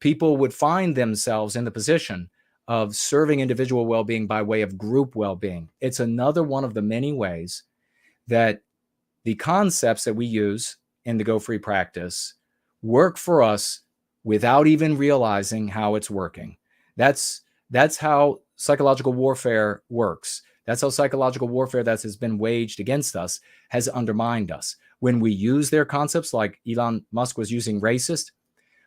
people would find themselves in the position of serving individual well-being by way of group well-being. It's another one of the many ways that the concepts that we use in the Go Free practice work for us without even realizing how it's working. That's how psychological warfare works. That's how psychological warfare that has been waged against us has undermined us. When we use their concepts, like Elon Musk was using racist,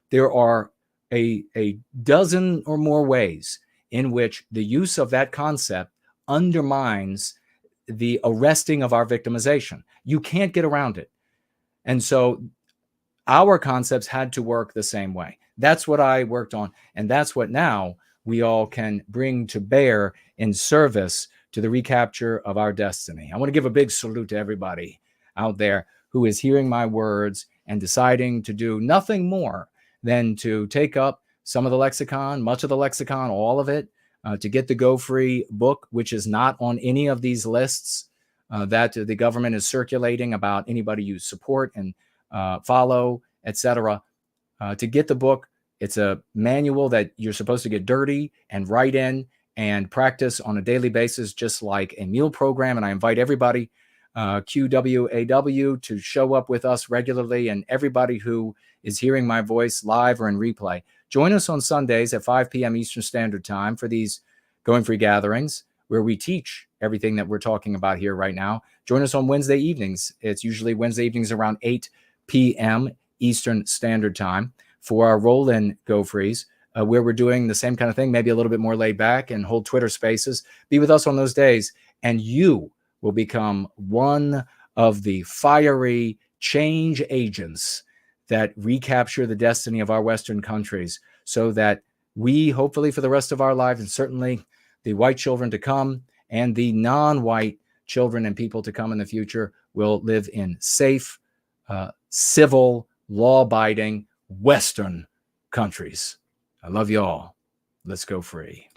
there are a dozen or more ways in which the use of that concept undermines the arresting of our victimization. You can't get around it. And so our concepts had to work the same way. That's what I worked on. And that's what now we all can bring to bear in service to the recapture of our destiny. I want to give a big salute to everybody out there who is hearing my words and deciding to do nothing more than to take up some of the lexicon, much of the lexicon, all of it, to get the Go Free book, which is not on any of these lists that the government is circulating about anybody you support and follow, etc. To get the book, it's a manual that you're supposed to get dirty and write in and practice on a daily basis, just like a meal program. And I invite everybody, QWAW, to show up with us regularly, and everybody who is hearing my voice live or in replay. Join us on Sundays at 5 p.m. Eastern Standard Time for these Going Free gatherings, where we teach everything that we're talking about here right now. Join us on Wednesday evenings. It's usually Wednesday evenings around 8 p.m. Eastern Standard Time for our roll-in Go Frees, where we're doing the same kind of thing, maybe a little bit more laid back, and hold Twitter spaces. Be with us on those days, and you will become one of the fiery change agents that recapture the destiny of our Western countries, so that we, hopefully for the rest of our lives, and certainly the white children to come and the non-white children and people to come in the future, will live in safe, civil, law-abiding Western countries. I love you all. Let's go free.